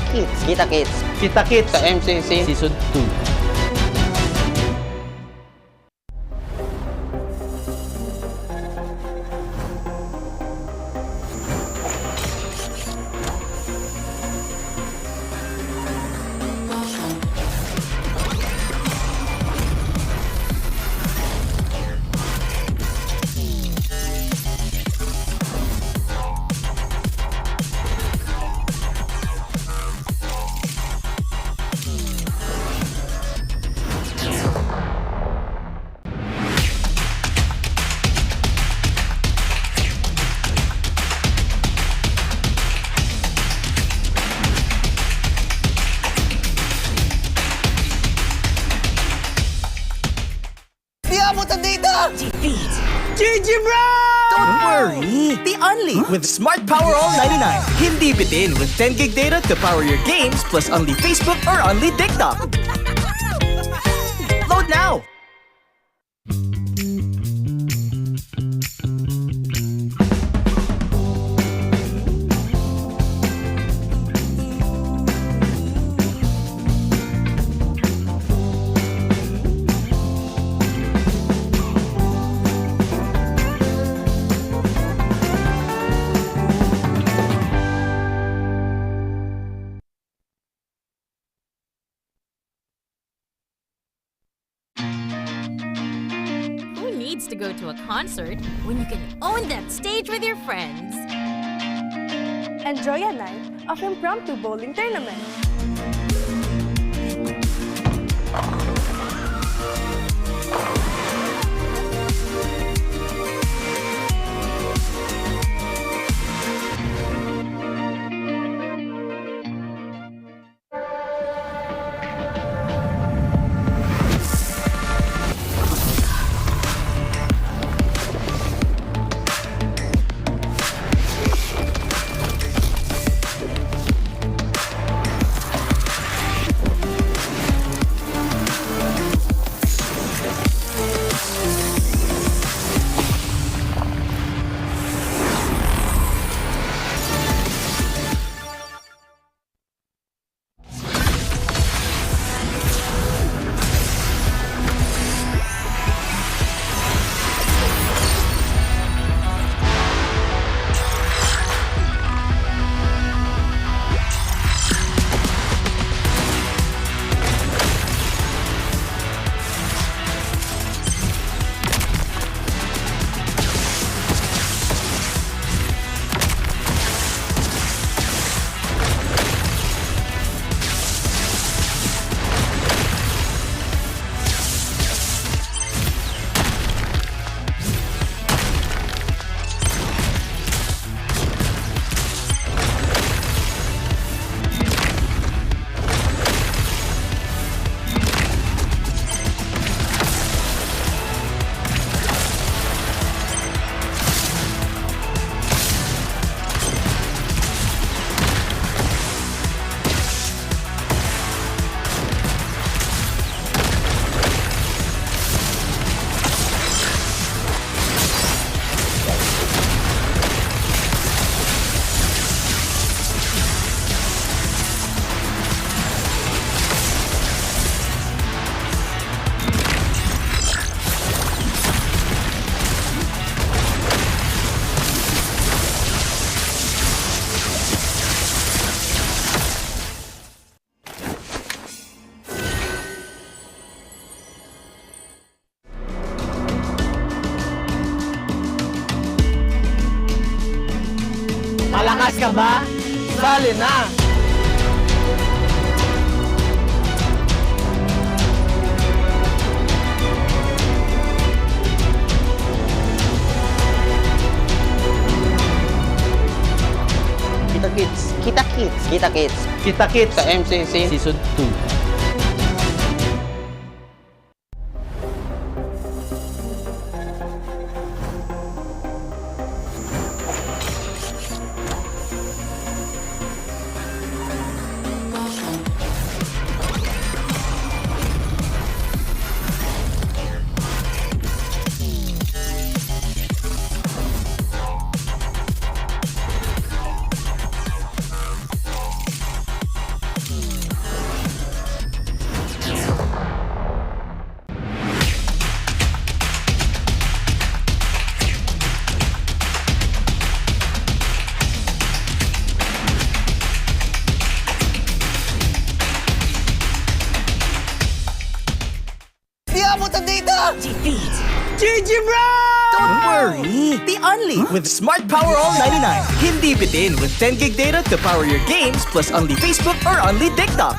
Kita-kits. Kita-kits. Kita-kits Sa MCC Season 2. GG Bren! Don't worry! The Only with Smart Power All 99. Hindi bitin with 10 gig data to power your games plus only Facebook or only TikTok. Load now! To go to a concert when you can own that stage with your friends. Enjoy a night of impromptu bowling tournament. Malakas ka ba? Sali na! Kita-kits. Kita-kits. Kita-kits. Kita-kits Sa MCC Season 2. Don't worry! The Only with Smart Power All 99. Hindi bitin with 10 gig data to power your games plus only Facebook or only TikTok.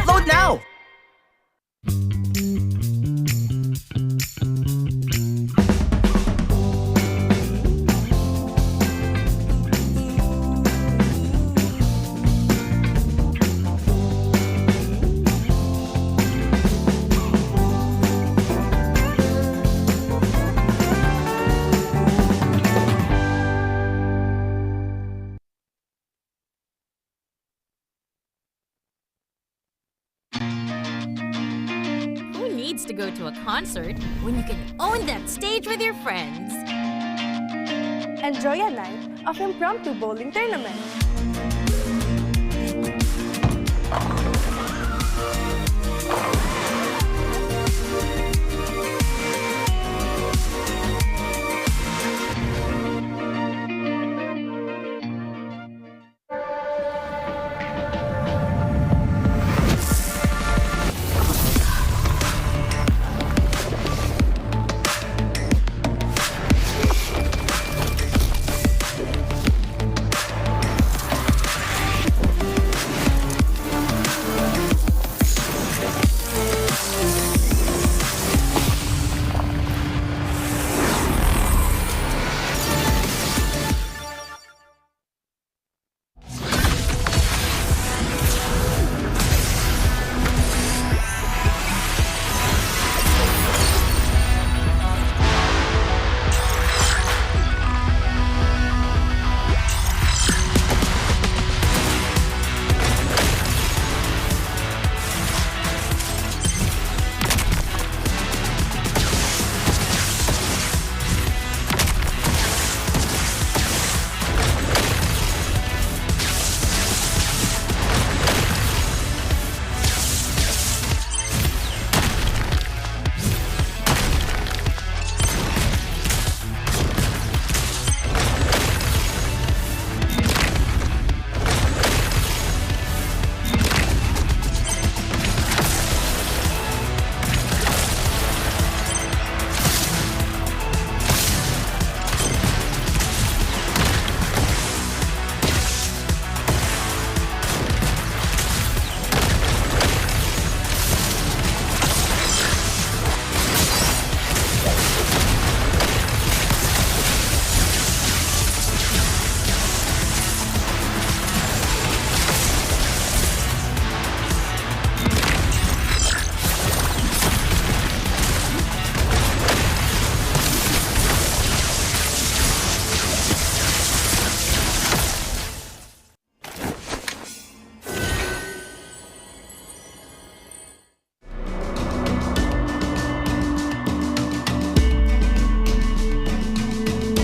Load now! Who needs to go to a concert when you can own that stage with your friends? Enjoy a night of impromptu bowling tournament.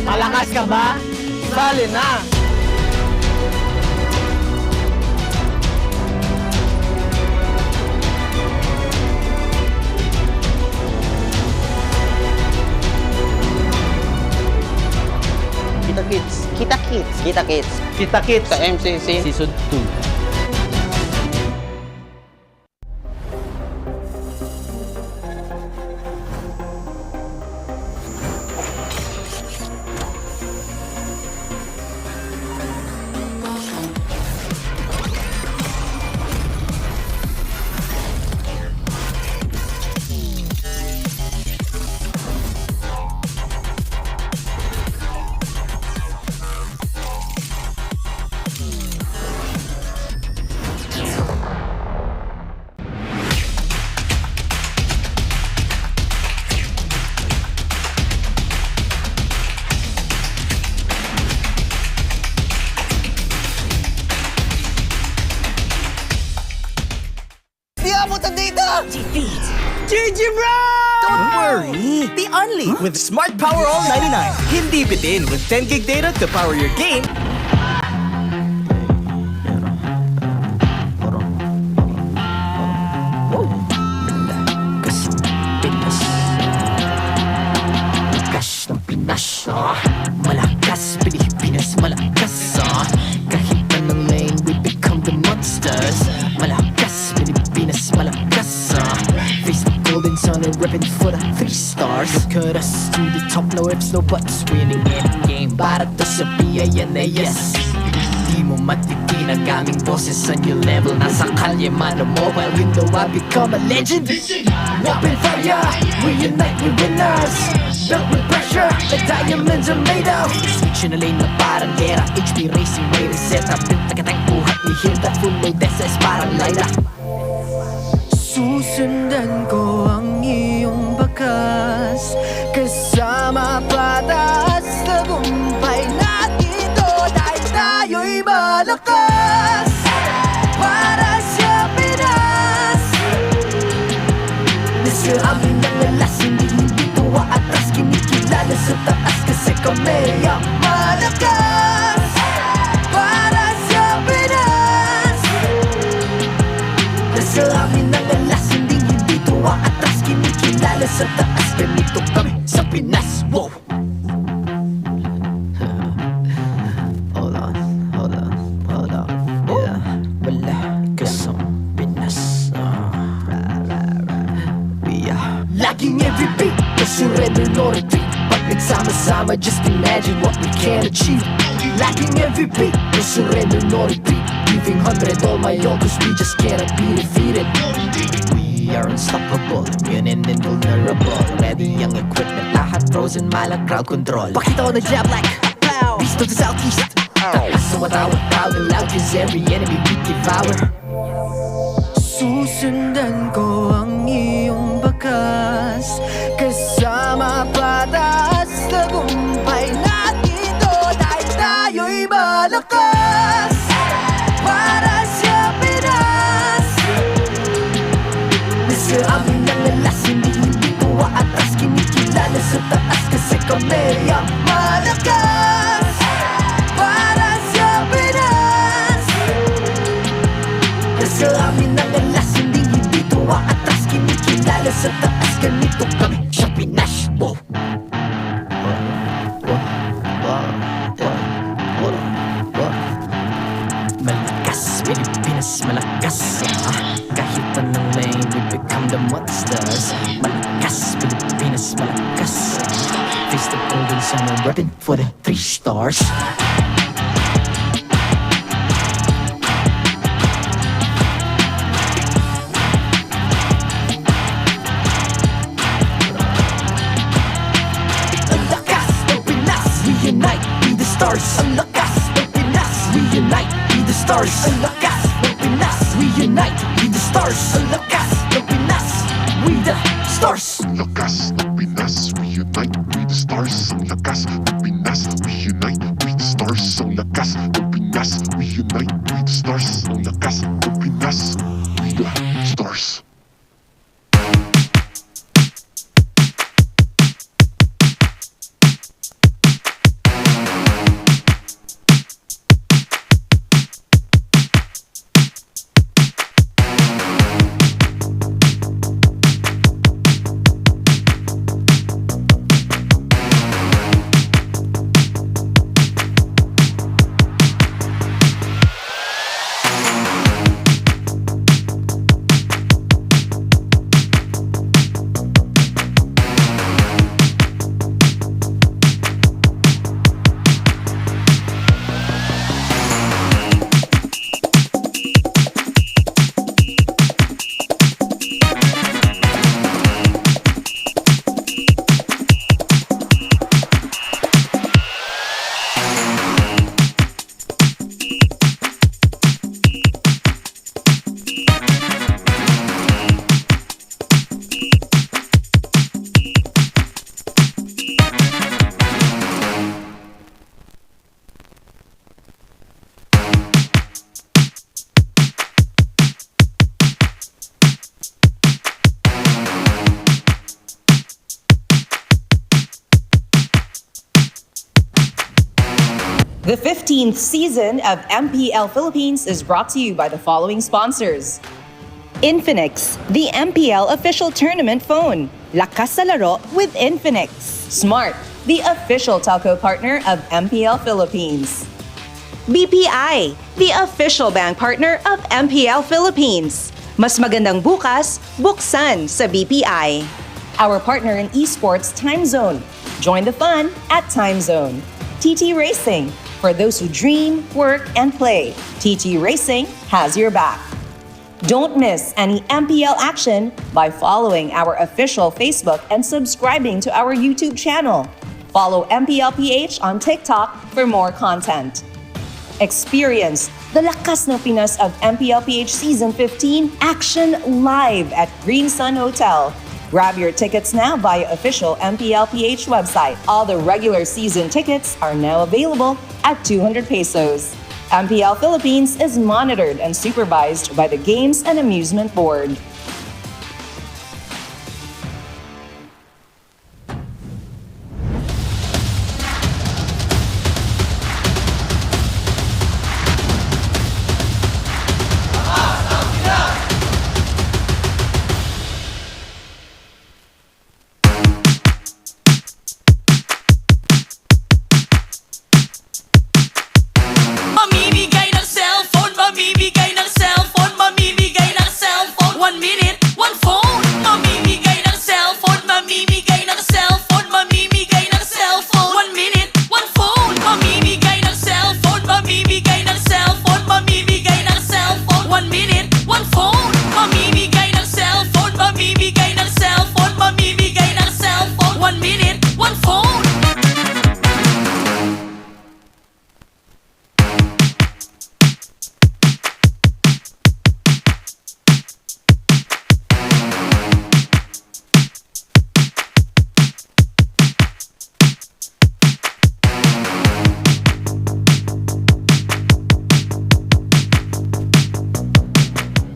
Malakas ka ba? Sali na! Kita Kids. Kita Kids. Kita Kids. Kita Kids Sa MCC. Season 2. GG bro! Don't worry! The Only with Smart Power All 99. Hindi bitin with 10 gig data to power your game. Malakas, Pilipinas, malakas kahit anong lane, we become the monsters. Malakas, Pilipinas, malakas face the golden sun and repping for the 3-6 stars. Look at us to the top, no ifs, no buts. Winning any game, para to sa PIN na yes. Di mo matitinag aming boses sa new level. Nasa kalye man o mobile window, I become a legend. Open fire, we unite, we winners. Built with pressure, like diamonds are made of. Switch na lane na parang gera, HP racing, may reset up. Pintagatang buhat ni Hill, that full load SS parang Laila. Susundan ko ang iyong bakas, kasama pataas, tagumpay natin ito. Dahil tayo'y malakas, para sa Pinas. Nasa amin ang alas, hindi tuwa atras. Kinikilala sa taas kasi kami ang malakas, para sa Pinas. Nasa amin ang alas, hindi tuwa atras. Kinikilala sa taas, ganito kami sa Pinas. Wow! Hold on. Yeah, malakas ang Pinas. We are laging every beat, no surrender, no retreat. Pag nagsama-sama, just imagine what we can achieve. Laging every beat, no surrender, no retreat. Giving 100 all my own, cause we just cannot be defeated. We are unstoppable, immune and invulnerable. Ready ang equipment, lahat frozen, malang crowd control. Pakita ko na jab like pow, east to the southeast. So matawag proud and loud, cause every enemy we devour. Susundan ko ang iyong bakas, kasama pataas, tagumpay natin ito. Dahil tayo'y malakas, para sa Pinas. Nasa amin ang alas, hindi tuwa atras. Kinikilala sa taas kasi kami ang malakas, para sa Pinas. Nasa amin ang alas, hindi tuwa atras. Kinikilala sa taas, ganito kami sa Pinas. Wow! Malakas, Pilipinas, malakas. Kahit anong lane, we become the monsters. Malakas, Pilipinas, malakas. Face the golden sun, I'm repping for the 3 stars. Ang lakas ng Pinas, we unite, be the stars. Ang lakas ng Pinas, we unite, be the stars. Ang lakas ng Pinas, we unite, be the stars. Ang lakas ng Pinas, we the stars. Ang lakas ng Pinas, we unite, we the stars. Ang lakas ng Pinas, we unite, we the stars. Ang lakas ng Pinas, we unite, we the stars. Ang lakas ng Pinas, we the stars. The 15th season of MPL Philippines is brought to you by the following sponsors. Infinix, the MPL official tournament phone. Lakas sa laro with Infinix. Smart, the official telco partner of MPL Philippines. BPI, the official bank partner of MPL Philippines. Mas magandang bukas, buksan sa BPI. our partner in esports, Time Zone. Join the fun at Time Zone. TT Racing, for those who dream, work, and play, TT Racing has your back. Don't miss any MPL action by following our official Facebook and subscribing to our YouTube channel. Follow MPL PH on TikTok for more content. Experience the Lakas ng Pinas of MPL PH Season 15 action live at Green Sun Hotel. Grab your tickets now via official MPL PH website. All the regular season tickets are now available at 200 pesos. MPL Philippines is monitored and supervised by the Games and Amusement Board. Mamimigay ng cellphone, mamimigay ng cellphone, mamimigay ng cellphone. 1 minute, 1 phone. Mamimigay ng cellphone, mamimigay ng cellphone, mamimigay ng cellphone. 1 minute, 1 phone. Mamimigay ng cellphone, mamimigay ng cellphone, mamimigay ng cellphone. 1 minute, 1 phone. Mamimigay ng cellphone, mamimigay ng cellphone, mamimigay ng cellphone. 1 minute, 1 phone.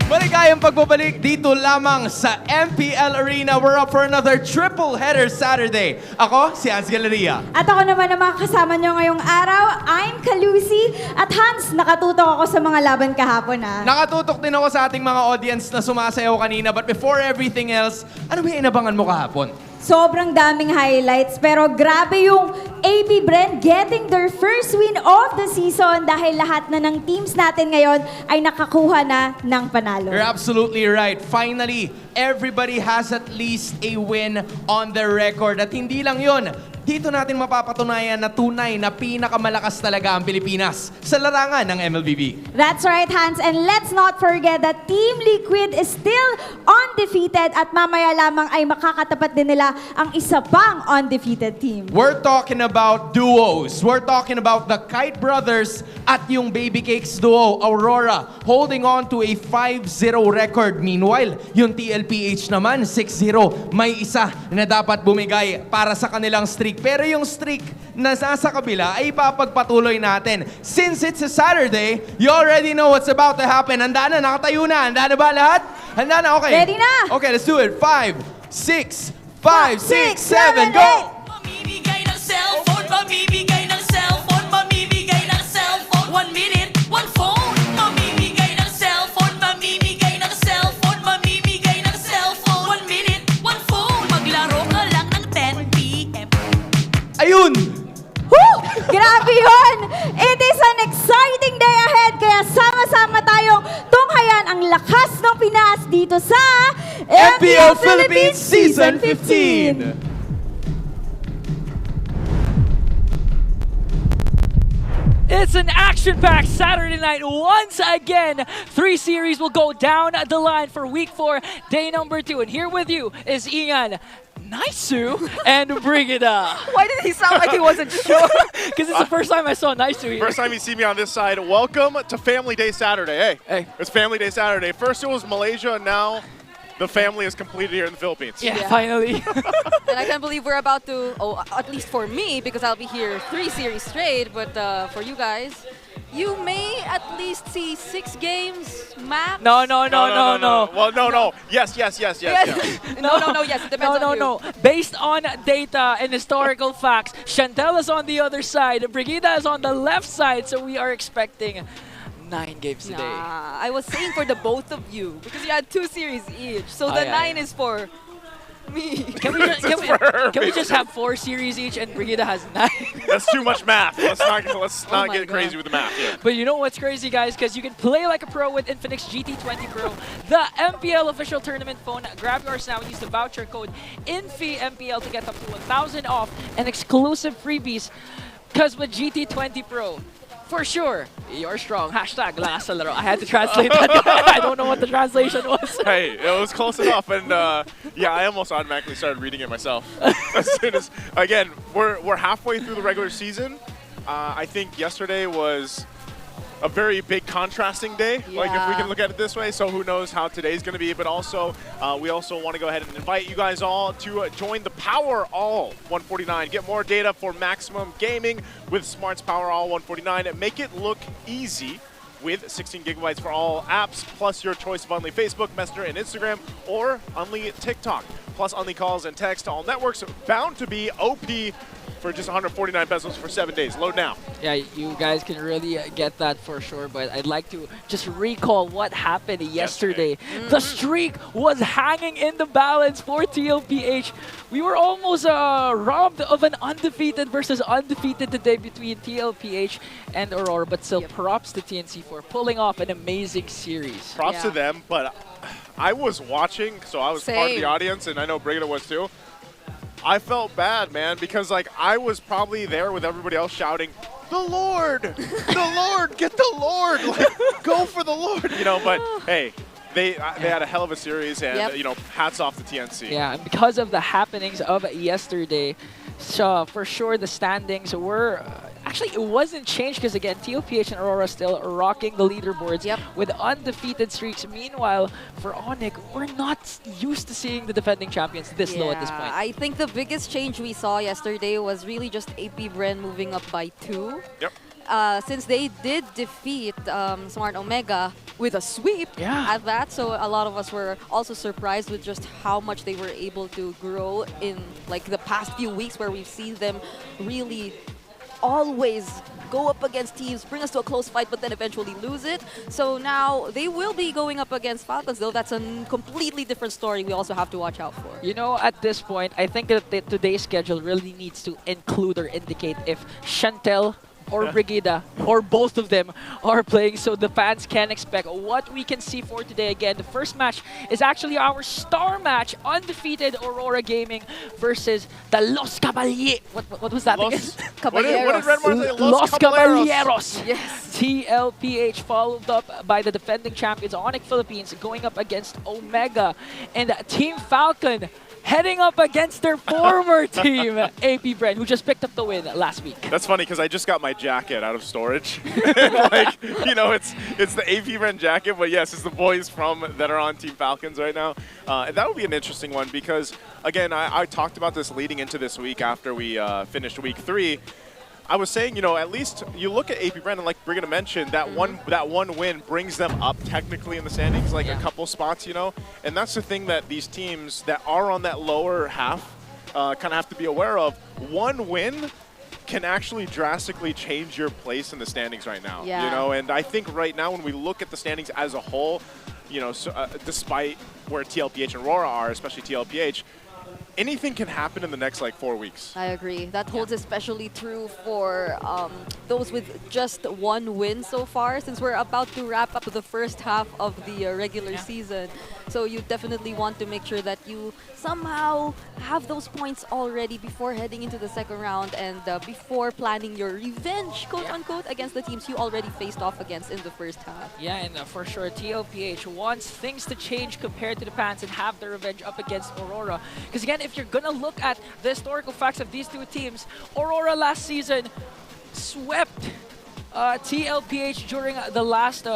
Maligayang pagbabalik dito lamang sa MPL Arena. We're up for another triple header Saturday. Ako, si Hans Galeria. At ako naman ang mga kasama nyo ngayong araw, I'm Kalusi. At Hans, nakatutok ako sa mga laban kahapon Nakatutok din ako sa ating mga audience na sumasayaw kanina. But before everything else, ano ba yung inabangan mo kahapon? Sobrang daming highlights, pero grabe yung AP Bren getting their first win of the season dahil lahat na ng teams natin ngayon ay nakakuha na ng panalo. You're absolutely right. Finally, everybody has at least a win on their record. At hindi lang yon, dito natin mapapatunayan na tunay na pinakamalakas talaga ang Pilipinas sa larangan ng MLBB. That's right, Hans. And let's not forget that Team Liquid is still undefeated at mamaya lamang ay makakatapat din nila ang isa pang undefeated team. We're talking about duos. We're talking about the Kite Brothers at yung Baby Cakes duo, Aurora, holding on to a 5-0 record. Meanwhile, yung TLPH naman, 6-0. May isa na dapat bumigay para sa kanilang streak. Pero yung streak na nasa kabila ay ipapagpatuloy natin. Since it's a Saturday, you already know what's about to happen. Handa na, nakatayo na. Handa na ba lahat? Handa na, okay. Ready na! Okay, let's do it. 5, 6, 7, go! Mamimigay ng cellphone, mamimigay ng cellphone, mamimigay ng cellphone. 1 minute, 1 phone. Mamimigay ng cellphone, mamimigay ng cellphone, mamimigay ng cellphone. 1 minute, 1 phone. Maglaro ka lang ng 10 p.m. Ayun! Woo! Grabe yun! It is an exciting day ahead, kaya sama-sama tayong tunghayan ang lakas ng Pinas dito sa MPL Philippines Season 15! It's an action-packed Saturday night once again. 3 series will go down the line for week 4, day number 2. And here with you is Ian, Naisu, and Brigida. Why did he sound like he wasn't sure? Because it's the first time I saw Naisu here. First time you see me on this side. Welcome to Family Day Saturday. Hey, it's Family Day Saturday. First it was Malaysia, and now the family is completed here in the Philippines. Yeah, finally. And I can't believe we're about to, at least for me, because I'll be here 3 series straight, but for you guys, you may at least see 6 games max. No. Well, no. Yes. No, yes, it depends on you. No. Based on data and historical facts, Chantel is on the other side, Brigida is on the left side, so we are expecting 9 games today. I was saying for the both of you, because you had 2 series each, so the 9 is for Me. Can we just have 4 series each and Brigida has 9? That's too much math. Let's not my get God. crazy with the math here. But you know what's crazy, guys? Because you can play like a pro with Infinix GT20 Pro, the MPL official tournament phone. Grab yours now and use the voucher code INFIMPL to get up to 1,000 off and exclusive freebies. Because with GT20 Pro, for sure, you're strong. Hashtag lakas sa laro. I had to translate that. I don't know what the translation was. Hey, it was close enough, and yeah, I almost automatically started reading it myself. As soon as, again, we're halfway through the regular season. I think yesterday was a very big contrasting day, like if we can look at it this way. So who knows how today's going to be, but also we also want to go ahead and invite you guys all to join the Power All 149. Get more data for maximum gaming with Smart's Power All 149 and make it look easy with 16 gigabytes for all apps, plus your choice of only Facebook, Messenger, and Instagram, or only TikTok, plus only calls and text to all networks. Bound to be OP for just 149 pesos for 7 days. Load now. Yeah, you guys can really get that for sure, but I'd like to just recall what happened yesterday. The streak was hanging in the balance for TLPH. We were almost robbed of an undefeated versus undefeated today between TLPH and Aurora, but still props to TNC for pulling off an amazing series. Props to them, but I was watching, so I was part of the audience, and I know Brigida was too. I felt bad, man, because like I was probably there with everybody else shouting, "The Lord! The Lord! Get the Lord! Like, go for the Lord!" You know, but hey, they had a hell of a series, and you know, hats off to TNC. Yeah, and because of the happenings of yesterday, so for sure the standings were actually it wasn't changed because again TLPH and Aurora still rocking the leaderboards with undefeated streaks. Meanwhile, for Onic, we're not used to seeing the defending champions this low at this point. I think the biggest change we saw yesterday was really just AP Bren moving up by 2. Yep. Since they did defeat Smart Omega with a sweep at that, so a lot of us were also surprised with just how much they were able to grow in like the past few weeks, where we've seen them really always go up against teams, bring us to a close fight, but then eventually lose it. So now they will be going up against Falcons, though that's a completely different story we also have to watch out for. You know, at this point, I think that today's schedule really needs to include or indicate if Chantel or Brigida or both of them are playing, so the fans can expect what we can see for today. Again, the first match is actually our star match, undefeated Aurora Gaming versus the Los Caballeros. What was that again? Caballeros. What did Redmar say? Los Caballeros. Yes. TLPH followed up by the defending champions Onic Philippines going up against Omega, and Team Falcon heading up against their former team, AP Bren, who just picked up the win last week. That's funny because I just got my jacket out of storage. Like, you know, it's the AP Bren jacket, but yes, it's the boys that are on Team Falcons right now. And that would be an interesting one because, again, I talked about this leading into this week after we finished week 3. I was saying, you know, at least you look at AP Bren, and like Brigida mentioned, that one win brings them up technically in the standings, like a couple spots, you know. And that's the thing that these teams that are on that lower half kind of have to be aware of. One win can actually drastically change your place in the standings right now. You know, and I think right now when we look at the standings as a whole, you know, so, despite where TLPH and RORA are, especially TLPH, anything can happen in the next like 4 weeks. I agree. That holds especially true for those with just one win so far, since we're about to wrap up the first half of the regular season. So you definitely want to make sure that you somehow have those points already before heading into the second round and before planning your revenge, quote unquote, against the teams you already faced off against in the first half. Yeah, and for sure, TLPH wants things to change compared to the Pants and have their revenge up against Aurora. Because again, if you're gonna look at the historical facts of these two teams, Aurora last season swept TLPH during the last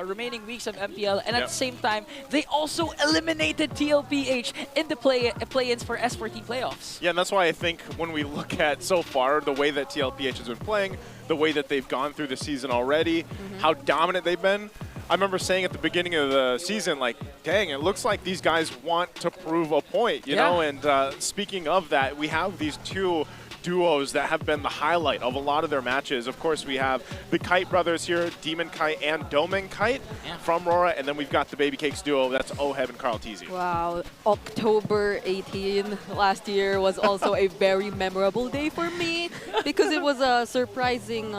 remaining weeks of MPL, and at the same time, they also eliminated TLPH in the play-ins for S14 playoffs. Yeah, and that's why I think when we look at so far the way that TLPH has been playing, the way that they've gone through the season already, how dominant they've been, I remember saying at the beginning of the season, like, dang, it looks like these guys want to prove a point, you know? And speaking of that, we have these two duos that have been the highlight of a lot of their matches. Of course, we have the Kite brothers here, Demon Kite and Domen Kite from RORA, and then we've got the Baby Cakes duo, that's Oheb and Carl Teasy. Wow, October 18 last year was also a very memorable day for me because it was a surprising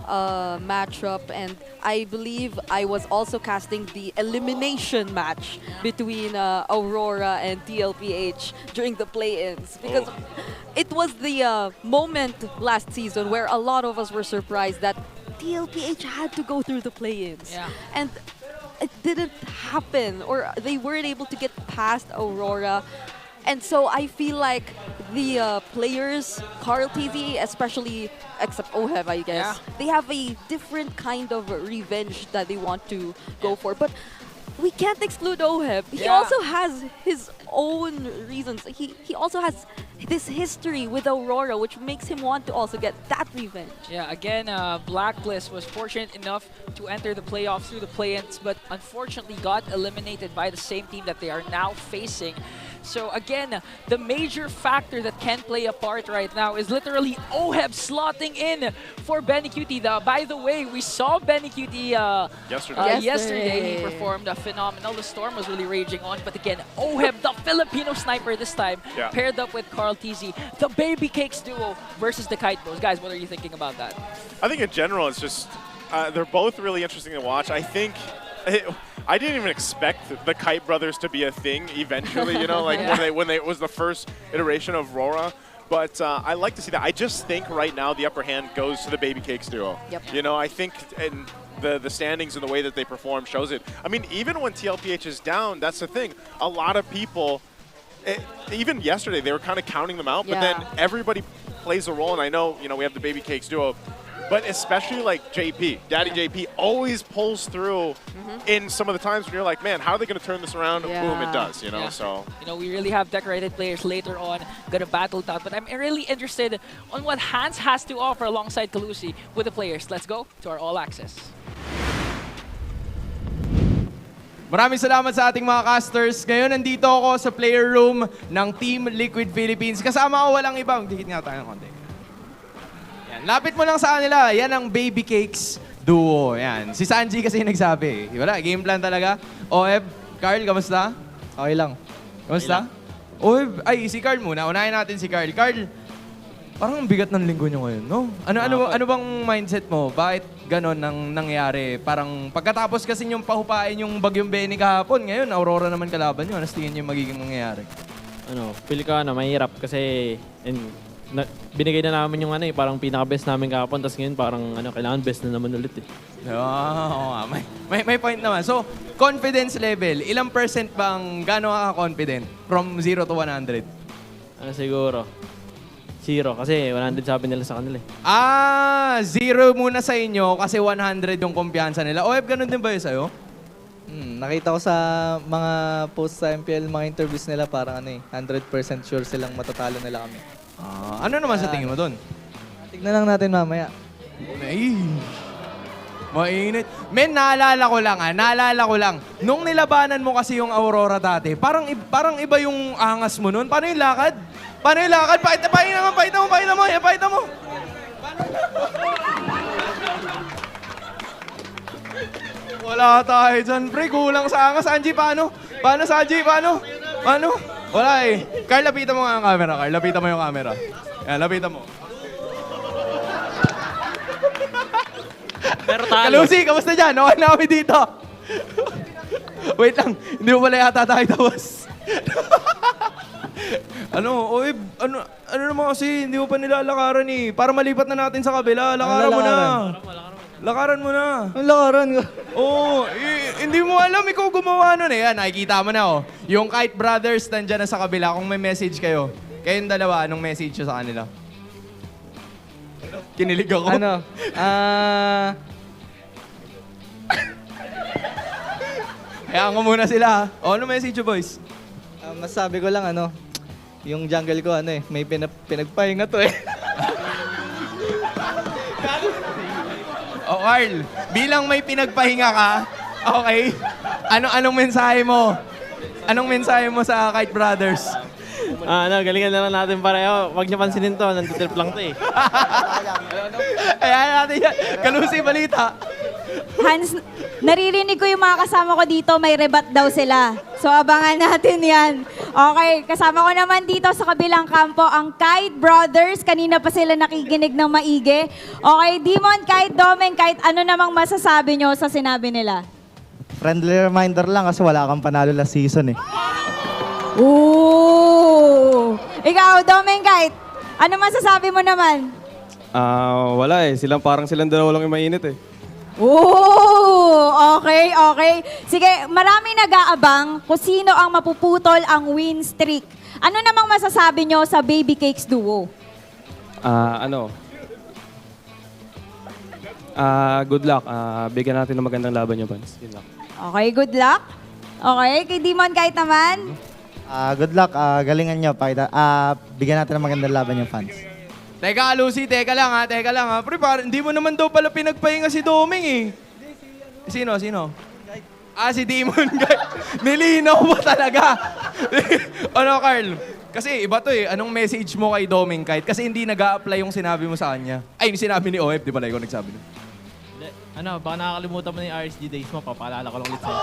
matchup, and I believe I was also casting the elimination match between Aurora and TLPH during the play-ins because it was the moment last season where a lot of us were surprised that TLPH had to go through the play-ins. And it didn't happen, or they weren't able to get past Aurora. And so I feel like the players, Carl TV, especially, except Oheb, I guess, they have a different kind of revenge that they want to go for. But we can't exclude Oheb. He also has his own reasons. He also has this history with Aurora, which makes him want to also get that revenge. Yeah, again, Blacklist was fortunate enough to enter the playoffs through the play-ins, but unfortunately got eliminated by the same team that they are now facing. So again, the major factor that can play a part right now is literally Oheb slotting in for Benny Cutie. By the way, we saw Benny Cutie yesterday. He performed phenomenal. The storm was really raging on, but again, Oheb, the Filipino sniper this time, paired up with Carl TZ, the Baby Cakes duo versus the Kite Bros. Guys, what are you thinking about that? I think in general, it's just, they're both really interesting to watch. I think, I didn't even expect the Kite brothers to be a thing eventually, you know, like when it was the first iteration of RORA. But I like to see that. I just think right now the upper hand goes to the Baby Cakes duo. You know, I think in the standings and the way that they perform shows it. I mean, even when TLPH is down, that's the thing. A lot of people, even yesterday, they were kind of counting them out, but then everybody plays a role. And I know, you know, we have the Baby Cakes duo, but especially like JP, Daddy JP always pulls through in some of the times when you're like, man, how are they going to turn this around? Boom, it does, you know, so. You know, we really have decorated players later on going to battle it out, but I'm really interested on what Hans has to offer alongside Calusi with the players. Let's go to our All Access. Maraming salamat sa ating mga casters. Ngayon, nandito ako sa player room ng Team Liquid Philippines. Kasama ko walang ibang. Dikit nga tayo ng konti. Yan. Lapit mo lang sa kanila. Yan ang Baby Cakes duo. Yan. Si Sanji kasi nagsabi. Wala, game plan talaga. Oheb, Carl, kamusta? Okay lang. Kamusta? Oheb, ay, si Carl muna. Unahin natin si Carl. Carl, parang ang bigat ng linggo nyo ngayon, no? Ano bang mindset mo? Bakit ganon nang nangyari? Parang pagkatapos kasi yung pahupain yung Bagyong Benny kahapon, ngayon Aurora naman kalaban nyo. Ano tingin nyo yung magiging mangyayari? Feel ko mahirap kasi binigay na namin yung parang pinaka-best namin kahapon, tapos ngayon parang kailangan best na naman ulit eh. Oo nga, may point naman. So, confidence level, ilang percent bang gano'n ka-confident from 0 to 100? Siguro 0 kasi 100 sabi nila sa kanila eh. 0 muna sa inyo kasi 100 yung kumpiyansa nila. Oheb, ganun din ba yun sa'yo? Nakita ko sa mga posts sa MPL, mga interviews nila, parang 100% sure silang matatalo nila kami. Ano naman sa tingin mo doon? Tignan lang natin mamaya. Ay, mainit. Men, naalala ko lang. Nung nilabanan mo kasi yung Aurora dati, parang iba yung angas mo nun. Paano yung lakad? Pakita mo. Wala tayo dyan, pre. Kulang sa angas. Angie, paano? Paano? Wala eh. Carl, lapitan mo nga ang camera. Lapitan mo yung camera. Yan, lapitan mo. Pero talo. Kalusi, kamusta dyan? Okay na kami dito. Wait lang, hindi mo pala yata tayo tapos. Ano naman kasi, hindi mo pa nilalakaran eh. Para malipat na natin sa kabila, lakaran mo na. Lakaran mo na. Ang lakaran ko. Oo, hindi mo alam, ikaw gumawa nun eh. Yan, nakikita mo na oh. Yung Kite Brothers nandyan na sa kabila, kung may message kayo. Kayong dalawa, anong message nyo sa kanila? Kinilig ako. Hayaan ko muna sila. Ano message nyo, boys? Masabi ko lang yung jungle ko may pinagpahinga to eh. O Carl, bilang may pinagpahinga ka, okay, anong mensahe mo? Anong mensahe mo sa Kite Brothers? Galingan na lang natin pareho. Huwag niyo pansinin to, nandito lang to eh. Ayan natin yan. Kalusi balita. Hans, naririnig ko yung mga kasama ko dito, may rebat daw sila. So abangan natin yan. Okay, kasama ko naman dito sa kabilang kampo ang Kite Brothers. Kanina pa sila nakikinig ng maigi. Okay, Demon, Kite, Domeng, Kite, ano namang masasabi nyo sa sinabi nila? Friendly reminder lang kasi wala kang panalo last season eh. Ooh! Ikaw, Domeng, Kite, ano masasabi mo naman? Wala eh. Parang silang dalawa lang yung mainit eh. Oh, okay, okay. Sige, marami nag-aabang kung sino ang mapuputol ang win streak. Ano namang masasabi nyo sa Baby Cakes Duo? Good luck. Bigyan natin ng magandang laban yung fans. Yun lang. Okay, good luck. Okay, kay Demon kahit naman. Good luck. Galingan nyo. Bigyan natin ng magandang laban yung fans. Teka, Lucy, teka lang ha. Pre, hindi mo naman daw pala pinagpahinga si Doming eh. Sino? Si Demon, guys. Nilinaw mo talaga. Ano, Carl? Kasi iba to eh. Anong message mo kay Doming kahit? Kasi hindi nag-a-apply yung sinabi mo sa kanya. Ay, yung sinabi ni OF, di ba? Ikaw nagsabi nun. Baka nakakalimutan mo na yung RSG days mo, papaalala ko lang ulit sa'yo.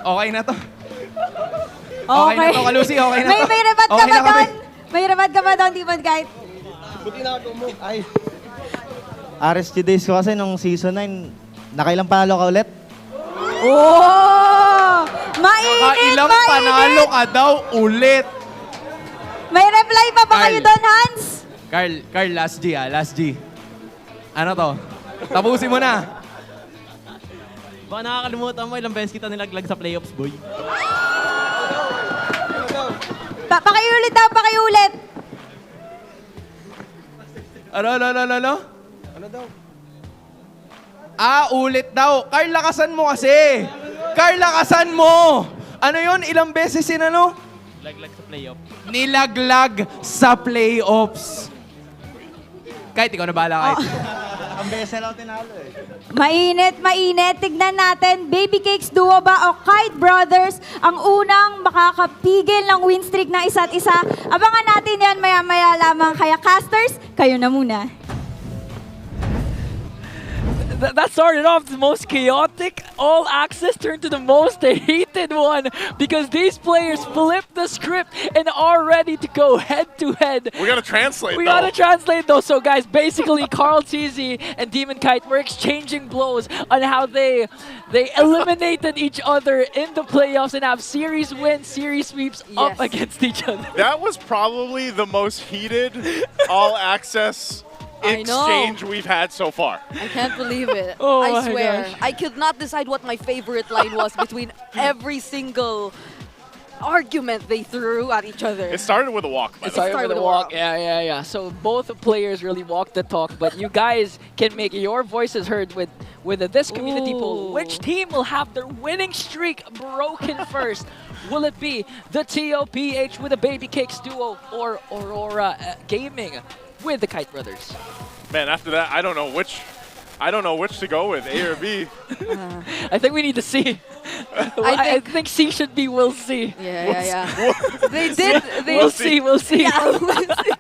Okay na to. Okay na to, Kalusi. Okay na to. May rebat ka Okay ba na kami. doon? May rebat ka ba doon, Demon kahit? Buti na ako mo. Ay. RSG days ko kasi nung season 9, nakailang panalo ka ulit? Oh! Mainit! Ilang panalo ka daw ulit. May reply pa ba kayo Carl. doon, Hans? Carl, last G. Ano to? Tapusin mo na. Baka nakakalimutan mo, ilang beses kita nilaglag sa playoffs, boy. Pakiulit daw, pakiulit. Ano? Ano daw? Ulit daw. Carl, lakasan mo kasi. Carl, lakasan mo. Ano yun? Ilang beses Laglag sa playoffs. Nilaglag sa playoffs. Kahit ikaw na bahala, kahit. Ang beses na lang tinalo eh. Mainit. Tignan natin, Baby Cakes Duo ba o Kite Brothers ang unang makakapigil ng win streak ng isa't isa? Abangan natin yan maya-maya lamang. Kaya casters, kayo na muna. That started off the most chaotic, all access turned to the most hated one because these players flipped the script and are ready to go head to head. We gotta translate We gotta translate though. So guys, basically Carl TZ and Demon Kite were exchanging blows on how they eliminated each other in the playoffs and have series wins, series sweeps up against each other. That was probably the most heated all access exchange we've had so far. I can't believe it. Oh I my swear. gosh. I could not decide what my favorite line was between every single argument they threw at each other. It started with a walk. It started with a walk. Yeah. So both players really walked the talk, but you guys can make your voices heard with this community poll. Which team will have their winning streak broken first? Will it be the TLPH with the Baby Cakes duo or Aurora Gaming with the Kite Brothers? Man, after that, I don't know which to go with, A or B. I think we need to see. I think C should be we'll see. Yeah. They did. We'll see. Yeah, we'll see.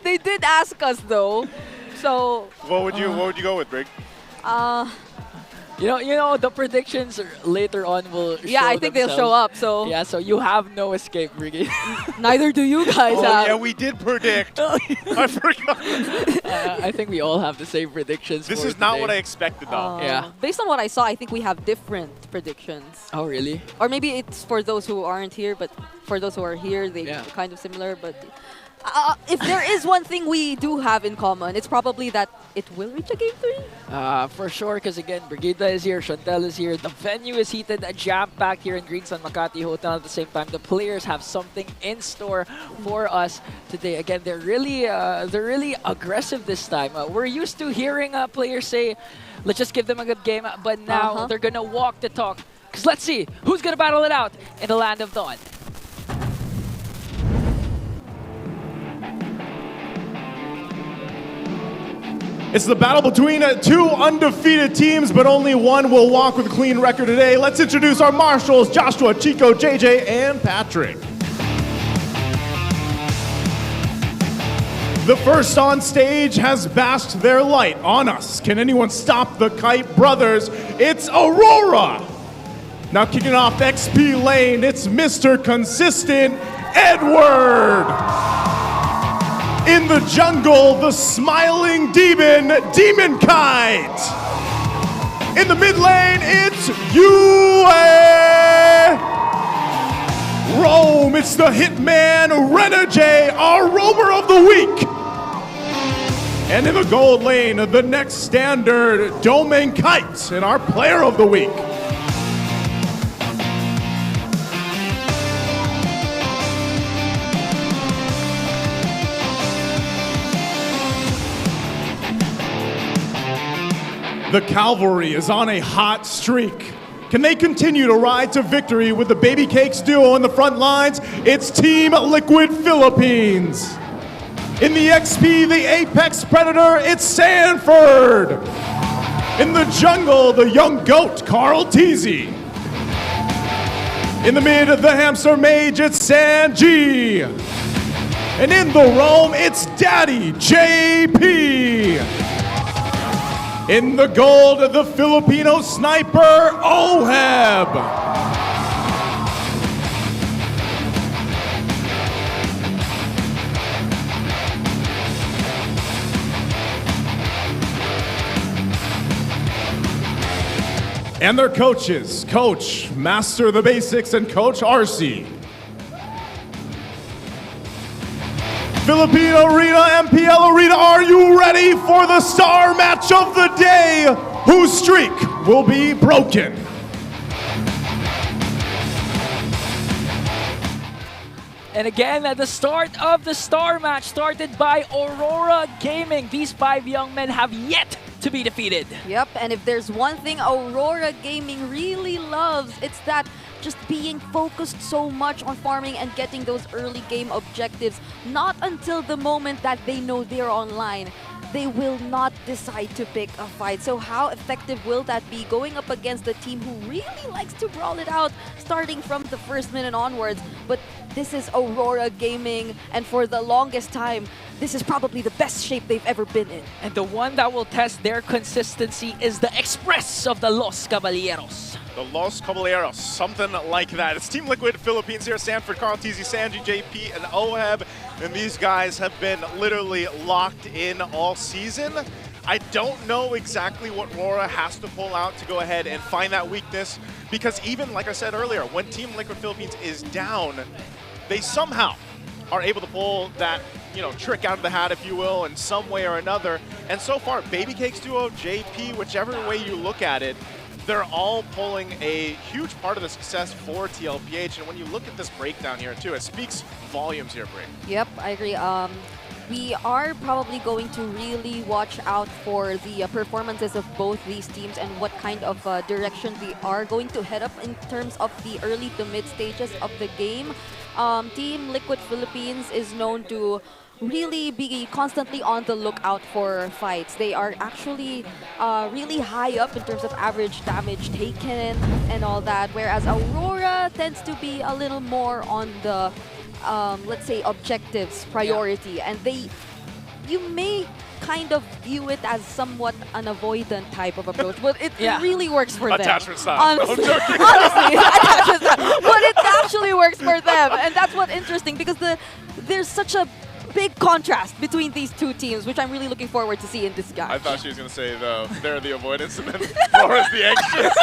They did ask us though. So. What would you go with, Brig? You know, the predictions later on will show I think they'll show up, so. Yeah, so you have no escape, Briggy. Neither do you guys have. Yeah, we did predict. I forgot. I think we all have the same predictions. This for is not today. what I expected, though. Yeah. Based on what I saw, I think we have different predictions. Oh, really? Or maybe it's for those who aren't here, but for those who are here, they're kind of similar, but... if there is one thing we do have in common, it's probably that it will reach a Game 3. For sure, because again, Brigida is here, Chantel is here, the venue is heated, jam-packed here in Green Sun Makati Hotel. At the same time, the players have something in store for us today. Again, they're really aggressive this time. We're used to hearing players say, let's just give them a good game, but now they're gonna walk the talk. Because let's see, who's gonna battle it out in the Land of Dawn? It's the battle between two undefeated teams, but only one will walk with a clean record today. Let's introduce our marshals, Joshua, Chico, JJ, and Patrick. The first on stage has basked their light on us. Can anyone stop the Kite Brothers? It's Aurora. Now kicking off XP lane, it's Mr. Consistent, Edward. In the jungle, the smiling demon, Demon Kite. In the mid lane, it's UA. Rome, it's the hitman, Renajay, our roamer of the week. And in the gold lane, the next standard, Domain Kite, and our player of the week. The Cavalry is on a hot streak. Can they continue to ride to victory with the Baby Cakes duo on the front lines? It's Team Liquid Philippines. In the XP, the Apex Predator, it's Sanford. In the jungle, the young goat, Carl Teasy. In the mid, the hamster mage, it's Sanji. And in the Rome, it's Daddy JP. In the gold, the Filipino sniper, Oheb. And their coaches, Coach Master the Basics and Coach RC. Filipino Arena, MPL Arena, are you ready for the star match of the day? Whose streak will be broken? And again, at the start of the star match, started by Aurora Gaming. These 5 young men have yet to be defeated. Yep, and if there's one thing Aurora Gaming really loves, it's that just being focused so much on farming and getting those early game objectives. Not until the moment that they know they're online, they will not decide to pick a fight. So how effective will that be going up against a team who really likes to brawl it out starting from the first minute onwards? But this is Aurora Gaming, and for the longest time, this is probably the best shape they've ever been in. And the one that will test their consistency is the Express of the Los Caballeros. The Los Caballeros, something like that. It's Team Liquid Philippines here, Sanford, Carl Teasy, Sanji, JP, and Oheb. And these guys have been literally locked in all season. I don't know exactly what RORA has to pull out to go ahead and find that weakness, because even, like I said earlier, when Team Liquid Philippines is down, they somehow are able to pull that, trick out of the hat, if you will, in some way or another. And so far, Baby Cakes duo, JP, whichever way you look at it, they're all pulling a huge part of the success for TLPH. And when you look at this breakdown here, too, it speaks volumes here, Bray. Yep, I agree. We are probably going to really watch out for the performances of both these teams and what kind of direction they are going to head up in terms of the early to mid stages of the game. Team Liquid Philippines is known to really be constantly on the lookout for fights. They are actually really high up in terms of average damage taken and all that, whereas Aurora tends to be a little more on the let's say objectives priority, and you may kind of view it as somewhat an avoidant type of approach, but it really works for them. Attachment style. Honestly, attachment style. But it actually works for them, and that's what's interesting, because there's such a big contrast between these two teams, which I'm really looking forward to see in this game. I thought she was going to say they're the avoidance and then Laura's the anxious.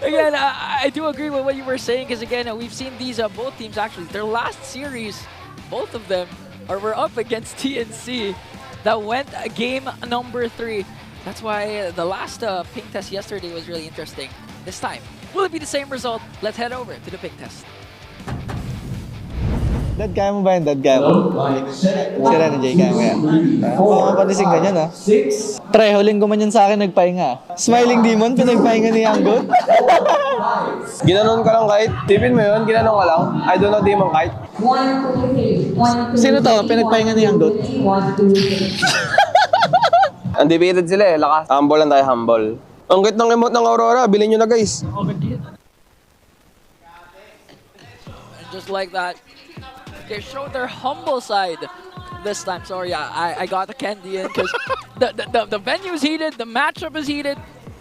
Again, I do agree with what you were saying, because again, we've seen these both teams actually, their last series, both of them were up against TNC that went game number 3. That's why the last pink test yesterday was really interesting. This time, will it be the same result? Let's head over to the pink test. Dad, kaya mo ba yun? Dad, kaya mo? Si Renajay, kaya mo yan? Makapanising ka dyan, ha? Pre, huling gumanyan sa akin, nagpahinga. Smiling Demon, pinagpahinga ni Anggot. Ginanon ka lang kahit. Tipin mo yun, ginanon ka lang. I don't know Demon kahit. Sino to? Pinagpahinga ni Anggot? Undefeated sila eh, lakas. Humble lang tayo, humble. Ang cute ng emote ng Aurora, bilhin nyo na guys. Just like that, they showed their humble side this time. Sorry, I got the candy in because the venue is heated, the matchup is heated.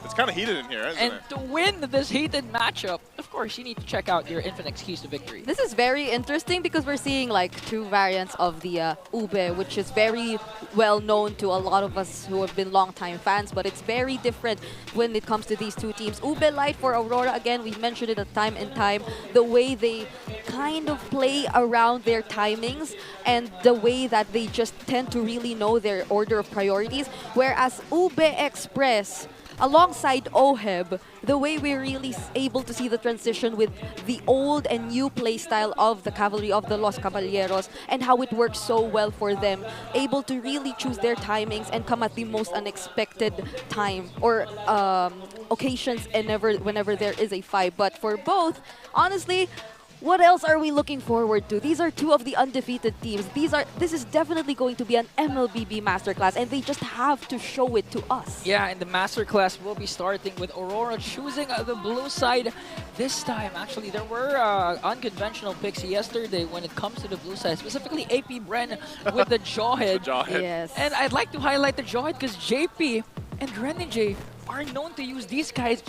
It's kind of heated in here, isn't And it? to win this heated matchup, of course, you need to check out your Infinix keys to victory. This is very interesting because we're seeing like two variants of the Ube, which is very well known to a lot of us who have been longtime fans, but it's very different when it comes to these two teams. Ube Light for Aurora, again, we mentioned it time and time, the way they kind of play around their timings and the way that they just tend to really know their order of priorities, whereas Ube Express, alongside OHEB, the way we're really able to see the transition with the old and new playstyle of the Cavalry of the Los Caballeros and how it works so well for them, able to really choose their timings and come at the most unexpected time or occasions whenever there is a fight. But for both, honestly, what else are we looking forward to? These are two of the undefeated teams. This is definitely going to be an MLBB masterclass, and they just have to show it to us. Yeah, and the masterclass will be starting with Aurora choosing the blue side this time. Actually, there were unconventional picks yesterday when it comes to the blue side, specifically AP Bren with the Jawhead. Yes. And I'd like to highlight the Jawhead because JP and Renijay are known to use these kinds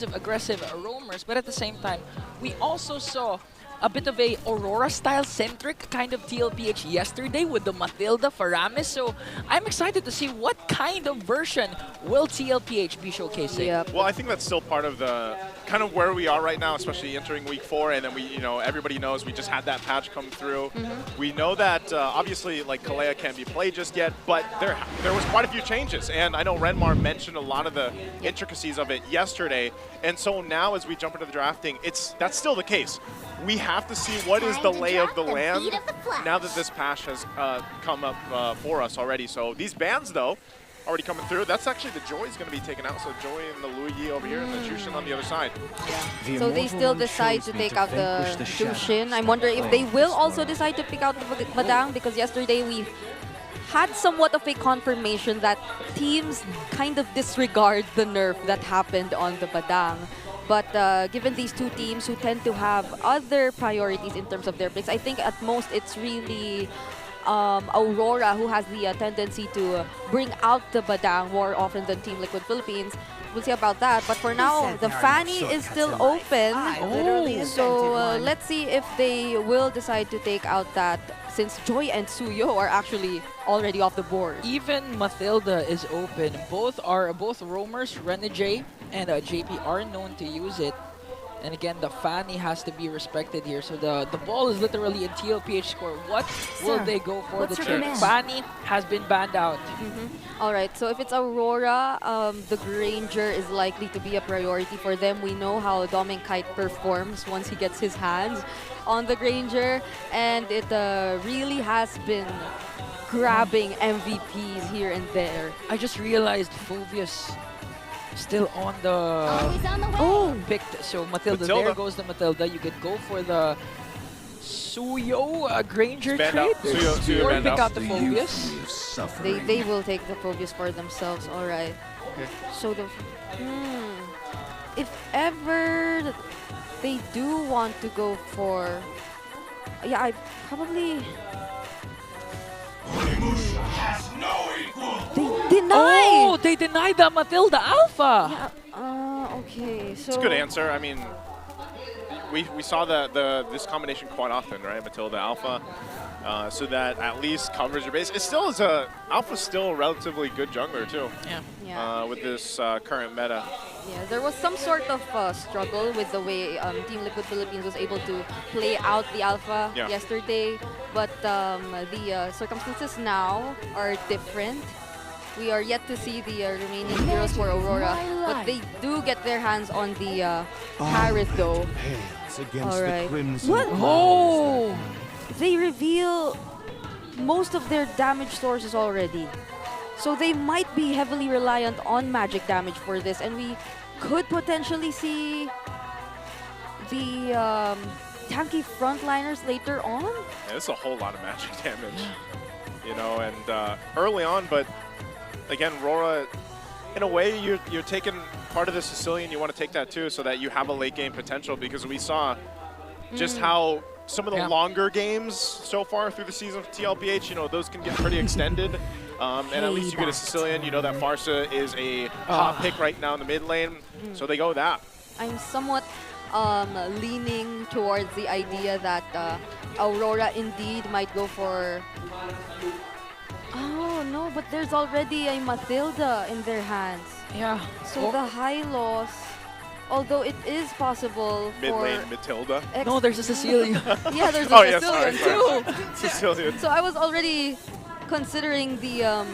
of aggressive roamers, but at the same time, we also saw a bit of a Aurora-style centric kind of TLPH yesterday with the Matilda Faramis. So I'm excited to see what kind of version will TLPH be showcasing. Yep. Well, I think that's still part of the kind of where we are right now, especially entering week 4, and then everybody knows we just had that patch come through. We know that obviously like Kalea can't be played just yet, but there was quite a few changes, and I know Renmar mentioned a lot of the intricacies of it yesterday, and so now as we jump into the drafting, that's still the case. We have to see what is the lay of the land now that this patch has come up for us already. So these bans, though, already coming through. That's actually the Joy is going to be taken out. So Joy and the Luigi over here and the Jushin on the other side. Yeah. So they still decide to take out the Jushin. I'm wondering if they will also decide to pick out the Badang, because yesterday we had somewhat of a confirmation that teams kind of disregard the nerf that happened on the Badang. But given these two teams who tend to have other priorities in terms of their picks, I think at most it's really Aurora who has the tendency to bring out the Badang more often than Team Liquid Philippines. We'll see about that. But for now, the Fanny is still open. So let's see if they will decide to take out that, since Joy and Suyo are actually already off the board. Even Matilda is open. Both roamers, Renijay and JP, are known to use it. And again, the Fanny has to be respected here. So the ball is literally in TLPH score. What will they go for? The check? Fanny has been banned out. All right, so if it's Aurora, the Granger is likely to be a priority for them. We know how Doming Kite performs once he gets his hands on the Granger, and it really has been grabbing MVPs here and there. I just realized Phobius still on the picked. So Matilda, there goes the Matilda. You could go for the Suyo Granger trade. Suyo or banned pick out. out the Phobius. They will take the Phobius for themselves. All right. So the if ever they do want to go for, yeah, I probably. They deny! Oh, they denied the Matilda Alpha! Yeah, okay, so... It's a good answer. I mean, we saw this combination quite often, right? Matilda Alpha, so that at least covers your base. It still is Alpha's still a relatively good jungler too. Yeah. With this current meta. Yeah, there was some sort of struggle with the way Team Liquid Philippines was able to play out the Alpha yesterday, but the circumstances now are different. We are yet to see the remaining heroes for Aurora, but they do get their hands on the Parrot though. Alright. What? Oh! They reveal most of their damage sources already. So they might be heavily reliant on magic damage for this, and we could potentially see the tanky frontliners later on. Yeah, it's a whole lot of magic damage, and early on, but again, RORA, in a way, you're taking part of the Sicilian. You want to take that too, so that you have a late game potential. Because we saw just how some of the longer games so far through the season for TLPH, you know, those can get pretty extended. And at least you get a Sicilian. You know that Farsa is a hot pick right now in the mid lane, so they go that. I'm somewhat leaning towards the idea that Aurora indeed might go for... Oh no, but there's already a Mathilda in their hands. Yeah. So the high loss, although it is possible Mid for... lane Matilda. No, there's a Cecilia. Yeah, there's a Sicilian too. Sicilian. So I was already considering the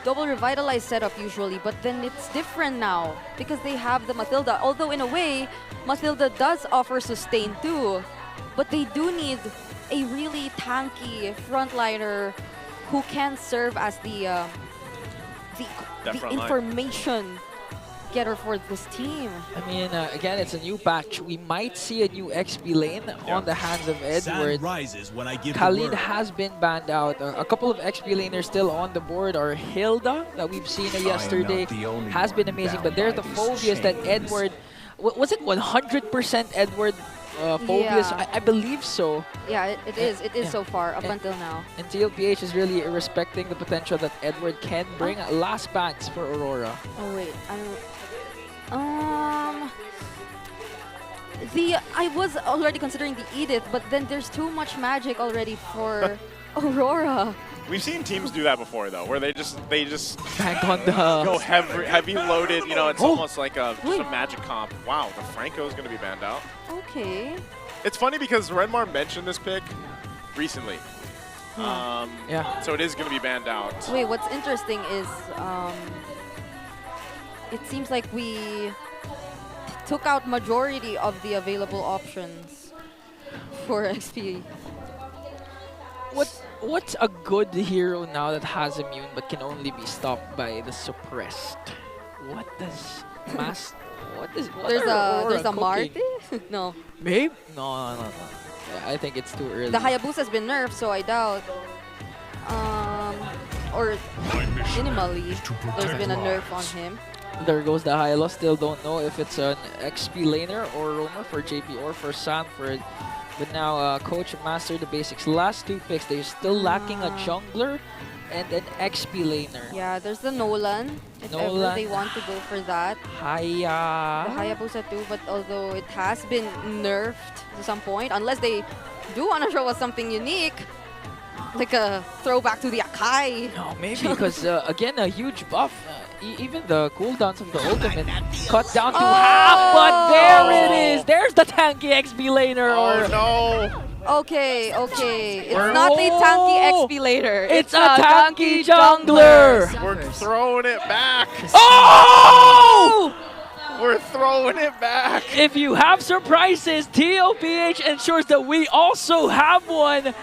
double revitalized setup usually, but then it's different now because they have the Mathilda. Although in a way, Mathilda does offer sustain too, but they do need a really tanky frontliner who can serve as the information getter for this team. I mean, again, it's a new patch. We might see a new XP lane on the hands of Edward. Khalid has been banned out. A couple of XP laners still on the board are Hilda, that we've seen yesterday, has been amazing. But there's the Phobius that Edward... Was it 100% Edward Phobius? Yeah. I believe so. Yeah, it is so far, up until now. And TLPH is really respecting the potential that Edward can bring. Last banks for Aurora. Oh wait, I was already considering the Edith, but then there's too much magic already for Aurora. We've seen teams do that before though, where they just bank on the go heavy loaded. You know, it's almost like just a magic comp. Wow, the Franco is going to be banned out. Okay. It's funny because Renmar mentioned this pick recently. Yeah. So it is going to be banned out. Wait, what's interesting is it seems like we took out majority of the available options for XP. What's a good hero now that has immune but can only be stopped by the suppressed? What does there's a Marty? No. Maybe? No. Yeah, I think it's too early. The Hayabusa has been nerfed, so I doubt. Or minimally, there's been a nerf on him. There goes the Hylo. Still don't know if it's an XP laner or roamer for JP or for Sanford. But now Coach mastered the basics. Last two picks, they're still lacking a jungler and an XP laner. Yeah, there's the Nolan. If ever they want to go for that. The Hayabusa too, but although it has been nerfed to some point, unless they do want to show us something unique, like a throwback to the Akai. No, maybe because again, a huge buff. Even the cooldowns of the ultimate cut down to half, but there it is. There's the tanky XP laner. Oh no. Okay. It's not a tanky XP laner. It's a tanky jungler. We're throwing it back. Oh! We're throwing it back. If you have surprises, TLPH ensures that we also have one.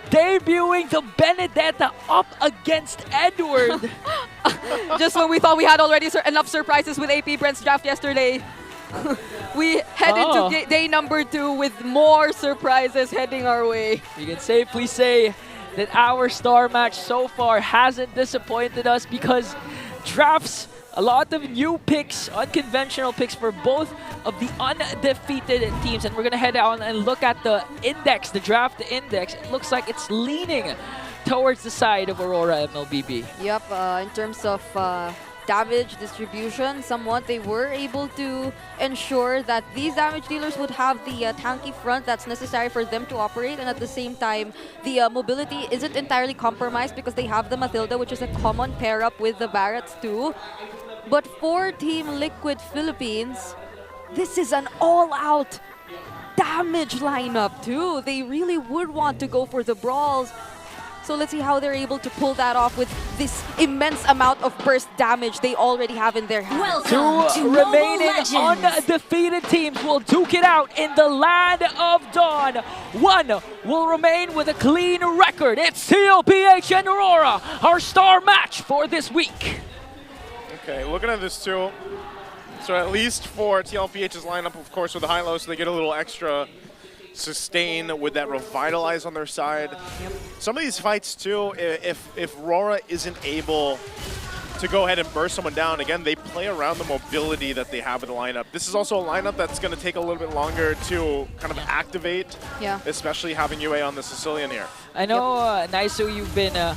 Debuting the Benedetta up against Edward. Just when we thought we had already enough surprises with AP Bren's draft yesterday, we head into day number 2 with more surprises heading our way. We can safely say that our star match so far hasn't disappointed us because drafts, a lot of new picks, unconventional picks for both of the undefeated teams. And we're going to head out and look at the index, the draft index. It looks like it's leaning towards the side of Aurora MLBB. Yep, in terms of damage distribution, somewhat they were able to ensure that these damage dealers would have the tanky front that's necessary for them to operate, and at the same time, the mobility isn't entirely compromised because they have the Mathilda, which is a common pair-up with the Barretts too. But for Team Liquid Philippines, this is an all-out damage lineup too. They really would want to go for the brawls. So let's see how they're able to pull that off with this immense amount of burst damage they already have in their hands. Two remaining undefeated teams will duke it out in the Land of Dawn. One will remain with a clean record. It's TLPH and Aurora, our star match for this week. Okay, looking at this too. So at least for TLPH's lineup, of course, with the high-low, so they get a little extra sustain with that revitalize on their side. Some of these fights too, if RORA isn't able to go ahead and burst someone down. Again, they play around the mobility that they have in the lineup. This is also a lineup that's going to take a little bit longer to kind of activate, especially having UA on the Sicilian here. I know, Naisu, you've been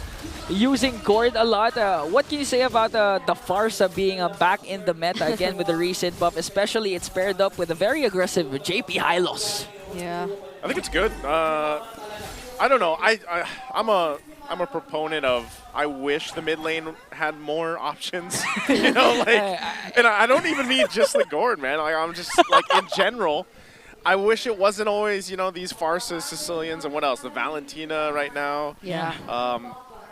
using Gord a lot. What can you say about the Farsa being back in the meta again with the recent buff? Especially it's paired up with a very aggressive JP Hylos. Yeah. I think it's good. I don't know. I'm a proponent of I wish the mid lane had more options. You know, like, and I don't even mean just the Gord, man. Like, I'm just like in general. I wish it wasn't always, you know, these Farsas, Sicilians, and what else? The Valentina right now. Yeah.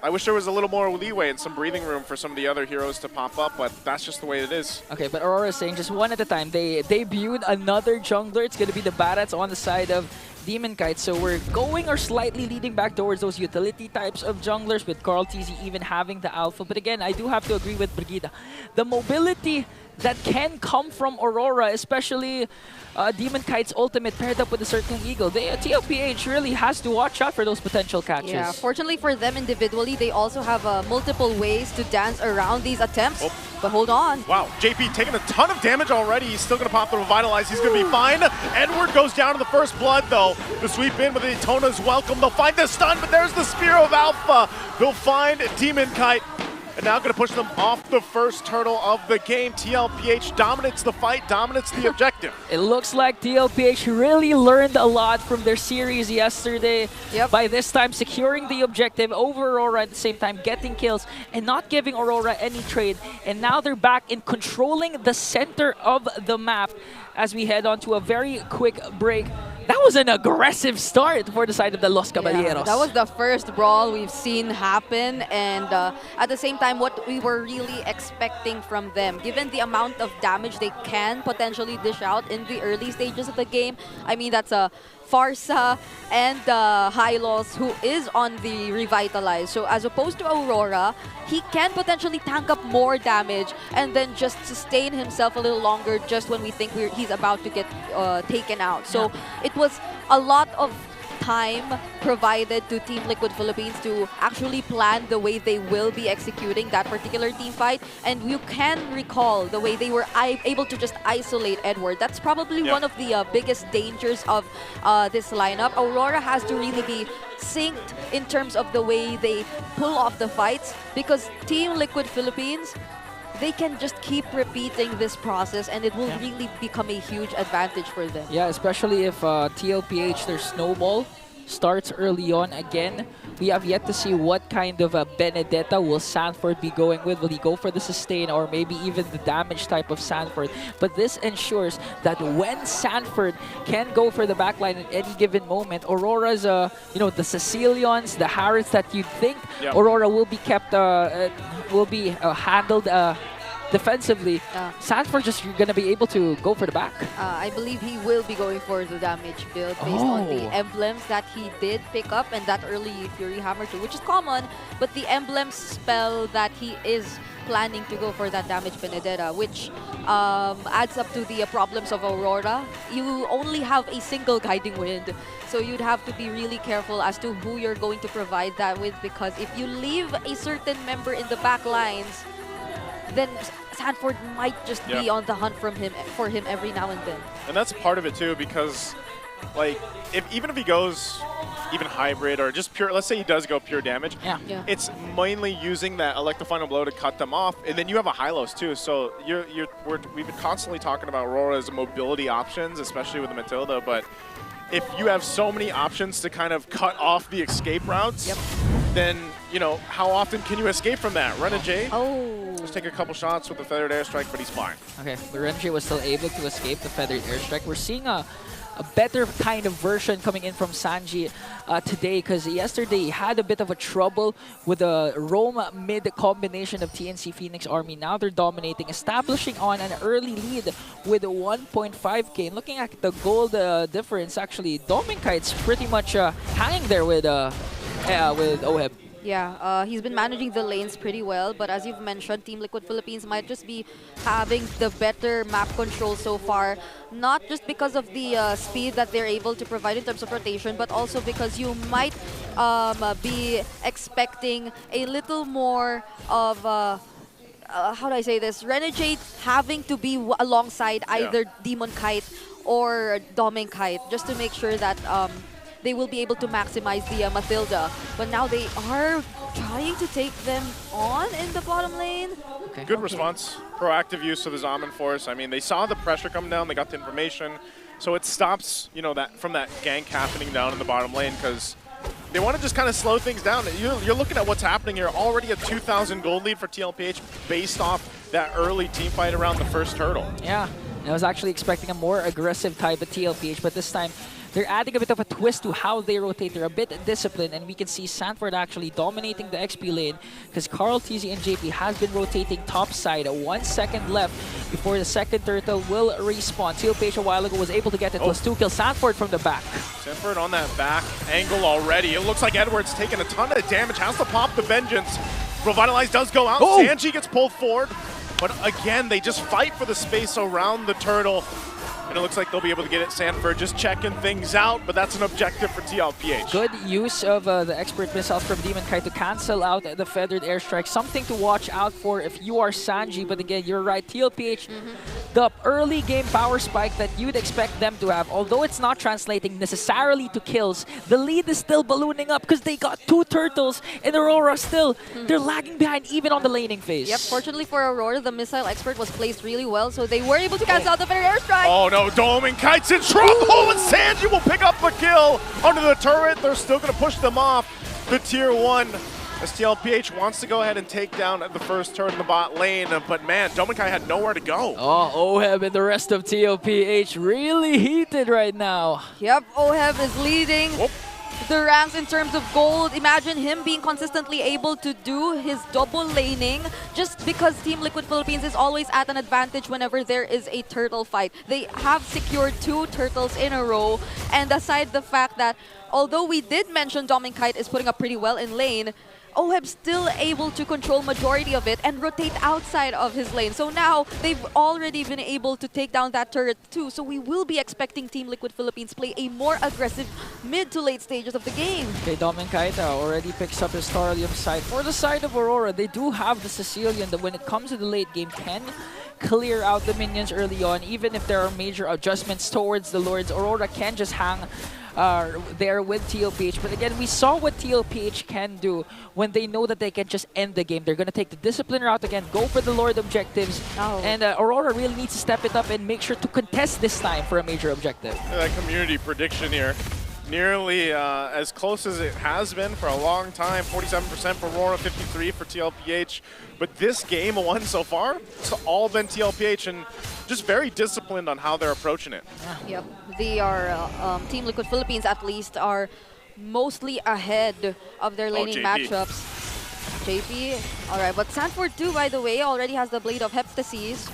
I wish there was a little more leeway and some breathing room for some of the other heroes to pop up, but that's just the way it is. Okay, but Aurora is saying just one at a time. They debuted another jungler. It's going to be the Barats on the side of Demon Kite. So we're going or slightly leading back towards those utility types of junglers, with Carl TZ even having the alpha. But again, I do have to agree with Brigida. The mobility that can come from Aurora, especially Demon Kite's ultimate paired up with a Circling Eagle. TLPH really has to watch out for those potential catches. Yeah, fortunately for them individually, they also have multiple ways to dance around these attempts. Oh. But hold on. Wow, JP taking a ton of damage already. He's still going to pop the Revitalize. He's going to be fine. Edward goes down to the first blood, though. The sweep in with the Itona's welcome. They'll find the stun, but there's the Spear of Alpha. They'll find Demon Kite. And now going to push them off the first turtle of the game. TLPH dominates the fight, dominates the objective. It looks like TLPH really learned a lot from their series yesterday. By this time, securing the objective over Aurora, at the same time getting kills and not giving Aurora any trade. And now they're back in controlling the center of the map as we head on to a very quick break. That was an aggressive start for the side of the Los Caballeros. Yeah, that was the first brawl we've seen happen, and at the same time, what we were really expecting from them, given the amount of damage they can potentially dish out in the early stages of the game. I mean, that's a Farsa and Hylos, who is on the Revitalize. So as opposed to Aurora, he can potentially tank up more damage and then just sustain himself a little longer just when we think he's about to get taken out. So it was a lot of time provided to Team Liquid Philippines to actually plan the way they will be executing that particular team fight. And you can recall the way they were able to just isolate Edward. That's probably one of the biggest dangers of this lineup. Aurora has to really be synced in terms of the way they pull off the fights, because Team Liquid Philippines, they can just keep repeating this process and it will really become a huge advantage for them. Yeah, especially if TLPH, their snowball, starts early on again. We have yet to see what kind of a Benedetta will Sanford be going with. Will he go for the sustain or maybe even the damage type of Sanford? But this ensures that when Sanford can go for the backline at any given moment, Aurora's, you know, the Sicilians, the Harrods that you'd think Aurora will be kept, handled defensively. Sanford just gonna be able to go for the back. I believe he will be going for the damage build based on the emblems that he did pick up and that early Fury Hammer too, which is common, but the emblem spell that he is planning to go for that damage Benedetta, which adds up to the problems of Aurora. You only have a single Guiding Wind, so you'd have to be really careful as to who you're going to provide that with, because if you leave a certain member in the back lines, then Sanford might just be on the hunt for him every now and then. And that's part of it too, because like even if he goes even hybrid or just pure, let's say he does go pure damage, it's mainly using that Electro-Final Blow to cut them off, and then you have a Hylos too. So we've been constantly talking about Aurora's mobility options, especially with the Matilda, but if you have so many options to kind of cut off the escape routes, then, you know, how often can you escape from that? Renegade? Just take a couple shots with the Feathered Airstrike, but he's fine. Okay, but Renegade was still able to escape the Feathered Airstrike. We're seeing a better kind of version coming in from Sanji today, because yesterday he had a bit of a trouble with the roam mid combination of TNC Phoenix Army. Now they're dominating, establishing on an early lead with 1.5k. And looking at the gold difference, actually, Dominkite's pretty much hanging there with Oheb. Yeah, he's been managing the lanes pretty well, but as you've mentioned, Team Liquid Philippines might just be having the better map control so far, not just because of the speed that they're able to provide in terms of rotation, but also because you might be expecting a little more of how do I say this? Renegade having to be alongside either Demon Kite or Doming Kite just to make sure that they will be able to maximize the Mathilda. But now they are trying to take them on in the bottom lane. Good response. Proactive use of the Zaman Force. I mean, they saw the pressure come down. They got the information. So it stops, you know, that from that gank happening down in the bottom lane because they want to just kind of slow things down. You're looking at what's happening here. Already a 2,000 gold lead for TLPH based off that early team fight around the first turtle. Yeah, I was actually expecting a more aggressive type of TLPH, but this time they're adding a bit of a twist to how they rotate. They're a bit disciplined, and we can see Sanford actually dominating the XP lane because Carl, TZ, and JP has been rotating top side. 1 second left before the second turtle will respawn. TLPH a while ago was able to get it. Plus 2 kills. Sanford from the back. Sanford on that back angle already. It looks like Edward's taking a ton of damage. Has to pop the Vengeance. Revitalize does go out. Sanji gets pulled forward. But again, they just fight for the space around the turtle. And it looks like they'll be able to get it. Sanford just checking things out, but that's an objective for TLPH. Good use of the expert missiles from Demon Kite to cancel out the feathered airstrike. Something to watch out for if you are Sanji. But again, you're right, TLPH, the early game power spike that you'd expect them to have, although it's not translating necessarily to kills, the lead is still ballooning up because they got 2 turtles and Aurora still. They're lagging behind even on the laning phase. Yep, fortunately for Aurora, the missile expert was placed really well, so they were able to cancel out the feathered airstrike. Oh no, Dome and Kite's in trouble, and Sanji will pick up the kill under the turret. They're still going to push them off the tier 1. As TLPH wants to go ahead and take down the first turret in the bot lane, but man, Dominkai had nowhere to go. Oh, Oheb and the rest of TLPH really heated right now. Yep, Oheb is leading the ranks in terms of gold. Imagine him being consistently able to do his double laning just because Team Liquid Philippines is always at an advantage whenever there is a turtle fight. They have secured 2 turtles in a row, and aside the fact that although we did mention Doming Kite is putting up pretty well in lane, Oheb still able to control majority of it and rotate outside of his lane. So now they've already been able to take down that turret too. So we will be expecting Team Liquid Philippines play a more aggressive mid to late stages of the game. Okay, Domin Kaita already picks up his Thorium side. For the side of Aurora, they do have the Sicilian that when it comes to the late game can clear out the minions early on. Even if there are major adjustments towards the Lords, Aurora can just hang there with TLPH. But again, we saw what TLPH can do when they know that they can just end the game. They're going to take the discipline route again, go for the Lord objectives, and Aurora really needs to step it up and make sure to contest this time for a major objective. That community prediction here, nearly as close as it has been for a long time. 47% for Aurora, 53% for TLPH. But this game won so far, it's all been TLPH and just very disciplined on how they're approaching it. Yep, they are, Team Liquid Philippines at least, are mostly ahead of their laning matchups. JP, alright, but Sanford too, by the way, already has the Blade of Heptasis.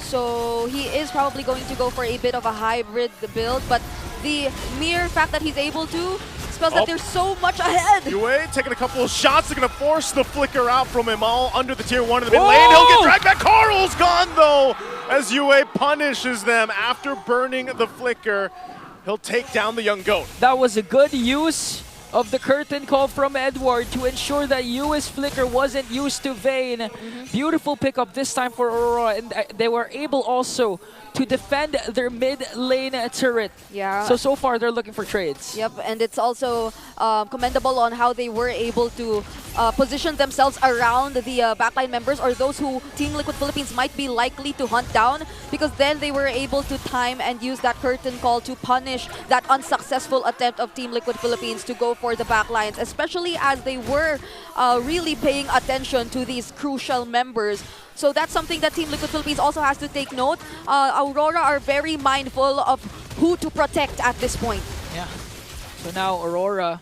So he is probably going to go for a bit of a hybrid build, but the mere fact that he's able to spells that they're so much ahead. Yue taking a couple of shots. They're going to force the flicker out from him all under the tier 1 in the mid lane. He'll get dragged back. Carl's gone though as Yue punishes them after burning the flicker. He'll take down the young goat. That was a good use of the curtain call from Edward to ensure that Yue's flicker wasn't used to Vayne. Beautiful pickup this time for Aurora, and they were able also to defend their mid lane turret. Yeah. So far they're looking for trades. Yep, and it's also commendable on how they were able to position themselves around the backline members or those who Team Liquid Philippines might be likely to hunt down, because then they were able to time and use that curtain call to punish that unsuccessful attempt of Team Liquid Philippines to go for the backlines, especially as they were really paying attention to these crucial members. So that's something that Team Liquid Philippines also has to take note. Aurora are very mindful of who to protect at this point. Yeah. So now Aurora,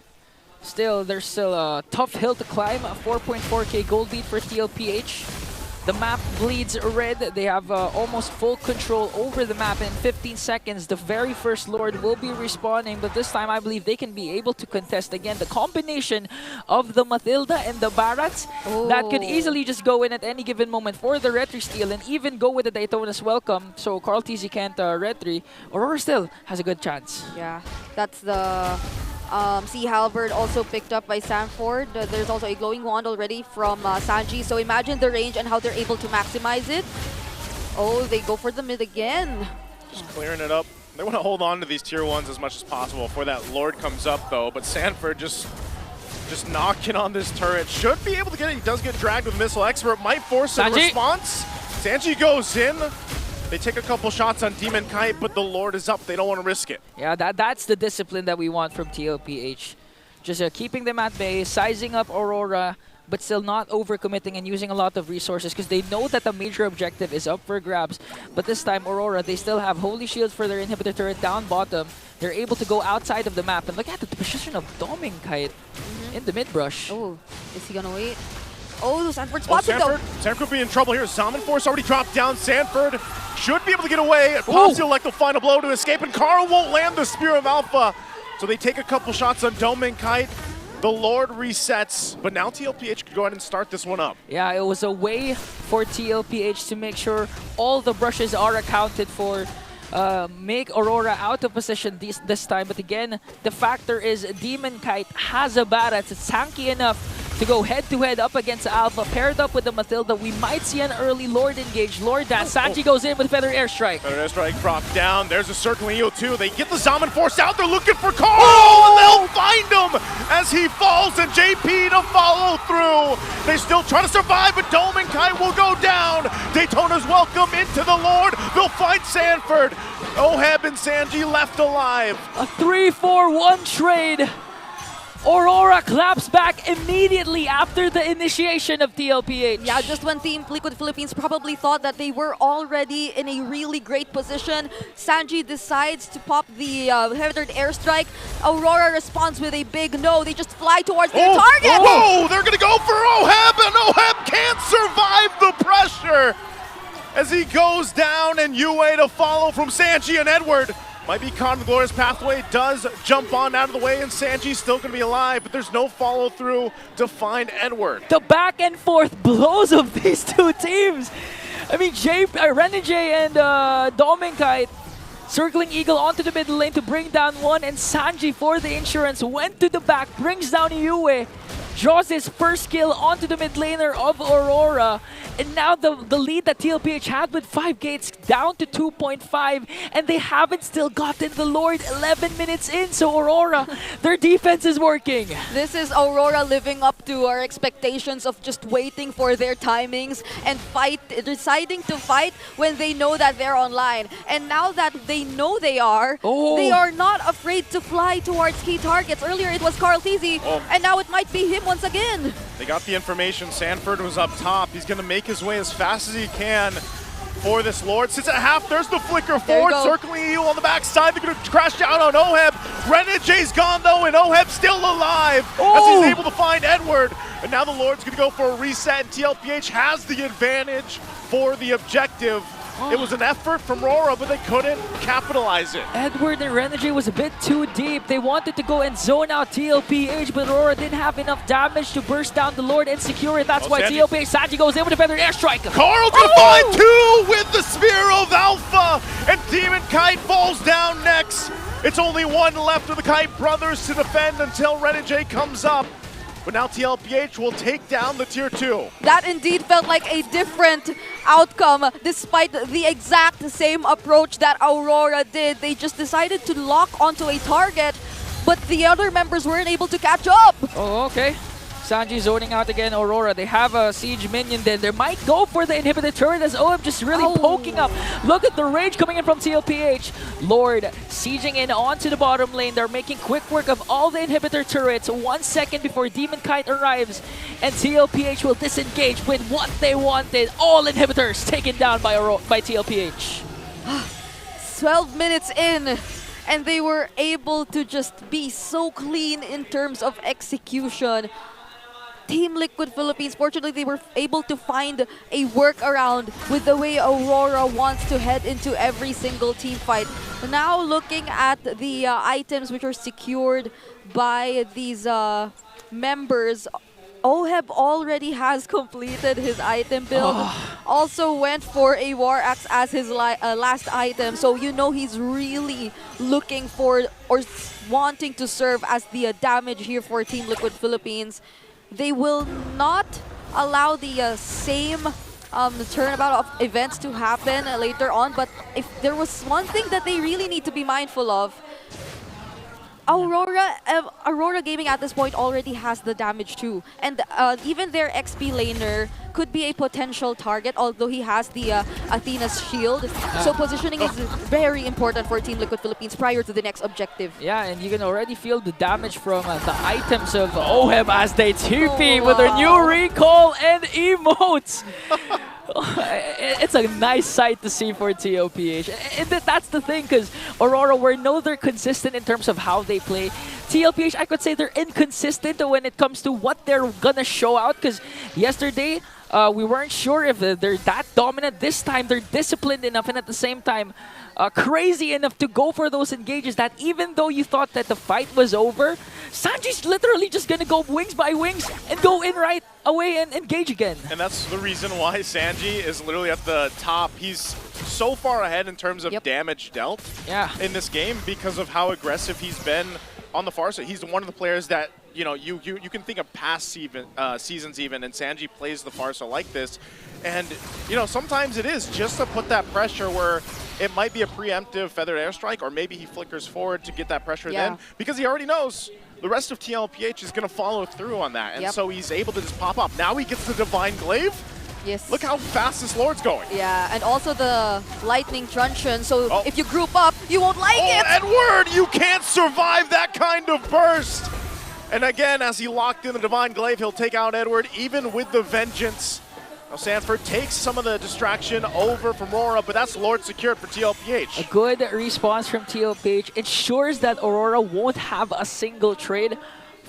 there's still a tough hill to climb. A 4.4k gold lead for TLPH. The map bleeds red. They have almost full control over the map. In 15 seconds, the very first Lord will be respawning, but this time I believe they can be able to contest again. The combination of the Mathilda and the Barats, that could easily just go in at any given moment for the Retry steal and even go with the Daytona's welcome. So Carl TZ can't Retry. Aurora still has a good chance. Yeah, that's the Sea Halberd also picked up by Sanford. There's also a glowing wand already from Sanji. So imagine the range and how they're able to maximize it. Oh, they go for the mid again. Just clearing it up. They want to hold on to these tier 1s as much as possible before that Lord comes up, though. But Sanford just knocking on this turret. Should be able to get it. He does get dragged with Missile Expert. Might force a response. Sanji goes in. They take a couple shots on Demon Kite, but the Lord is up. They don't want to risk it. Yeah, that's the discipline that we want from TLPH. Just keeping them at bay, sizing up Aurora, but still not overcommitting and using a lot of resources because they know that the major objective is up for grabs. But this time, Aurora, they still have Holy Shield for their inhibitor turret down bottom. They're able to go outside of the map. And look at the position of Doming Kite in the mid-brush. Oh, is he gonna wait? Oh, Sanford spots it though. Sanford could be in trouble here. Zaman Force already dropped down. Sanford should be able to get away. Popsicle like the final blow to escape, and Carl won't land the Spear of Alpha. So they take a couple shots on Doming Kite. The Lord resets, but now TLPH could go ahead and start this one up. Yeah, it was a way for TLPH to make sure all the brushes are accounted for. Make Aurora out of position this time. But again, the factor is Demon Kite has a Barats. It's tanky enough to go head-to-head up against Alpha. Paired up with the Matilda, we might see an early Lord engage. Lord dance. Sanji goes in with Feather Airstrike. Feather Airstrike dropped down. There's a circling EO too. They get the Zaman Force out. They're looking for Carl, and they'll find him as he falls, and JP to follow through. They still try to survive, but Dome and Kai will go down. Daytona's welcome into the Lord. They'll find Sanford. Oheb and Sanji left alive. A 3-4-1 trade. Aurora claps back immediately after the initiation of TLPH. Yeah, just when Team Liquid Philippines probably thought that they were already in a really great position, Sanji decides to pop the headed airstrike. Aurora responds with a big no. They just fly towards their target. Whoa, they're gonna go for Oheb, and Oheb can't survive the pressure as he goes down, and Yue to follow from Sanji and Edward. Might be caught in the glorious pathway, does jump on out of the way, and Sanji's still going to be alive, but there's no follow-through to find Edward. The back and forth blows of these two teams. I mean, Renege and Doming Kite circling Eagle onto the middle lane to bring down one, and Sanji for the insurance went to the back, brings down Yue, draws his first kill onto the mid laner of Aurora, and now the lead that TLPH had with 5 gates down to 2.5, and they haven't still gotten the Lord 11 minutes in, so Aurora, their defense is working. This is Aurora living up to our expectations of just waiting for their timings and deciding to fight when they know that they're online. And now that they know they are not afraid to fly towards key targets. Earlier it was Carl Teasy, and now it might be him once again. They got the information. Sanford was up top. He's going to make his way as fast as he can for this Lord. Sits at half. There's the flicker forward. Circling Eel on the backside. They're going to crash down on Oheb. Renege's gone though, and Oheb's still alive as he's able to find Edward. And now the Lord's going to go for a reset, and TLPH has the advantage for the objective. It was an effort from RORA, but they couldn't capitalize it. Edward and Renege was a bit too deep. They wanted to go and zone out TLPH, but RORA didn't have enough damage to burst down the Lord and secure it. That's why TLPH, Sanji goes in with a Feather Airstrike. Carl to find two with the Spear of Alpha, and Demon Kite falls down next. It's only one left of the Kite brothers to defend until Renege comes up. But now TLPH will take down the Tier 2. That indeed felt like a different outcome despite the exact same approach that Aurora did. They just decided to lock onto a target, but the other members weren't able to catch up. Oh, okay. Sanji zoning out again. Aurora, they have a siege minion then. They might go for the inhibitor turret as OM just really poking up. Look at the rage coming in from TLPH. Lord sieging in onto the bottom lane. They're making quick work of all the inhibitor turrets 1 second before Demon Kite arrives. And TLPH will disengage with what they wanted. All inhibitors taken down by TLPH. 12 minutes in, and they were able to just be so clean in terms of execution. Team Liquid Philippines, fortunately, they were able to find a workaround with the way Aurora wants to head into every single team fight. Now looking at the items which are secured by these members, Oheb already has completed his item build. Also went for a War Axe as his last item. So you know he's really looking for or wanting to serve as the damage here for Team Liquid Philippines. They will not allow the same turnabout of events to happen later on. But if there was one thing that they really need to be mindful of, Aurora Gaming at this point already has the damage too. And even their XP laner could be a potential target, although he has the Athena's shield. So positioning is very important for Team Liquid Philippines prior to the next objective. Yeah, and you can already feel the damage from the items of Oheb as they TP with their new recall and emotes. It's a nice sight to see for TLPH. And that's the thing, because Aurora, we know they're consistent in terms of how they play. TLPH, I could say they're inconsistent when it comes to what they're gonna show out, because yesterday, we weren't sure if they're that dominant. This time, they're disciplined enough and at the same time, crazy enough to go for those engages that even though you thought that the fight was over, Sanji's literally just gonna go wings by wings and go in right away and engage again. And that's the reason why Sanji is literally at the top. He's so far ahead in terms of damage dealt in this game because of how aggressive he's been on the far side. He's one of the players that, you know, you can think of past seasons even, and Sanji plays the Farsa like this. And, you know, sometimes it is just to put that pressure where it might be a preemptive feathered airstrike, or maybe he flickers forward to get that pressure then, because he already knows the rest of TLPH is going to follow through on that. And so he's able to just pop up. Now he gets the Divine Glaive. Yes. Look how fast this Lord's going. Yeah, and also the Lightning Truncheon, so if you group up, you won't like it! Edward, you can't survive that kind of burst! And again, as he locked in the Divine Glaive, he'll take out Edward, even with the Vengeance. Now Sanford takes some of the distraction over from RORA, but that's Lord secured for TLPH. A good response from TLPH ensures that Aurora won't have a single trade.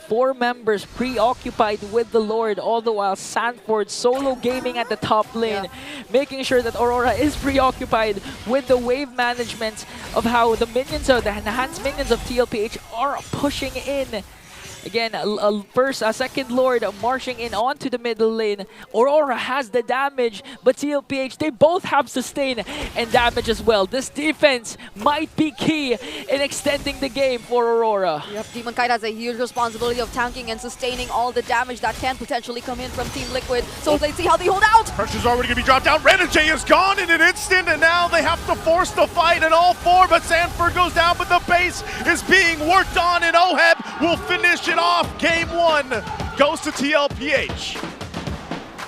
4 members preoccupied with the Lord, all the while Sanford solo gaming at the top lane, making sure that Aurora is preoccupied with the wave management of how the minions, or the enhanced minions of TLPH are pushing in. Again, a second Lord marching in onto the middle lane. Aurora has the damage, but TLPH, they both have sustain and damage as well. This defense might be key in extending the game for Aurora. Yep, Demon Kite has a huge responsibility of tanking and sustaining all the damage that can potentially come in from Team Liquid. So let's see how they hold out. Pressure's already going to be dropped down. Renajay is gone in an instant, and now they have to force the fight in all 4, but Sanford goes down, but the base is being worked on, and Oheb will finish it off. Game 1 goes to TLPH.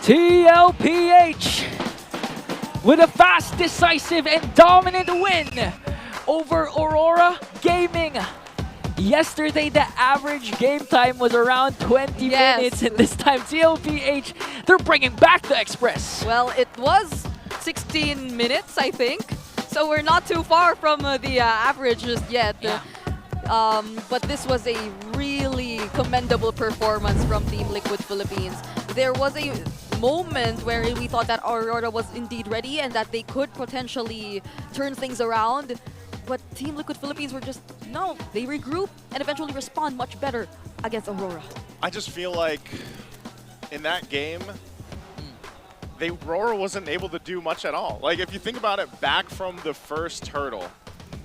TLPH with a fast, decisive, and dominant win over Aurora Gaming. Yesterday, the average game time was around 20 minutes, and this time TLPH, they're bringing back the Express. Well, it was 16 minutes, I think. So we're not too far from the average just yet. But this was a really commendable performance from Team Liquid Philippines. There was a moment where we thought that Aurora was indeed ready and that they could potentially turn things around. But Team Liquid Philippines were just, no, they regroup and eventually respond much better against Aurora. I just feel like in that game, RORA wasn't able to do much at all. Like, if you think about it, back from the first hurdle,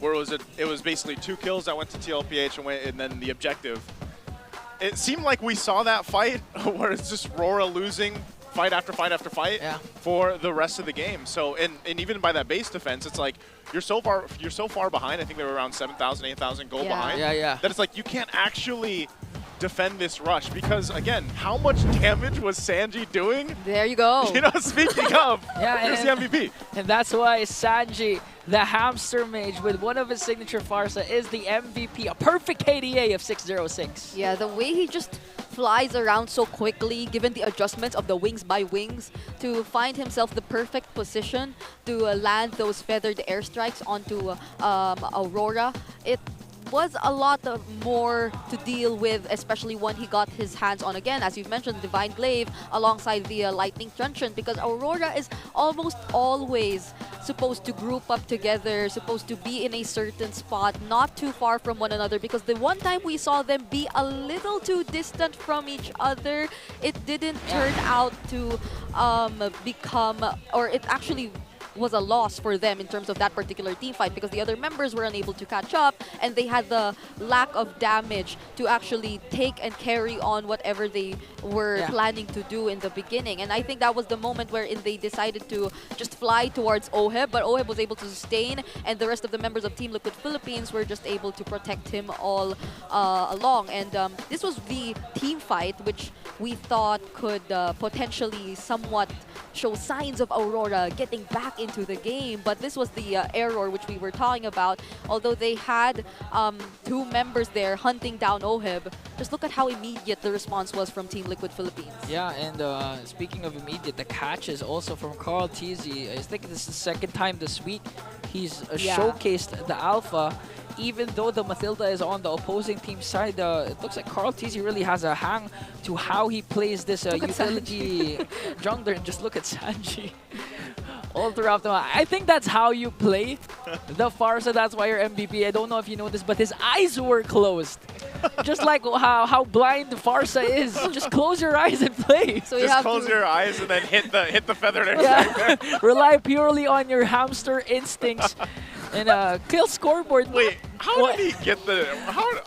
where it was basically 2 kills that went to TLPH and then the objective. It seemed like we saw that fight where it's just RORA losing fight after fight after fight for the rest of the game. So, and even by that base defense, it's like you're so far behind. I think they were around 7,000, 8,000 gold behind. That it's like you can't actually defend this rush, because again, how much damage was Sanji doing? There you go. You know, speaking of, here's the MVP. And that's why Sanji, the hamster mage with one of his signature Farsa, is the MVP. A perfect KDA of 606. Yeah, the way he just flies around so quickly, given the adjustments of the wings by wings, to find himself the perfect position to land those feathered airstrikes onto Aurora. It was a lot more to deal with, especially when he got his hands on, again, as you've mentioned, Divine Glaive alongside the Lightning Truncheon, because Aurora is almost always supposed to group up together, supposed to be in a certain spot, not too far from one another, because the one time we saw them be a little too distant from each other, it didn't turn out to become, or it actually was a loss for them in terms of that particular team fight, because the other members were unable to catch up and they had the lack of damage to actually take and carry on whatever they were planning to do in the beginning. And I think that was the moment wherein they decided to just fly towards Oheb, but Oheb was able to sustain, and the rest of the members of Team Liquid Philippines were just able to protect him all along. And this was the team fight which we thought could potentially somewhat show signs of Aurora getting back into the game, but this was the error which we were talking about. Although they had two members there hunting down Oheb, just look at how immediate the response was from Team Liquid Philippines. Yeah, and speaking of immediate, the catch is also from Carl Tizzy. I think this is the second time this week he's showcased the alpha. Even though the Matilda is on the opposing team side, it looks like Carl Tizzy really has a hang to how he plays this utility jungler. And just look at Sanji. All throughout the match. I think that's how you play the Farsa. That's why you're MVP. I don't know if you know this, but his eyes were closed. Just like how blind Farsa is. Just close your eyes and play. So just close your eyes and then hit the feather. Rely purely on your hamster instincts and kill scoreboard. Wait, how did he get the?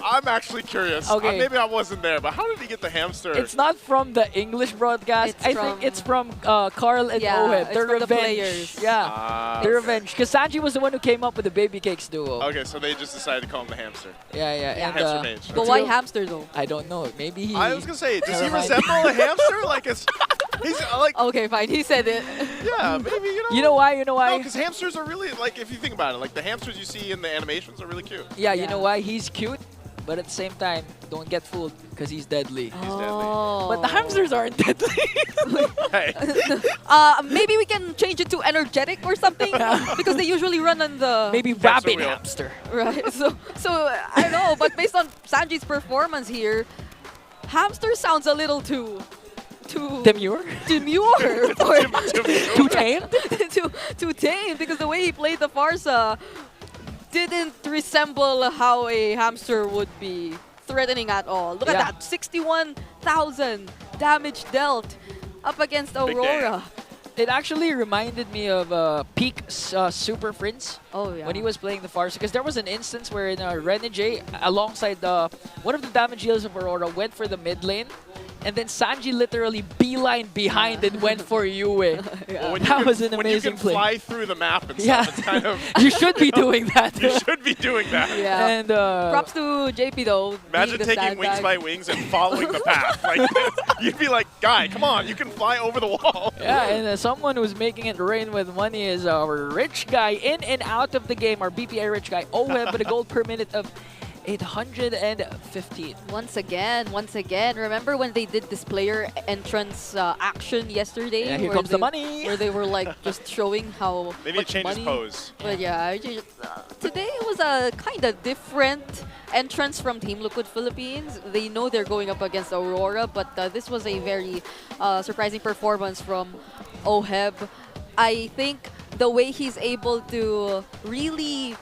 I'm actually curious. Okay. Maybe I wasn't there, but how did he get the hamster? It's not from the English broadcast. I think it's from Carl and Oheb. Their revenge. The players. Yeah, their revenge. Because Sanji was the one who came up with the Baby Cakes duo. Okay, so they just decided to call him the hamster. Yeah. And, hamster mage. But why hamster though? I don't know. Maybe he. I was gonna say, does he resemble a hamster? Like it's. He's like. Okay, fine. He said it. Yeah, maybe You know why? No, because hamsters are really like, if you think about it, like the hamsters you see in the animations are really cute. Yeah, you know why? He's cute, but at the same time, don't get fooled because he's deadly. He's deadly. But the hamsters aren't deadly. Maybe we can change it to energetic or something, because they usually run on the maybe rabbit hamster. Right. So I don't know, but based on Sanji's performance here, hamster sounds a little too demure. Too tame. Too tame, because the way he played the Farsa didn't resemble how a hamster would be threatening at all. Look at that, 61,000 damage dealt up against Aurora. It actually reminded me of peak Super Prince when he was playing the Farsa, because there was an instance where Renegade alongside one of the damage dealers of Aurora went for the mid lane, and then Sanji literally beeline behind and went for Yue. That was an amazing play. When you can fly through the map and stuff, it's kind of... You should be doing that. You should be doing that. Yeah. And props to JP though. Imagine taking wings by wings and following the path. Like, you'd be like, guy, come on, you can fly over the wall. Yeah, and someone who's making it rain with money is our rich guy in and out of the game, our BPI rich guy, Oheb, with a gold per minute of 815. Once again. Remember when they did this player entrance action yesterday? Yeah, here comes the money. Where they were like just showing how they need to change his pose. But yeah, today it was a kind of different entrance from Team Liquid Philippines. They know they're going up against Aurora, but this was a very surprising performance from Oheb. I think the way he's able to really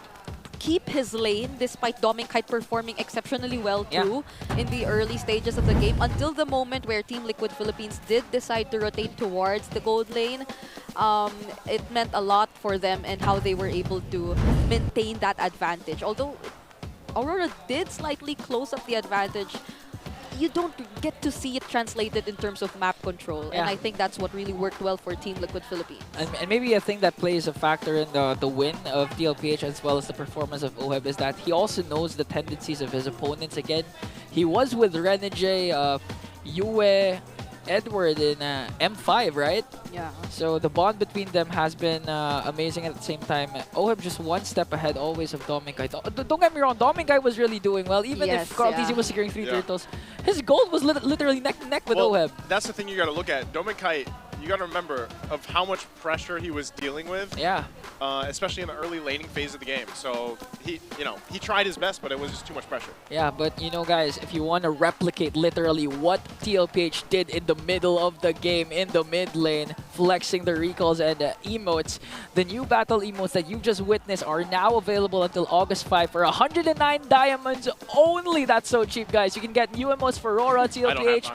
keep his lane despite Dominic performing exceptionally well too in the early stages of the game, until the moment where Team Liquid Philippines did decide to rotate towards the gold lane. It meant a lot for them and how they were able to maintain that advantage. Although Aurora did slightly close up the advantage, you don't get to see it translated in terms of map control. And I think that's what really worked well for Team Liquid Philippines. And maybe I think that plays a factor in the win of TLPH as well as the performance of Oheb, is that he also knows the tendencies of his opponents. Again, he was with Renegade, Yue, Edward in M5, right? Yeah. So the bond between them has been amazing. At the same time, Oheb just one step ahead always of Dominic. Don't get me wrong, Dominic was really doing well. Even if Carl Tizzy was securing 3 turtles, his gold was literally neck to neck with Oheb. That's the thing you got to look at. Dominic you got to remember of how much pressure he was dealing with. Yeah. Especially in the early laning phase of the game. So he tried his best, but it was just too much pressure. Yeah, but you know, guys, if you want to replicate literally what TLPH did in the middle of the game, in the mid lane, flexing the recalls and emotes, the new battle emotes that you just witnessed are now available until August 5 for 109 diamonds only. That's so cheap, guys. You can get new emotes for RORA, TLPH,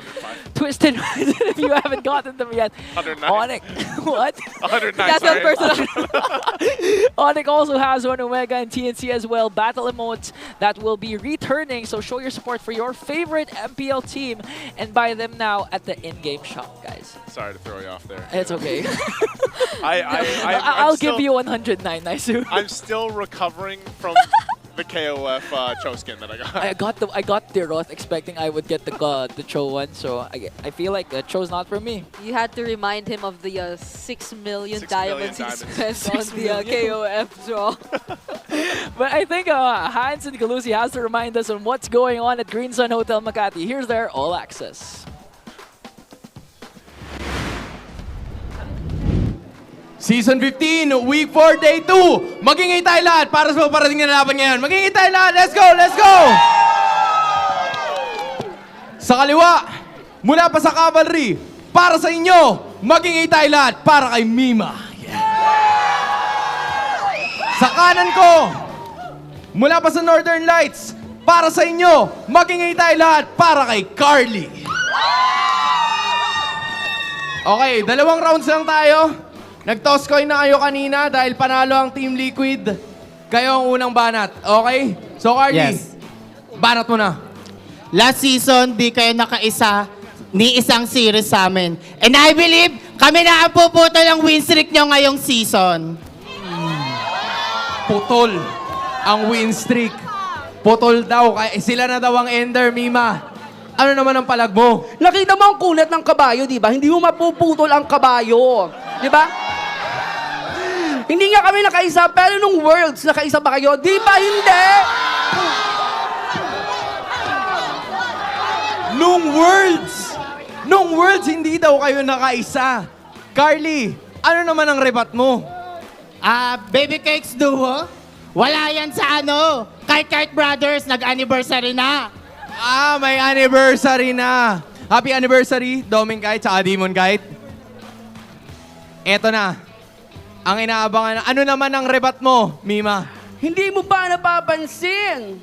Twisted if you haven't gotten them yet. 109. Onic, what? 109. That's sorry. one person. Onic also has one Omega and TNC as well. Battle emotes that will be returning. So show your support for your favorite MPL team and buy them now at the in-game shop, guys. Sorry to throw you off there. It's okay. I'll give you 109, Naisu. I'm still recovering from the KOF Cho skin that I got. I got the Roth expecting I would get the Cho one, so I feel like Cho's not for me. You had to remind him of the 6 million 6 million diamonds he diamonds. spent on the KOF draw. But I think Hans and Galusi has to remind us on what's going on at Green Sun Hotel Makati. Here's their All Access. Season 15, Week 4, Day 2. Magingay tayo lahat para sa parating na laban ngayon. Magingay tayo lahat. Let's go! Let's go! Sa kaliwa, mula pa sa Rivalry, para sa inyo, magingay tayo lahat para kay Mima. Yeah. Sa kanan ko, mula pa sa Northern Lights, para sa inyo, magingay tayo lahat para kay Carly. Okay, 2 rounds lang tayo. Nag-toss coin na kayo kanina dahil panalo ang Team Liquid. Kayo ang unang banat, okay? So Carly, Yes. banat mo na. Last season, di kayo nakaisa ni isang series sa amin. And I believe, kami na ang puputol ang win streak nyo ngayong season. Putol ang win streak. Putol daw. Sila na daw ang ender, Mima. Ano naman ang palag mo? Nakita mo ang kulat ng kabayo, di ba? Hindi mo mapuputol ang kabayo. Di ba? Hindi nga kami nakaisa, pero nung Worlds, nakaisa ba kayo? Di ba hindi? Nung Worlds, hindi daw kayo nakaisa. Carly, ano naman ang rebat mo? Baby Cakes Duo? Wala yan sa Kite Brothers, nag-anniversary na. May anniversary na. Happy anniversary, Doming Kite sa Demon Kite. Eto na. Ang inaabangan na. Ano naman ang rebat mo, Mima? Hindi mo ba napapansin?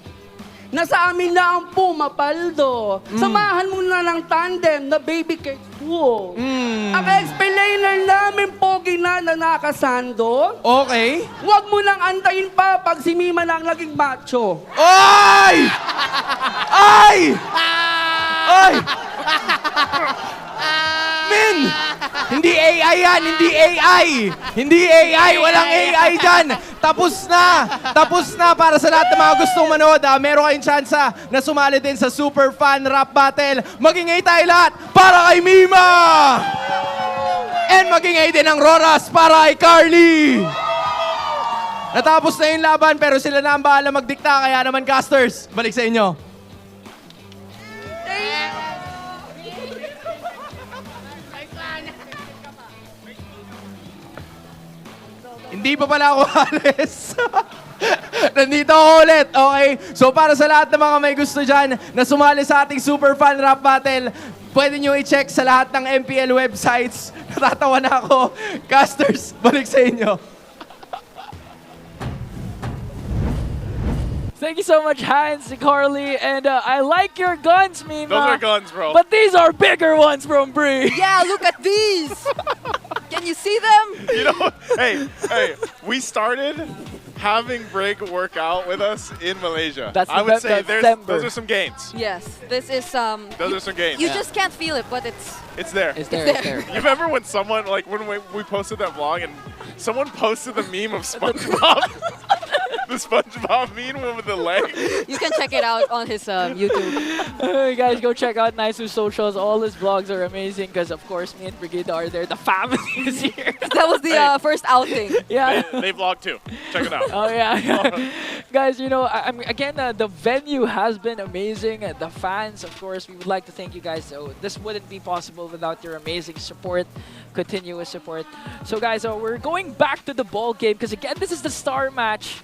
Nasa amin na ang pumapaldo. Samahan mo na ng tandem na Baby Cakes Duo. Ang explainer namin pogi na nakasando. Okay. Huwag mo nang antayin pa pag si Mima lang naging macho. Ay! Ay! Ay! Men! Hindi AI yan! Hindi AI! Hindi AI! Walang AI dyan! Tapos na! Tapos na para sa lahat ng mga gustong manood. Meron kayong tsansa na sumali din sa Super Fan Rap Battle. Magingay tayo lahat para kay Mima! And magingay din ang Roras para kay Carly! Natapos na yung laban pero sila na ang bahala magdikta. Kaya naman, casters, balik sa inyo. Hindi pa pala ako alis. Nandito ako ulit, okay? So para sa lahat ng mga may gusto dyan na sumali sa ating Super Fan Rap Battle, pwede nyo i-check sa lahat ng MPL websites. Natatawa na ako. Casters, balik sa inyo. Thank you so much, Hans, Carly, and I like your guns, Mima. Those are guns, bro. But these are bigger ones from Bree. Yeah, look at these. Can you see them? You know, hey, we started having Brig work out with us in Malaysia. I would say those are some gains. Yes, this is Those are some gains. You just can't feel it, but it's there. It's there. You remember when someone, like when we posted that vlog and someone posted the meme of SpongeBob? The SpongeBob meme with the leg. You can check it out on his YouTube. Hey guys, go check out Naisu's socials. All his vlogs are amazing because, of course, me and Brigida are there. The family is here. That was the first outing. Yeah. They vlog too. Check it out. Oh, yeah. Guys, you know, again, the venue has been amazing. The fans, of course, we would like to thank you guys. So this wouldn't be possible without your amazing support, continuous support. So guys, we're going back to the ball game because again, this is the star match.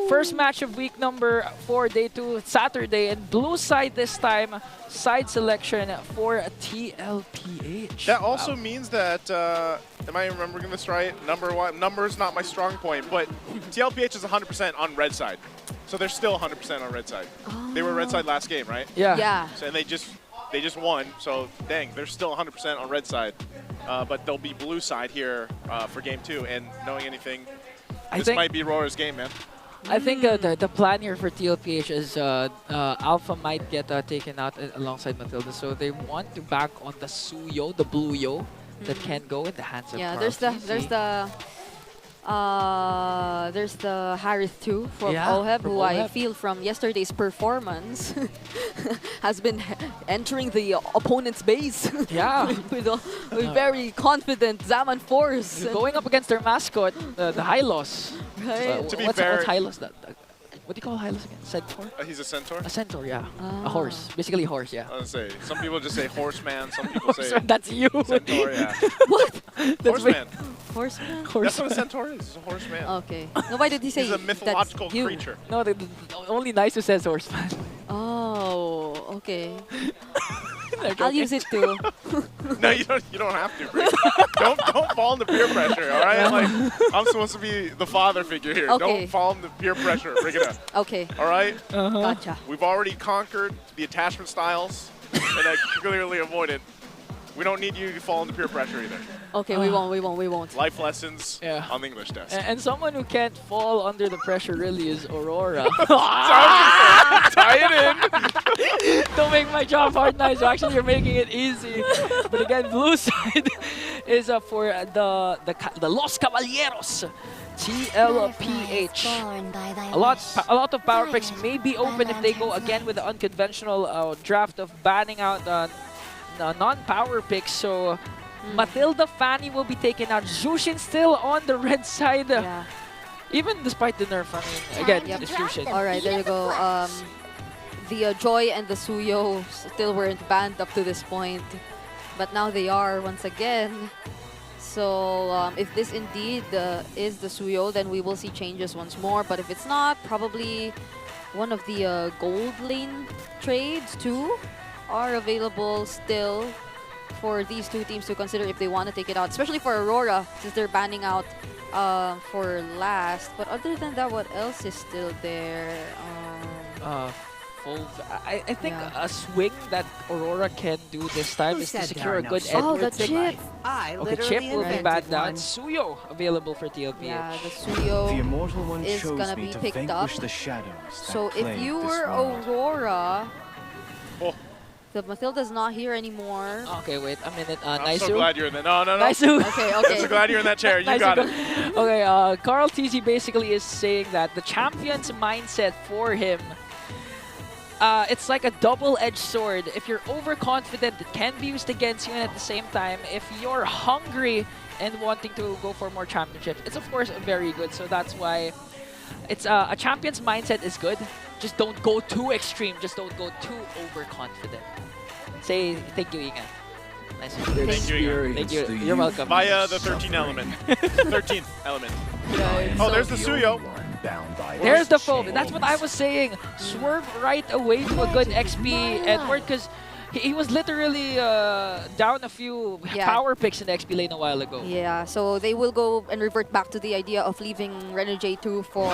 First match of week number 4, day 2, Saturday. And blue side this time, side selection for TLPH. That also means that, am I remembering this right? Number is not my strong point, but TLPH is 100% on red side. So they're still 100% on red side. They were red side last game, right? Yeah. So, and they just won, so dang, they're still 100% on red side. But they'll be blue side here for game 2, and knowing anything, this might be RORA's game, man. I think the plan here for TLPH is Alpha might get taken out alongside Matilda, so they want to back on the Suyo, the blue Yo, that can go in the hands of there's the Harith too from Oheb, who I feel from yesterday's performance has been entering the opponent's base. Yeah. with a very confident Zaman Force. Going up against their mascot, the Hylos. Right. To be fair, what's Hylos? What do you call Hylos again? Centaur? He's a centaur? A centaur, yeah. A horse. Basically a horse, yeah. I was gonna say, some people just say horseman, some people say that's you. centaur, yeah. What? Horseman. Horseman? That's what a centaur is. It's a horseman. Okay. No, why did he say He's a mythological creature. No, only nice who says horseman. Oh, okay. I'll use it too. No, you don't have to. Bring don't fall into peer pressure, all right? Like, I'm supposed to be the father figure here. Okay. Don't fall into peer pressure. Bring it up. Okay. All right? Gotcha. We've already conquered the attachment styles, and I clearly avoided. We don't need you to fall into peer pressure either. Okay, we won't. Life lessons on the English test. And someone who can't fall under the pressure really is Aurora. Tie it in. Don't make my job hard, nice. Actually, you're making it easy. But again, blue side is for the Los Caballeros. TLPH. A lot of power picks may be open if they go again with the unconventional draft of banning out non-power picks. So Matilda, Fanny will be taken out. Jushin still on the red side. Yeah. Even despite the nerf, I mean, again, it's Jushin. All right, there you go. The Joy and the Suyo still weren't banned up to this point, but now they are once again. So if this indeed is the Suyo, then we will see changes once more. But if it's not, probably one of the gold lane trades too are available still for these two teams to consider if they want to take it out, especially for Aurora since they're banning out for last. But other than that, what else is still there? I think a swing that Aurora can do this time is to secure a good Oh, Edward. the chip! Okay, chip will be banned down. Suyo available for TLPH. Yeah, the Suyo is gonna be picked up. So if you were Aurora, the Matilda's not here anymore. Okay, wait a minute. I'm so glad you're in there. No. Naisu. Okay. I'm so glad you're in that chair. You got it. Okay, Carl TZ basically is saying that the champion's mindset for him, it's like a double-edged sword. If you're overconfident, it can be used against you, and at the same time, if you're hungry and wanting to go for more championships, it's of course very good. So that's why it's a champion's mindset is good. Just don't go too extreme. Just don't go too overconfident. Say thank you, Ian. Nice. Thank you, Ian. Thank you. You're welcome. Via the 13th element. 13th element. Oh, there's the Suyo. There's the foam. That's what I was saying. Swerve right away to a good XP Edward because he was literally down a few power picks in the XP lane a while ago. Yeah, so they will go and revert back to the idea of leaving Renner J2 for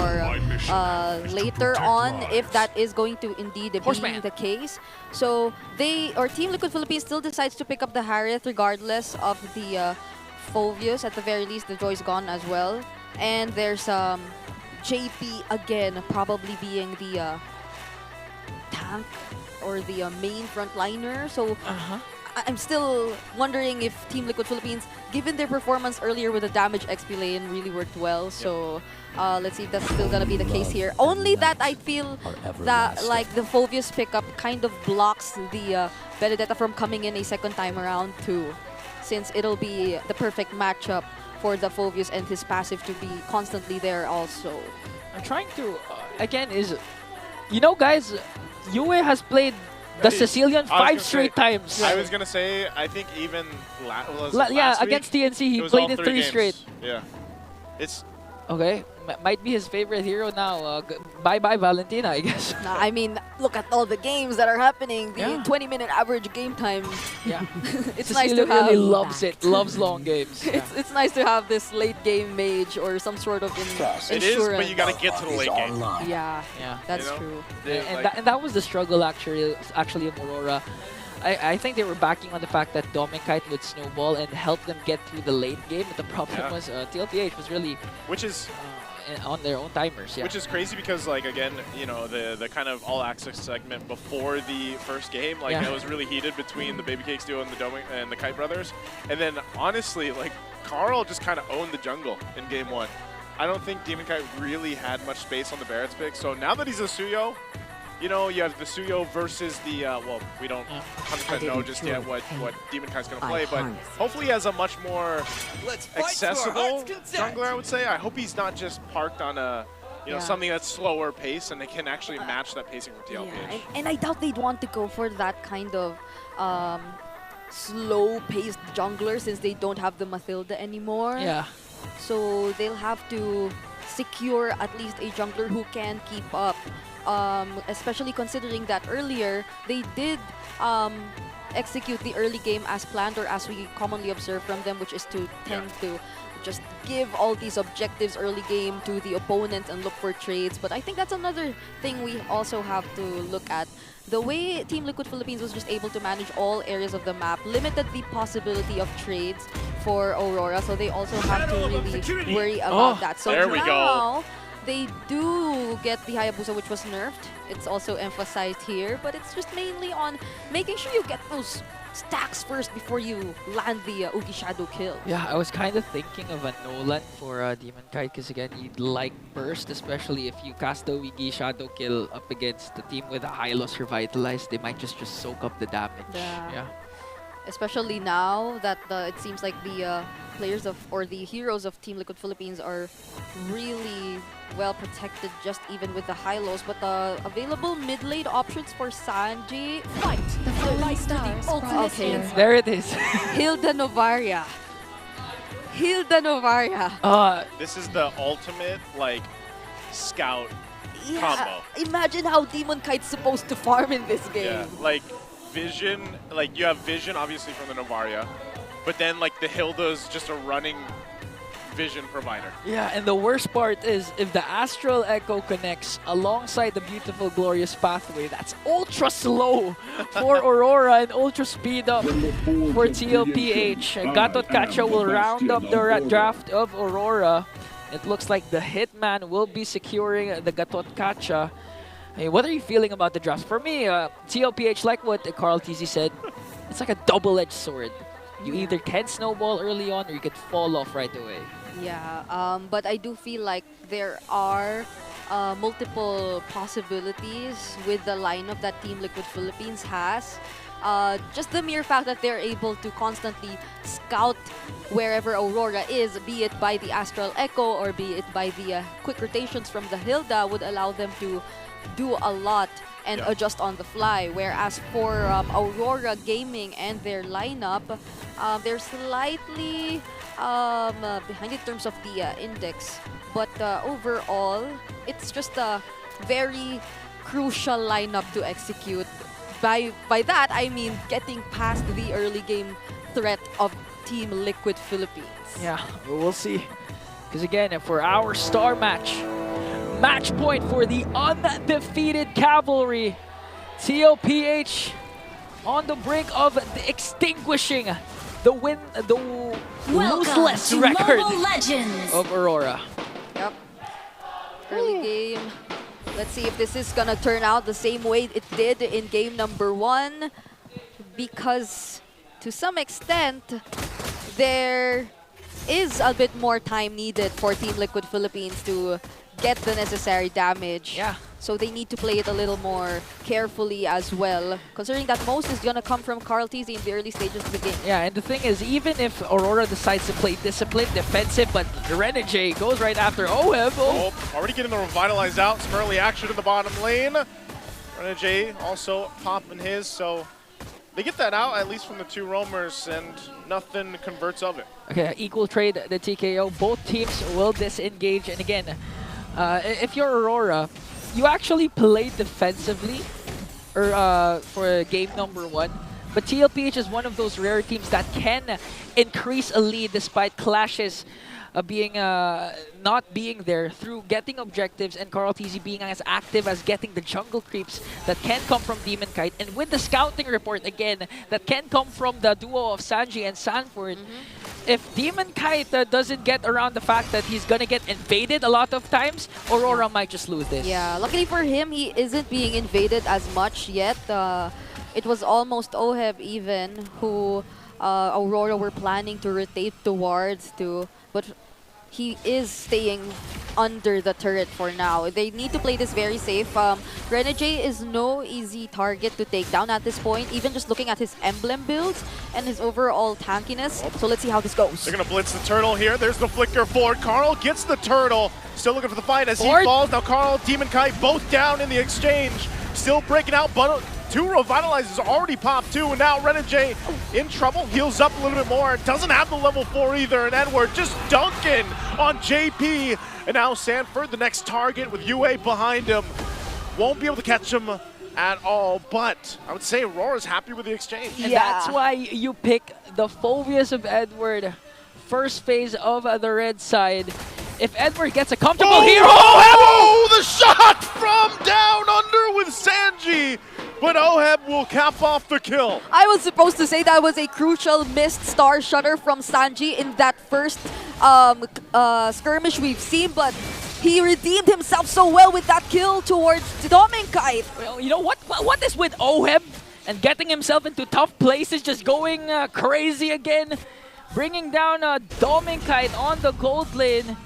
later on, if that is going to indeed be the case. So Team Liquid Philippines still decides to pick up the Harith regardless of the Phovius. At the very least, the Joy's gone as well. And there's JP again, probably being the tank or the main frontliner. So I'm still wondering if Team Liquid Philippines, given their performance earlier with the damage XP lane, really worked well. So let's see if that's still gonna be the case here. Only that I feel that like the Phovius pickup kind of blocks the Benedetta from coming in a second time around too, since it'll be the perfect matchup for the Phovius and his passive to be constantly there also. I'm trying to again is, you know, guys, Yue has played the Sicilian 5 straight times. I was gonna say, I think even yeah, last against week, TNC, he it was played all it 3 games. straight. Yeah, it's okay. Might be his favorite hero now. Bye-bye, Valentina, I guess. Nah, I mean, look at all the games that are happening. The 20-minute average game time. Yeah. It's nice to Cecilia have. really loves it. Loves long games. It's nice to have this late game mage or some sort of insurance. It is, but you gotta get to the late game. Yeah, yeah, that's You know? true. And that was the struggle actually of Aurora. I think they were backing on the fact that Domikite would snowball and help them get through the late game, but the problem was TLPH was really on their own timers. Yeah. Which is crazy because, like, again, you know, the kind of all-access segment before the first game, like, it was really heated between the Baby Cakes duo and the Kite Brothers. And then, honestly, like, Carl just kind of owned the jungle in game 1. I don't think Demon Kite really had much space on the Barrett's pick. So now that he's a Suyo, you know, you have the Suyo versus the, well, we don't 100% know just yet what Demon Kite's going to play, but hopefully he has a much more accessible jungler, I would say. I hope he's not just parked on a, you know, something that's slower pace and they can actually match that pacing from TLPH. Yeah, and I doubt they'd want to go for that kind of slow-paced jungler since they don't have the Mathilda anymore. Yeah. So they'll have to secure at least a jungler who can keep up. Especially considering that earlier they did execute the early game as planned, or as we commonly observe from them, which is to tend to just give all these objectives early game to the opponent and look for trades. But I think that's another thing we also have to look at. The way Team Liquid Philippines was just able to manage all areas of the map limited the possibility of trades for Aurora, so they also have to really worry about that. So there we go. They do get the Hayabusa, which was nerfed. It's also emphasized here, but it's just mainly on making sure you get those stacks first before you land the Ugi Shadow kill. Yeah, I was kind of thinking of a Nolan for Demon Kite because, again, you'd like burst, especially if you cast the Ugi Shadow kill up against the team with a Hylos Revitalized. They might just soak up the damage. Yeah. Especially now that it seems like the players of, or the heroes of Team Liquid Philippines are really well protected, just even with the high lows. But the available mid-lane options for Sanji, fight the ultimate. There it is. Hilda Novaria. Hilda Novaria. This is the ultimate, like, scout combo. Imagine how Demon Kite's supposed to farm in this game. Yeah, like Vision, like you have Vision obviously from the Novaria, but then like the Hilda's just a running Vision provider. Yeah, and the worst part is if the Astral Echo connects alongside the beautiful Glorious Pathway, that's ultra slow for Aurora and ultra speed up for TLPH. Gatot Kacha will round up the draft of Aurora. It looks like the Hitman will be securing the Gatot Kacha. Hey, what are you feeling about the draft? For me, TLPH, like what Carl TZ said, it's like a double-edged sword. You either can snowball early on or you can fall off right away. Yeah, but I do feel like there are multiple possibilities with the lineup that Team Liquid Philippines has. Just the mere fact that they're able to constantly scout wherever Aurora is, be it by the Astral Echo or be it by the quick rotations from the Hilda, would allow them to do a lot and adjust on the fly. Whereas for Aurora Gaming and their lineup, they're slightly behind in terms of the index. But overall, it's just a very crucial lineup to execute. By that, I mean getting past the early game threat of Team Liquid Philippines. Yeah, we'll see. Because again, for our star match point for the undefeated Cavalry, TLPH on the brink of extinguishing the loseless record of Aurora. Yep. Early game. Let's see if this is gonna turn out the same way it did in game number 1, because to some extent there is a bit more time needed for Team Liquid Philippines to get the necessary damage. Yeah. So they need to play it a little more carefully as well, considering that most is gonna come from Carl TZ in the early stages of the game. Yeah, and the thing is, even if Aurora decides to play disciplined, defensive, but Renegade goes right after Oheb. Oh, already getting the Revitalized out. Some early action in the bottom lane. Renegade also popping his, so they get that out, at least from the two roamers, and nothing converts of it. Okay, equal trade, the TKO. Both teams will disengage. And again, if you're Aurora, you actually play defensively for game number 1. But TLPH is one of those rare teams that can increase a lead despite clashes not being there through getting objectives, and Carl TZ being as active as getting the jungle creeps that can come from Demon Kite. And with the scouting report, again, that can come from the duo of Sanji and Sanford, if Demon Kite doesn't get around the fact that he's gonna get invaded a lot of times, Aurora might just lose this. Yeah, luckily for him, he isn't being invaded as much yet. It was almost Oheb even who Aurora were planning to rotate towards but he is staying under the turret for now. They need to play this very safe. Renegade is no easy target to take down at this point, even just looking at his emblem builds and his overall tankiness. So let's see how this goes. They're gonna blitz the turtle here. There's the flicker forward. Carl gets the turtle. Still looking for the fight as he falls. Now Carl, Demon Kite, both down in the exchange. Still breaking out, but 2 Revitalizers already popped too, and now Renegade in trouble. Heals up a little bit more. Doesn't have the level 4 either, and Edward just dunking on JP. And now Sanford, the next target with UA behind him. Won't be able to catch him at all, but I would say Aurora's happy with the exchange. And that's why you pick the Phobias of Edward, first phase of the red side. If Edward gets a comfortable hero... Oh, the shot from down under with Sanji! But Oheb will cap off the kill. I was supposed to say that was a crucial missed star shutter from Sanji in that first skirmish we've seen, but he redeemed himself so well with that kill towards Dominkite. Well, you know what is with Oheb and getting himself into tough places, just going crazy again, bringing down Dominkite on the gold lane.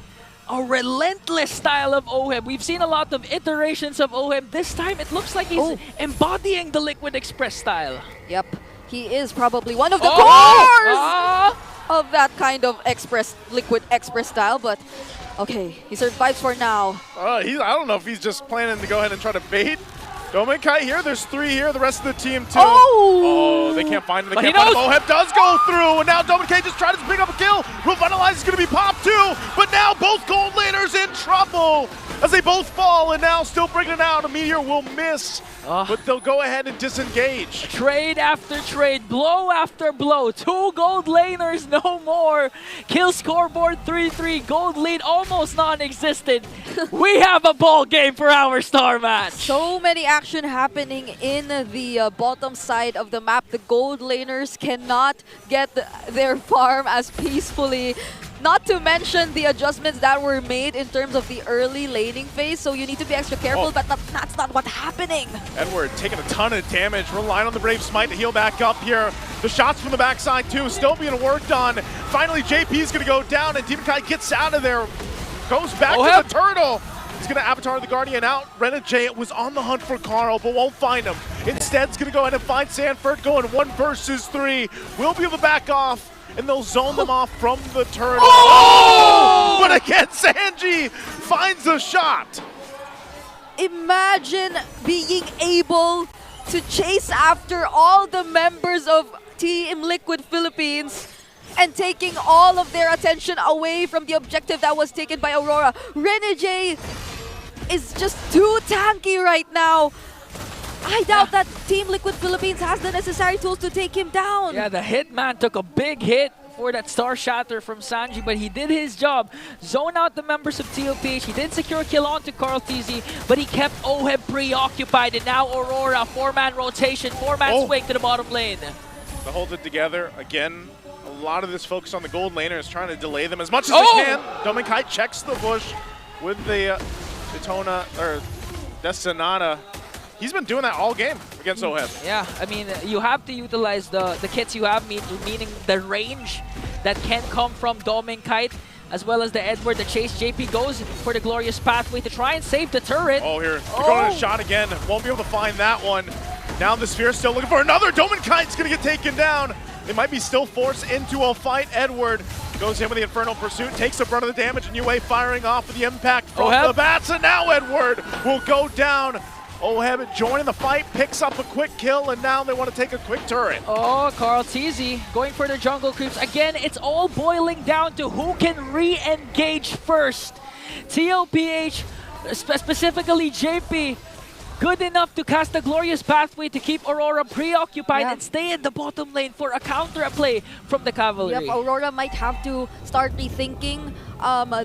A relentless style of Oheb. We've seen a lot of iterations of Oheb. This time, it looks like he's embodying the Liquid Express style. Yep, he is probably one of the cores of that kind of Liquid Express style, but okay, he survives for now. I don't know if he's just planning to go ahead and try to bait Dominkite here. There's 3 here, the rest of the team too. Oh, they can't find him. They can't find him. Oheb does go through, and now Dominkite just tries to pick up a kill. Revitalize is going to be popped too, but now both gold laners in trouble as they both fall, and now still bringing it out. A Meteor will miss, but they'll go ahead and disengage. Trade after trade, blow after blow. 2 gold laners, no more. Kill scoreboard 3-3, gold lead almost non-existent. We have a ball game for our star match. So many action happening in the bottom side of the map. The gold laners cannot get their farm as peacefully. Not to mention the adjustments that were made in terms of the early laning phase, so you need to be extra careful, but that's not what's happening. Edward taking a ton of damage, relying on the Brave Smite to heal back up here. The shots from the backside too, still being worked on. Finally, JP's gonna go down, and Demon Kite gets out of there. Goes back to the turtle. He's gonna Avatar the Guardian out. Renegade was on the hunt for Carl, but won't find him. Instead, he's gonna go ahead and find Sanford, going 1 versus 3. Will be able to back off, and they'll zone them off from the turtle. Oh! But again, Sanji finds a shot. Imagine being able to chase after all the members of Team Liquid Philippines and taking all of their attention away from the objective that was taken by Aurora. Renegade is just too tanky right now. I doubt that Team Liquid Philippines has the necessary tools to take him down. Yeah, the Hitman took a big hit for that star shatter from Sanji, but he did his job. Zone out the members of TLPH. He did secure a kill onto Carl TZ, but he kept Oheb preoccupied, and now Aurora, 4-man rotation, 4-man swing to the bottom lane. To hold it together, again, a lot of this focus on the gold laners, trying to delay them as much as they can. Dominkite checks the bush with the Daytona, or Destinata. He's been doing that all game against Oheb. Yeah, I mean, you have to utilize the kits you have, meaning the range that can come from Dominkite. as well as the Edward. The chase, JP goes for the glorious pathway to try and save the turret. Oh, here. They're going to shot again. Won't be able to find that one. Now the Sphere still looking for another. Dominkite's going to get taken down. They might be still forced into a fight. Edward goes in with the Infernal Pursuit, takes the brunt of the damage, and UA firing off with the impact from the bats, and now Edward will go down. Oheb joining the fight, picks up a quick kill, and now they want to take a quick turret. Oh, Carl Teasy going for the jungle creeps. Again, it's all boiling down to who can re-engage first. TLPH, specifically JP, good enough to cast the glorious pathway to keep Aurora preoccupied and stay in the bottom lane for a counter play from the Cavalry. Yep, Aurora might have to start rethinking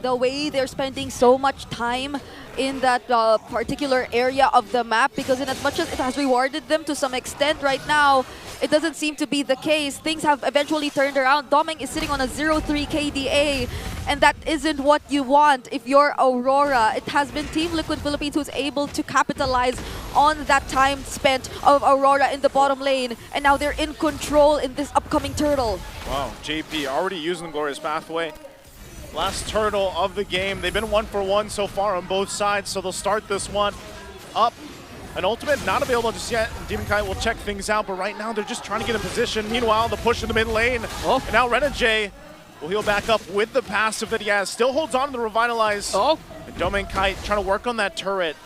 the way they're spending so much time in that particular area of the map, because in as much as it has rewarded them to some extent right now, it doesn't seem to be the case. Things have eventually turned around. Doming is sitting on a 0-3 KDA, and that isn't what you want if you're Aurora. It has been Team Liquid Philippines who's able to capitalize on that time spent of Aurora in the bottom lane, and now they're in control in this upcoming turtle. Wow, JP already using the glorious pathway. Last turtle of the game. They've been 1 for 1 so far on both sides, so they'll start this one up. An ultimate not available just yet. Demon Kite will check things out, but right now they're just trying to get in position. Meanwhile, the push in the mid lane. And now Renajay will heal back up with the passive that he has. Still holds on to the Revitalize. And Domain Kite trying to work on that turret,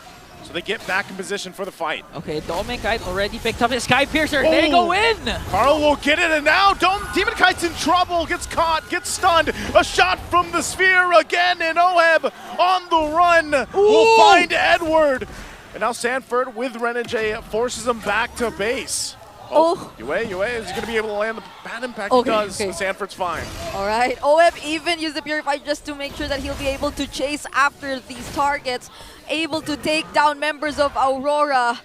so they get back in position for the fight. Okay, Domain Kite already picked up his Sky Piercer. They go in! Carl will get it, and now Demon Kite's in trouble. Gets caught, gets stunned. A shot from the Sphere again, and Oheb on the run will find Edward. And now Sanford with Renajay forces him back to base. UA is going to be able to land the bad impact. He does. Sanford's fine. All right. Oheb even used the Purify just to make sure that he'll be able to chase after these targets, able to take down members of Aurora.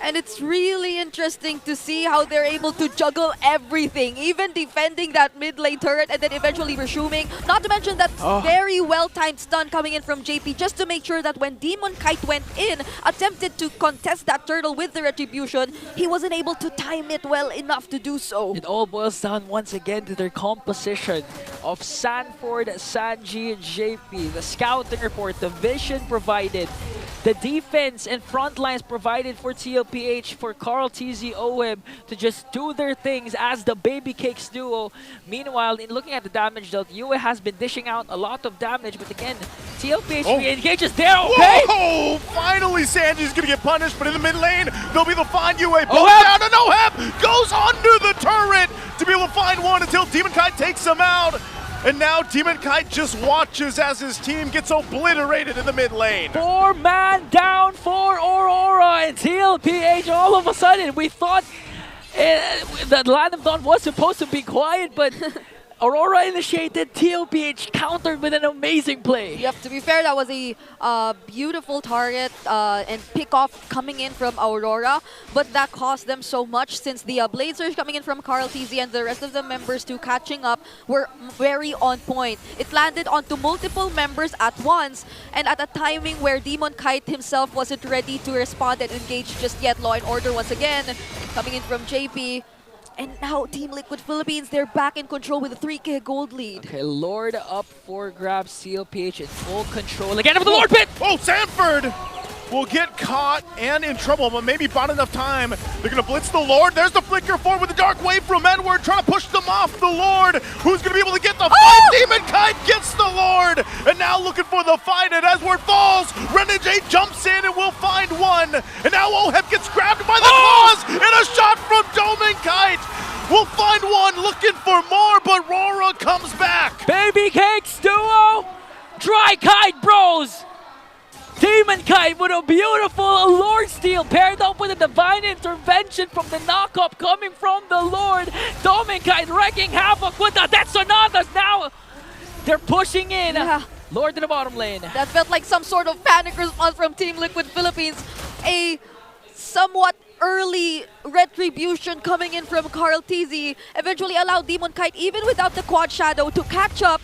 And it's really interesting to see how they're able to juggle everything, even defending that mid lane turret and then eventually resuming. Not to mention that very well-timed stun coming in from JP just to make sure that when Demon Kite went in, attempted to contest that turtle with the Retribution, he wasn't able to time it well enough to do so. It all boils down once again to their composition of Sanford, Sanji, and JP. The scouting report, the vision provided, the defense and front lines provided for TLPH, for Carl TZ Oheb to just do their things as the Baby Cakes duo. Meanwhile, in looking at the damage dealt, UA has been dishing out a lot of damage, but again, TLPH re-engages there, Whoa! Finally, Sanji's gonna get punished, but in the mid lane, they'll be able to find UA. Both down, and Oheb goes under the turret to be able to find one until Demon Kite takes him out. And now Demon Kite just watches as his team gets obliterated in the mid lane. 4-man down for Aurora, and TLPH all of a sudden, we thought the Land of Dawn was supposed to be quiet, but Aurora initiated, TLPH countered with an amazing play. Yep, to be fair, that was a beautiful target and pick-off coming in from Aurora, but that cost them so much since the Blade Surge coming in from Carl TZ and the rest of the members too catching up were very on point. It landed onto multiple members at once, and at a timing where Demon Kite himself wasn't ready to respond and engage just yet. Law and Order once again coming in from JP. And now Team Liquid Philippines, they're back in control with a 3K gold lead. Okay, Lord up for grabs, TLPH in full control. Again with the Lord Pit! Oh, Sanford will get caught and in trouble, but maybe bought enough time. They're gonna blitz the Lord. There's the flicker forward with the Dark Wave from Edward, trying to push them off the Lord. Who's gonna be able to get the fight? Demon Kite gets the Lord, and now looking for the fight, and Edward falls. Renajay jumps in and will find one, and now Oheb gets grabbed by the claws, and a shot from Demon Kite. We'll find one, looking for more, but RORA comes back. Baby Cakes duo, Dry Kite Bros. Demon Kite with a beautiful Lord Steal paired up with a Divine Intervention from the knockup coming from the Lord. Demon Kite wrecking havoc with the Death Sonatas. Now they're pushing in. Lord to the bottom lane. That felt like some sort of panic response from Team Liquid Philippines. A somewhat early retribution coming in from Carl TZ eventually allowed Demon Kite, even without the Quad Shadow, to catch up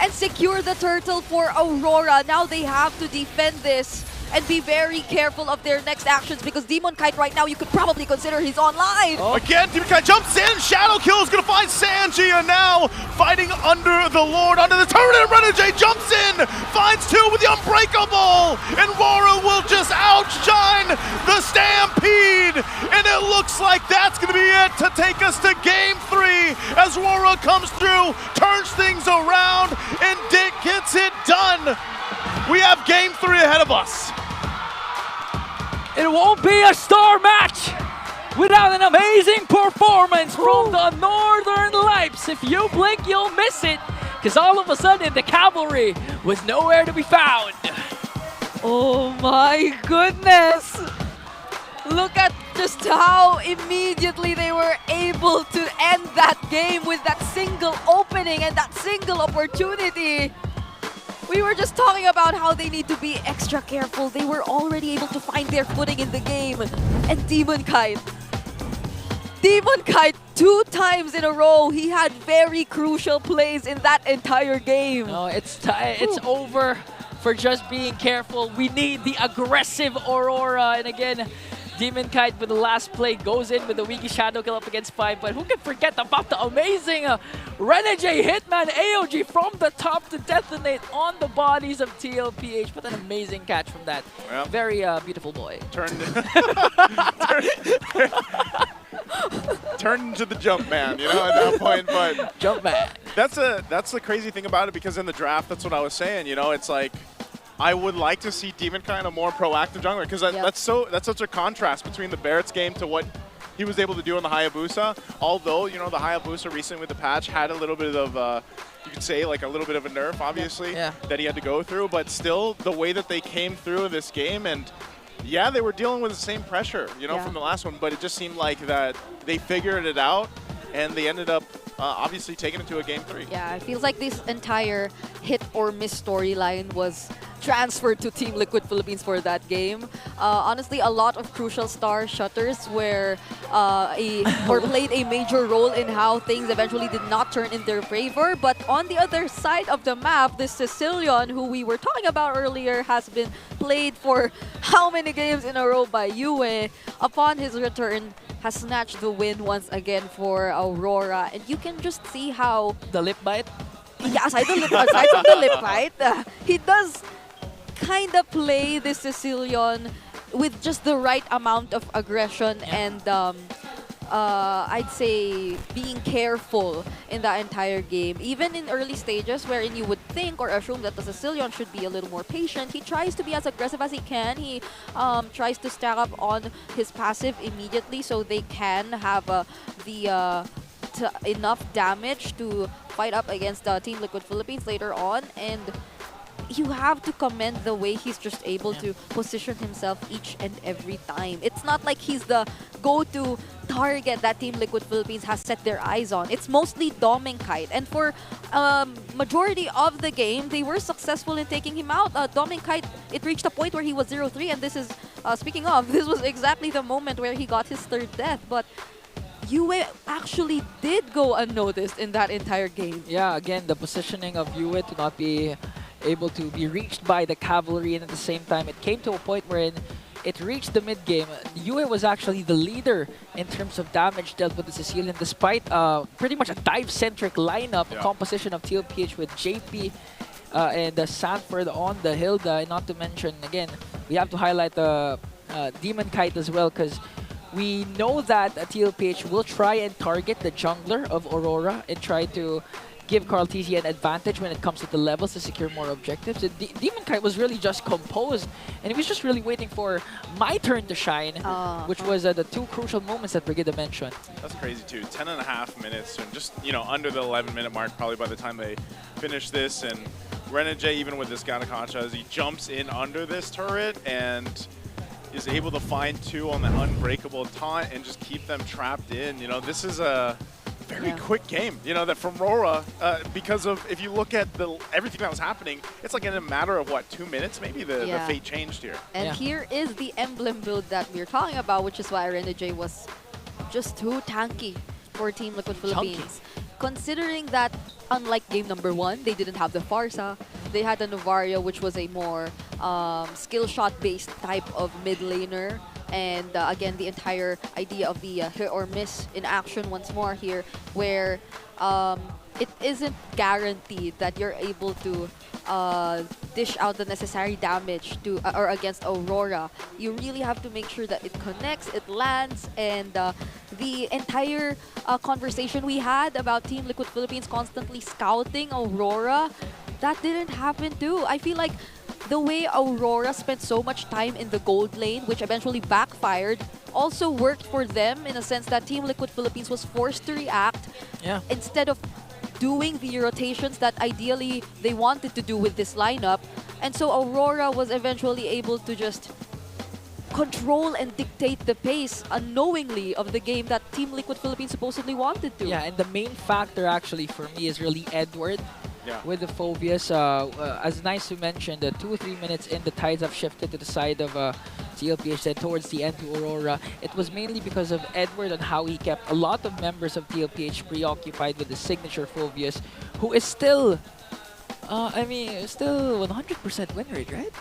and secure the turtle for Aurora. Now they have to defend this and be very careful of their next actions because Demon Kite right now, you could probably consider he's online. Again, Demon Kite jumps in. Shadow Kill is going to find Sanjia now, fighting under the Lord, under the turret, and Renegade jumps in, finds two with the Unbreakable, and RORA will just outshine the Stampede, and it looks like that's going to be it to take us to Game 3 as RORA comes through, turns things around, and Dick gets it done. We have Game 3 ahead of us. It won't be a star match without an amazing performance from the Northern Lights. If you blink, you'll miss it, because all of a sudden the cavalry was nowhere to be found. Oh my goodness! Look at just how immediately they were able to end that game with that single opening and that single opportunity. We were just talking about how they need to be extra careful. They were already able to find their footing in the game. And Demon Kite 2 times in a row, he had very crucial plays in that entire game. No, it's over for just being careful. We need the aggressive Aurora. And again, Demon Kite with the last play goes in with a Wiki Shadow Kill up against 5. But who can forget about the amazing Renegade Hitman AOG from the top to detonate on the bodies of TLPH. What an amazing catch from that. Well, very beautiful boy. Turned into the jump man, you know, at that point. But jump man. That's the crazy thing about it, because in the draft, that's what I was saying. You know, it's like, I would like to see Demon kind of more proactive jungler, because that's such a contrast between the Barrett's game to what he was able to do on the Hayabusa. Although, you know, the Hayabusa recently with the patch had a little bit of, you could say, like a little bit of a nerf, obviously, that he had to go through. But still, the way that they came through in this game, and yeah, they were dealing with the same pressure, you know, from the last one. But it just seemed like that they figured it out, and they ended up obviously taking it to a Game 3. Yeah, it feels like this entire hit or miss storyline was transferred to Team Liquid Philippines for that game. Honestly, a lot of crucial star shutters were played a major role in how things eventually did not turn in their favor. But on the other side of the map, this Sicilian, who we were talking about earlier, has been played for how many games in a row by Yue. Upon his return, has snatched the win once again for Aurora, and you can just see how the lip bite. Yeah, aside from the lip bite, he does kind of play this Sicilian with just the right amount of aggression and I'd say being careful in the entire game. Even in early stages wherein you would think or assume that the Sicilian should be a little more patient, he tries to be as aggressive as he can. He tries to stack up on his passive immediately so they can have enough damage to fight up against Team Liquid Philippines later on. And you have to commend the way he's just able to position himself each and every time. It's not like he's the go-to target that Team Liquid Philippines has set their eyes on. It's mostly Doming Kite. And for majority of the game, they were successful in taking him out. Doming Kite, it reached a point where he was 0-3, and this is, speaking of, this was exactly the moment where he got his third death. But Yue actually did go unnoticed in that entire game. Yeah, again, the positioning of Yue to not be able to be reached by the cavalry, and at the same time, it came to a point wherein it reached the mid game. Yue was actually the leader in terms of damage dealt with the Sicilian, despite pretty much a dive-centric lineup composition of TLPH with JP and Sanford on the Hilda. Not to mention, again, we have to highlight the Demon Kite as well, because we know that TLPH will try and target the jungler of Aurora and try to give Carl TZ an advantage when it comes to the levels to secure more objectives. The Demon Kite was really just composed, and he was just really waiting for my turn to shine, which was the two crucial moments that Brigida mentioned. That's crazy too. 10.5 minutes, and just, you know, under the 11-minute mark probably by the time they finish this. And Renegade, even with this Ganaconcha, as he jumps in under this turret and is able to find two on the unbreakable taunt and just keep them trapped in. You know, this is a very quick game, you know, that from RORA, because of, if you look at everything that was happening, it's like in a matter of, what, 2 minutes? Maybe the fate changed here. And here is the emblem build that we're talking about, which is why Renegade was just too tanky for Team Liquid Philippines. Considering that, unlike game number 1, they didn't have the Farsa, they had the Novaria, which was a more skill shot based type of mid laner. And again, the entire idea of the hit or miss in action once more here, where it isn't guaranteed that you're able to dish out the necessary damage to or against Aurora. You really have to make sure that it connects, it lands, and the entire conversation we had about Team Liquid Philippines constantly scouting Aurora, that didn't happen too. I feel like the way Aurora spent so much time in the gold lane, which eventually backfired, also worked for them in a sense that Team Liquid Philippines was forced to react instead of doing the rotations that ideally they wanted to do with this lineup. And so Aurora was eventually able to just control and dictate the pace unknowingly of the game that Team Liquid Philippines supposedly wanted to. Yeah, and the main factor actually for me is really Edward. With the Phobias, as nice to mention, the 2 or 3 minutes in, the tides have shifted to the side of TLPH, then towards the end to Aurora. It was mainly because of Edward and how he kept a lot of members of TLPH preoccupied with the signature Phobias, who is still, still 100% win rate, right?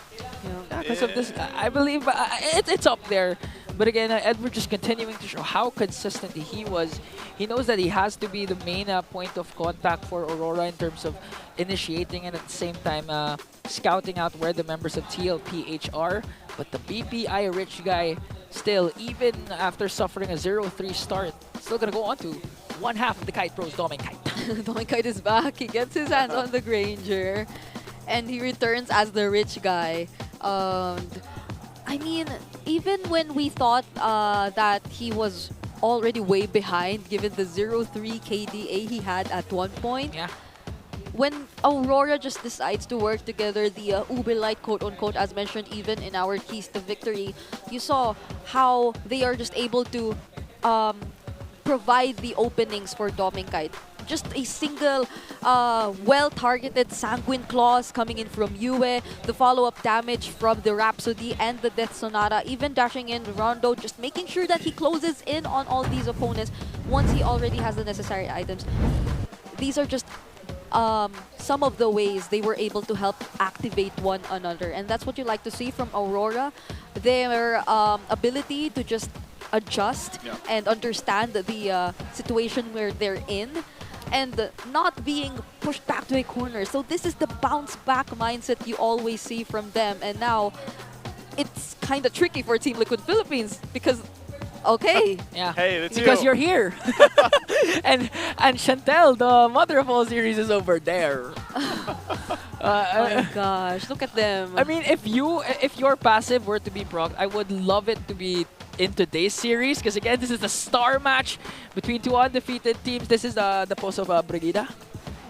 Yeah, because of this, I believe it's up there. But again, Edward just continuing to show how consistent he was. He knows that he has to be the main point of contact for Aurora in terms of initiating and at the same time scouting out where the members of TLPH are. But the BPI rich guy still, even after suffering a 0-3 start, still going to go on to one half of the Kite Pros, Dominic Kite. Dominic Kite is back. He gets his hands on the Granger. And he returns as the rich guy. I mean, even when we thought that he was already way behind, given the 0-3 KDA he had at one point, when Aurora just decides to work together, the Uber Light, quote-unquote, as mentioned even in our Keys to Victory, you saw how they are just able to provide the openings for Dominic. Just a single well-targeted Sanguine Claws coming in from Yue, the follow-up damage from the Rhapsody and the Death Sonata, even dashing in Rondo, just making sure that he closes in on all these opponents once he already has the necessary items. These are just some of the ways they were able to help activate one another, and that's what you like to see from Aurora. Their ability to just adjust and understand the situation where they're in, and not being pushed back to a corner. So this is the bounce back mindset you always see from them. And now it's kind of tricky for Team Liquid Philippines because, okay. Hey, it's because you're here. and Chantel, the mother of all series, is over there. Oh my gosh, look at them. I mean, if your passive were to be proc, I would love it to be in today's series, because again, this is the star match between two undefeated teams. This is the post of Brigida.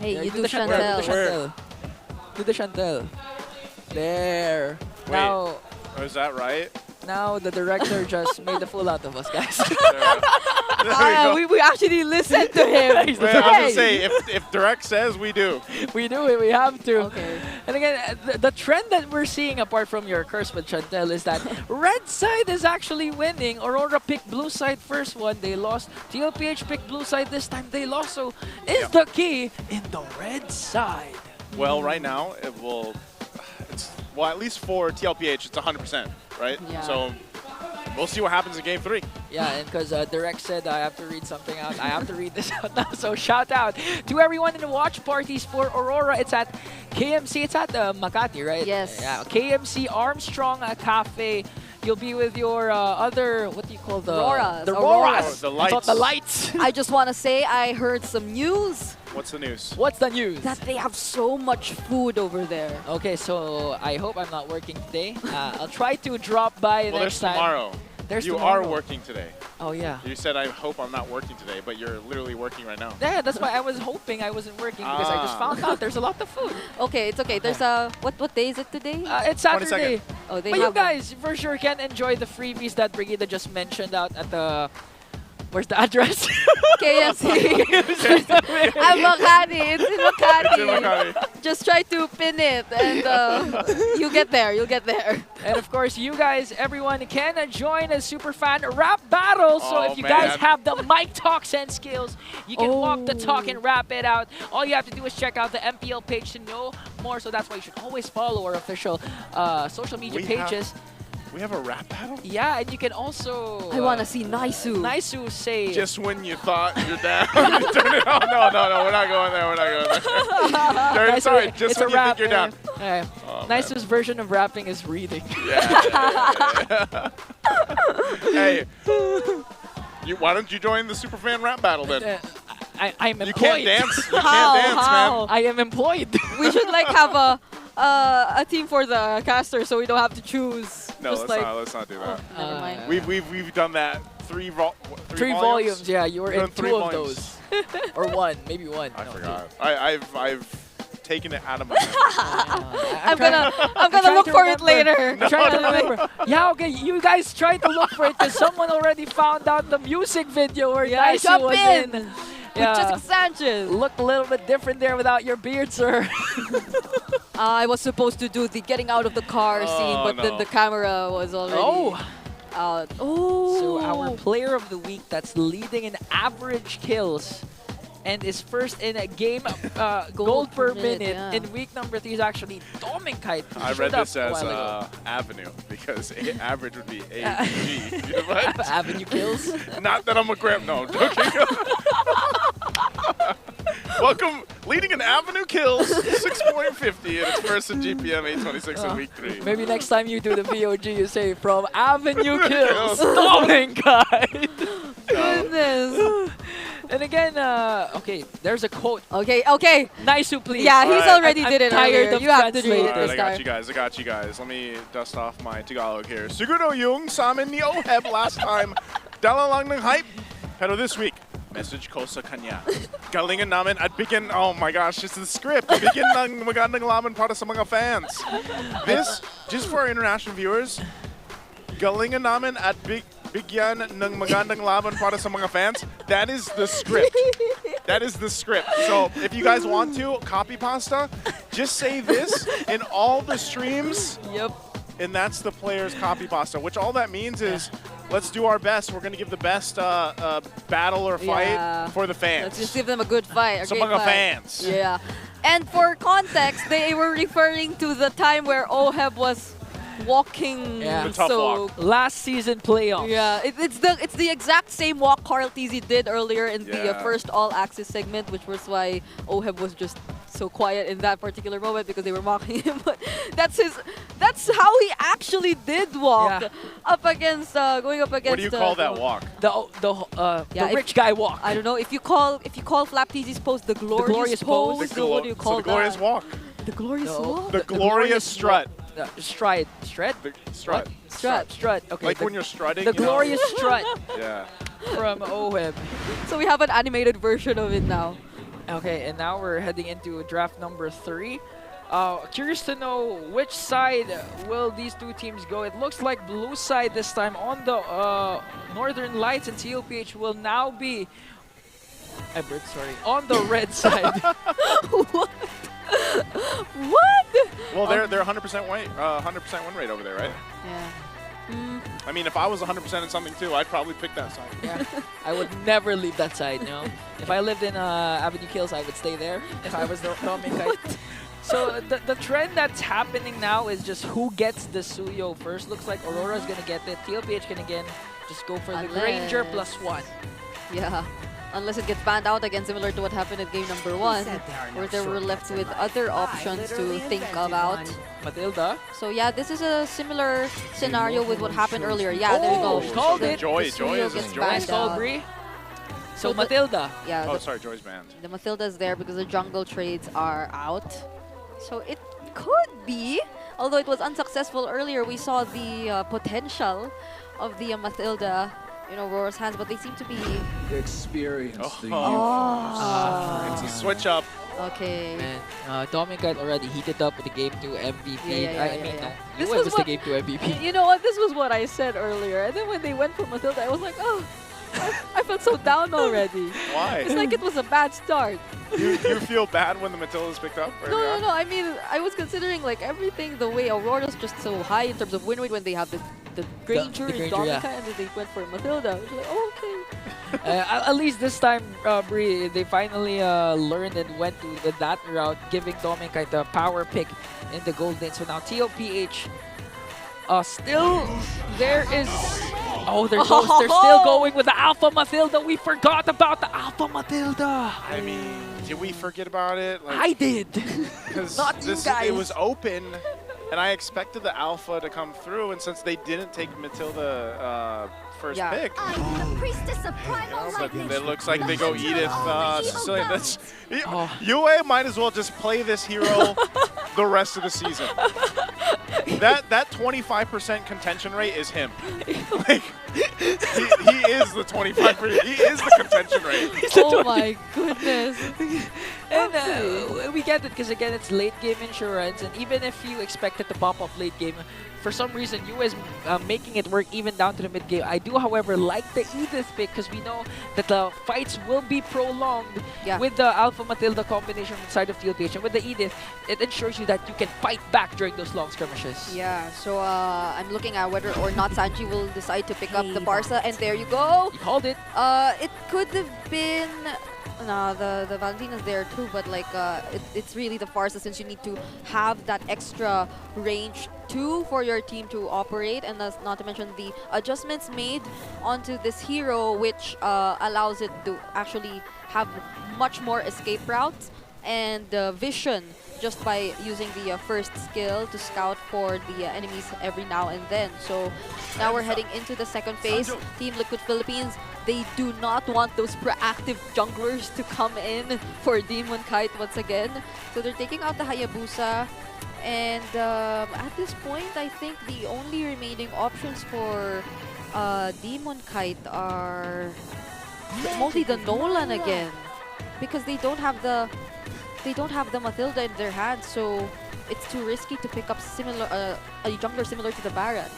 Hey, you do Chantel. Do the Chantel. There. Wait, now, is that right? Now the director just made a fool out of us, guys. We actually listened to him. Wait, I was gonna say, if Direct says, we do. We do it, we have to. Okay. And again, the trend that we're seeing, apart from your curse with Chantel, is that red side is actually winning. Aurora picked blue side first one, they lost. TLPH picked blue side this time, they lost. So is the key in the red side? Well, right now, well, at least for TLPH, it's 100%, right? Yeah. So we'll see what happens in Game 3. Yeah, and because Direct said I have to read something out, I have to read this out now. So shout out to everyone in the watch parties for Aurora. It's at KMC, it's at Makati, right? Yes. Yeah, KMC Armstrong Cafe. You'll be with your other, what do you call the? Auroras. The Auroras. The lights. I thought the lights. I just want to say I heard some news. What's the news? What's the news? That they have so much food over there. Okay, so I hope I'm not working today. I'll try to drop by next time. Tomorrow. You are working today. Oh, yeah. You said, I hope I'm not working today, but you're literally working right now. Yeah, that's why I was hoping I wasn't working, because I just found out there's a lot of food. Okay, it's okay. There's what day is it today? It's Saturday. 22nd. Oh, they but have you guys for sure can enjoy the freebies that Brigida just mentioned out at the... Where's the address? KFC. I'm Makati. It's in Makati. It's in Makati. Just try to pin it, and you get there. You'll get there. And of course, you guys, everyone can join a Superfan rap battle. So Oh, if you man. guys have the mic talk and skills, you can walk the talk and rap it out. All you have to do is check out the MPL page to know more. So that's why you should always follow our official social media pages. We have a rap battle? Yeah, and you can also... I want to see Naisu. Naisu say... Just when you thought you're down, you turn it on. No, we're not going there. We're not going there. Naisu, Sorry, just it's when a you rap, think you're down. Okay. Naisu's version of rapping is reading. Hey, why don't you join the Superfan rap battle then? I'm You employed. can't dance. You How? can't dance, How? man. I am employed. We should like have a team for the caster, so we don't have to choose. No, Just let's not do that. Never mind. We've done that three Three volumes, yeah. You were We've in done three two of volumes. those. Or one, maybe one. I No, forgot. I've taken it out of my memory. I'm gonna look for it later. I'm trying to remember. Yeah, okay, you guys try to look for it because someone already found out the music video where Yeah, Naisu jump was in. in. With Jessica Sanchez. Looked a little bit different there without your beard, sir. I was supposed to do the getting out of the car scene, but then the camera was already out. Oh. So our player of the week that's leading in average kills and is first in a game gold per minute in week number 3 is actually Domingkite. I read this as Avenue because average would be AG. Avenue kills? Not that I'm a grab. No, I'm joking. Welcome, leading in Avenue kills, 6.50 and it's first in GPM 826 in week 3. Maybe next time you do the VOG, you say from Avenue kills, Domingkite. Goodness. And again, okay, there's a quote. Okay. Naisu, please. Yeah, he's already did it tired earlier. of You have to do it Alright, this I time. got you guys. Let me dust off my Tagalog here. Siguro yung sa amin ni Oheb last time, dala lang ng hype. Pero this week, message ko sa kanya. Galingan namin at bigyan, oh my gosh, this is the script. Bigyan ng magandang laban para sa mga fans. This, just for our international viewers, galingan namin at bigyan ng magandang laban para sa mga fans. That is the script. That is the script. So if you guys want to, copy pasta, just say this in all the streams. Yep. And that's the player's copy pasta, which all that means is let's do our best. We're going to give the best battle or fight for the fans. Let's just give them a good fight. Sa mga fans. Yeah. And for context, they were referring to the time where Oheb was walking The tough so walk. Last season playoffs. yeah, it's the exact same walk Carl TZ did earlier in the first All Access segment, which was why Oheb was just so quiet in that particular moment because they were mocking him. But that's how he actually did walk up against going up against. What do you call that walk? The rich guy walk. I don't know if you call Flap TZ's pose the glorious pose. What do you call the glorious that? walk. The glorious walk. The glorious strut. Strut. Strut. Strut. Okay. Like when you're strutting. The you know? glorious strut Yeah. from Oheb. So we have an animated version of it now. Okay, and now we're heading into draft number 3. Curious to know which side will these two teams go. It looks like blue side this time on the Northern Lights, and TLPH will now be on the red side. What? What? Well, they're 100% win, 100% win rate over there, right? Yeah. I mean, if I was 100% in something too, I'd probably pick that side. Yeah. I would never leave that side, you know. If I lived in Avenue Kills, I would stay there. If I was the Domingkite. So the trend that's happening now is just who gets the Suyo first. Looks like Aurora's gonna get it. TLPH can again just go for the Granger +1. Yeah. Unless it gets banned out again, similar to what happened at game number 1, where they were left with other options to think about. Matilda. So yeah, this is a similar scenario with what happened earlier. Yeah, there you go. Called it. Joy is banned called out. Bree. So Matilda. Yeah. Oh, sorry, Joy's banned. The Matilda's there because the jungle trades are out. So it could be, although it was unsuccessful earlier, we saw the potential of the Matilda in Aurora's hands, but they seem to be... Experience. It's a switch up. Okay. Man, Domingkite already heated up with the Game 2 MVP. This it was was the Game 2 MVP. You know what? This was what I said earlier. And then when they went for Matilda, I was like, oh, I felt so down already. Why? It's like it was a bad start. You feel bad when the Matilda's picked up? Or No. I mean, I was considering like everything, the way Aurora's just so high in terms of win rate when they have the Granger and Granger, Dominica, yeah. and then they went for Matilda. I was like, oh, okay. At least this time, Bri, they finally learned and went to that route, giving Dominica the power pick in the gold lane. So now TLPH, still there is. Oh, they're still going with the Alpha Matilda. We forgot about the Alpha Matilda. I mean, did we forget about it? Like, I did. Because Not you guys. It was open, and I expected the Alpha to come through, and since they didn't take Matilda first pick, but it looks like they go Edith Sicilian. That's, UA might as well just play this hero the rest of the season. That 25% contention rate is him. Like, he is the 25%. He is the contention rate. Oh my goodness. And we get it because, again, it's late game insurance. And even if you expect it to pop up late game, for some reason, you is making it work even down to the mid game. I do, however, like the Edith pick because we know that the fights will be prolonged with the Alpha Matilda combination inside of TLPH. And with the Edith, it ensures you that you can fight back during those long skirmishes. Yeah, so I'm looking at whether or not Sanji will decide to pick up the Barca, and there you go. You called it. It could have been. No, the Valentina's there too, but like it's really the Farsa, since you need to have that extra range too for your team to operate, and that's not to mention the adjustments made onto this hero, which allows it to actually have much more escape routes and vision just by using the first skill to scout for the enemies every now and then. So now we're heading into the second phase. Team Liquid Philippines, they do not want those proactive junglers to come in for Demon Kite once again. So they're taking out the Hayabusa. And at this point, I think the only remaining options for Demon Kite are mostly the Nolan again, because they don't have the Matilda in their hands, so it's too risky to pick up a jungler similar to the Barats.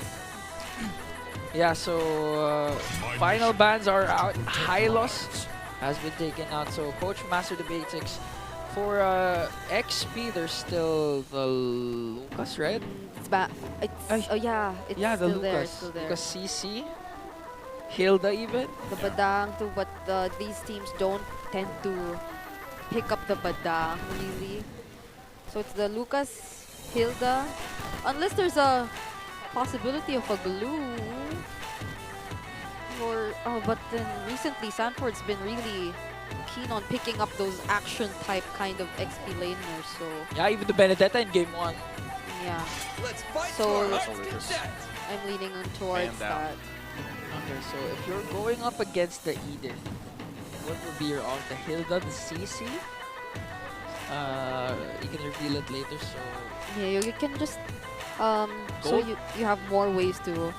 Yeah, so final bans are out. Hylos has been taken out, so Coach Master the Basics. For XP, there's still the Lucas, right? It's yeah, the still there, Lucas. still there. Lucas CC, Hilda even. The Badang too, but these teams don't tend to pick up the Badang really. So it's the Lucas, Hilda, unless there's a possibility of a glue. Or but then recently Sanford's been really keen on picking up those action type kind of XP laners, so yeah, even the Benedetta in game 1. yeah. So I'm leaning on towards that. Okay, so if you're going up against the Edith, what will be your ult? The Hilda, the CC? You can reveal it later, so yeah, you can just so you have more ways to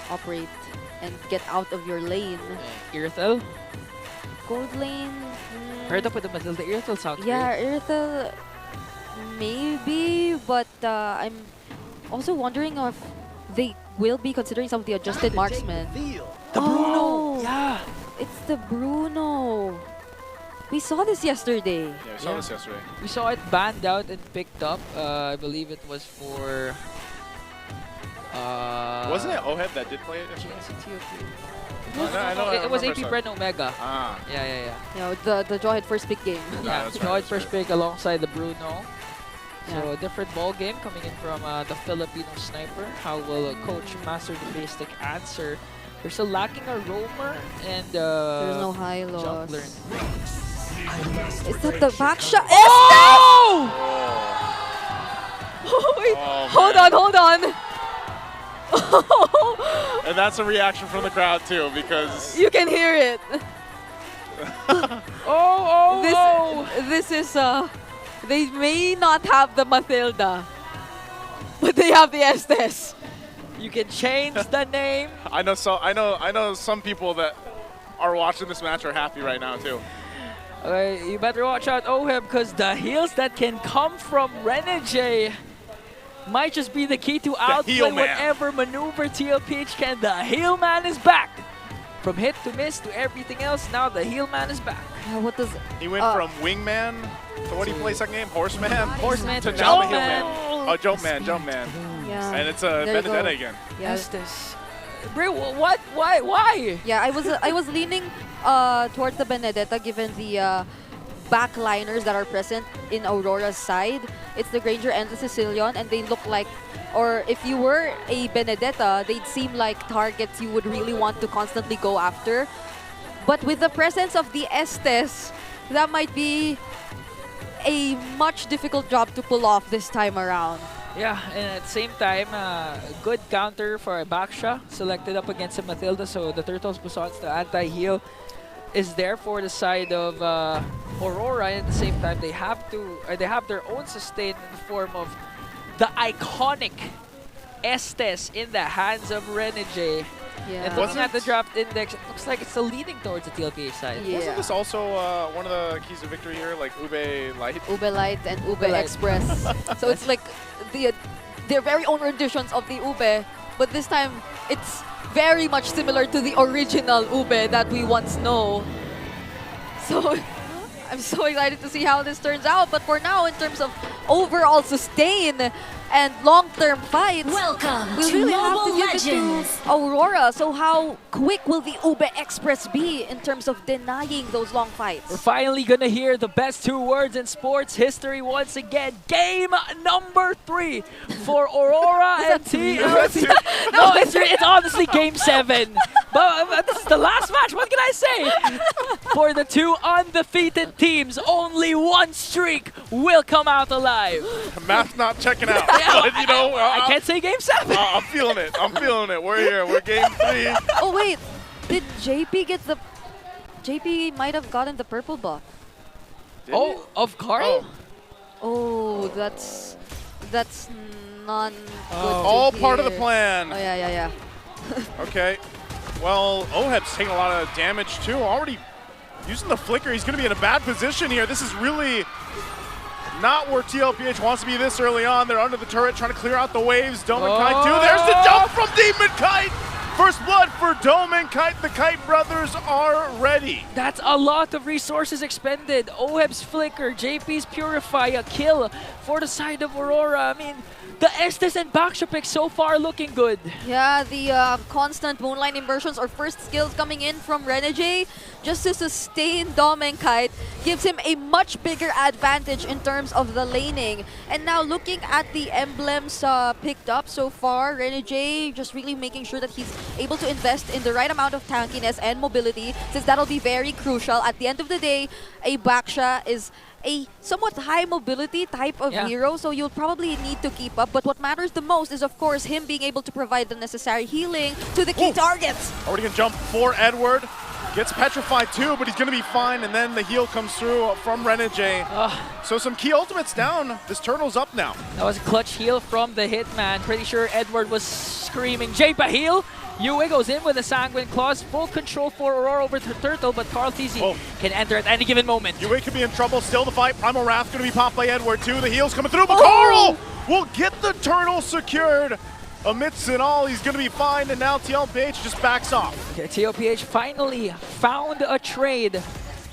operate and get out of your lane. Irithel? Gold lane. Paired up with the Matilda, Irithel sounds great. Yeah, Irithel maybe, but I'm also wondering if they will be considering some of the adjusted marksmen. The Bruno! Yeah! It's the Bruno! We saw this yesterday. Yeah, we saw this yesterday. We saw it banned out and picked up. I believe it was for... Wasn't it Oheb that did play it yesterday? It was AP Bren Omega. Ah. Yeah. You know, the Jawhead first pick game. Yeah, Jawhead first pick alongside the Bruno. So a different ball game coming in from the Filipino sniper. How will Coach Master the Basic answer? They're still lacking a roamer and there's no high loss. jungler. Is that the back shot? Oh! Wait, hold on. And that's a reaction from the crowd too, because you can hear it. This is they may not have the Matilda, but they have the Estes. You can change the name. I know some people that are watching this match are happy right now too. Okay, you better watch out, Oheb, because the heals that can come from Renegade might just be the key to outplay whatever maneuver TLPH can. The heal man is back. From hit to miss to everything else, now the heel man is back. What does... He went from wingman to what do you play second game? Horseman? Horseman to to now the jump heel man. man. Oh, jump man. Yeah. And it's a There you Benedetta go. again. Yeah. Estes. Bro, what? Why? Yeah, I was leaning towards the Benedetta given the backliners that are present in Aurora's side. It's the Granger and the Sicilian, and they look like, or if you were a Benedetta, they'd seem like targets you would really want to constantly go after. But with the presence of the Estes, that might be a much difficult job to pull off this time around. Yeah, and at the same time, good counter for Baksha, selected up against a Matilda, so the Turtles Bussons, the anti-heal, is there for the side of Aurora, and at the same time, they have their own sustain in the form of the iconic Estes in the hands of Renegade. Yeah. And looking at the draft index, it looks like it's leaning towards the TLPH side. Yeah. Wasn't this also one of the keys to victory here, like Ube Light? Ube Light and Ube Light. Express. So it's like their very own renditions of the Ube, but this time it's very much similar to the original Ube that we once know. So I'm so excited to see how this turns out, but for now, in terms of overall sustain and long-term fights, Welcome we to really have Mobile to give Legends. it to Aurora. So how quick will the Ube Express be in terms of denying those long fights? We're finally gonna hear the best two words in sports history once again. Game number 3 for Aurora and TLPH. No, it's honestly game 7. But this is the last match. What can I say? For the two undefeated teams, only one streak will come out alive. Math not checking out. But, you know, I can't say game 7. I'm feeling it. I'm feeling it. We're here. We're game 3. Oh wait, did JP get the... JP might have gotten the purple buff. Oh, of Carl? Oh, that's non good. All to part of the hear. plan. Oh yeah. Okay. Well, Oheb's taking a lot of damage too. Already using the flicker. He's going to be in a bad position here. This is really not where TLPH wants to be this early on. They're under the turret trying to clear out the waves. Dome and Kite too. There's the jump from Demon Kite. First blood for Dome and Kite. The Kite brothers are ready. That's a lot of resources expended. Oheb's flicker, JP's Purify, a kill for the side of Aurora. I mean, the Estes and Baksha picks so far looking good. Yeah, the constant moonlight inversions or first skills coming in from Renegade just to sustain Dom and Kite gives him a much bigger advantage in terms of the laning. And now looking at the emblems picked up so far, Renegade just really making sure that he's able to invest in the right amount of tankiness and mobility, since that'll be very crucial. At the end of the day, a Baksha is a somewhat high mobility type of hero, so you'll probably need to keep up. But what matters the most is, of course, him being able to provide the necessary healing to the key targets. Already going to jump for Edward. Gets petrified too, but he's going to be fine. And then the heal comes through from Renegade. So some key ultimates down. This turtle's up now. That was a clutch heal from the Hitman. Pretty sure Edward was screaming, JPA heal! Yue goes in with a Sanguine Claws. Full control for Aurora over the Turtle, but Carl TZ can enter at any given moment. Yue could be in trouble. Still the fight. Primal Wrath going to be popped by Edward too. The heal's coming through, but Carl will get the turtle secured. Amidst it all, he's going to be fine, and now TLPH just backs off. Okay, TLPH finally found a trade.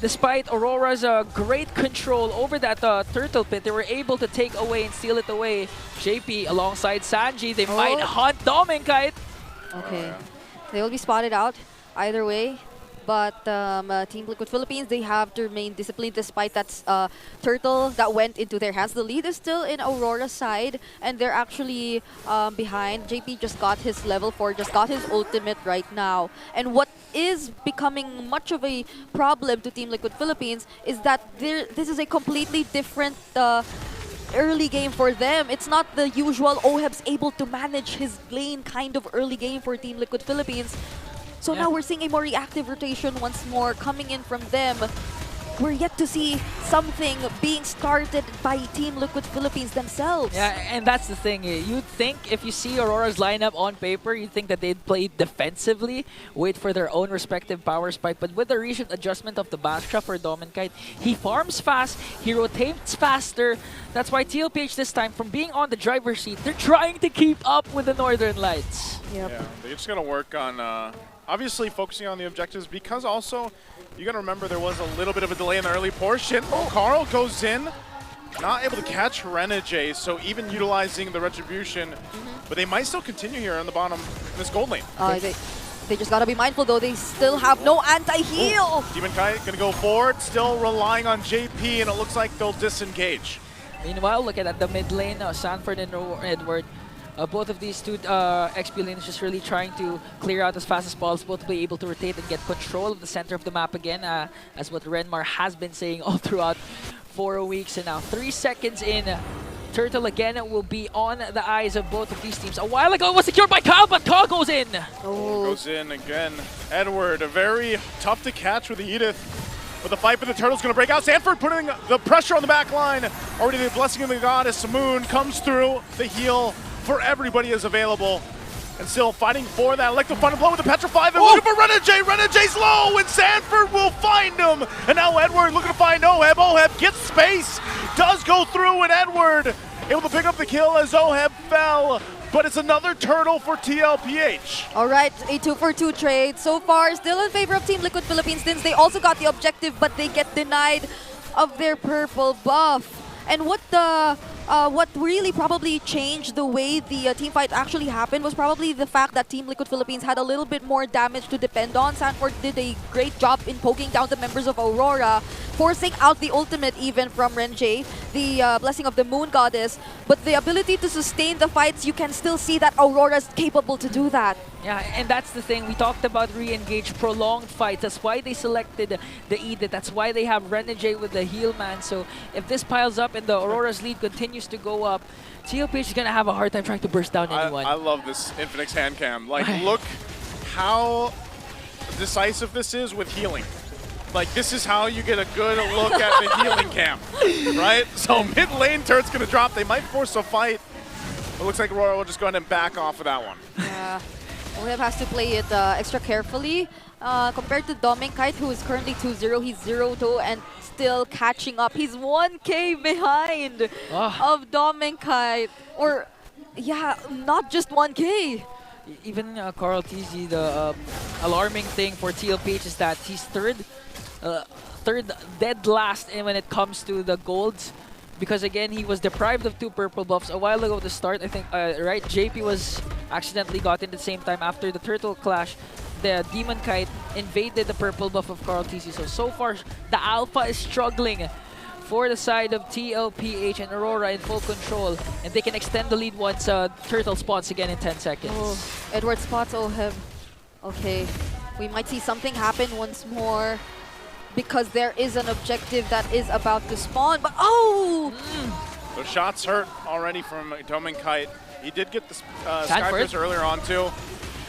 Despite Aurora's great control over that turtle pit, they were able to take away and steal it away. JP alongside Sanji, they might hunt Dom and Kite. Okay, they will be spotted out either way. But Team Liquid Philippines, they have to remain disciplined despite that turtle that went into their hands. The lead is still in Aurora's side, and they're actually behind. JP just got his level 4, just got his ultimate right now. And what is becoming much of a problem to Team Liquid Philippines is that this is a completely different early game for them. It's not the usual Oheb's able to manage his lane kind of early game for Team Liquid Philippines. So now we're seeing a more reactive rotation once more coming in from them. We're yet to see something being started by Team Liquid Philippines themselves. Yeah, and that's the thing. You'd think if you see Aurora's lineup on paper, you'd think that they'd play defensively, wait for their own respective power spike. But with the recent adjustment of the Bastra for Dom and Kite, he farms fast, he rotates faster. That's why TLPH this time, from being on the driver's seat, they're trying to keep up with the Northern Lights. Yeah, they just got to work on obviously focusing on the objectives because also you got to remember there was a little bit of a delay in the early portion. Oh, Carl goes in, not able to catch Renegade, so even utilizing the retribution, but they might still continue here on the bottom in this gold lane. They just gotta be mindful though, they still have no anti-heal! Demon Kite gonna go forward, still relying on JP, and it looks like they'll disengage. Meanwhile, look at the mid lane, Sanford and Edward. Both of these two XP lanes just really trying to clear out as fast as possible to be able to rotate and get control of the center of the map again, as what Renmar has been saying all throughout 4 weeks. And now 3 seconds in, Turtle again will be on the eyes of both of these teams. A while ago it was secured by Kyle, but Kyle goes in. Goes in again. Edward, very tough to catch with the Edith. But the fight for the Turtle's going to break out. Sanford putting the pressure on the back line. Already the blessing of the goddess, Moon, comes through. The heal for everybody is available. And still fighting for that. Electro Final Blow with the Petrify. They're looking for Renegade. Renegade's low, and Sanford will find him. And now Edward looking to find Oheb. Oheb gets space. Does go through, and Edward able to pick up the kill as Oheb fell. But it's another turtle for TLPH. All right, a 2-for-2 trade. So far, still in favor of Team Liquid Philippines since they also got the objective, but they get denied of their purple buff. And what really probably changed the way the team fight actually happened was probably the fact that Team Liquid Philippines had a little bit more damage to depend on. Sanford did a great job in poking down the members of Aurora, forcing out the ultimate even from Renjay, the Blessing of the Moon Goddess. But the ability to sustain the fights, you can still see that Aurora is capable to do that. Yeah, and that's the thing. We talked about re-engage, prolonged fights. That's why they selected the Edith. That's why they have Renegade with the heal man. So if this piles up and the Aurora's lead continues to go up, TLPH is going to have a hard time trying to burst down anyone. I love this Infinix hand cam. Like, look how decisive this is with healing. Like, this is how you get a good look at the healing cam, right? So mid lane turret's going to drop. They might force a fight. It looks like Aurora will just go ahead and back off of that one. Yeah. Oheb has to play it extra carefully compared to Dominkite, who is currently 2-0. He's 0-2 and still catching up. He's 1K behind of Dominkite. Or, yeah, not just 1K. Even Carl TZ, the alarming thing for TLPH is that he's third dead last when it comes to the golds. Because again, he was deprived of 2 purple buffs a while ago to start. I think, right, JP was accidentally got in at the same time after the turtle clash. The Demon Kite invaded the purple buff of Carl TC. So far, the Alpha is struggling for the side of TLPH, and Aurora in full control. And they can extend the lead once Turtle spots again in 10 seconds. Oh, Edward spots Oheb. Okay, we might see something happen once more, because there is an objective that is about to spawn, but Those shots hurt already from Dominkite. He did get the Skyfires earlier on too.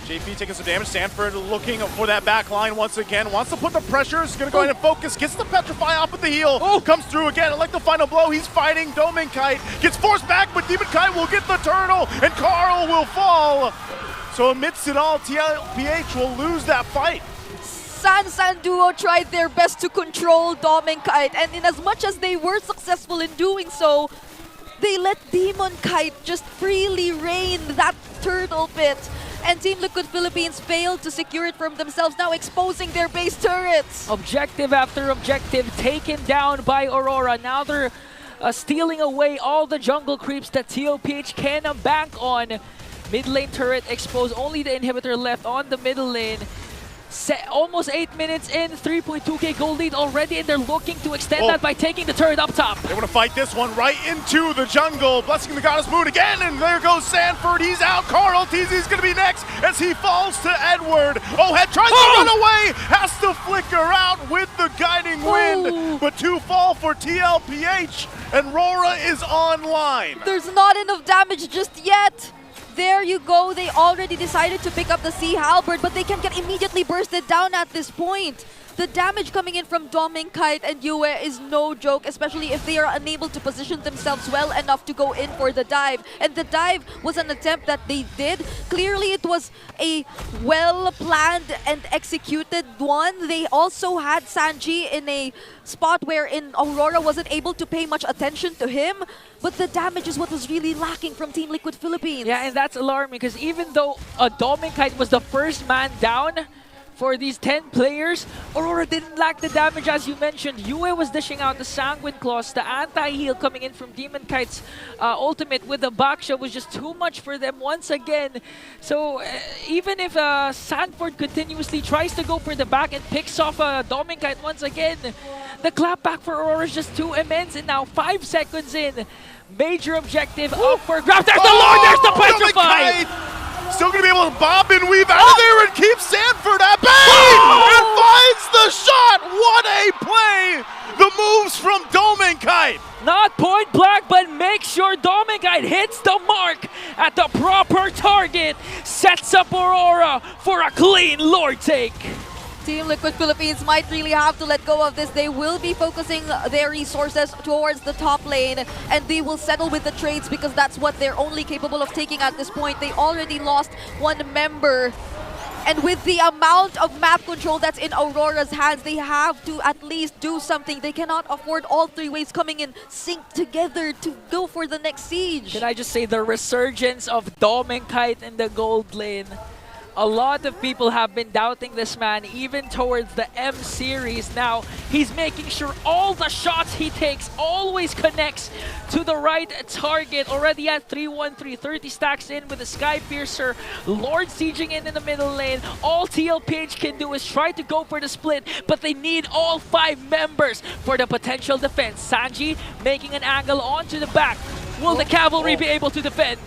JP taking some damage. Sanford looking for that back line once again. Wants to put the pressure. Is going to go ahead and focus. Gets the Petrify off with the heal. Comes through again. Like the final blow. He's fighting Dominkite. Gets forced back, but Demonkite will get the turtle, and Carl will fall. So amidst it all, TLPH will lose that fight. San Duo tried their best to control Dominkite, and in as much as they were successful in doing so, they let Demonkite just freely reign that turtle pit. And Team Liquid Philippines failed to secure it from themselves, now exposing their base turrets. Objective after objective taken down by Aurora. Now they're stealing away all the jungle creeps that TLPH can bank on. Mid lane turret exposed, only the inhibitor left on the middle lane. Almost 8 minutes in, 3.2k gold lead already, and they're looking to extend that by taking the turret up top. They want to fight this one right into the jungle. Blessing the Goddess Moon again, and there goes Sanford. He's out. Carl TZ's going to be next as he falls to Edward. Oheb tries to run away, has to flicker out with the guiding wind, but 2 fall for TLPH, and RORA is online. There's not enough damage just yet. There you go, they already decided to pick up the Sea Halberd, but they can get immediately bursted down at this point. The damage coming in from Dominkite and Yue is no joke, especially if they are unable to position themselves well enough to go in for the dive. And the dive was an attempt that they did. Clearly, it was a well-planned and executed one. They also had Sanji in a spot wherein Aurora wasn't able to pay much attention to him. But the damage is what was really lacking from Team Liquid Philippines. Yeah, and that's alarming because even though Dominkite was the first man down, for these 10 players. Aurora didn't lack the damage, as you mentioned. Yue was dishing out the Sanguine Claws, the anti-heal coming in from Demon Kite's ultimate with the Baksha was just too much for them once again. So even if Sanford continuously tries to go for the back and picks off Demon Kite once again, the clapback for Aurora is just too immense. And now 5 seconds in, major objective up for grabs. There's the Lord, there's the Petrify! Still gonna be able to bob and weave out of there and keep Sanford at bay! And finds the shot! What a play! The moves from Domenkite! Not point blank, but make sure Domenkite hits the mark at the proper target. Sets up Aurora for a clean Lord take. Team Liquid Philippines might really have to let go of this. They will be focusing their resources towards the top lane, and they will settle with the trades because that's what they're only capable of taking at this point. They already lost one member, and with the amount of map control that's in Aurora's hands, they have to at least do something. They cannot afford all 3 waves coming in sync together to go for the next siege. Can I just say the resurgence of Domenkite in the gold lane? A lot of people have been doubting this man, even towards the M series. Now, he's making sure all the shots he takes always connects to the right target. Already at 3-1-3, 30 stacks in with the Sky Piercer. Lord sieging in the middle lane. All TLPH can do is try to go for the split, but they need all 5 members for the potential defense. Sanji making an angle onto the back. Will the Cavalry be able to defend?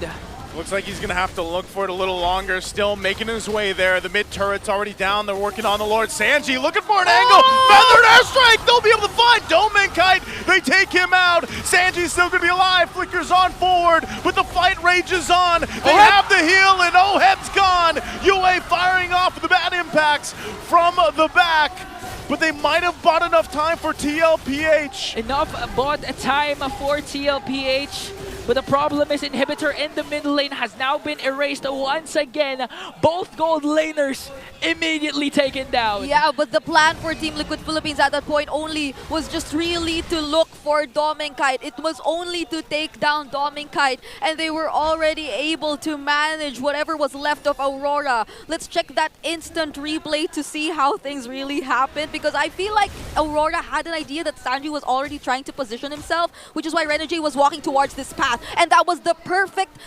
Looks like he's going to have to look for it a little longer. Still making his way there. The mid turret's already down. They're working on the Lord. Sanji looking for an angle. Feathered airstrike. They'll be able to find Domenkite. They take him out. Sanji's still going to be alive. Flickers on forward, but the fight rages on. They have the heal, and Oheb's gone. Yue firing off the bad impacts from the back. But they might have bought enough time for TLPH. Enough bought time for TLPH. But the problem is Inhibitor in the middle lane has now been erased once again. Both gold laners immediately taken down. Yeah, but the plan for Team Liquid Philippines at that point only was just really to look for Domenkite. It was only to take down Domenkite, and they were already able to manage whatever was left of Aurora. Let's check that instant replay to see how things really happened, because I feel like Aurora had an idea that Sanji was already trying to position himself, which is why Renegade was walking towards this path. And that was the perfect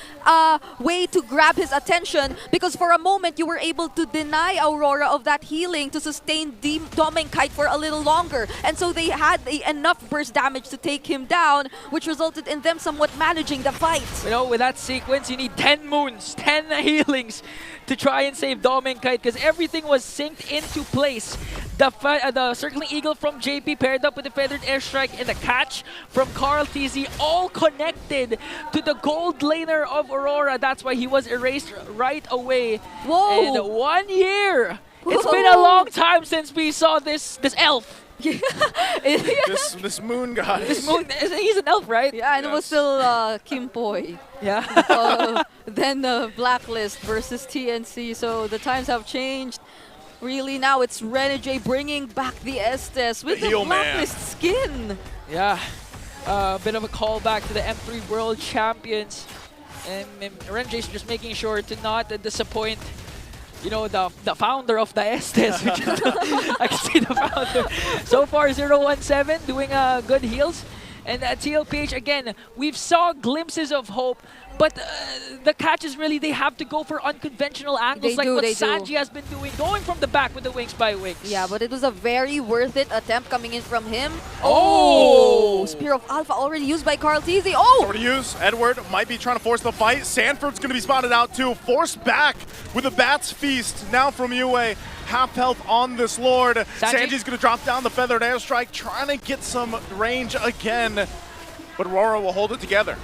way to grab his attention, because for a moment you were able to deny Aurora of that healing to sustain Domenkite for a little longer. And so they had enough burst damage to take him down, which resulted in them somewhat managing the fight. You know, with that sequence, you need 10 moons, 10 healings to try and save Domenkite, because everything was synced into place. The Circling Eagle from JP paired up with the Feathered Airstrike and the catch from Carl TZ, all connected to the gold laner of Aurora. That's why he was erased right away. Whoa! And 1 year! Whoa. It's been a long time since we saw this elf. this moon guy. This moon, he's an elf, right? Yeah, and it was still Kim Poi. Yeah. Then Blacklist versus TNC, so the times have changed. Really, now it's Renegade bringing back the Estes with the Blacklist skin. Yeah, a bit of a callback to the M3 World Champions. And Renegade's just making sure to not disappoint, you know, the founder of the Estes. I can see the founder. So far, 0-1-7 doing good heals. And TLPH, again, we've saw glimpses of hope, but the catch is really they have to go for unconventional angles what Sanji has been doing, going from the back with the wings by wings. Yeah, but it was a very worth it attempt coming in from him. Oh! Spear of Alpha already used by Carl TZ. Oh! Already used. Edward might be trying to force the fight. Sanford's going to be spotted out too. Forced back with the Bat's Feast now from Yue. Half health on this Lord. Sanji's going to drop down the Feathered Airstrike, trying to get some range again. But RORA will hold it together.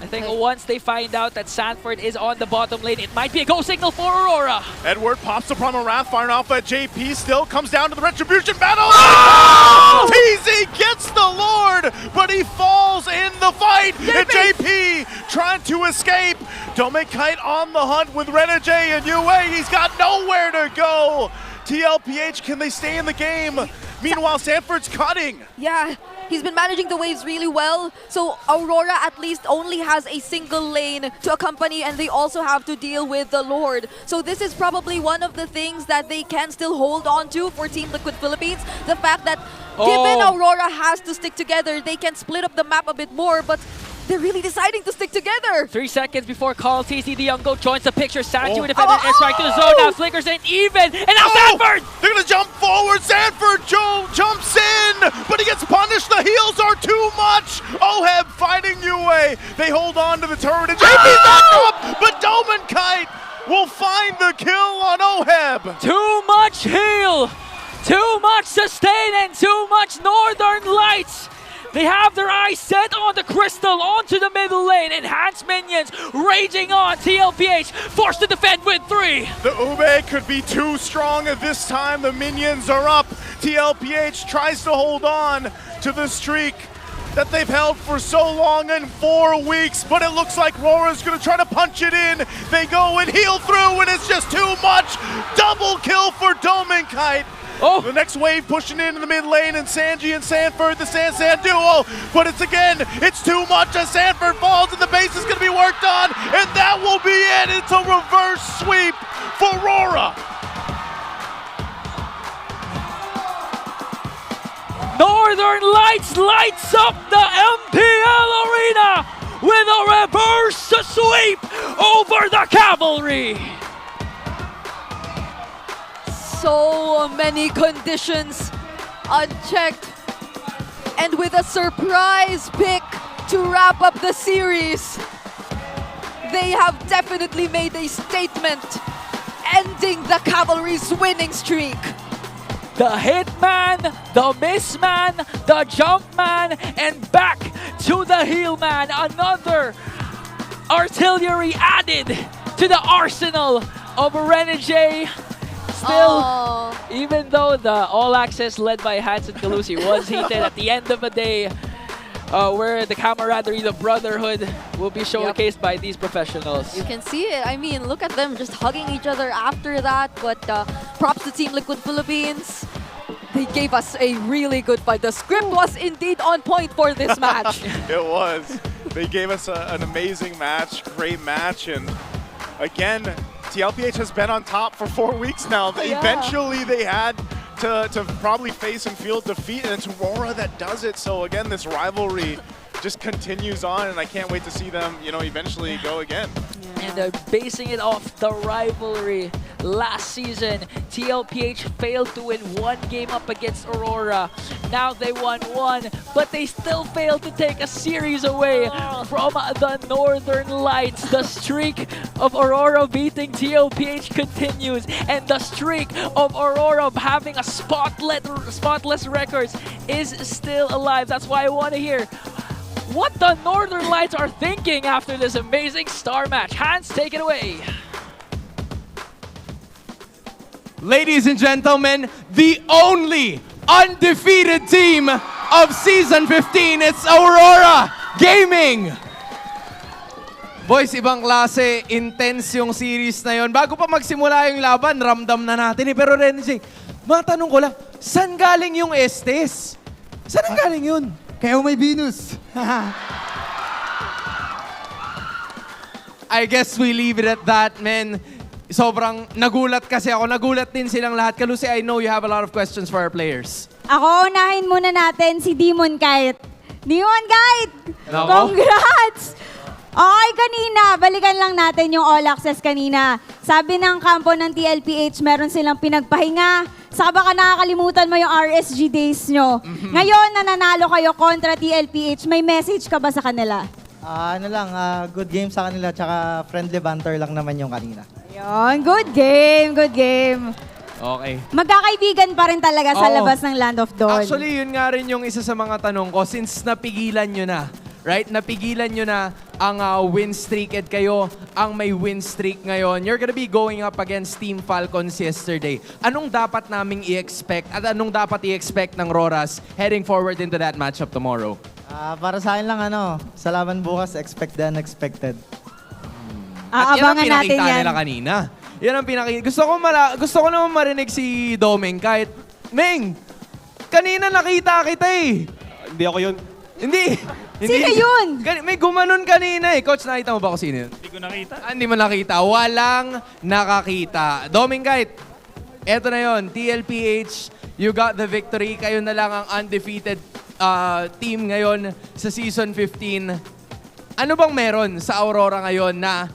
I think once they find out that Sanford is on the bottom lane, it might be a go signal for Aurora. Edward pops the Primal Wrath, firing off at JP. Still comes down to the Retribution battle. Oh! TZ gets the Lord, but he falls in the fight. And JP trying to escape. Domenkite on the hunt with Renegade and Yue. He's got nowhere to go. TLPH, can they stay in the game? Meanwhile, Sanford's cutting. Yeah, he's been managing the waves really well. So Aurora at least only has a single lane to accompany, and they also have to deal with the Lord. So this is probably one of the things that they can still hold on to for Team Liquid Philippines. The fact that given Aurora has to stick together, they can split up the map a bit more, but they're really deciding to stick together. 3 seconds before call, TC DeYoungo joins the picture. Sanji with defender airstrike to the zone. Now Flickers in even. And now Sanford! They're going to jump forward. Sanford jumps in, but he gets punished. The heals are too much. Oheb fighting Yue. They hold on to the turret and JP back up, but Dome and Kite will find the kill on Oheb. Too much heal, too much sustain, and too much Northern Lights. They have their eyes set on the Crystal, onto the middle lane. Enhanced minions raging on. TLPH forced to defend with 3. The Ube could be too strong at this time. The minions are up. TLPH tries to hold on to the streak that they've held for so long in 4 weeks, but it looks like RORA's gonna try to punch it in. They go and heal through, and it's just too much. Double kill for Dome and Kite. The next wave pushing into the mid lane, and Sanji and Sanford, the San duo, but it's too much as Sanford falls and the base is gonna be worked on, and that will be it. It's a reverse sweep for RORA. Northern Lights lights up the MPL arena with a reverse sweep over the Cavalry. So many conditions unchecked, and with a surprise pick to wrap up the series, they have definitely made a statement, ending the Cavalry's winning streak. The Hitman, the Missman, the Jumpman, and back to the Healman. Another artillery added to the arsenal of Renegade. Still, even though the All Access led by Hansen Calusi was heated at the end of the day, where the camaraderie, the brotherhood will be showcased by these professionals. You can see it. I mean, look at them just hugging each other after that. But props to Team Liquid Philippines. They gave us a really good fight. The script was indeed on point for this match. It was. They gave us an amazing match, great match, and again, TLPH has been on top for 4 weeks now. Eventually they had to probably face and feel defeat, and it's RORA that does it. So again, this rivalry just continues on, and I can't wait to see them, eventually go again. And they're basing it off the rivalry. Last season, TLPH failed to win 1 game up against Aurora. Now they won 1, but they still failed to take a series away from the Northern Lights. The streak of Aurora beating TLPH continues, and the streak of Aurora having a spotless records is still alive. That's why I want to hear what the Northern Lights are thinking after this amazing star match. Hans, take it away. Ladies and gentlemen, the only undefeated team of Season 15, it's Aurora Gaming! Boys, ibang klase, intense yung series na yon. Bago pa magsimula yung laban, ramdam na natin eh. Pero Renji, matanong ko lang, saan galing yung Estes? Saan ang galing yun? Kaya may Venus. I guess we leave it at that, man. Sobrang nagulat kasi ako. Nagulat din silang lahat. Kalusi, I know you have a lot of questions for our players. Ako, unahin muna natin si Demon Kite. Demon Kite! Nako. Congrats! Okay, kanina, balikan lang natin yung All Access kanina. Sabi ng kampo ng TLPH, meron silang pinagpahinga. Saka baka nakakalimutan mo yung RSG days nyo. Ngayon, nananalo kayo kontra TLPH. May message ka ba sa kanila? Good game sa kanila, tsaka friendly banter lang naman yung kanina. Ayun, good game, good game. Okay. Magkakaibigan pa rin talaga sa labas ng Land of Dawn. Actually, yun nga rin yung isa sa mga tanong ko. Since napigilan nyo na, right? Napigilan nyo na ang win streak at kayo ang may win streak ngayon. You're gonna be going up against Team Falcons yesterday. Anong dapat naming i-expect at anong dapat i-expect ng RORAs heading forward into that matchup tomorrow? Para sa akin lang, sa laban bukas, expect the unexpected. At yan ang Aabangan natin pinakita yan. nila kanina. Yan ang pinakita. Gusto ko naman marinig si Domeng kahit, Meng, Kanina nakita kita eh. Hindi ako yun. Hindi. Sino yun? May gumanon kanina eh. Coach, nakita mo ba kung sino yun? Hindi ko nakita. Hindi mo nakita. Walang nakakita. Domingkite, eto na yon. TLPH, you got the victory. Kayo na lang ang undefeated team ngayon sa Season 15. Ano bang meron sa Aurora ngayon na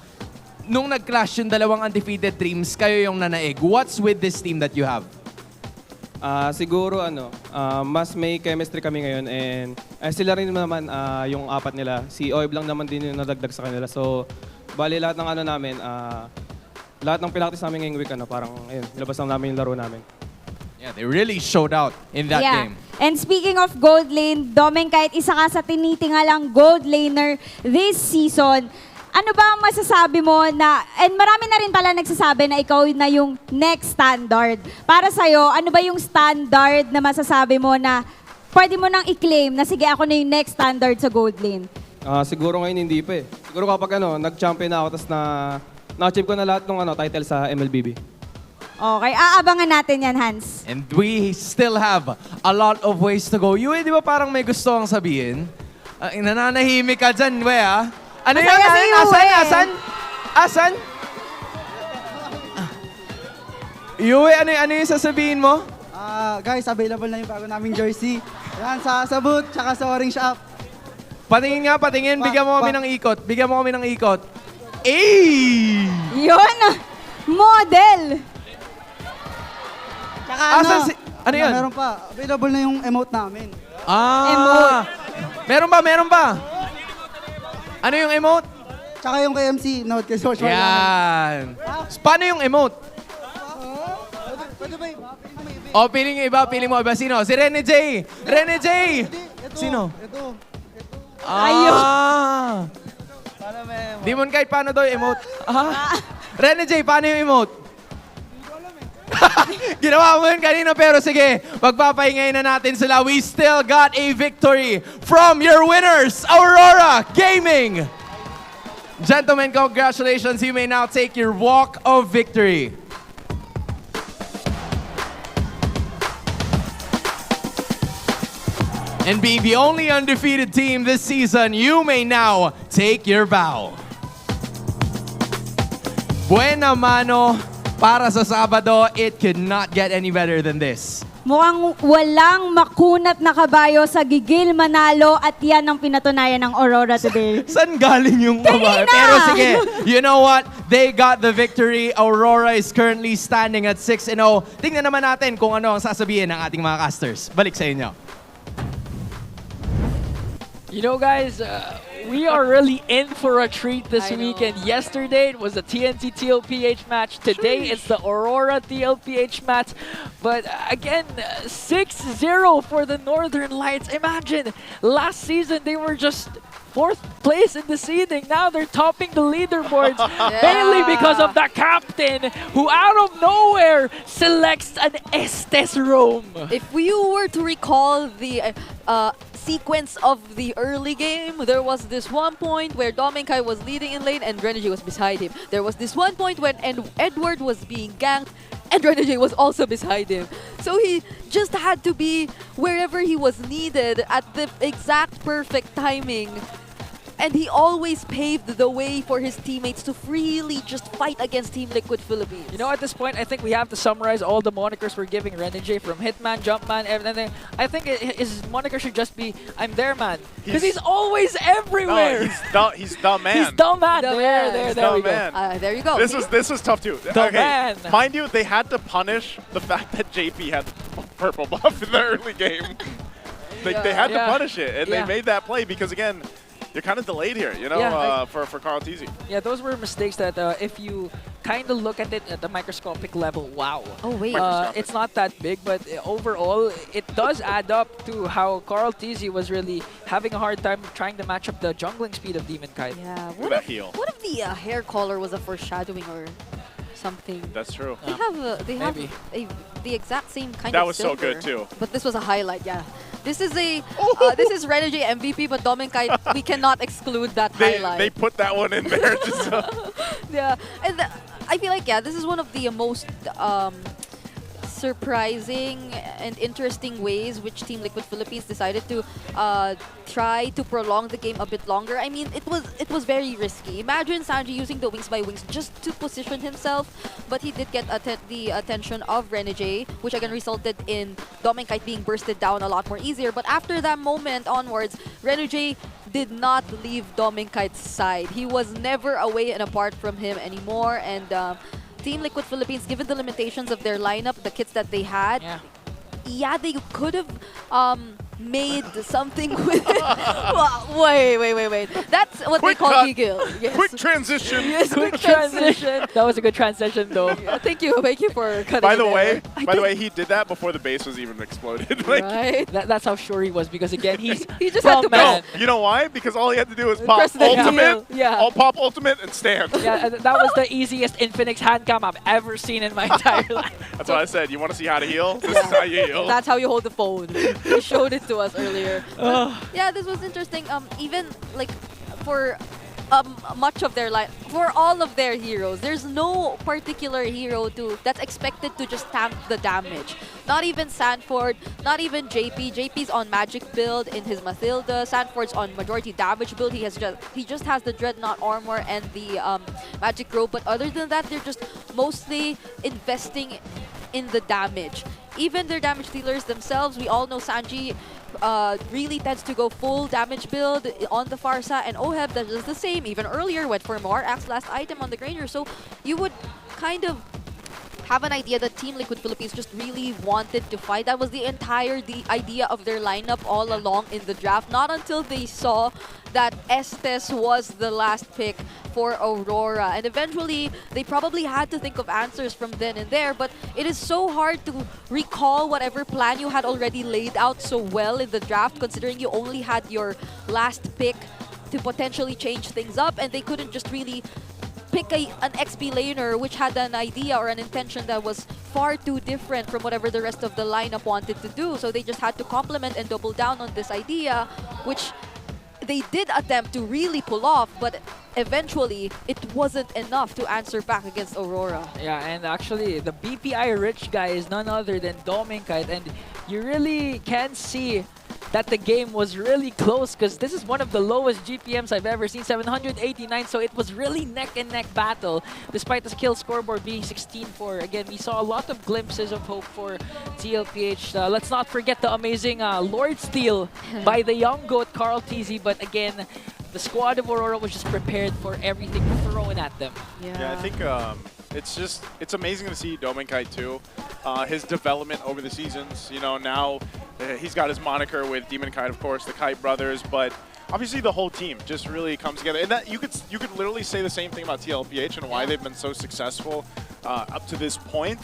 nung nag-clash yung dalawang undefeated teams, kayo yung nanaig? What's with this team that you have? Siguro mas may chemistry kami ngayon and sila rin naman yung apat nila. Si Oib lang naman din yung nadagdag sa kanila. So, bali lahat ng namin, lahat ng practice namin ngayong week, parang ayun, nilabas lang namin yung laro namin. Yeah, they really showed out in that game. And speaking of gold lane, Domeng, kahit isa ka sa tinitingalang gold laner this season, ano ba ang masasabi mo na, and marami na rin pala nagsasabi na ikaw na yung next standard. Para sa'yo, ano ba yung standard na masasabi mo na pwede mo nang i-claim na sige ako na yung next standard sa gold lane? Siguro ngayon hindi pa eh. Siguro kapag nag-champion na ako tapos na-achieve ko na lahat ng title sa MLBB. Okay, aabangan natin yan, Hans. And we still have a lot of ways to go. Yue, di ba parang may gusto kang sabihin? Nananahimik ka dyan, we ah. Ano yun? Asan? Yue, ano yung sasabihin mo? Guys, available na yung bago naming jersey. Yan, sa boot, tsaka sa orange shop. Patingin nga, patingin. Bigyan mo kami ng ikot. Eh! Yun! Model! Tsaka ano yun? Meron pa. Available na yung emote namin. Emote. Meron ba? Ano yung emote? Tsaka yung KMC note kay social. Yan. Paano yung emote? Pwede ba iba? Piling mo iba. Sino? Si Rene J! Sino? Ito. Ayun. Demon kahit paano daw yung emote? Rene J, paano yung emote? Ginawa mo yun kanina pero sige, pagpapahingayin na natin sila. We still got a victory from your winners, Aurora Gaming! Gentlemen, congratulations. You may now take your walk of victory. And being the only undefeated team this season, you may now take your bow. Buena mano. Para sa Sabado, it could not get any better than this. Mukhang walang makunat na kabayo sa gigil manalo at yan ang pinatunayan ng Aurora today. Saan galing yung kabayo? Pero sige, you know what? They got the victory. Aurora is currently standing at 6-0. Tingnan naman natin kung ano ang sasabihin ng ating mga casters. Balik sa inyo. You know, guys, we are really in for a treat this weekend. Yesterday, it was the TNT TLPH match. Today, it's the Aurora TLPH match. But again, 6-0 for the Northern Lights. Imagine, last season, they were just 4th place in the seeding. Now they're topping the leaderboards, mainly because of the captain, who out of nowhere selects an Estes roam. If you were to recall the sequence of the early game, there was this one point where Domenkai was leading in lane and Drenergy was beside him. There was this one point when Edward was being ganked and Drenergy was also beside him. So he just had to be wherever he was needed at the exact perfect timing. And he always paved the way for his teammates to freely just fight against Team Liquid Philippines. You know, at this point, I think we have to summarize all the monikers we're giving Renegade, from Hitman, Jumpman, everything. I think his moniker should just be, I'm there, man. Because he's always everywhere. No, he's the man. He's the man. The there we go. There you go. This was tough too. The man. Mind you, they had to punish the fact that JP had purple buff in the early game. They had to punish it, and they made that play because, again, you're kind of delayed here, you know, for Carl Teasy. Yeah, those were mistakes that if you kind of look at it at the microscopic level, wow. Oh, wait. It's not that big, but overall, it does add up to how Carl Teasy was really having a hard time trying to match up the jungling speed of Demon Kite. Yeah. Look at that heal. What if the hair color was a foreshadowing or something? That's true. They have the exact same kind that of was silver, so good too. But this was a highlight, yeah. This is a this is Renegade MVP, but Domenkai, we cannot exclude that highlight. They put that one in there just yeah, and I feel like this is one of the most surprising and interesting ways which Team Liquid Philippines decided to try to prolong the game a bit longer. I mean, it was very risky. Imagine Sanji using the wings by wings just to position himself, but he did get the attention of Renegade, which again resulted in Dominkite being bursted down a lot more easier. But after that moment onwards, Renegade did not leave Dominkite's side. He was never away and apart from him anymore, and Team Liquid Philippines, given the limitations of their lineup, the kits that they had, yeah, they could have made something with it. Wait. That's what Quick they call cut. Giggle. Yes. Quick transition. Yes, quick transition. That was a good transition, though. Yeah, thank you for cutting By it the there. way, he did that before the base was even exploded. Like, Right? That's how sure he was, because again, he's He just had to no, you know why? Because all he had to do was pop Press the ultimate, heel, yeah. I'll pop ultimate and stand. Yeah, that was the easiest Infinix hand cam I've ever seen in my entire life. That's what I said. You want to see how to heal? This is how you heal. That's how you hold the phone. He showed it to us earlier. Yeah, this was interesting. Even like for much of their life, for all of their heroes, there's no particular hero that's expected to just tank the damage. Not even Sanford, not even JP. JP's on magic build in his Mathilda. Sanford's on majority damage build. He just has the Dreadnought armor and the magic robe. But other than that, they're just mostly investing in the damage. Even their damage dealers themselves, we all know Sanji really tends to go full damage build on the Farsa, and Oheb does the same. Even earlier went for more Axe last item on the Granger. So you would kind of have an idea that Team Liquid Philippines just really wanted to fight. That was the idea of their lineup all along in the draft. Not until they saw that Estes was the last pick for Aurora. And eventually, they probably had to think of answers from then and there, but it is so hard to recall whatever plan you had already laid out so well in the draft, considering you only had your last pick to potentially change things up, and they couldn't just really pick an XP laner which had an idea or an intention that was far too different from whatever the rest of the lineup wanted to do. So they just had to complement and double down on this idea, which they did attempt to really pull off, but eventually it wasn't enough to answer back against Aurora. Yeah, and actually the BPI rich guy is none other than Dominkite, and you really can see that the game was really close, because this is one of the lowest GPMs I've ever seen, 789, so it was really neck and neck battle, despite the skill scoreboard being 16-4. Again, we saw a lot of glimpses of hope for TLPH. Let's not forget the amazing Lord Steal by the young GOAT, Carl TZ, but again, the squad of Aurora was just prepared for everything thrown at them. Yeah, I think it's amazing to see Dominkite too. His development over the seasons. You know, now he's got his moniker with Demon Kite, of course, the Kite brothers, but obviously the whole team just really comes together. And that you could literally say the same thing about TLPH and why they've been so successful up to this point.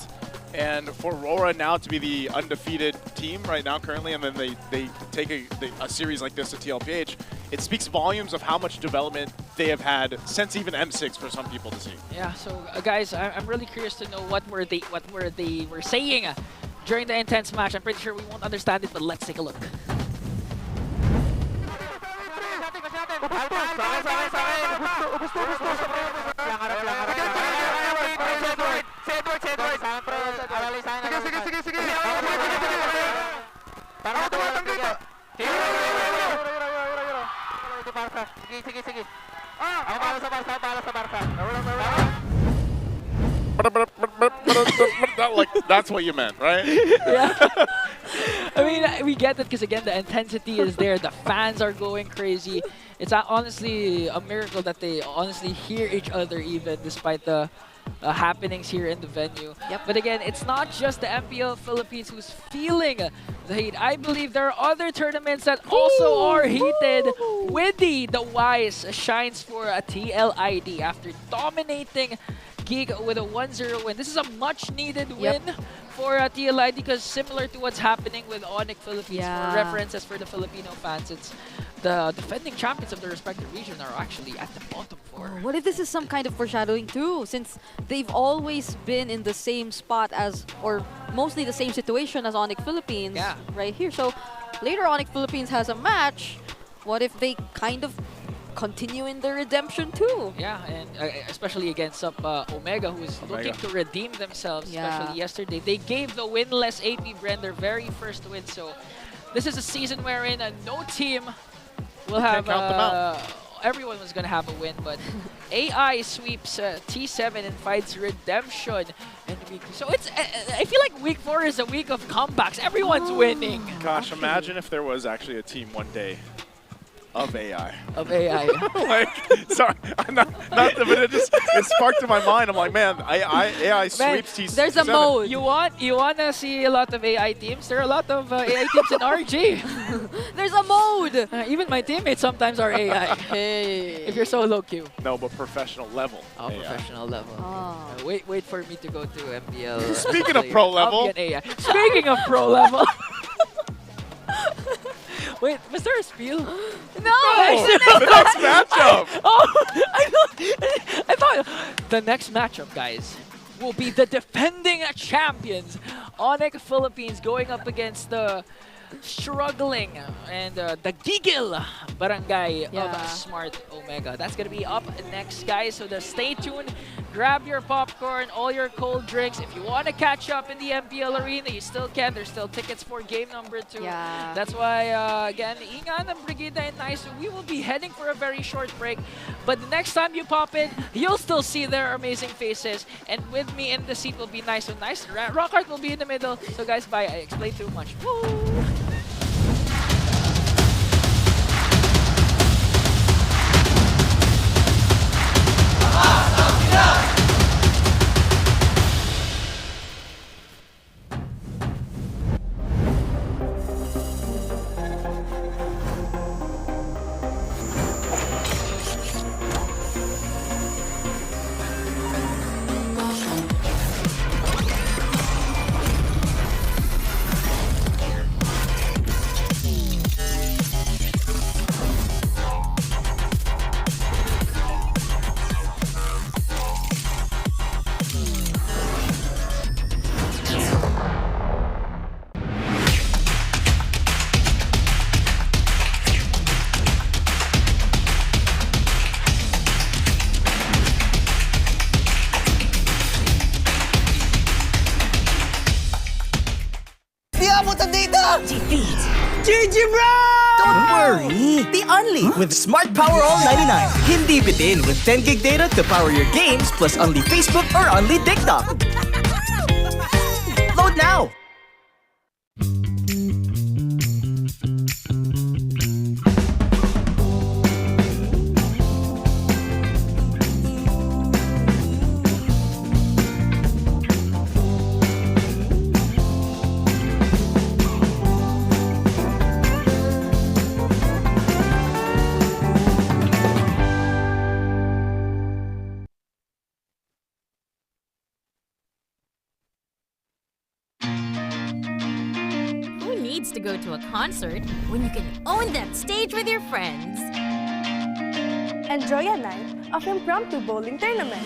And for Aurora now to be the undefeated team right now currently, and then they take a series like this to TLPH, it speaks volumes of how much development they have had since even M6 for some people to see. Yeah, so guys, I'm really curious to know what were they were saying during the intense match. I'm pretty sure we won't understand it, but let's take a look. That's what you meant, right? Yeah. I mean, we get it because, again, the intensity is there. The fans are going crazy. It's honestly a miracle that they honestly hear each other even despite the happenings here in the venue. Yep. But again, it's not just the MPL Philippines who's feeling the heat. I believe there are other tournaments that also are heated. Widdy, the Wise, shines for a TLID after dominating Geek with a 1-0 win. This is a much-needed win for TLID, because similar to what's happening with Onic Philippines, for references for the Filipino fans, it's the defending champions of their respective region are actually at the bottom 4. What if this is some kind of foreshadowing too, since they've always been in the same spot as, or mostly the same situation as Onic Philippines right here. So later Onic Philippines has a match. What if they kind of continuing their redemption too. Yeah, and especially against Omega, who's looking to redeem themselves, especially yesterday. They gave the winless AP Bren their very first win, so this is a season wherein no team will have... everyone was going to have a win, but AI sweeps T7 and finds redemption in week 2. So it's, I feel like week 4 is a week of comebacks. Everyone's winning. Gosh, imagine if there was actually a team one day of AI. Of AI. Like, sorry, but it sparked in my mind. I'm like, man, AI sweeps T7. There's a mode. You want to see a lot of AI teams? There are a lot of AI teams in RG. There's a mode. Even my teammates sometimes are AI. Hey. If you're solo queue. No, but professional level. Oh, AI. professional level. Wait for me to go to MPL. Speaking of pro level. I'll be an AI. Speaking of pro level. Wait, was there a spiel? No! The next matchup! Oh, I thought the next matchup, guys, will be the defending champions, Onic Philippines, going up against the struggling and the Gigil Barangay of Smart Omega. That's going to be up next, guys, so stay tuned. Grab your popcorn, all your cold drinks. If you want to catch up in the MPL arena, you still can. There's still tickets for game number 2. Yeah. That's why, again, Ingan and Brigida and Nice, we will be heading for a very short break. But the next time you pop in, you'll still see their amazing faces. And with me in the seat will be Nice. So Nice, Rockhart will be in the middle. So guys, bye. I explained too much. Woo! GG bro! Don't worry, be only with Smart Power All 99. Hindi bitin with 10 gig data to power your games plus only Facebook or only TikTok. Load now! To go to a concert when you can own that stage with your friends. Enjoy a night of impromptu bowling tournament.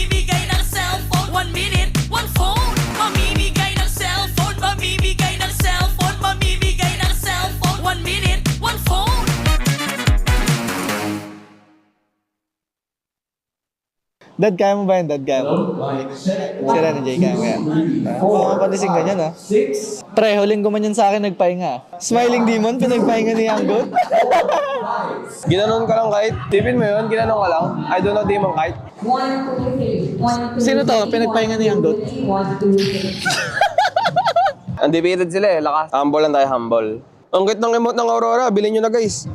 mamimigay ng cellphone 1 minute, 1 phone. Mamimigay ng cellphone, mamimigay ng cellphone, mamimigay Dad, kaya mo ba yan? Dad, kaya mo? Sira ni Jay, kaya mo yan. Oo, mapanising ganyan, ha? Pre, huling gumanyan sa akin, nagpahinga. Smiling Demon, pinagpahinga ni Anggot. Ginanon ka lang kahit. Tipin mo yun, ginanon ka lang. I don't know Demon kahit. Sino to? Pinagpahinga ni Anggot? Undefeated sila eh, lakas. Humble lang tayo, humble. Ang cute ng emote ng Aurora, bilhin nyo na guys.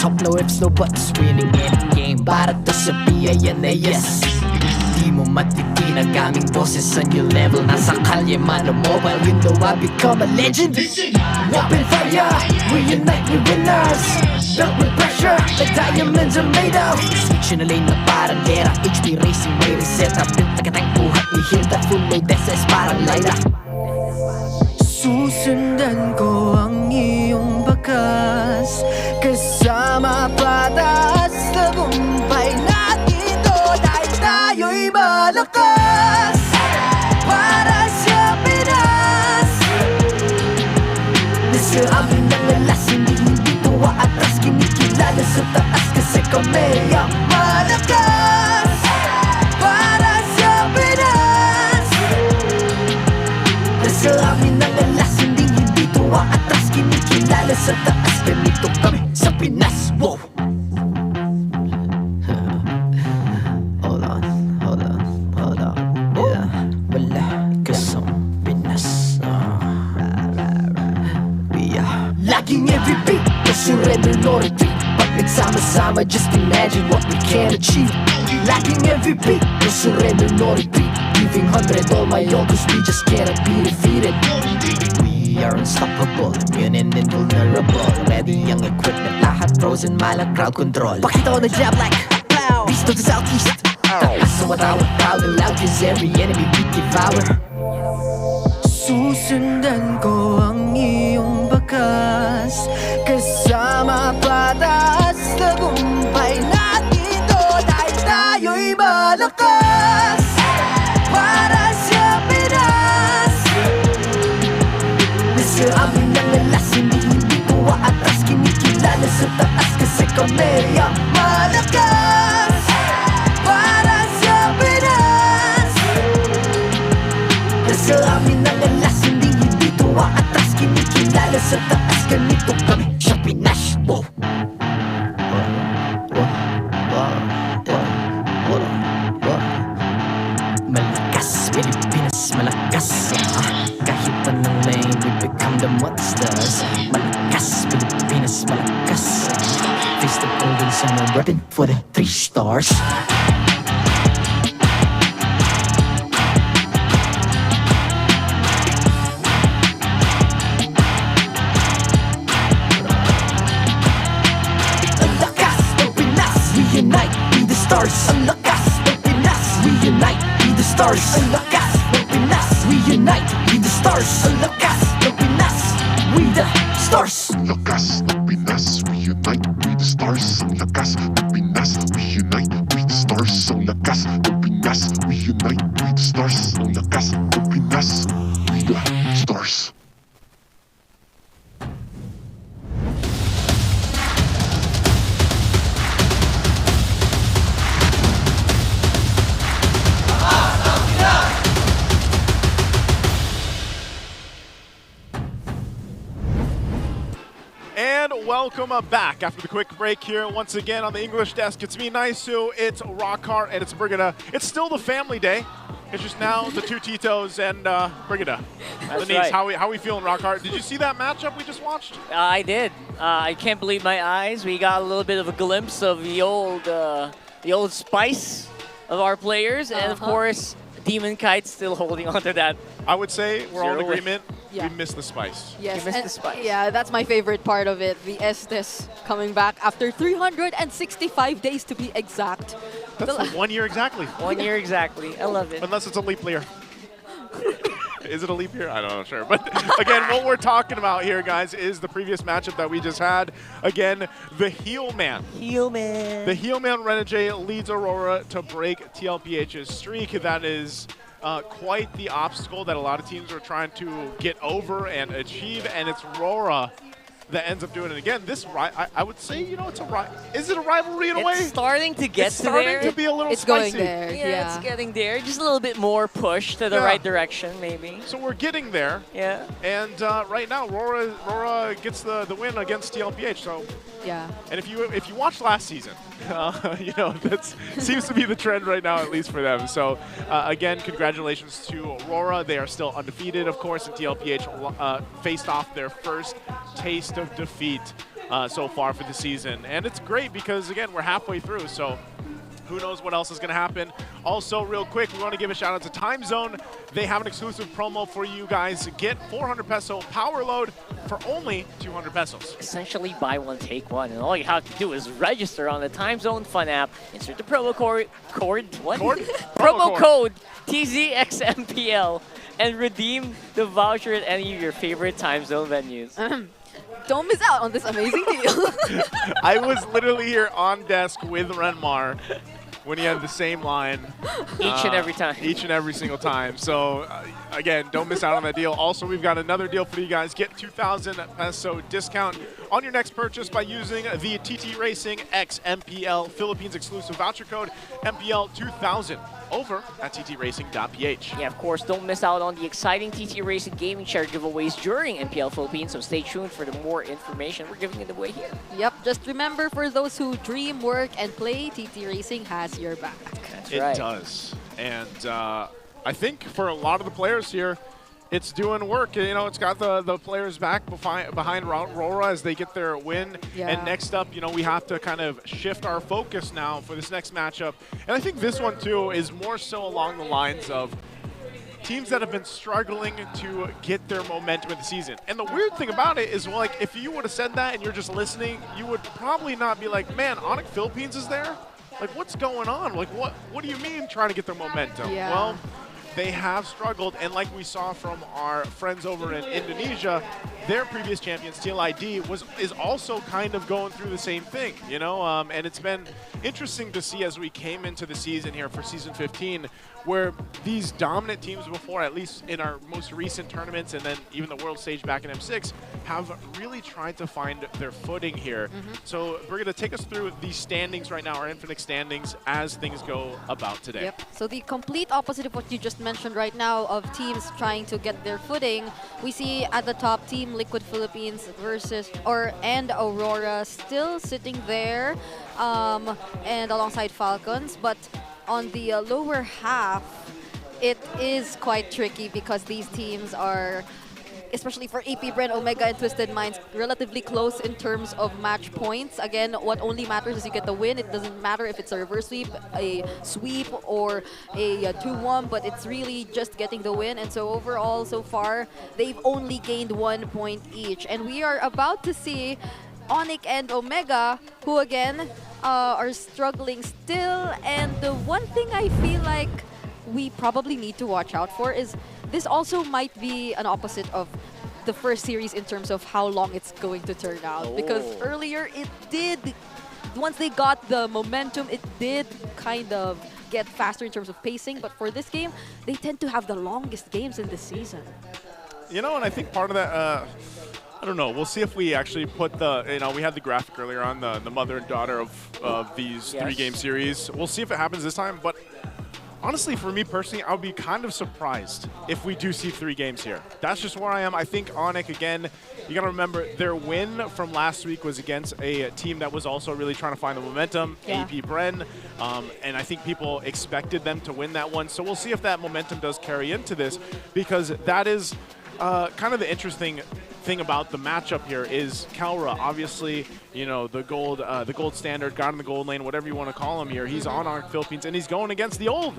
talk, no ifs, no buts. Winning any game para to sa PIN na yes. Di mo matitinag aming boses on your level. Nasa kalye man o mobile window, I become a legend. Open fire, we unite, we winners. Built with pressure, like diamonds are made of. Switch in a lane na parang gera. HP racing, may reset up. Built like a tank, buhat ni Hilda. Full load SS, parang Lyra. Susundan ko ang iyong bakas. Kasama patas, tagumpay natin to. Dahil tayo'y malakas. Para sa Pinas. Nasa amin ang alas, hindi tuwa atras. Kinikilala sa taas kasi kami ang malakas. Para sa Pinas. Nasa amin ang alas, hindi tuwa atras. Kinikilala sa taas, ganito kami sa Pinas. Wow! Hold on. Yeah, wala ka sa Pinas. We are laging every beat, no surrender, no retreat. Pag nagsama-sama, just imagine what we can achieve. Laging every beat, no surrender, no retreat. Giving 100 all my all, cause we just cannot be defeated. We are unstoppable, immune and invulnerable. Ready ang equipment, lahat frozen, malang crowd control. Pakita ko na jab like pow, east to the southeast. Takas sa watawat, proud and loud, cause every enemy we devour. Susundan ko ang iyong bakas. Kasama patas, tagumpay natin to. Dahil tayo'y malakas. Para sa Pinas. Nasa amin ang alas, hindi tuwa atras. Kinikilala sa taas kasi kami ang malakas. Para sa Pinas. Nasa amin ang alas, hindi tuwa atras. Kinikilala sa taas, ganito kami sa Pinas. Wow! Malakas, Pilipinas, malakas. Kahit anong lane, we become the monsters. Malakas, Pilipinas, malakas. Face the golden sun, I'm repping for the 3 stars. Ang lakas ng Pinas, we unite, be the stars. Ang lakas ng Pinas, we unite, be the stars. Ang lakas ng Pinas, we unite, be the stars. Ang lakas ng Pinas, we the stars. Ang lakas ng Pinas, we unite, we the stars. Ang lakas ng Pinas, we unite, we the stars. Ang lakas ng Pinas, we unite, we the stars. Ang lakas ng Pinas, we the stars. And welcome back after the quick break here. Once again on the English desk, it's me, Naisu, it's Rockhart, and it's Brigida. It's still the family day. It's just now the 2 Titos and Brigida. That's Denise, right. how we feeling, Rockhart? Did you see that matchup we just watched? I did. I can't believe my eyes. We got a little bit of a glimpse of the old spice of our players, and of course, Demon Kite still holding on to that. I would say we're all in 0 win. agreement. Yeah. We missed the spice. Yes, missed and the spice. yeah, that's my favorite part of it. The Estes coming back after 365 days to be exact. That's 1 year exactly. 1 year exactly. I love it. Unless it's a leap year. Is it a leap year? I don't know, sure. But again, what we're talking about here, guys, is the previous matchup that we just had. Again, the heel man. Heel man. The heel man Renegade leads Aurora to break TLPH's streak. That is quite the obstacle that a lot of teams are trying to get over and achieve, and it's RORA that ends up doing it again. This, I would say, you know, is it a rivalry in a way? It's starting to get it's to starting there. to be a little It's spicy. going there. Yeah, it's getting there. Just a little bit more push to the right direction, maybe. So we're getting there. Yeah. And right now, RORA gets the win against TLPH. So yeah. And if you watched last season, you know that seems to be the trend right now, at least for them. So again, congratulations to Aurora. They are still undefeated, of course, and TLPH faced off their first taste of defeat so far for the season. And it's great because, again, we're halfway through, so who knows what else is going to happen. Also, real quick, we want to give a shout out to Time Zone. They have an exclusive promo for you guys. Get 400 peso power load for only 200 pesos. Essentially buy one, take one. And all you have to do is register on the Time Zone Fun app, insert the promo code TZXMPL, and redeem the voucher at any of your favorite Time Zone venues. Don't miss out on this amazing deal. I was literally here on desk with Renmar when he had the same line. Each and every time. Each and every single time. So, again, don't miss out on that deal. Also, we've got another deal for you guys. Get 2,000 peso discount on your next purchase by using the TT Racing X MPL Philippines exclusive voucher code MPL 2000 over at ttracing.ph. Yeah, of course, don't miss out on the exciting TT Racing gaming chair giveaways during MPL Philippines, so stay tuned for the more information. We're giving it away here. Yep, just remember, for those who dream, work, and play, TT Racing has your back. That's It right. does. And I think for a lot of the players here, it's doing work. You know, it's got the players back behind RORA as they get their win. Yeah. And next up, you know, we have to kind of shift our focus now for this next matchup. And I think this one, too, is more so along the lines of teams that have been struggling to get their momentum in the season. And the weird thing about it is, well, like, if you would have said that and you're just listening, you would probably not be like, man, Onic Philippines is there? Like, what's going on? Like, what do you mean trying to get their momentum? Yeah. Well, they have struggled, and like we saw from our friends over in Indonesia, their previous champions, TLID, is also kind of going through the same thing, you know? And it's been interesting to see as we came into the season here for Season 15, where these dominant teams before, at least in our most recent tournaments and then even the world stage back in M6, have really tried to find their footing here. So we're going to take us through the standings right now, our Infinite standings, as things go about today. Yep. So the complete opposite of what you just mentioned right now of teams trying to get their footing. We see at the top, Team Liquid Philippines and Aurora still sitting there, and alongside Falcons. But on the lower half, it is quite tricky because these teams are, especially for AP Bren, Omega, and Twisted Minds, relatively close in terms of match points. Again, what only matters is you get the win. It doesn't matter if it's a reverse sweep, a sweep, or a 2-1, but it's really just getting the win. And so overall, so far, they've only gained 1 point each. And we are about to see Onic and Omega, who again are struggling still. And the one thing I feel like we probably need to watch out for is this also might be an opposite of the first series in terms of how long it's going to turn out. Because earlier it did, once they got the momentum, it did kind of get faster in terms of pacing. But for this game, they tend to have the longest games in this season. You know, and I think part of that, I don't know. We'll see if we actually put the, you know, we had the graphic earlier on, the mother and daughter of these three-game series. We'll see if it happens this time. But honestly, for me personally, I would be kind of surprised if we do see 3 games here. That's just where I am. I think Onic, again, you got to remember their win from last week was against a team that was also really trying to find the momentum, AP Bren. And I think people expected them to win that one. So we'll see if that momentum does carry into this, because that is kind of the interesting thing about the matchup here is Kalra, obviously, you know, the gold standard, God in the gold lane, whatever you want to call him here. He's on Onic Philippines, and he's going against the old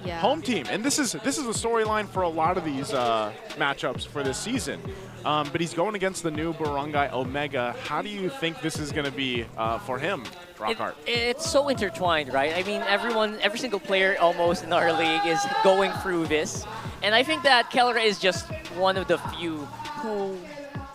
home team. And this is a storyline for a lot of these matchups for this season. But he's going against the new Barangay Omega. How do you think this is going to be for him, Rockhart? It's so intertwined, right? I mean, every single player almost in our league is going through this. And I think that Kalra is just one of the few who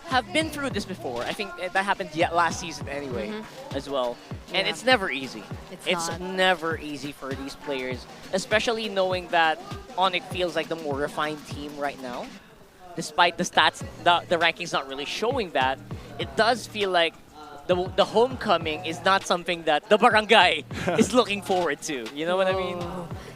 have been through this before. I think that happened last season anyway, as well. And it's never easy. It's never easy for these players, especially knowing that Onic feels like the more refined team right now. Despite the stats, the rankings not really showing that, it does feel like the homecoming is not something that the barangay is looking forward to. You know what I mean?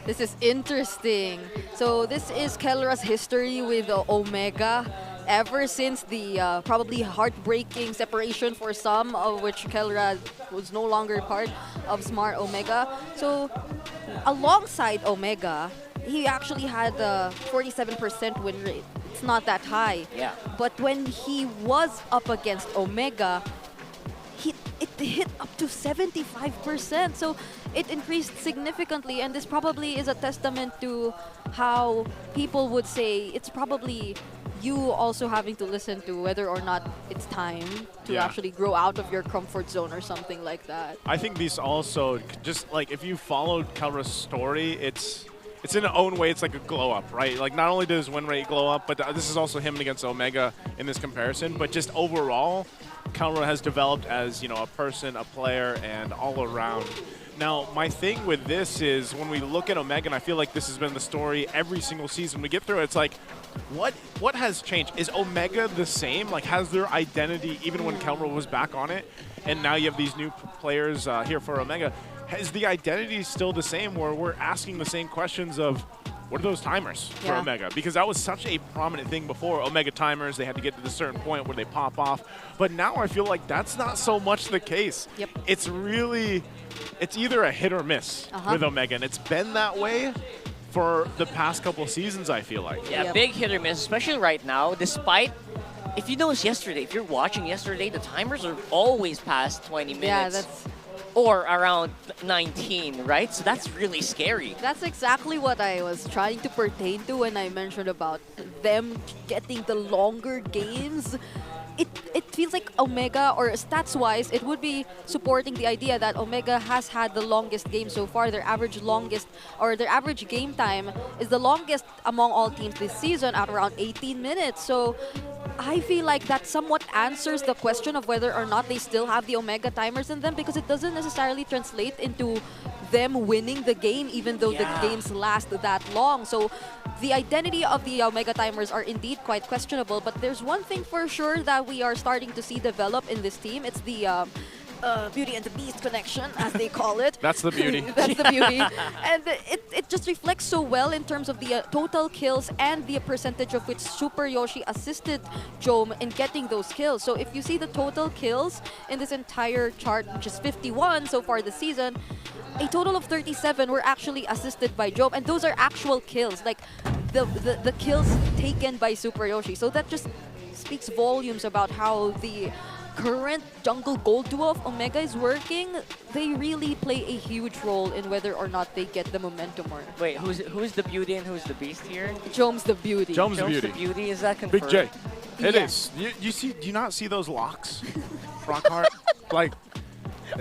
This is interesting. So this is Kelra's history with Omega. Ever since the probably heartbreaking separation for some, of which Kelra was no longer part of Smart Omega. So alongside Omega, he actually had a 47% win rate. It's not that high. Yeah. But when he was up against Omega, it hit up to 75%. So it increased significantly, and this probably is a testament to how people would say it's probably you also having to listen to whether or not it's time to actually grow out of your comfort zone or something like that. I think these also, just like if you followed Kelra's story, it's in its own way, it's like a glow up, right? Like not only does win rate glow up, but this is also him against Omega in this comparison, but just overall, Kelra has developed as, a person, a player, and all around. Now, my thing with this is when we look at Omega, and I feel like this has been the story every single season we get through, it's like, what has changed? Is Omega the same? Like, has their identity, even when Kelra was back on it, and now you have these new players here for Omega, is the identity still the same where we're asking the same questions of, what are those timers for Omega? Because that was such a prominent thing before. Omega timers, they had to get to a certain point where they pop off. But now I feel like that's not so much the case. Yep. It's either a hit or miss with Omega, and it's been that way for the past couple of seasons, I feel like. Yeah, big hit or miss, especially right now, despite, if you noticed yesterday, if you're watching yesterday, the timers are always past 20 minutes. Yeah, that's... Or around 19, right? So that's really scary. That's exactly what I was trying to pertain to when I mentioned about them getting the longer games. It feels like Omega, or stats-wise, it would be supporting the idea that Omega has had the longest game so far. Their average game time is the longest among all teams this season at around 18 minutes. So I feel like that somewhat answers the question of whether or not they still have the Omega timers in them, because it doesn't necessarily translate into them winning the game even though the games last that long. So the identity of the Omega timers are indeed quite questionable, but there's one thing for sure that we are starting to see develop in this team. It's the Beauty and the Beast connection, as they call it. That's the beauty. That's the beauty. And it just reflects so well in terms of the total kills and the percentage of which Super Yoshi assisted Jome in getting those kills. So if you see the total kills in this entire chart, which is 51 so far this season, a total of 37 were actually assisted by Jome, and those are actual kills, like the kills taken by Super Yoshi. So that just speaks volumes about how the current jungle gold duo of Omega is working. They really play a huge role in whether or not they get the momentum or not. Wait, who's the beauty and who's the beast here? Jome's the beauty. Jome's the beauty, is that confirmed? Big J. It is. Do you not see those locks? Rockhart? Like,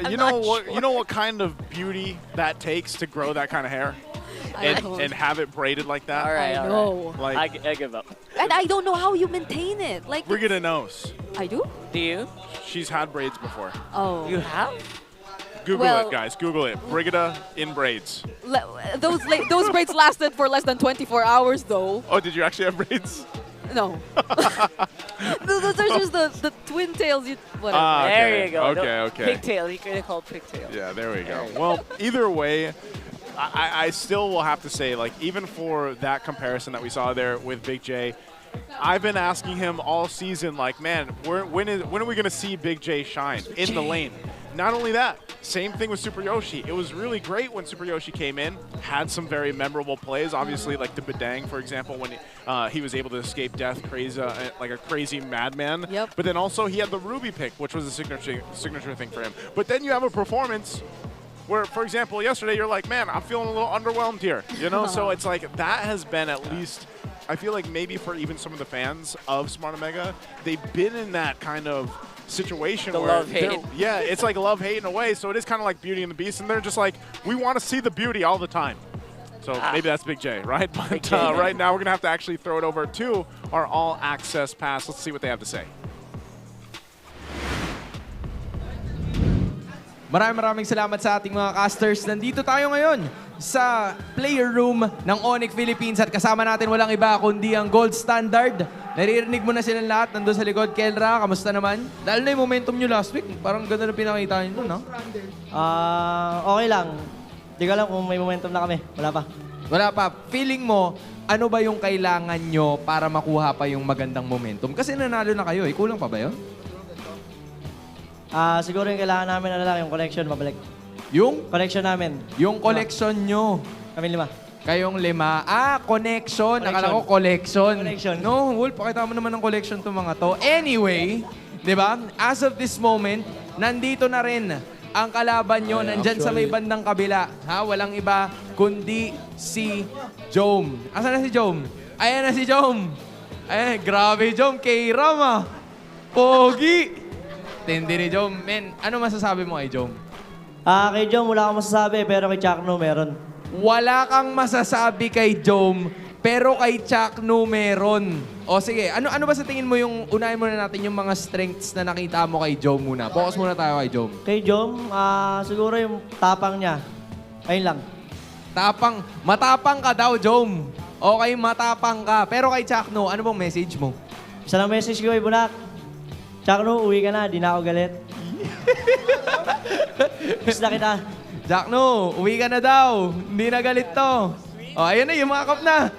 you know what kind of beauty that takes to grow that kind of hair? And have it braided like that? All right, I know. Like, I give up. And I don't know how you maintain it. Like, Brigida knows. I do? Do you? She's had braids before. Oh. You have? Google it, guys. Google it. Brigida in braids. Those braids lasted for less than 24 hours, though. Oh, did you actually have braids? No. Those are just the twin tails. Whatever. Okay. There you go. Okay. Pigtail. You could have called pigtail. Yeah, there we go. Well, either way, I still will have to say, like, even for that comparison that we saw there with Big J, I've been asking him all season, like, man, when are we going to see Big J shine in the lane? Not only that, same thing with Super Yoshi. It was really great when Super Yoshi came in, had some very memorable plays, obviously, like the Bedang, for example, when he was able to escape death crazy, like a crazy madman. Yep. But then also he had the Ruby pick, which was a signature thing for him. But then you have a performance where, for example, yesterday you're like, man, I'm feeling a little underwhelmed here, you know? So it's like that has been at least, I feel like maybe for even some of the fans of Smart Omega, they've been in that kind of situation The where love-hate. yeah, it's like love-hate in a way. So it is kind of like Beauty and the Beast, and they're just like, we want to see the beauty all the time. So maybe that's Big J, right? But right now we're going to have to actually throw it over to our all-access pass. Let's see what they have to say. Maraming salamat sa ating mga casters. Nandito tayo ngayon sa player room ng Onic Philippines at kasama natin walang iba kundi ang Gold Standard. Naririnig mo na silang lahat nandun sa likod. Kelra, kamusta naman? Lalo na yung momentum nyo last week. Parang ganda na pinakita nyo, no? Okay lang. Di ko alam kung may momentum na kami. Wala pa. Wala pa. Feeling mo, ano ba yung kailangan nyo para makuha pa yung magandang momentum? Kasi nanalo na kayo. Kulang pa ba yun? Siguro yung kailangan namin yung connection, mabalik. Yung? Connection namin. Yung collection nyo. Kami 5. Kayong 5. Connection. Nakala ko collection. Connection. No, Wolf, pakita mo naman ng collection to mga to. Anyway, di ba? As of this moment, nandito na rin ang kalaban nyo. Nandyan sa may bandang kabila. Ha? Walang iba kundi si Jom. Asan na si Jom? Ayan na si Jom. Ayan, grabe Jom. K-Ram ah. Pogi. Tindi ni Jom. Men, ano masasabi mo kay Jom? Kay Jom, wala akong masasabi, pero kay Chakno meron. Wala kang masasabi kay Jom, pero kay Chakno meron. O sige, ano ba sa tingin mo yung, unahin muna natin yung mga strengths na nakita mo kay Jom muna. Focus muna tayo kay Jom. Kay Jom, siguro yung tapang niya. Ayun lang. Tapang, matapang ka daw, Jom. Okay, matapang ka. Pero kay Chakno, ano bang message mo? Isa lang message ko kay Bunak. Chakno, uwi ka na, di na ako galit. Miss na kita. Chakno, uwi ka na daw. Hindi na galit to. O, ayun na, yumakap na.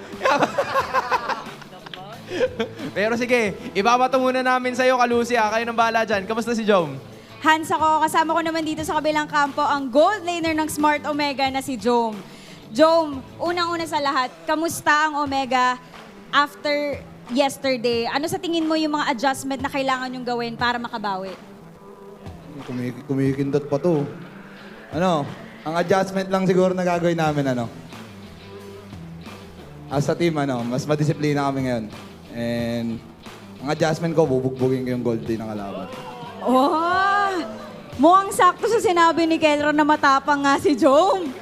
Pero sige, ibabato muna namin sa'yo, Kalucia. Kayo nang bahala dyan. Kamusta si Jom? Hans ako, kasama ko naman dito sa kabilang kampo ang gold laner ng Smart Omega na si Jom. Jom, unang-una sa lahat, kamusta ang Omega after yesterday? Ano sa tingin mo yung mga adjustment na kailangan yung gawin para makabawi? Kumikindot pa to. Ang adjustment lang siguro na gagawin namin, as a team, mas madisiplina kami ngayon. And ang adjustment ko, bubugbugin ko yung gold din ng kalaban. Oh! Mukhang sakto sa sinabi ni Kelro na matapang nga si Jom.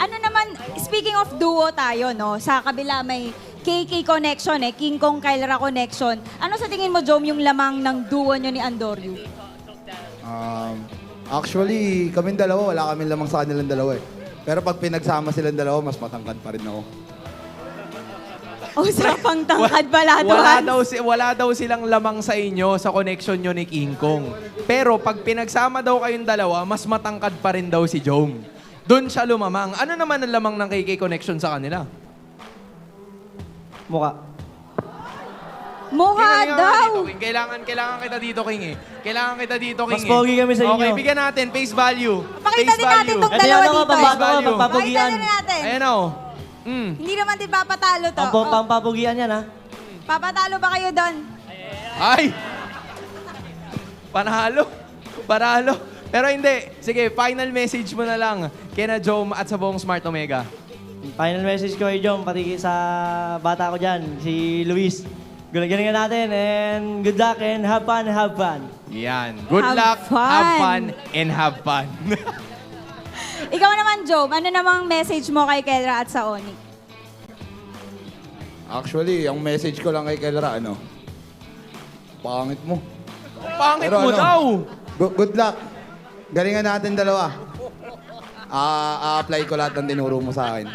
Ano naman, speaking of duo tayo, no? Sa kabila may KK connection King Kong Kelra connection. Ano sa tingin mo, Jom, yung lamang ng duo nyo ni Andoryu? Actually, kaming dalawa, wala kaming lamang sa kanilang dalawa eh. Pero pag pinagsama silang dalawa, mas matangkad pa rin ako. Usapang tangkad pala to, Wala daw silang lamang sa inyo sa connection nyo ni King Kong. Pero pag pinagsama daw kayong dalawa, mas matangkad pa rin daw si Jom. Doon siya lumamang. Ano naman ang lamang ng KK connection sa kanila? Mukha. Mukha daw! Kailangan kita dito, King eh. Kailangan kita dito, King Mas pogi kami sa inyo. Okay, bigyan natin. Face value. Pakita din natin itong dalawa dito. Pampapugian. Pakita din natin. Ayan o. Hindi naman din papatalo to. Pampapugian yan, ha? Papatalo ba kayo doon? Ay! Panalo. Panalo. Pero hindi. Sige, final message mo na lang kina Jom at sa buong Smart Omega. Final message ko kay Jom, pati sa bata ko dyan, si Luis. Galingan natin and good luck and have fun, have fun. Yan. Good luck, have fun, and have fun. Ikaw naman, Jom, ano namang message mo kay Kelra at sa Onic? Actually, ang message ko lang kay Kelra, pangit mo. Pangit mo daw! Good luck. Galingan natin dalawa. A-apply ko lahat ng tinuro mo sa akin.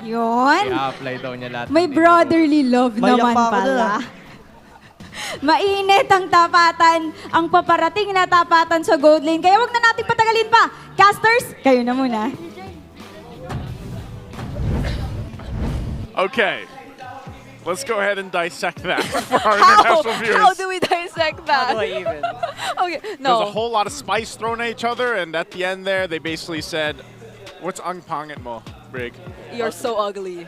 Yun. I-apply daw niya lahat. May brotherly love naman pala. Mainit ang tapatan, ang paparating na tapatan sa gold lane. Kaya wag na natin patagalin pa. Casters, kayo na muna. Okay. Let's go ahead and dissect that for our international viewers. How do we dissect that? How do I even? Okay, no. There's a whole lot of spice thrown at each other, and at the end there, they basically said, what's ang pangit mo, Brig? You're so ugly.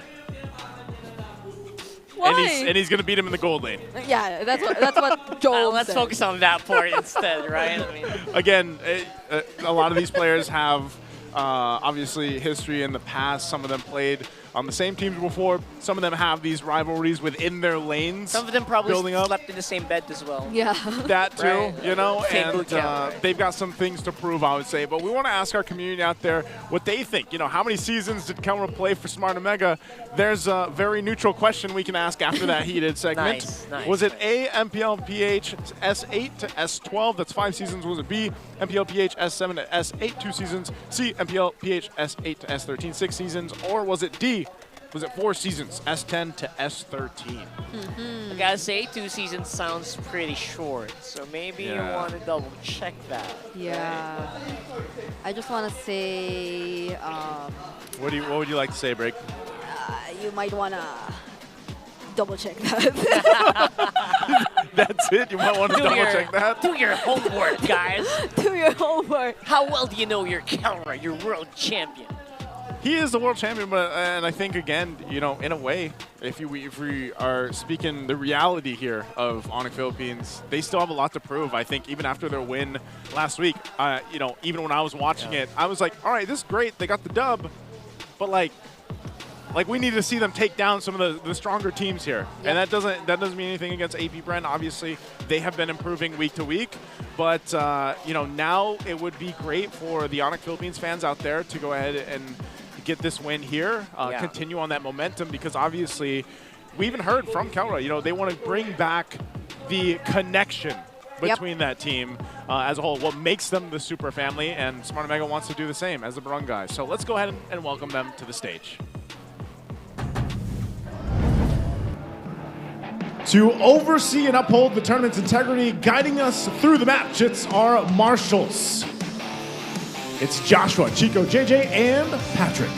Why? And he's gonna beat him in the gold lane. Yeah, that's what Joel Let's said. focus on that part instead, right? I mean, Again, a lot of these players have obviously history in the past. Some of them played on the same teams before. Some of them have these rivalries within their lanes. some of them probably building up. slept in the same bed as well. Yeah. That too, Right. you know, Same and boot camp. they've got some things to prove, I would say. But we want to ask our community out there what they think. You know, how many seasons did Kelra play for Smart Omega? There's a very neutral question we can ask after that heated segment. Nice. Was it A, MPL PH S8 to S12? That's 5 seasons. Was it B, MPL PH S7 to S8, 2 seasons? C, MPL PH S8 to S13, 6 seasons? Or was it D, was it 4 seasons, S10 to S13? I gotta say, 2 seasons sounds pretty short, so maybe you Yeah. want to double check that. Yeah. I just want to say What would you like to say, Break? you might want to double check that. That's it? You might want to double check that? Do your homework, guys. Do your homework. How well do you know your Kelra, your world champion? He is the world champion, but and I think again, you know, in a way, if we are speaking the reality here of Onic Philippines, they still have a lot to prove. I think even after their win last week, you know, even when I was watching it, I was like, all right, this is great. They got the dub, but like we need to see them take down some of the stronger teams here. Yep. And that doesn't mean anything against AP Bren. Obviously, they have been improving week to week, but you know, now it would be great for the Onic Philippines fans out there to go ahead and get this win here, continue on that momentum, because obviously we even heard from Kelra, you know, they want to bring back the connection between that team as a whole, what makes them the super family, and Smart Omega wants to do the same as the Barangay. So let's go ahead and welcome them to the stage. To oversee and uphold the tournament's integrity, guiding us through the match, it's our marshals. It's Joshua, Chico, JJ, and Patrick.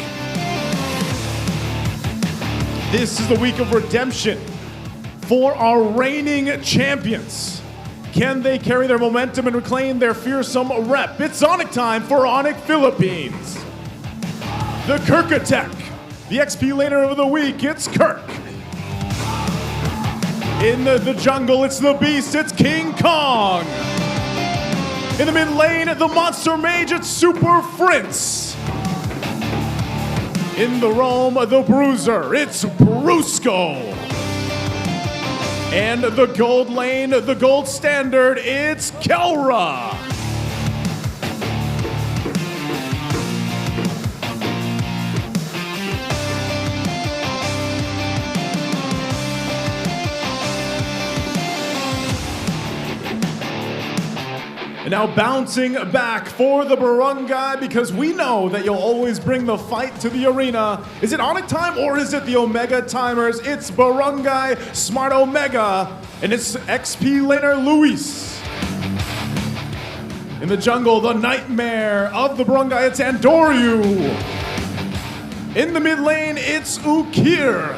This is the week of redemption for our reigning champions. Can they carry their momentum and reclaim their fearsome rep? It's Onic time for Onic Philippines. The Kirk Attack. The XP laner of the week, it's Kirk. In the jungle, it's the Beast, it's King Kong. In the mid lane, the Monster Mage, it's Super Fritz. In the roam, the Bruiser, it's Brusco. And the gold lane, the gold standard, it's Kelra. And now bouncing back for the Barangay, because we know that you'll always bring the fight to the arena. Is it Onic time or is it the Omega Timers? It's Barangay Smart Omega, and it's XP laner Luis. In the jungle, the Nightmare of the Barangay, it's Andoryu. In the mid lane, it's Ukir.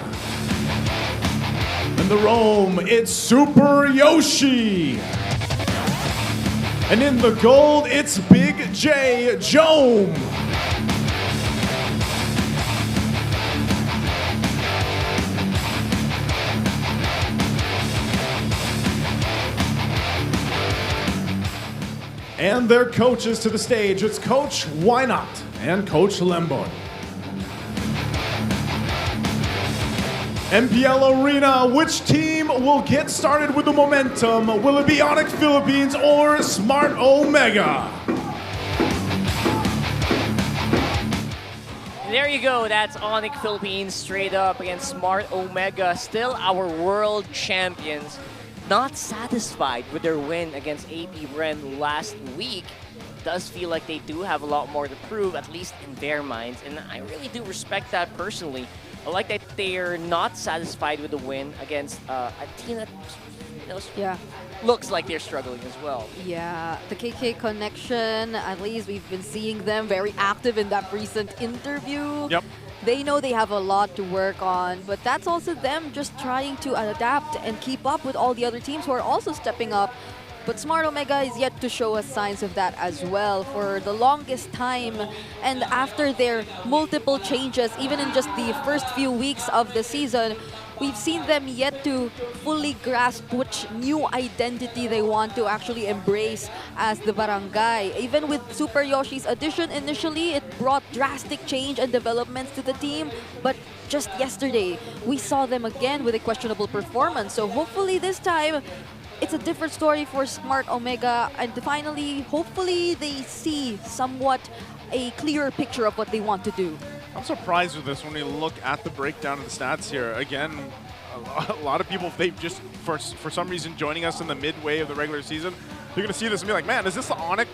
In the roam, it's Super Yoshi. And in the gold, it's Big J Jome. And their coaches to the stage. It's Coach Why Not and Coach Lembon. MPL Arena, which team will get started with the momentum? Will it be Onic Philippines or Smart Omega? There you go, that's Onic Philippines straight up against Smart Omega, still our world champions. Not satisfied with their win against AP Bren last week. Does feel like they do have a lot more to prove, at least in their minds, and I really do respect that personally. I like that they're not satisfied with the win against a team that, you know, looks like they're struggling as well. Yeah, the KK connection, at least we've been seeing them very active in that recent interview. Yep. They know they have a lot to work on, but that's also them just trying to adapt and keep up with all the other teams who are also stepping up. But Smart Omega is yet to show us signs of that as well for the longest time. And after their multiple changes, even in just the first few weeks of the season, we've seen them yet to fully grasp which new identity they want to actually embrace as the Barangay. Even with Super Yoshi's addition initially, it brought drastic change and developments to the team. But just yesterday, we saw them again with a questionable performance. So hopefully this time, it's a different story for Smart Omega, and finally, hopefully they see somewhat a clearer picture of what they want to do. I'm surprised with this when we look at the breakdown of the stats here. Again, a lot of people, they've just, for some reason, joining us in the midway of the regular season, they're going to see this and be like, man, is this the Onic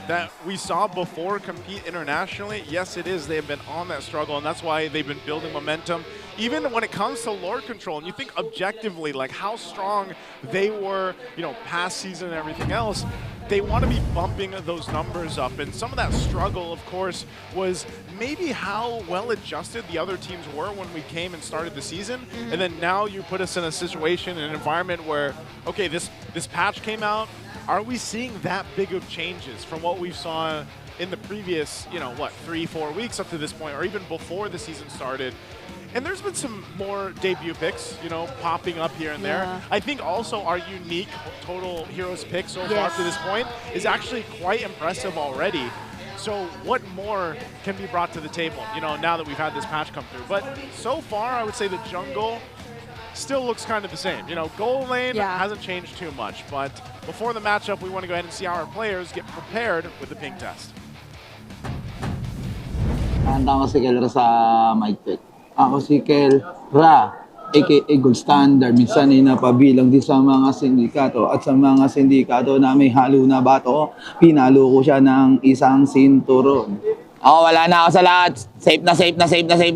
that we saw before compete internationally? Yes, it is. They have been on that struggle, and that's why they've been building momentum. Even when it comes to Lord control, and you think objectively, like how strong they were, you know, past season and everything else, they want to be bumping those numbers up. And some of that struggle, of course, was maybe how well adjusted the other teams were when we came and started the season. And then now you put us in a situation, an environment where, okay, this patch came out. Are we seeing that big of changes from what we saw in the previous, 3-4 weeks up to this point, or even before the season started. And there's been some more debut picks, popping up here and there. I think also our unique total heroes pick so far up to this point is actually quite impressive already. So what more can be brought to the table, now that we've had this patch come through? But so far, I would say the jungle still looks kind of the same. Goal lane hasn't changed too much, but before the matchup, we want to go ahead and see how our players get prepared with the ping test. Handa ko si Kelra sa mic check. Ako si Kelra, aka Gold Standard. Minsan ay napabilang din sa mga sindikato. At sa mga sindikato na may halo na bato, pinalo ko siya ng isang sinturon. Ako, wala na ako sa lahat. Safe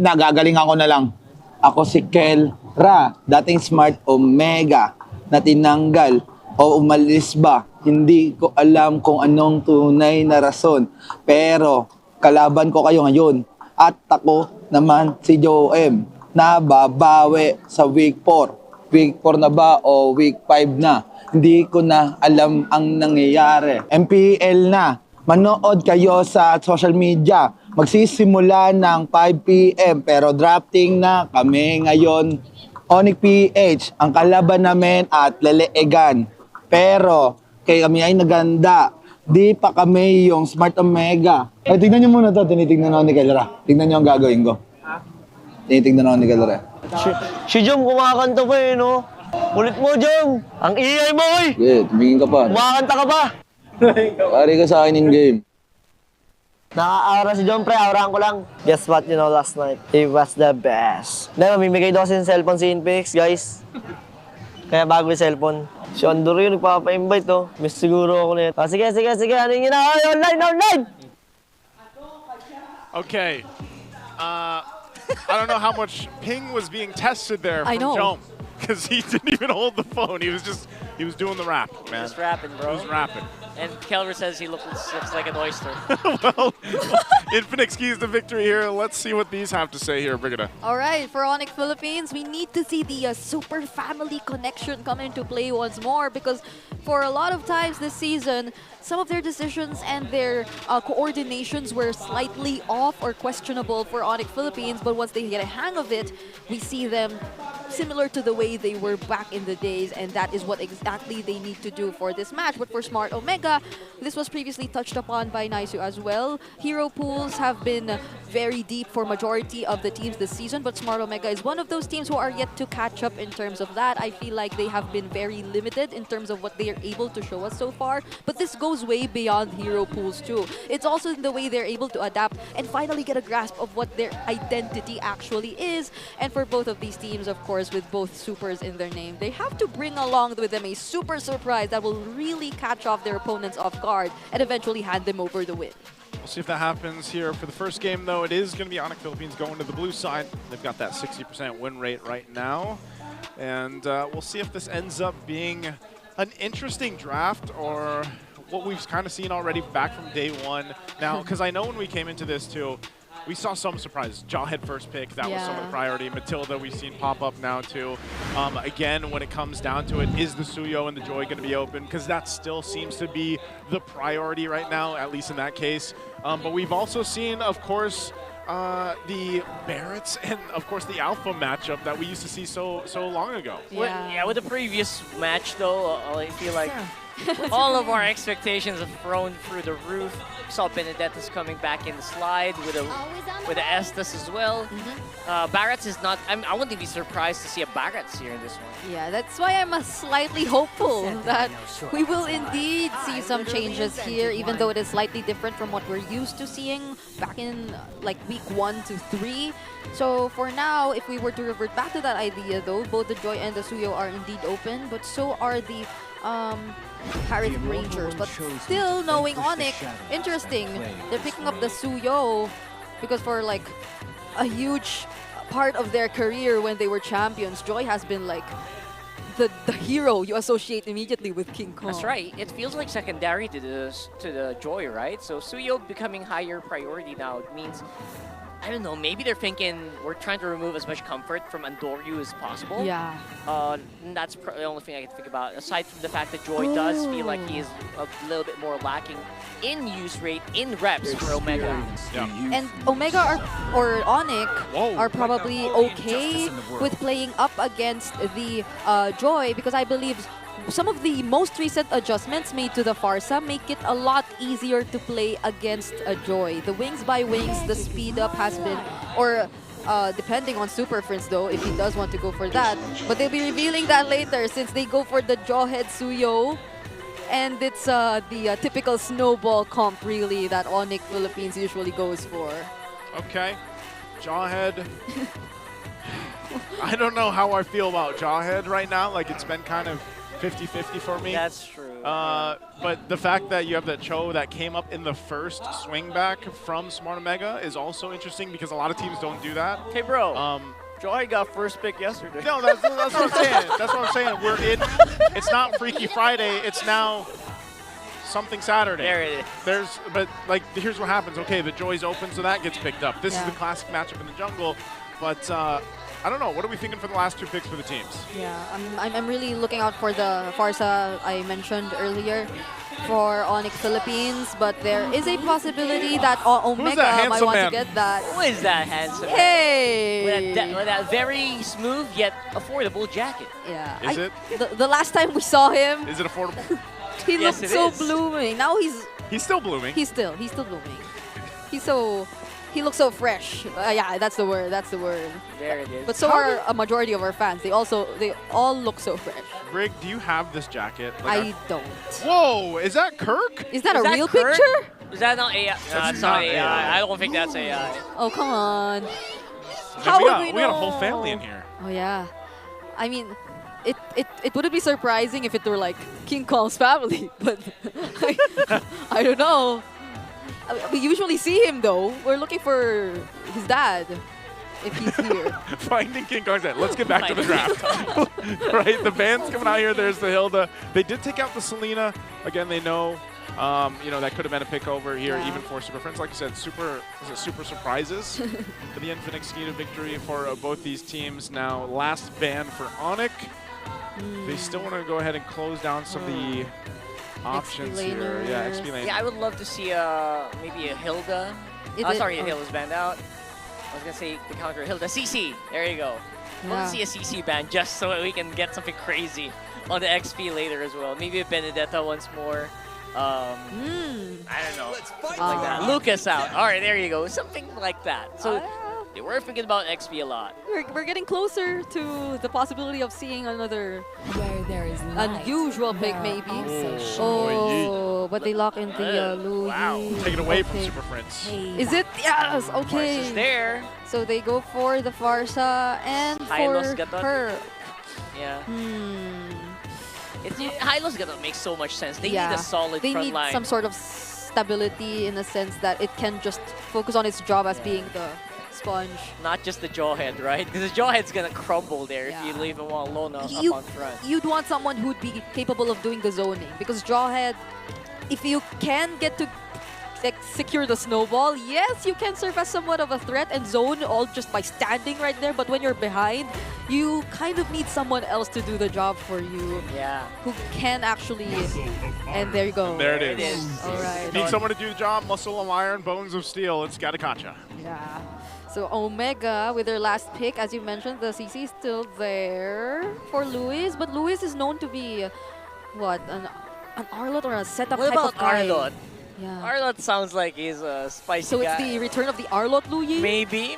na. Gagaling ako na lang. Ako si Kelra, dating Smart Omega, na tinanggal o umalis ba. Hindi ko alam kung anong tunay na rason. Pero kalaban ko kayo ngayon. At ako naman si Joem na babawi sa week 4. Week 4 na ba o week 5 na? Hindi ko na alam ang nangyayari. MPL na. Manood kayo sa social media. Magsisimula ng 5 PM pero drafting na kami ngayon. Onic PH ang kalaban namin at leleegan. Pero kay kami ay naganda. Di pa kami yung Smart Omega. Ay, tignan nyo muna to. Tinitignan ako ni Kelra. Tignan nyo ang gagawin ko. Tinitignan ako ni Kelra. Si Jom, kumakanta pa eh, no? Kulit mo, Jom! Ang iay mo, oy! Yeah, tumingin ka pa. Kumakanta ka ba? Pari ka sa akin in-game. Naka-aura si Jom, pre. Aurahan ko lang. Guess what, last night? It was the best. Dahil mamimigay daw kasi ng cellphone si Inpix, guys. Kaya bago yung cellphone. Si Andor yun, nagpapa-invite, oh. Miss siguro ako na yun. Sige. Ano yung ginawa? Online! Okay. I don't know how much ping was being tested there from Jom. Because he didn't even hold the phone. He was doing the rap, man. Just rapping, bro. He was rapping. And Kelver says he looks like an oyster. Well, Infinix keys the victory here. Let's see what these have to say here, Brigida. All right, for Onic Philippines, we need to see the super family connection come into play once more because for a lot of times this season, some of their decisions and their coordinations were slightly off or questionable for Onic Philippines, but once they get a hang of it, we see them similar to the way they were back in the days, and that is what exactly they need to do for this match. But for Smart Omega, this was previously touched upon by Naisu as well. Hero pools have been very deep for majority of the teams this season, but Smart Omega is one of those teams who are yet to catch up in terms of that. I feel like they have been very limited in terms of what they are able to show us so far, but this goes way beyond hero pools too. It's also in the way they're able to adapt and finally get a grasp of what their identity actually is. And for both of these teams, of course, with both supers in their name, they have to bring along with them a super surprise that will really catch off their opponents off guard and eventually hand them over the win. We'll see if that happens here. For the first game, though, it is going to be Onic Philippines going to the blue side. They've got that 60% win rate right now. And we'll see if this ends up being an interesting draft or what we've kind of seen already back from day one. Now, because I know when we came into this, too, we saw some surprises. Jawhead first pick, that was some of the priority. Matilda we've seen pop up now too. Again, when it comes down to it, is the Suyo and the Joy going to be open? Because that still seems to be the priority right now, at least in that case. But we've also seen, of course, the Barretts and, of course, the Alpha matchup that we used to see so long ago. Yeah, with the previous match, though, I feel like all of our expectations have thrown through the roof. Saw Benedetta's coming back in the slide with the Estes as well. Barretts is not. I wouldn't be surprised to see a Barretts here in this one. Yeah, that's why I'm slightly hopeful that we will indeed see some changes here, even though it is slightly different from what we're used to seeing back in like week 1 to 3. So for now, if we were to revert back to that idea, though, both the Joy and the Suyo are indeed open, but so are the Harith Rangers. But still, knowing Onic, interesting, they're picking up the Suyo because for like a huge part of their career when they were champions, Joy has been like the hero you associate immediately with King Kong. That's right. It feels like secondary to the Joy, right? So Suyo becoming higher priority now means I don't know, maybe they're thinking we're trying to remove as much comfort from Andoryu as possible. Yeah. And that's the only thing I can think about. Aside from the fact that Joy does feel like he is a little bit more lacking in use rate, in reps for Omega. And Omega or Onic are probably okay with playing up against the Joy because I believe some of the most recent adjustments made to the Farsa make it a lot easier to play against a Joy. The wings by wings, the speed up has been, or depending on Super Friends though, if he does want to go for that. But they'll be revealing that later since they go for the Jawhead Suyo. And it's the typical snowball comp really that Onic Philippines usually goes for. Okay, Jawhead. I don't know how I feel about Jawhead right now. Like, it's been kind of 50-50 for me. That's true. But the fact that you have that Cho that came up in the first swing back from Smart Omega is also interesting because a lot of teams don't do that. Hey, bro. Joy got first pick yesterday. No, that's what I'm saying. That's what I'm saying. We're in. It's not Freaky Friday. It's now something Saturday. There it is. But like, here's what happens. Okay, the Joy's open, so that gets picked up. This is the classic matchup in the jungle. But I don't know. What are we thinking for the last 2 picks for the teams? Yeah, I'm really looking out for the Farsa I mentioned earlier for Onic Philippines, but there is a possibility that Omega might want to get that. Who is that handsome Hey! With that very smooth yet affordable jacket. Yeah. Is it? The last time we saw him, Is it affordable? he Yes, looked it so is. blooming. Now he's still blooming. He's still blooming. He looks so fresh. Yeah, that's the word. That's the word. There it is. But so are a majority of our fans. They all look so fresh. Rig, do you have this jacket? I don't. Whoa, is that Kirk? Is that a real Kirk? picture? Is that not AI? No, it's not AI. I don't think that's AI. Oh, come on. Then How we would got, we we know? got a whole family in here. Oh, yeah. I mean, it wouldn't be surprising if it were like King Kong's family, but I don't know. We usually see him though. We're looking for his dad if he's here. Finding King Kong's head. Let's get back to the draft. Right, the band's coming out here. There's the Hilda. They did take out the Selena. Again, they know, that could have been a pick over here, even for Super Friends. Like I said, super surprises for the Infinix Ski to victory for both these teams. Now, last ban for Onic. They still want to go ahead and close down some of the options here. Yeah, XP lane. Yeah, I would love to see maybe a Hilda. Sorry, Hilda's banned out. I was going to say the counter Hilda. CC, there you go. I want to see a CC ban just so that we can get something crazy on the XP later as well. Maybe a Benedetta once more. I don't know. Something like that. Lucas out. All right, there you go. Something like that. So we're thinking about XP a lot. We're getting closer to the possibility of seeing another unusual pick, maybe. But they lock in the Louis. Wow, take it away from Super Friends. Is it? Yes, okay. Farsa's there. So they go for the Farsa and Hylos for Gatot. her. Yeah. Hylos Gatot makes so much sense. They need a solid They front need line. some sort of stability in the sense that it can just focus on its job as being the sponge. Not just the Jawhead, right? Because the Jawhead's gonna crumble there if you leave him all alone up on front. You'd want someone who'd be capable of doing the zoning because Jawhead, if you can get to secure the snowball, yes, you can serve as somewhat of a threat and zone all just by standing right there. But when you're behind, you kind of need someone else to do the job for you. Yeah. Who can actually, and there you go. And there it is. All right. Need someone to do the job. Muscle of iron, bones of steel. It's got to gotcha. Yeah. So Omega with their last pick, as you mentioned, the CC is still there for Luis, but Luis is known to be what, an Arlot or a setup What type about of guy. Arlot? Yeah. Arlot sounds like he's a spicy So guy. it's the return of the Arlot, Louis? Maybe.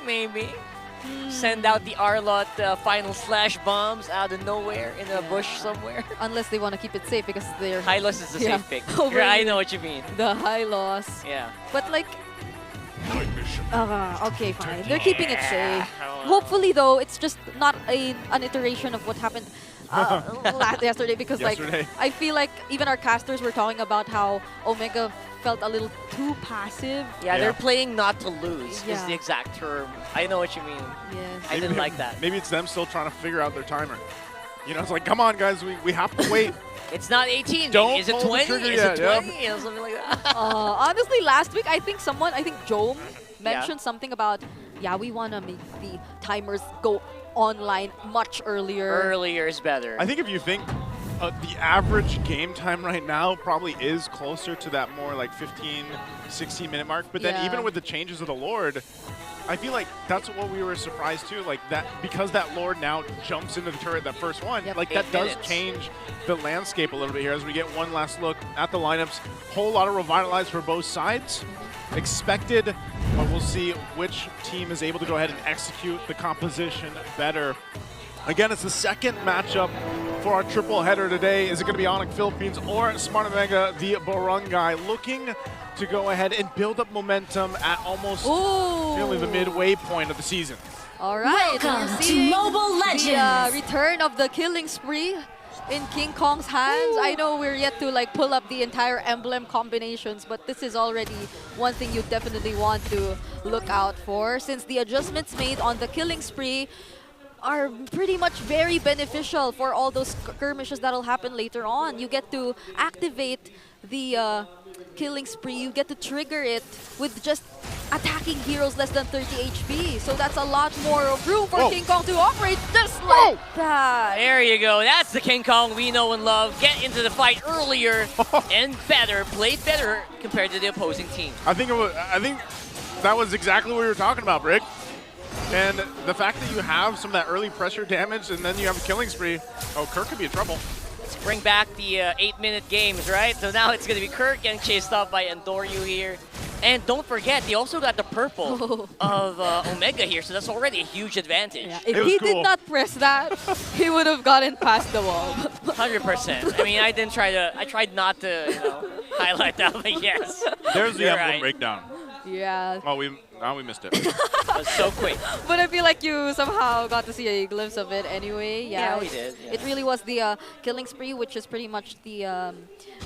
Send out the Arlot final slash bombs out of nowhere in a bush somewhere. Unless they want to keep it safe because they're... Hylos is the safe pick. Over Yeah, I know what you mean. The high loss. Yeah. But like... okay, fine. They're keeping it safe. Hopefully, though, it's just not an iteration of what happened yesterday because like I feel like even our casters were talking about how Omega felt a little too passive. Yeah, they're playing not to lose is Yeah. the exact term. I know what you mean. Yes. I didn't like that. Maybe it's them still trying to figure out their timer. You know, it's like, come on, guys, we have to wait. It's not 18. Don't Is it pull the 20? trigger Is it yet, 20? Or something like that. Honestly, last week I think Jome mentioned something about yeah, we want to make the timers go online much earlier. Earlier is better. I think if you think the average game time right now probably is closer to that more like 15, 16-minute mark. But then even with the changes of the Lord, I feel like that's what we were surprised too. Like that, because that Lord now jumps into the turret, that first one, like that does change the landscape a little bit here as we get one last look at the lineups. Whole lot of revitalize for both sides. Expected, but we'll see which team is able to go ahead and execute the composition better. Again, it's the second matchup for our triple header today. Is it going to be Onic Philippines or Smart Omega, the Barangay, looking to go ahead and build up momentum at almost nearly the midway point of the season? All right, Welcome we're to seeing Mobile Legends. the return of the killing spree in King Kong's hands. I know we're yet to like pull up the entire emblem combinations, but this is already one thing you definitely want to look out for, since the adjustments made on the killing spree are pretty much very beneficial for all those skirmishes that'll happen later on. You get to activate the killing spree, you get to trigger it with just attacking heroes less than 30 HP. So that's a lot more room for King Kong to operate just like that. There you go. That's the King Kong we know and love. Get into the fight earlier and better, play better compared to the opposing team. I think that was exactly what we were talking about, Brick. And the fact that you have some of that early pressure damage and then you have a killing spree, Kirk could be in trouble. Let's bring back the 8-minute games, right? So now it's going to be Kirk getting chased off by Endoryu here. And don't forget, they also got the purple of Omega here, so that's already a huge advantage. Yeah, if he did not press that, he would have gotten past the wall. 100%. I mean, I tried not to, highlight that, but yes. There's the You're emblem right. breakdown. Yeah. Oh, now we missed it. That was so quick. But I feel like you somehow got to see a glimpse of it anyway. Yeah, we did. Yeah. It really was the killing spree, which is pretty much the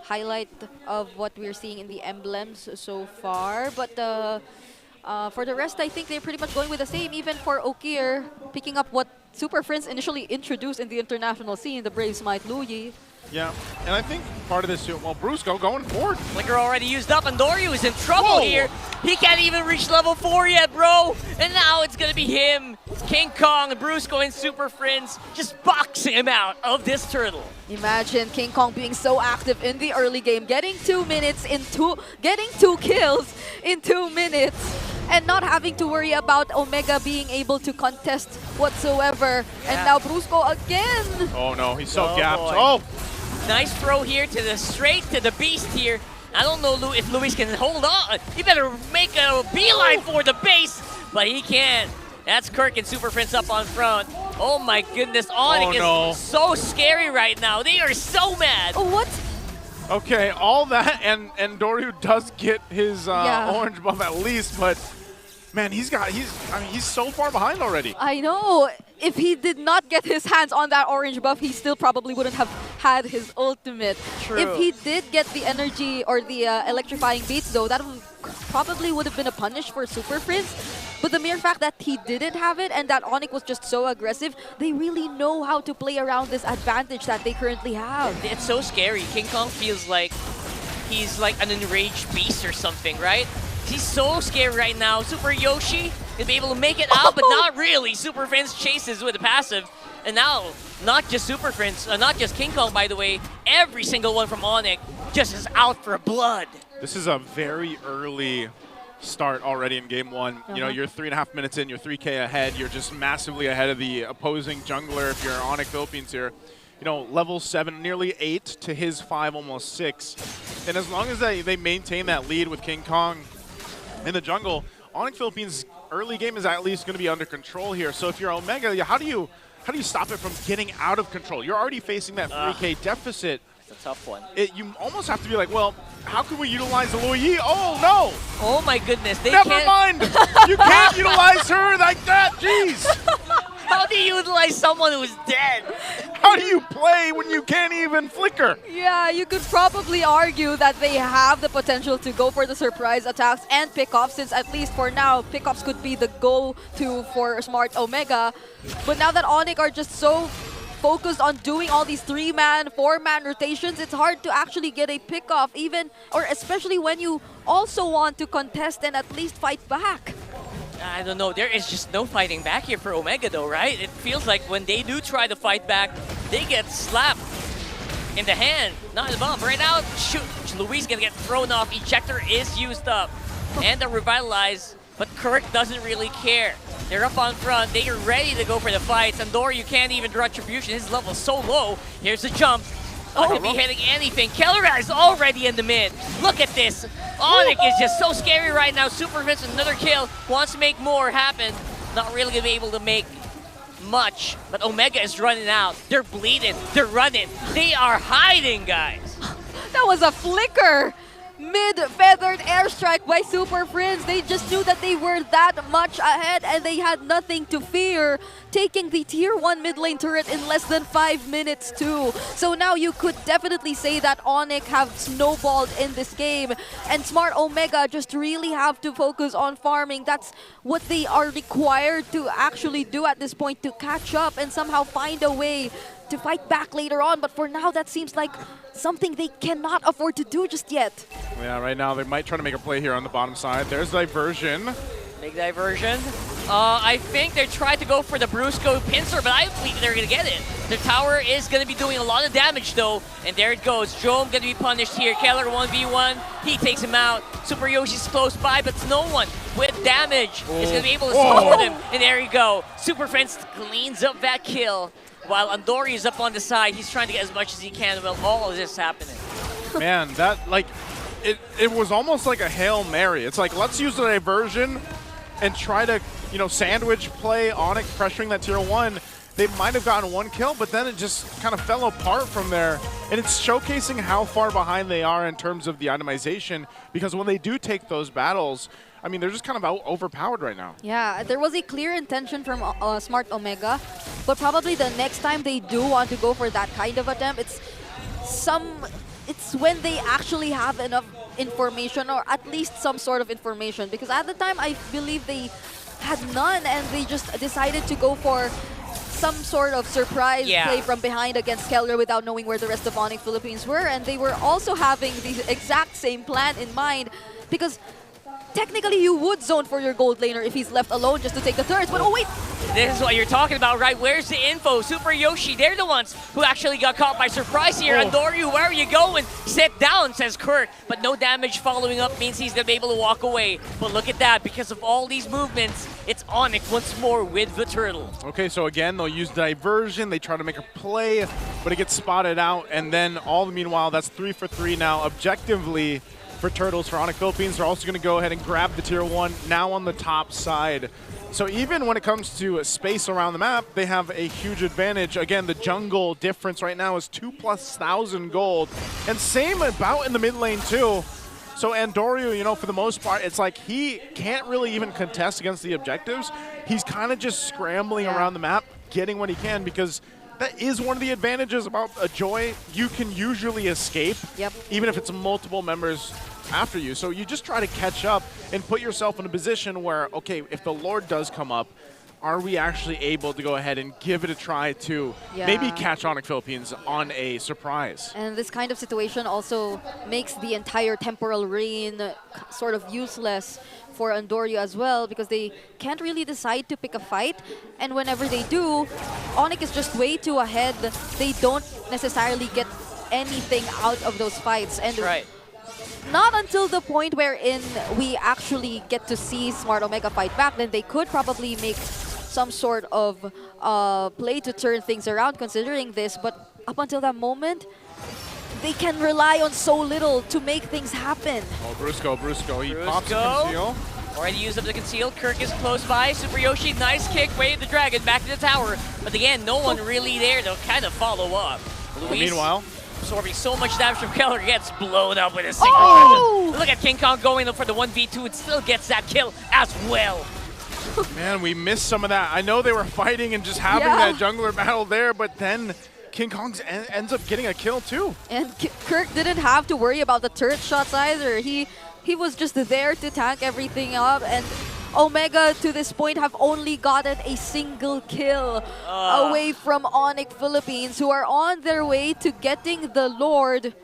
highlight of what we're seeing in the emblems so far. But for the rest, I think they're pretty much going with the same. Even for Okir, picking up what Super Friends initially introduced in the international scene, the Brave Smite Luyi. Yeah, and I think part of this too, well, Brusco going forward. Flicker already used up, and Doryu is in trouble here. He can't even reach level 4 yet, bro. And now it's going to be him, King Kong, and Brusco and Super Friends just boxing him out of this turtle. Imagine King Kong being so active in the early game, getting 2 minutes getting 2 kills in 2 minutes, and not having to worry about Omega being able to contest whatsoever. And now Brusco again. Oh no, he's so gapped. Boy. Oh! Nice throw here to the straight to the beast here. I don't know if Luis can hold on. He better make a beeline for the base, but he can't. That's Kirk and Super Prince up on front. Oh my goodness, Onic is so scary right now. They are so mad. Oh, what? Okay, all that, and Doryu does get his orange buff at least, but man, he's so far behind already. I know. If he did not get his hands on that orange buff, he still probably wouldn't have had his ultimate. True. If he did get the energy or the electrifying beats, though, that probably would have been a punish for Super Prince. But the mere fact that he didn't have it and that Onic was just so aggressive, they really know how to play around this advantage that they currently have. It's so scary. King Kong feels like he's like an enraged beast or something, right? He's so scared right now. Super Yoshi is able to make it out, but not really. Super Friends chases with a passive. And now, not just Super Friends, not just King Kong, by the way, every single one from Onic just is out for blood. This is a very early start already in game one. You know, you're 3.5 minutes in, you're 3K ahead, you're just massively ahead of the opposing jungler if you're Onic Philippines here. You know, level 7, nearly 8 to his 5, almost 6. And as long as they maintain that lead with King Kong in the jungle, Onic Philippines' early game is at least going to be under control here. So if you're Omega, how do you stop it from getting out of control? You're already facing that 3K deficit. It's a tough one. You almost have to be like, well, how can we utilize the Luyi? Oh, no! Oh my goodness, Never mind! You can't utilize her like that, jeez! How do you utilize someone who's dead? How do you play when you can't even flicker? Yeah, you could probably argue that they have the potential to go for the surprise attacks and pickoffs, since at least for now, pickoffs could be the go-to for Smart Omega. But now that Onic are just so focused on doing all these 3-man, 4-man rotations, it's hard to actually get a pickoff, even, or especially when you also want to contest and at least fight back. I don't know. There is just no fighting back here for Omega, though, right? It feels like when they do try to fight back, they get slapped in the hand, not in the bump. Right now, shoot, Luis gonna get thrown off. Ejector is used up, and the Revitalize, but Kirk doesn't really care. They're up on front. They are ready to go for the fights. Andor, you can't even do Retribution. His level is so low. Here's the jump. Not gonna be hitting anything. Keller is already in the mid. Look at this. Onic is just so scary right now. Super Vince with another kill. Wants to make more happen. Not really gonna be able to make much. But Omega is running out. They're bleeding. They're running. They are hiding, guys. That was a flicker. Mid-feathered airstrike by Super Friends. They just knew that they were that much ahead and they had nothing to fear, taking the tier 1 mid lane turret in less than 5 minutes too. So now you could definitely say that Onic have snowballed in this game, and Smart Omega just really have to focus on farming. That's what they are required to actually do at this point, to catch up and somehow find a way to fight back later on. But for now, that seems like something they cannot afford to do just yet. Yeah, right now they might try to make a play here on the bottom side. There's diversion. Big diversion. I think they tried to go for the Brusco pincer, but I believe they're going to get it. The tower is going to be doing a lot of damage, though. And there it goes. Jome going to be punished here. Keller 1v1. He takes him out. Super Yoshi's close by, but no one with damage is going to be able to support him. And there you go. Super Fence cleans up that kill. While Andori is up on the side, he's trying to get as much as he can while all of this is happening. Man, that, like, it was almost like a Hail Mary. It's like, let's use the diversion and try to, you know, sandwich play Onic pressuring that tier 1. They might have gotten 1 kill, but then it just kind of fell apart from there. And it's showcasing how far behind they are in terms of the itemization, because when they do take those battles, I mean, they're just kind of overpowered right now. Yeah, there was a clear intention from Smart Omega, but probably the next time they do want to go for that kind of attempt, it's when they actually have enough information, or at least some sort of information, because at the time I believe they had none and they just decided to go for some sort of surprise play from behind against Keller without knowing where the rest of Onic Philippines were, and they were also having the exact same plan in mind, because technically you would zone for your gold laner if he's left alone just to take the turrets, but oh wait! This is what you're talking about, right? Where's the info? Super Yoshi, they're the ones who actually got caught by surprise here. Andoryu, where are you going? Sit down, says Kirk, but no damage following up means he's gonna be able to walk away. But look at that, because of all these movements, it's Onic once more with the turtle. Okay, so again, they'll use diversion, they try to make a play, but it gets spotted out, and then all the meanwhile, that's 3 for 3 now, objectively, for Turtles, for Onic Philippines. They're also going to go ahead and grab the tier 1 now on the top side. So even when it comes to space around the map, they have a huge advantage. Again, the jungle difference right now is 2,000+ gold. And same about in the mid lane too. So Andoryu, you know, for the most part, it's like he can't really even contest against the objectives. He's kind of just scrambling around the map, getting what he can, because that is one of the advantages about a Joy. You can usually escape, even if it's multiple members after you. So you just try to catch up and put yourself in a position where, okay, if the Lord does come up, are we actually able to go ahead and give it a try to maybe catch Onic Philippines on a surprise? And this kind of situation also makes the entire temporal reign sort of useless for Andoryu as well, because they can't really decide to pick a fight, and whenever they do, Onic is just way too ahead. They don't necessarily get anything out of those fights, and not until the point wherein we actually get to see Smart Omega fight back, then they could probably make some sort of play to turn things around considering this, but up until that moment, they can rely on so little to make things happen. Oh, Brusco, he pops the conceal. Already used up the conceal. Kirk is close by. Super Yoshi, nice kick, wave the dragon back to the tower. But again, no one really there to kind of follow up. Luis, meanwhile, absorbing so much damage from Keller, gets blown up with a single vision. Look at King Kong going for the 1v2 and still gets that kill as well. Man, we missed some of that. I know they were fighting and just having that jungler battle there, but then King Kong ends up getting a kill too. And Kirk didn't have to worry about the turret shots either. He was just there to tank everything up, and Omega to this point have only gotten a single kill away from Onic Philippines, who are on their way to getting the Lord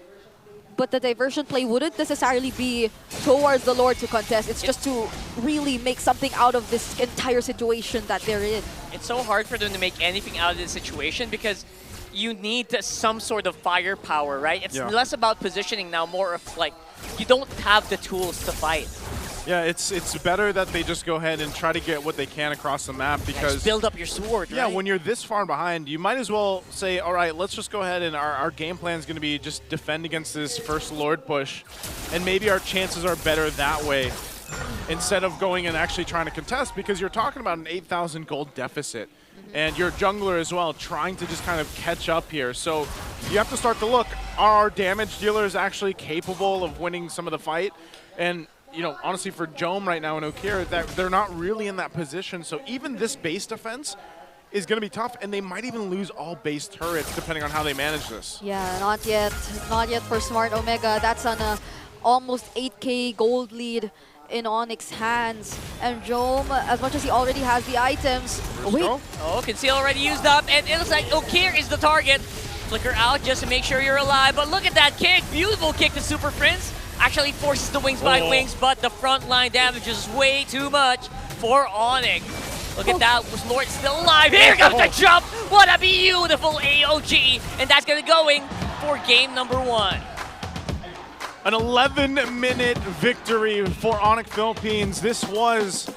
But the diversion play wouldn't necessarily be towards the Lord to contest. It's just to really make something out of this entire situation that they're in. It's so hard for them to make anything out of this situation because you need some sort of firepower, right? It's less about positioning now, more of like, you don't have the tools to fight. Yeah, it's better that they just go ahead and try to get what they can across the map because... just build up your sword, yeah, right? when you're this far behind, you might as well say, all right, let's just go ahead and our game plan is going to be just defend against this first Lord push, and maybe our chances are better that way instead of going and actually trying to contest because you're talking about an 8,000 gold deficit. And your jungler as well, trying to just kind of catch up here. So you have to start to look, are our damage dealers actually capable of winning some of the fight? And, you know, honestly, for Jome right now and Okir, that they're not really in that position. So even this base defense is going to be tough, and they might even lose all base turrets depending on how they manage this. Yeah, not yet. Not yet for Smart Omega. That's on a almost 8K gold lead in Onyx's hands. And Jome, as much as he already has the items... Wait. Oh, Conceal already used up, and it looks like Okir is the target. Flicker out just to make sure you're alive, but look at that kick. Beautiful kick to Super Prince. Actually forces the wings by wings, but the front line damage is way too much for Onic. Look at that, was Lord still alive? Here comes the jump! What a beautiful AOG! And that's gonna going for game number 1. An 11-minute victory for Onic Philippines. This was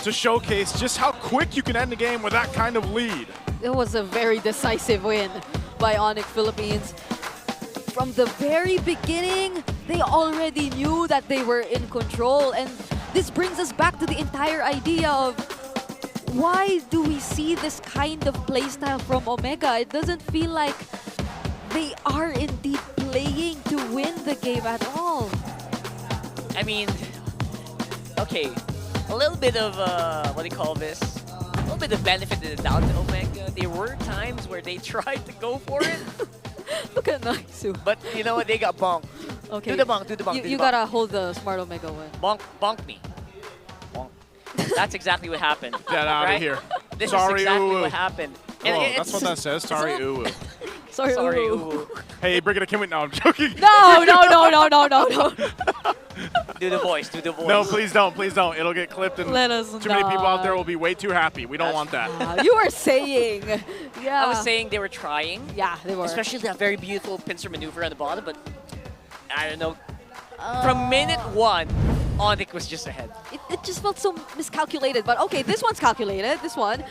to showcase just how quick you can end the game with that kind of lead. It was a very decisive win by Onic Philippines. From the very beginning, they already knew that they were in control. And this brings us back to the entire idea of why do we see this kind of playstyle from Omega? It doesn't feel like they are indeed playing to win the game at all. I mean, okay, a little bit of, what do you call this? A little bit of benefit of the doubt to Omega. There were times where they tried to go for it. Look at Naisu. But you know what? They got bonked. Okay. Do the bonk, do the bonk. You, do you the bonk. gotta hold the Smart Omega win. Bonk me. Bonk. That's exactly what happened. Get out right? of here. This Sorry, is exactly ooh. what happened. Oh, that's what that says. Sorry, ooh. Sorry, ooh. Hey, Brigitte, can we? No, I'm joking. No. Do the voice, do the voice. No, please don't, please don't. It'll get clipped, and Let us too many people out not. there will be way too happy. We don't want that. You were saying. Yeah. I was saying they were trying. Yeah, they were. Especially that very beautiful pincer maneuver on the bottom, but I don't know. From minute 1, Onic was just ahead. It just felt so miscalculated, but okay, this one's calculated, this one.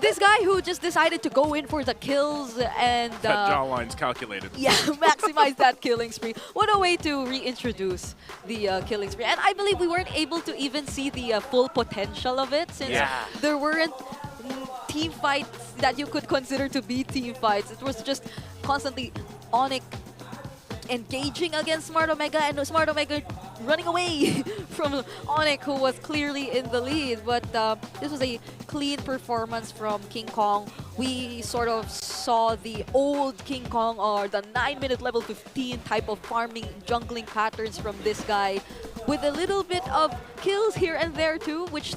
This guy who just decided to go in for the kills and... That jawline's calculated. Yeah, maximize that killing spree. What a way to reintroduce the killing spree. And I believe we weren't able to even see the full potential of it since there weren't team fights that you could consider to be team fights. It was just constantly Onic engaging against Smart Omega and Smart Omega running away from Onic, who was clearly in the lead. But this was a clean performance from King Kong. We sort of saw the old King Kong, or the 9-minute level 15 type of farming, jungling patterns from this guy, with a little bit of kills here and there too, which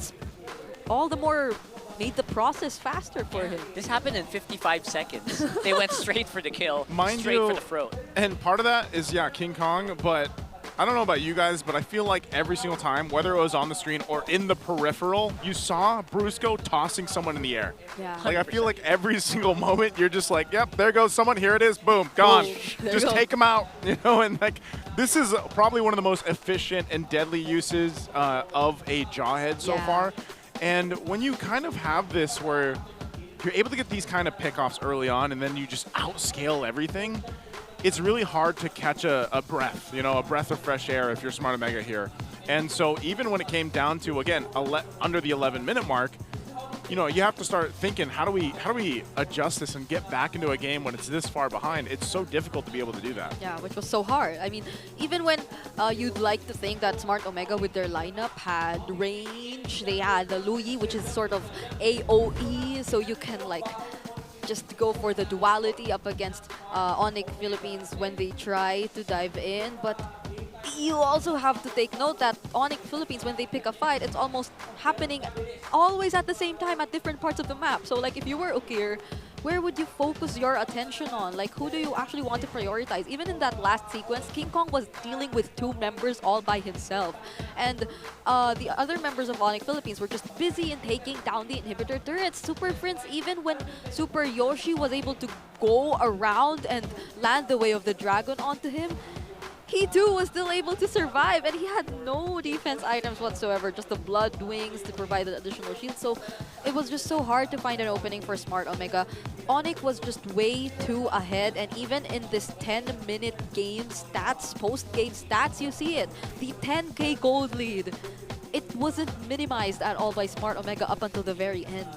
all the more made the process faster for him. This happened in 55 seconds. They went straight for the kill, Mind straight you, for the throat. And part of that is, yeah, King Kong, but I don't know about you guys, but I feel like every single time, whether it was on the screen or in the peripheral, you saw Brusco tossing someone in the air. Yeah. Like, I feel like every single moment, you're just like, yep, there goes someone, here it is, boom, gone. Boom. Just take him out, you know, and like, this is probably one of the most efficient and deadly uses of a Jawhead so far. And when you kind of have this where you're able to get these kind of pickoffs early on and then you just outscale everything, it's really hard to catch a breath, you know, a breath of fresh air if you're Smart Omega here. And so even when it came down to, again, under the 11-minute mark, you know, you have to start thinking, how do we adjust this and get back into a game when it's this far behind? It's so difficult to be able to do that. Yeah, which was so hard. I mean, even when you'd like to think that Smart Omega with their lineup had range, they had the Luyi, which is sort of AOE, so you can like just go for the duality up against Onic Philippines when they try to dive in. But you also have to take note that Onic Philippines, when they pick a fight, it's almost happening always at the same time at different parts of the map. So like if you were Okir, where would you focus your attention on? Like, who do you actually want to prioritize? Even in that last sequence, King Kong was dealing with 2 members all by himself. And the other members of Onic Philippines were just busy in taking down the inhibitor turrets. Super Prince, even when Super Yoshi was able to go around and land the Way of the Dragon onto him, he too was still able to survive, and he had no defense items whatsoever, just the blood wings to provide the additional shield. So it was just so hard to find an opening for Smart Omega. Onic was just way too ahead, and even in this 10-minute game stats, post-game stats, you see it. The 10k gold lead, it wasn't minimized at all by Smart Omega up until the very end.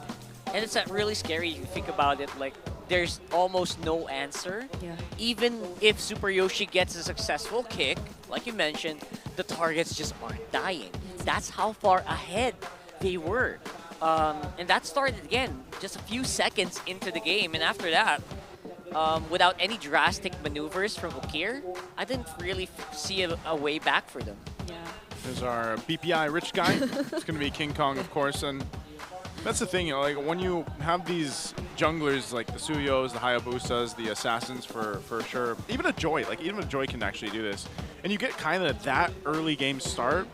And it's really scary if you think about it, like, there's almost no answer. Yeah. Even if Super Yoshi gets a successful kick, like you mentioned, the targets just aren't dying. That's how far ahead they were. And that started, again, just a few seconds into the game. And after that, without any drastic maneuvers from Ukir, I didn't really see a way back for them. Yeah. There's our BPI rich guy. It's going to be King Kong, of course. And that's the thing, you know, like when you have these junglers like the Suyos, the Hayabusas, the Assassins for sure, even a Joy can actually do this. And you get kind of that early game start,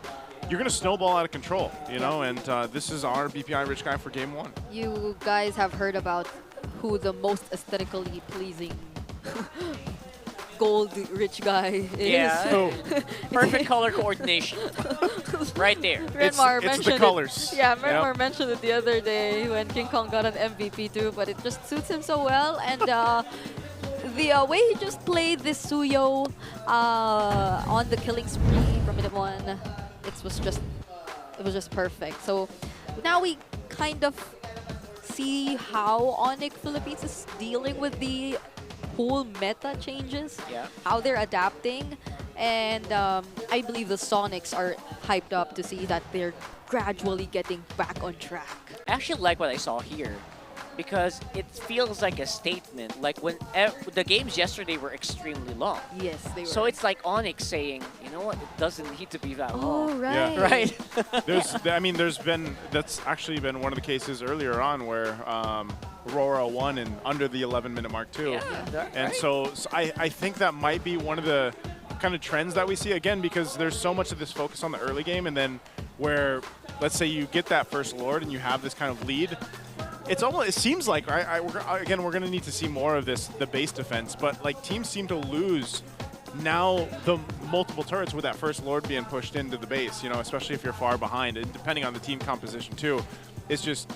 you're going to snowball out of control, you know, and this is our BPI rich guy for game 1. You guys have heard about who the most aesthetically pleasing gold rich guy is. Yeah, perfect color coordination. Right there. Renmar mentioned the colors. it. Yeah, Renmar mentioned it the other day when King Kong got an MVP too, but it just suits him so well. And the way he just played this Suyo on the killing spree from minute 1, it was just perfect. So now we kind of see how Onic Philippines is dealing with the whole meta changes, how they're adapting, and I believe the Sonics are hyped up to see that they're gradually getting back on track. I actually like what I saw here because it feels like a statement. Like when the games yesterday were extremely long. Yes, they were. So it's like Onyx saying, you know what, it doesn't need to be that long. Oh, right. Yeah. Right. That's actually been one of the cases earlier on where RORA won and under the 11-minute mark too. Yeah, and right. so I think that might be one of the kind of trends that we see, again, because there's so much of this focus on the early game, and then where, let's say you get that first Lord and you have this kind of lead, it seems like, right, we're going to need to see more of this, the base defense, but like teams seem to lose now the multiple turrets with that first Lord being pushed into the base, you know, especially if you're far behind, and depending on the team composition too, it's just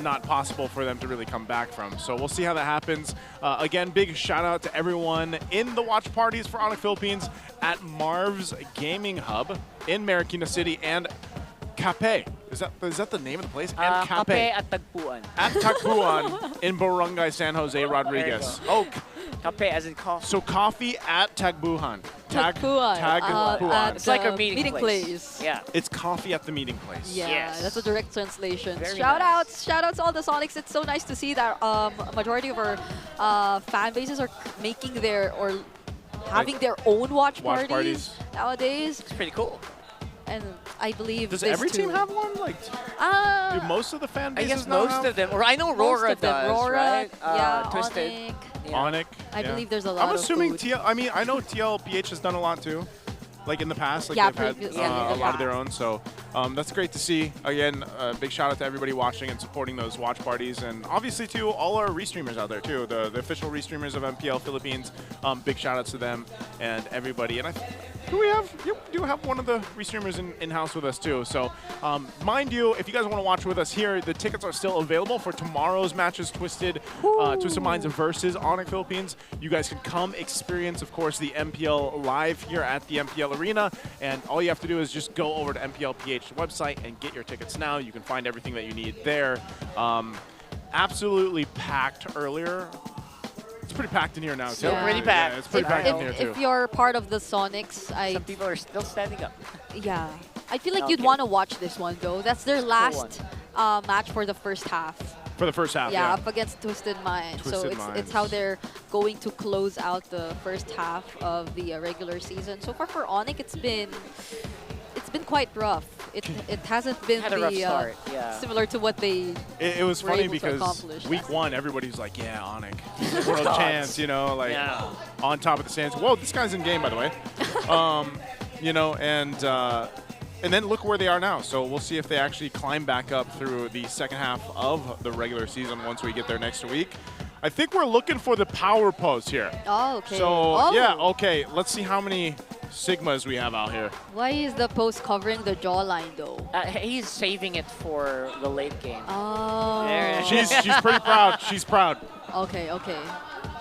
not possible for them to really come back from. So we'll see how that happens. Again, big shout out to everyone in the watch parties for Onic Philippines at Marv's Gaming Hub in Marikina City and Cape. Is that the name of the place? And Cape at Tagpuan. At Tagpuan in Barangay San Jose, Rodriguez. Oh, Cape as in coffee. So coffee at Tagpuan. Tagpuan. It's like a meeting place. Yeah. It's coffee at the meeting place. Yeah, yes. That's a direct translation. Very Shout outs to all the Sonics. It's so nice to see that a majority of our fan bases are making having their own watch parties nowadays. It's pretty cool. And I believe does every team have one? Like, do most of the fan bases I guess not most have? of them. Or I know RORA does, RORA, right? yeah, Twisted. Onic. Onic. I yeah. believe there's a lot I'm assuming of food. I know TLPH has done a lot too. Like in the past, like Yeah, they've had previously, yeah, a lot of their own. So that's great to see. Again, big shout out to everybody watching and supporting those watch parties, and obviously to all our restreamers out there too, the official restreamers of MPL Philippines. Big shout outs to them and everybody. And you do have one of the restreamers in-house with us too. So mind you, if you guys want to watch with us here, the tickets are still available for tomorrow's matches, Twisted Minds versus Onic Philippines. You guys can come experience, of course, the MPL live here at the MPL Arena, and all you have to do is just go over to MPL PH website and get your tickets now. You can find everything that you need there. Absolutely packed earlier. It's pretty packed in here now, too. Still pretty packed. Yeah, it's pretty packed in here, too. If you're part of the Sonics, some people are still standing up. Yeah. I feel like you'd Okay. want to watch this one, though. That's their last match for the first half. For the first half, Yeah, up against Twisted Minds. So it's how they're going to close out the first half of the regular season. So far for Onic, it's been quite rough. it hasn't been Had a rough the start, yeah. similar to what they It was were funny able to because accomplish. week one, everybody's like, yeah, Onic, world chance, you know, like Yeah. on top of the stands. Whoa, this guy's in game, by the way. You know, and then look where they are now. So we'll see if they actually climb back up through the second half of the regular season once we get there next week. I think we're looking for the power pose here. Oh, okay. So, Oh. yeah, okay. Let's see how many Sigmas we have out here. Why is the post covering the jawline though? He's saving it for the late game. Oh. There it is. She's pretty proud. She's proud. Okay, okay.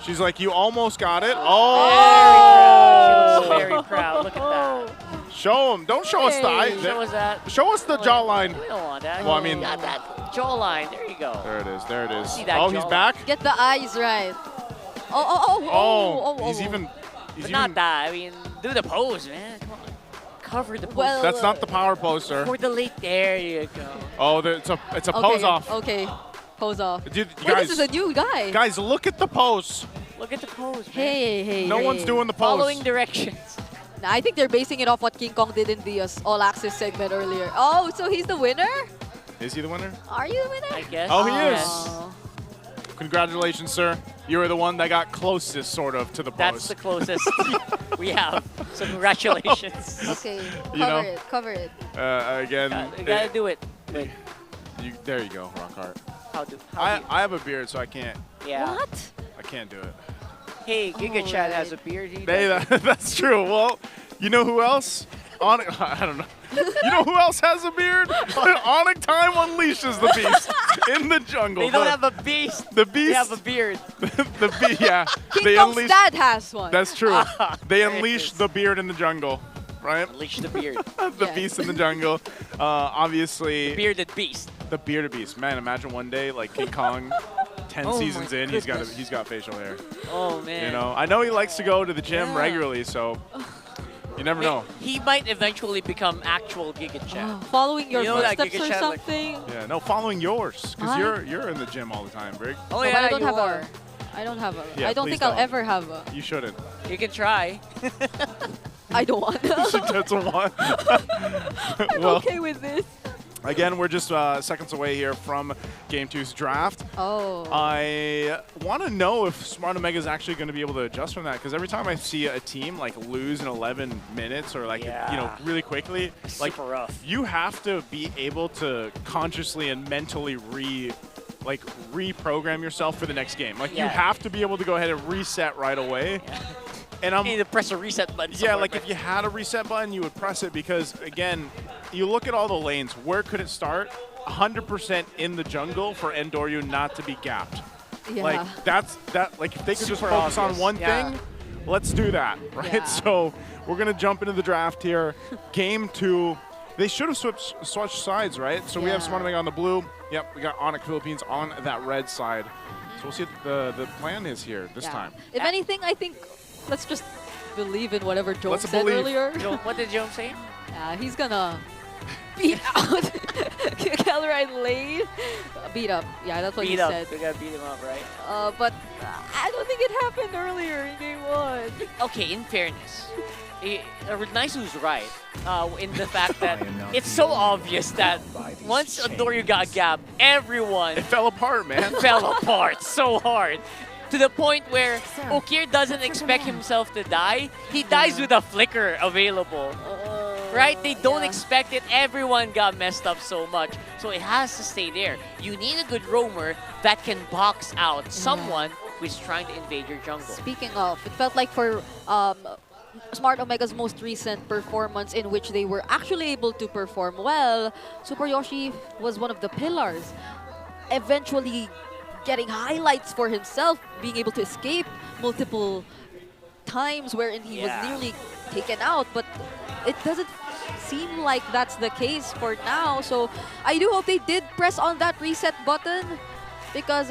She's like, you almost got it. Very Oh! proud. She looks very proud. Look at that. Show them. Don't show us the eye. Show us that. Show us the jawline. We don't want that. Well, I mean, Got that jawline. There you go. there it is. There it is. See that Oh, he's jawline. back. Get the eyes right. He's even. But not that. I mean, do the pose, man. Come on. Cover the pose. Well, That's not the power pose, sir. For the late. There you go. Oh, it's a pose off. Okay, pose off. Dude, Wait, guys, this is a new guy. guys, look at the pose. Look at the pose, man. Hey. No one's doing the pose. Following directions. Nah, I think they're basing it off what King Kong did in the All Access segment earlier. Oh, so he's the winner? Is he the winner? Are you the winner? I guess. Oh, he is. Congratulations, sir. You were the one that got closest, sort of, to the pose. That's the closest we have. So congratulations. Okay, You know? cover it. Again, You gotta do it. Wait, there you go, Rockhart. how do I have a beard, so I can't. Yeah. What? I can't do it. Hey, Giga Chad has a beard. He Hey, doesn't. that's true. Well, you know who else? Onic, I don't know. You know who else has a beard? Onic Time unleashes the beast in the jungle. They don't have a beast. The beast. They have a beard. The beast. Yeah. King They Kong's unleash. dad has one. That's true. They There it unleash is. the beard in the jungle, right? Unleash the beard. The Yes. beast in the jungle. Obviously. Bearded beast. The bearded beast. Man, imagine one day like King Kong, 10 Oh my seasons in, he's goodness. got facial hair. Oh man. You know, I know he likes to go to the gym Yeah. regularly, so you never know. He might eventually become actual Giga Chad. Following your You know that footsteps Giga or Chad, like- something. Yeah, no, following yours, because Huh? you're in the gym all the time, Brig. Oh But yeah, I don't you have are. I don't have a. Yeah, I don't please think I'll don't. ever have a. You shouldn't. You can try. I don't want. That's a one. I'm Well, okay with this. again, we're just seconds away here from Game 2's draft. Oh. I want to know if Smart Omega is actually going to be able to adjust from that, because every time I see a team like lose in 11 minutes or like you know really quickly, like Super rough. you have to be able to consciously and mentally reprogram yourself for the next game. Like you Yeah. have to be able to go ahead and reset right away. And You need to press a reset button. yeah, somewhere, like man. if you had a reset button, you would press it, because again, you look at all the lanes. Where could it start? 100% in the jungle for Endoryu not to be gapped. Yeah. Like like if they could just Super focus on obvious. one Yeah. thing, let's do that, right? Yeah. So we're gonna jump into the draft here. Game 2. They should have switched sides, right? So we have Yeah. Smart Omega on the blue. Yep, we got Onic Philippines on that red side. So we'll see what the plan is here this Yeah. time. If anything, I think let's just believe in whatever Joe Let's said believe. earlier. What did Joe say? Yeah, he's gonna beat out Kellerite lane. Beat up. Yeah, that's what he Beat up. said. We gotta beat him up, right? But I don't think it happened earlier in game 1. Okay, in fairness, Naisu's right in the fact that it's so obvious that once Endoryu got gapped, everyone It fell apart, man. fell apart so hard. To the point where Okir doesn't expect himself to die. He dies with a flicker available. Right? They don't expect it. Everyone got messed up so much. So it has to stay there. You need a good roamer that can box out someone who is trying to invade your jungle. Speaking of, it felt like for Smart Omega's most recent performance in which they were actually able to perform well, Super Yoshi was one of the pillars. Eventually getting highlights for himself, being able to escape multiple times wherein he was nearly taken out, but it doesn't seem like that's the case for now. So I do hope they did press on that reset button, because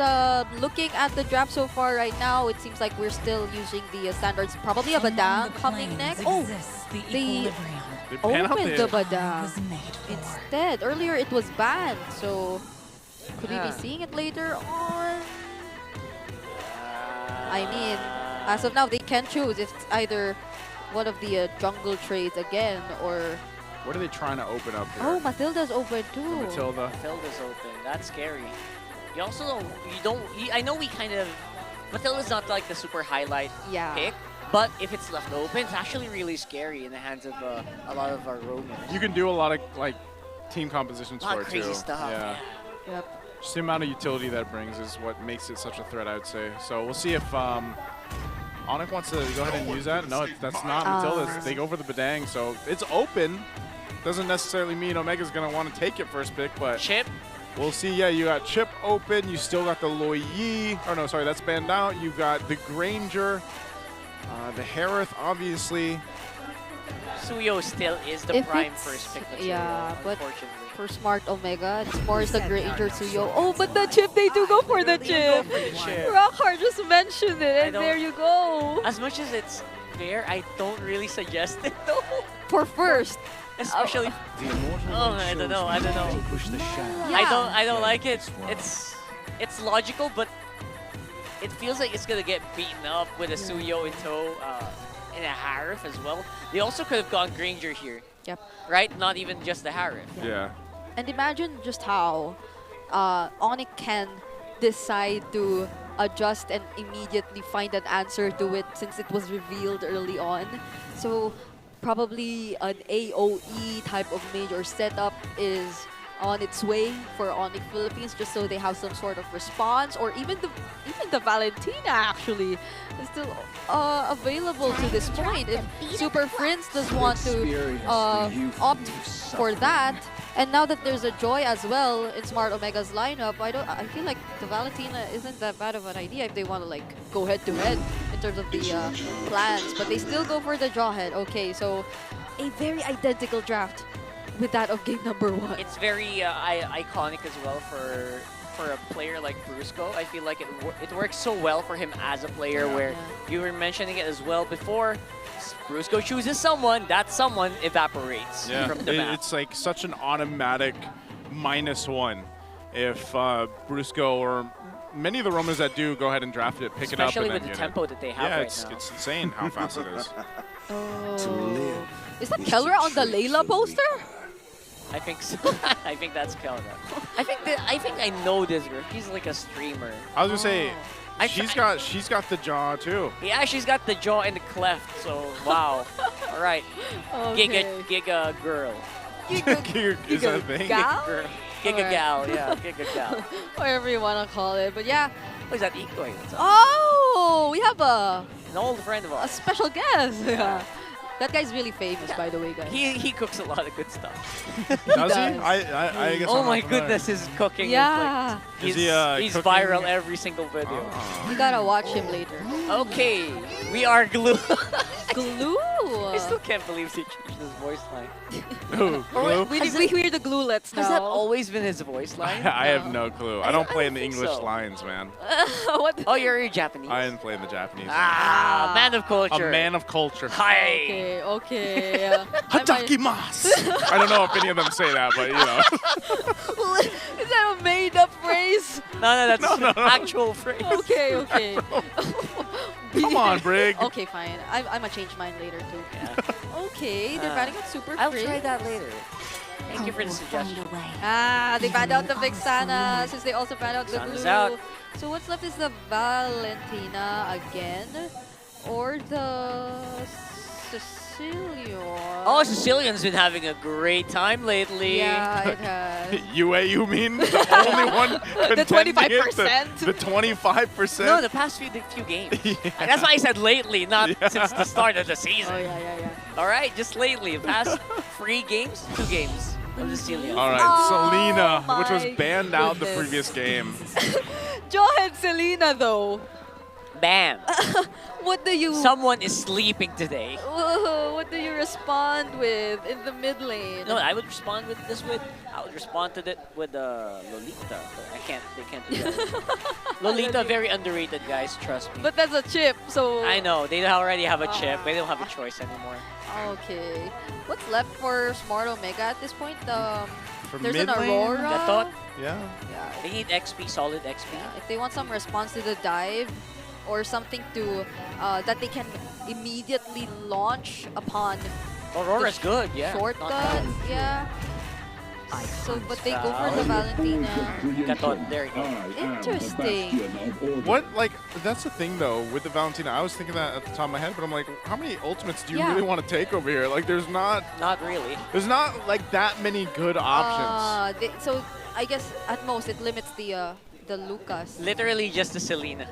looking at the draft so far right now, it seems like we're still using the standards, probably a Badang coming next. Oh, they opened the Badang instead. Earlier it was banned, so could we be seeing it later on? I mean, as of now, they can choose if it's either one of the jungle trades again or What are they trying to open up here? Oh, Matilda's open too. Matilda. Matilda's open. That's scary. You also don't. You don't. I know we kind of. Matilda's not like the super highlight pick, but if it's left open, it's actually really scary in the hands of a lot of our roamers. You can do a lot of like team compositions A lot for of it crazy too. stuff. Yeah. Yep. Just the amount of utility that brings is what makes it such a threat, I would say. So we'll see if Onic wants to go ahead and use that. No, that's not Matilda's. They go for the Badang, so it's open. Doesn't necessarily mean Omega's going to want to take it first pick, but Chip. We'll see. Yeah, you got Chip open. You still got the Loi Yi. Oh, no, sorry, that's banned out. You got the Granger, the Harith, obviously. Suyo still is the prime first pick material, Yeah, but unfortunately. for Smart Omega, it's more the Granger Suyo. Oh, but the chip, they do go for the chip. Rockhard just mentioned it, and there you go. As much as it's fair, I don't really suggest it though. For first. Especially. I don't know. I don't know. Yeah. I don't like it. It's logical, but it feels like it's gonna get beaten up with a Suyo in tow and a Harif as well. They also could have gone Granger here. Yep. Right? Not even just the Harif. Yeah. And imagine just how Onic can decide to adjust and immediately find an answer to it since it was revealed early on. So probably an AOE type of major setup is on its way for Onic Philippines, just so they have some sort of response, or even the Valentina actually is still available to this point. If Super Prince does want to opt for that, and now that there's a Joy as well in Smart Omega's lineup, I feel like the Valentina isn't that bad of an idea if they want to like go head to head in terms of the plans, but they still go for the Jawhead. Okay, so a very identical draft with that of game number 1. It's very iconic as well for a player like Brusco. I feel like it works so well for him as a player, where you were mentioning it as well before. Brusco chooses someone, that someone evaporates from the map. It's like such an automatic -1 if Brusco or many of the roamers that do go ahead and draft it, pick it up, Especially and with then the get tempo it. that they have right now. It's insane how fast it is. Oh. Is that Kellra on the Layla poster? I think so. I think that's Kelra. I think I know this girl. She's like a streamer. I was gonna say, she's got the jaw too. Yeah, she's got the jaw and the cleft. So wow. All right. Okay. Giga girl. Is that a thing? Gal? Giga Alright. gal. Yeah, Giga gal. Whatever you want to call it, but yeah. What is that Ikoy? Oh, we have An old friend of a ours. special guest. Yeah. That guy's really famous, by the way, guys. He cooks a lot of good stuff. Does he? I guess Oh I'm my not familiar. goodness, his cooking Yeah. is Is like, he, he's cooking? viral every single video. You gotta watch him later. Okay, we are Glue. Glue? I still can't believe he changed his voice line. Who? Glue? We hear the Gluelets now. Has that always been his voice line? I have no clue. I don't play in the think English so. lines, man. What? Oh, you're Japanese. I didn't play in the Japanese. Ah, man of culture. A man of culture. Hi. Okay. Hatakimasu. I don't know if any of them say that, but you know. Is that a made-up phrase? No, that's No. actual phrase. Okay. Come on, Brig. Okay, fine. I'm gonna change mine later too. Okay, they're banning out Super I'll Free. try that later. Thank you for the suggestion. They banned out the Vixana since they also banned out the Vixana's Blue. out. So what's left is the Valentina again, or the Sicilian. Oh, Sicilian's been having a great time lately. Yeah, it has. UA, you mean? The only one The contending it? 25%? The 25%? No, the past few games. That's why I said lately, not since the start of the season. Oh, yeah. All right, just lately. The past 3 games, 2 games of Sicilian. All right, Oh Selena, which was my banned out the goodness. previous game. Jawhead Selena though. Bam. What do you? Someone is sleeping today. What do you respond with in the mid lane? No, I would respond with this with. I would respond to it with Lolita. But I can't. They can't do that. Lolita, very underrated, guys. Trust me. But that's a chip, so. I know they already have a chip. They don't have a choice anymore. Okay. What's left for Smart Omega at this point? For There's an mid lane? Aurora. I thought Yeah. they need XP, solid XP. If they want some response to the dive, or something to that they can immediately launch upon Aurora's good, yeah. Shortcut, yeah. So, but they go for the Valentina. Gaton, there you go. Interesting. What, like, that's the thing, though, with the Valentina. I was thinking that at the top of my head, but I'm like, how many ultimates do you really want to take over here? Like, there's not... Not really. There's not, like, that many good options. So, I guess, at most, it limits the Lucas. Literally just the Selena.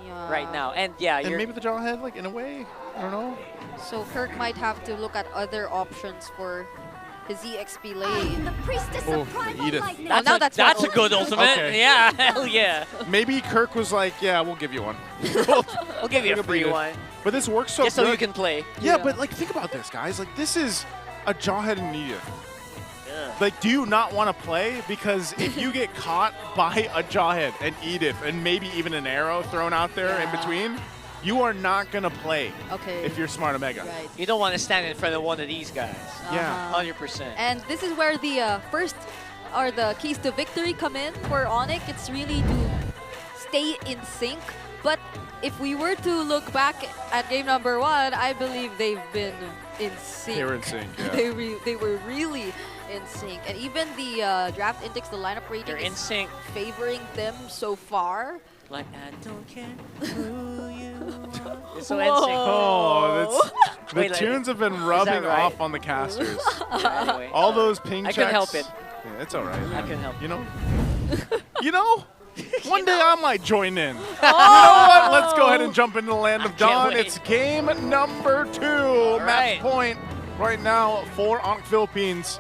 Yeah. Right now. And yeah, and you're... maybe the Jawhead, like, in a way? I don't know. So, Kirk might have to look at other options for his EXP lane. Oh, Edith. That's a good ultimate. Okay. Yeah, hell yeah. Maybe Kirk was like, yeah, we'll give you one. We'll give you a free one. But this works so Just good. so you can play. Yeah, but like, think about this, guys. Like, this is a Jawhead and Edith. Like, do you not want to play? Because if you get caught by a Jawhead, an Edith, and maybe even an arrow thrown out there in between, you are not going to play if you're Smart Omega. Right. You don't want to stand in front of one of these guys. Yeah. 100%. And this is where the first or the keys to victory come in for Onic. It's really to stay in sync. But if we were to look back at game number 1, I believe they've been in sync. They were in sync, yeah. They were really in sync. And even the draft index, the lineup rating They're in sync. favoring them so far. Like, I don't care who you are. It's so Whoa. NSYNC. Oh, the Wait, tunes have been is rubbing that right? off on the casters. Yeah, anyway. All those ping checks. I couldn't help it. Yeah, it's all right. I couldn't help You know? You know? One day I might join in. You know what? Let's go ahead and jump into the land of Dawn. wait. It's game number 2. Match right. point right now for Onic Philippines.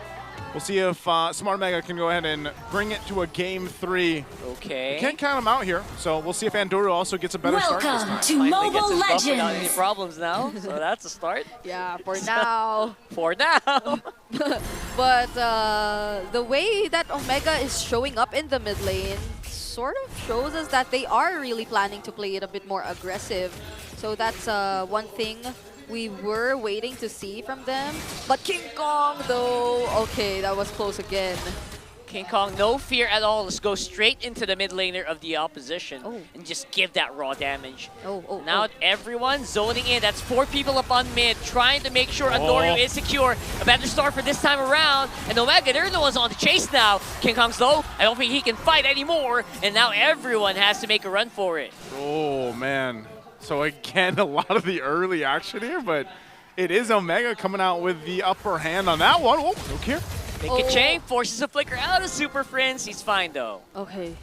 We'll see if Smart Omega can go ahead and bring it to a game 3. Okay. Can't count him out here, so we'll see if Andorra also gets a better start this time. Finally gets his buff without any problems now, so that's a start. Yeah, for now. For now. But the way that Omega is showing up in the mid lane sort of shows us that they are really planning to play it a bit more aggressive. So that's one thing we were waiting to see from them. But King Kong, though, okay, that was close again. King Kong, no fear at all. Let's go straight into the mid laner of the opposition and just give that raw damage. Now everyone zoning in. That's 4 people up on mid, trying to make sure Andorio is secure. A better start for this time around. And Omega, they're the ones on the chase now. King Kong's low. I don't think he can fight anymore. And now everyone has to make a run for it. Oh, man. So again, a lot of the early action here, but it is Omega coming out with the upper hand on that one. Oh, no care. Big Chang forces a flicker out of Super Friends. He's fine though. Okay.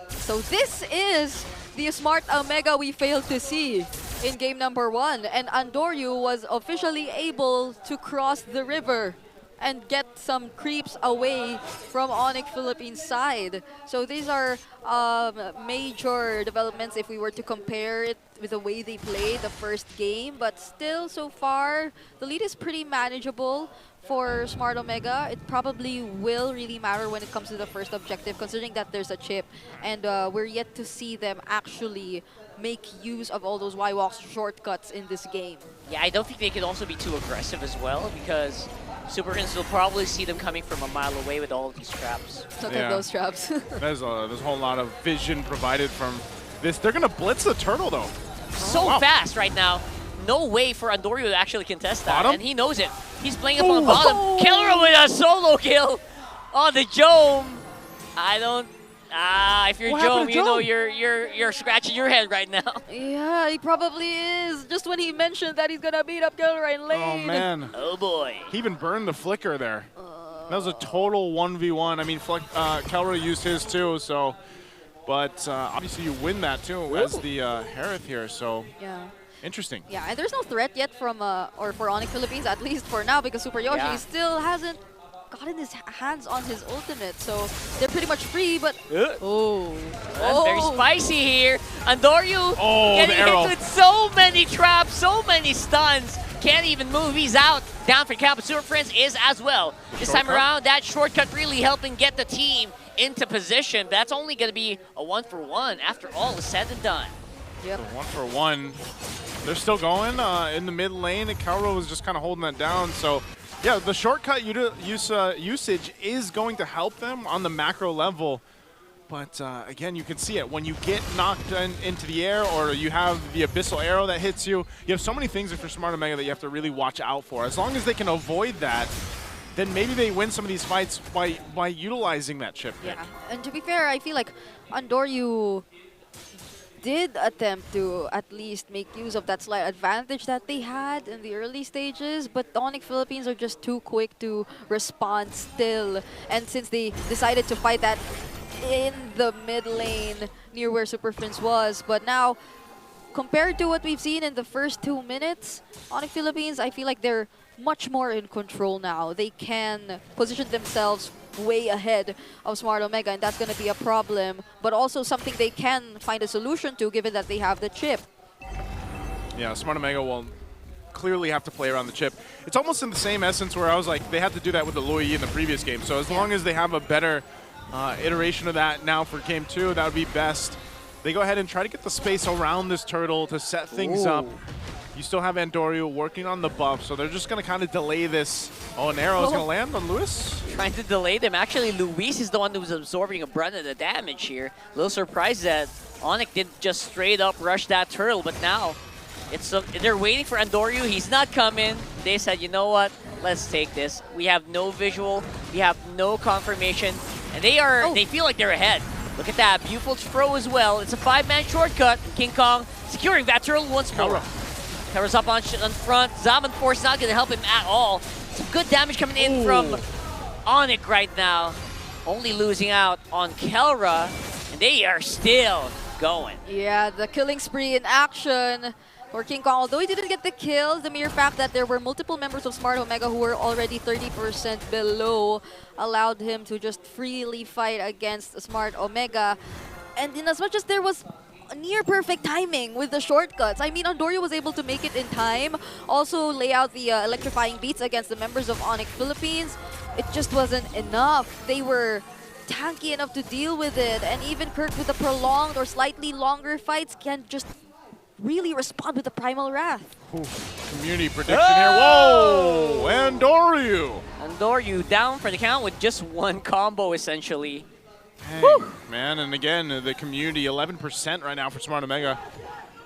So this is the Smart Omega we failed to see in game number 1. And Andoryu was officially able to cross the river and get some creeps away from Onic Philippines side. So these are major developments if we were to compare it with the way they played the first game. But still, so far, the lead is pretty manageable for Smart Omega. It probably will really matter when it comes to the first objective, considering that there's a chip. And we're yet to see them actually make use of all those Y-Walks shortcuts in this game. Yeah, I don't think they could also be too aggressive as well, because Super Friends will probably see them coming from a mile away with all of these traps. Look at those traps. there's a whole lot of vision provided from this. They're going to blitz the turtle, though. So fast right now. No way for Andorio to actually contest that, Bottom? and he knows it. He's playing up on the bottom. Killer with a solo kill on the Jome. I don't... if you're Jome, you know you're scratching your head right now. Yeah, he probably is. Just when he mentioned that he's gonna beat up Killer in lane. Oh, man. Oh, boy. He even burned the flicker there. That was a total 1v1. I mean, Kelra used his too, so... But obviously you win that too as the Harith here, so... Yeah. Interesting. Yeah, and there's no threat yet from, or for Onic Philippines, at least for now, because Super Yoshi still hasn't gotten his hands on his ultimate, so they're pretty much free, but... That's very spicy here. Andoryu getting the arrow. hit with so many traps, so many stuns. Can't even move. He's out. Down for count, but Super Friends is as well. This time around, that shortcut really helping get the team into position. That's only going to be a 1-for-1 after all is said and done. Yep. So 1-for-1. They're still going in the mid lane, and Kauro was just kind of holding that down. So, yeah, the shortcut usage is going to help them on the macro level. But again, you can see it. When you get knocked into the air or you have the Abyssal Arrow that hits you, you have so many things for Smart Omega that you have to really watch out for. As long as they can avoid that, then maybe they win some of these fights by utilizing that chip pick. Yeah, and to be fair, I feel like Andoryu did attempt to at least make use of that slight advantage that they had in the early stages, but the Onic Philippines are just too quick to respond still. And since they decided to fight that in the mid lane near where Super Prince was, but now compared to what we've seen in the first 2 minutes, Onic Philippines, I feel like they're much more in control now. They can position themselves way ahead of Smart Omega, and that's going to be a problem, but also something they can find a solution to given that they have the chip. Yeah, Smart Omega will clearly have to play around the chip. It's almost in the same essence where I was like, they had to do that with the Louis in the previous game. So as long as they have a better iteration of that now for game 2, that would be best. They go ahead and try to get the space around this turtle to set things up. You still have Andoryu working on the buff, so they're just going to kind of delay this. Oh, an arrow is going to land on Luis. Trying to delay them. Actually, Luis is the one who was absorbing a brunt of the damage here. A little surprised that Onic didn't just straight up rush that turtle, but now they're waiting for Andoryu. He's not coming. They said, you know what? Let's take this. We have no visual. We have no confirmation. And they feel like they're ahead. Look at that. Beautiful throw as well. It's a 5-man shortcut. King Kong securing that turtle once more. Covers up on front. Zaman Force not going to help him at all. Some good damage coming in from Onic right now. Only losing out on Kelra. And they are still going. Yeah, the killing spree in action for King Kong. Although he didn't get the kills, the mere fact that there were multiple members of Smart Omega who were already 30% below allowed him to just freely fight against Smart Omega. And in as much as there was near perfect timing with the shortcuts. I mean, Andoryu was able to make it in time, also lay out the electrifying beats against the members of Onic Philippines. It just wasn't enough. They were tanky enough to deal with it, and even Kirk with the prolonged or slightly longer fights can just really respond with the Primal Wrath. Community prediction here. Whoa! Andoryu! Andoryu down for the count with just one combo, essentially. Dang, man, and again, the community, 11% right now for Smart Omega.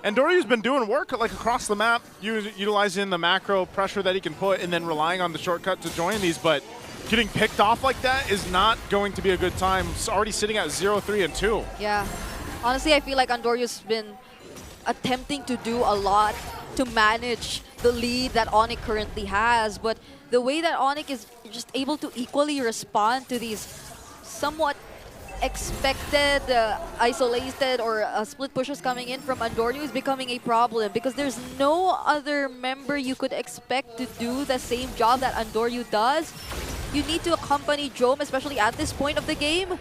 Andoryu's been doing work like across the map, utilizing the macro pressure that he can put and then relying on the shortcut to join these, but getting picked off like that is not going to be a good time. It's already sitting at 0-3 and 2. Yeah. Honestly, I feel like Andoryu's been attempting to do a lot to manage the lead that Onic currently has, but the way that Onic is just able to equally respond to these somewhat expected isolated or split pushes coming in from Andoryu is becoming a problem, because there's no other member you could expect to do the same job that Andoryu does. You need to accompany Jome, especially at this point of the game.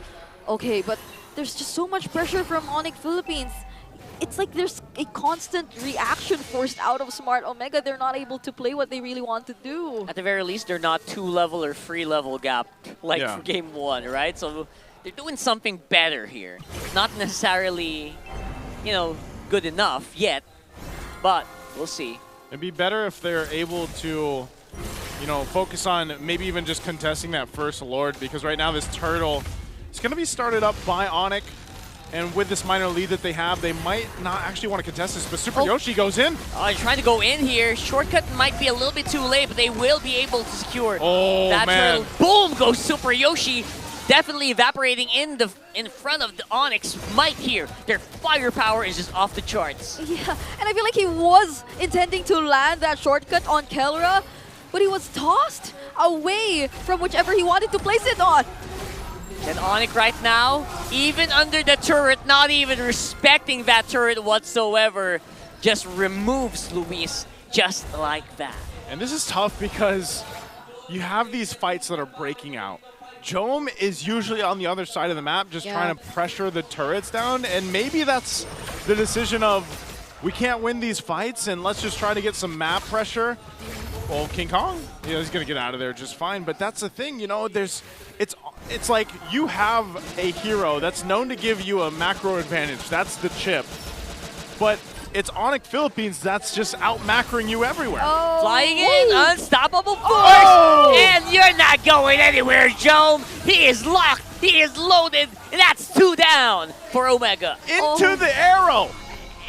Okay, but there's just so much pressure from Onic Philippines. It's like there's a constant reaction forced out of Smart Omega. They're not able to play what they really want to do. At the very least, they're not 2-level or 3-level gap like for game 1, right? So they're doing something better here. Not necessarily, you know, good enough yet, but we'll see. It'd be better if they're able to, you know, focus on maybe even just contesting that first Lord, because right now this turtle is going to be started up by Onic, and with this minor lead that they have, they might not actually want to contest this, but Super Yoshi goes in. Oh, he's trying to go in here. Shortcut might be a little bit too late, but they will be able to secure that turtle. Boom goes Super Yoshi. Definitely evaporating in front of the Onyx might here. Their firepower is just off the charts. Yeah, and I feel like he was intending to land that shortcut on Kelra, but he was tossed away from whichever he wanted to place it on. And Onic right now, even under the turret, not even respecting that turret whatsoever, just removes Luis just like that. And this is tough because you have these fights that are breaking out. Jome is usually on the other side of the map, just trying to pressure the turrets down, and maybe that's the decision of, we can't win these fights, and let's just try to get some map pressure. Well, King Kong, you know, he's gonna get out of there just fine, but that's the thing, you know, it's like you have a hero that's known to give you a macro advantage, that's the chip, but it's Onic Philippines that's just out-macroing you everywhere. Flying in, unstoppable force, and you're not going anywhere, Jome. He is locked He is loaded, and that's 2 down for Omega. Into the arrow!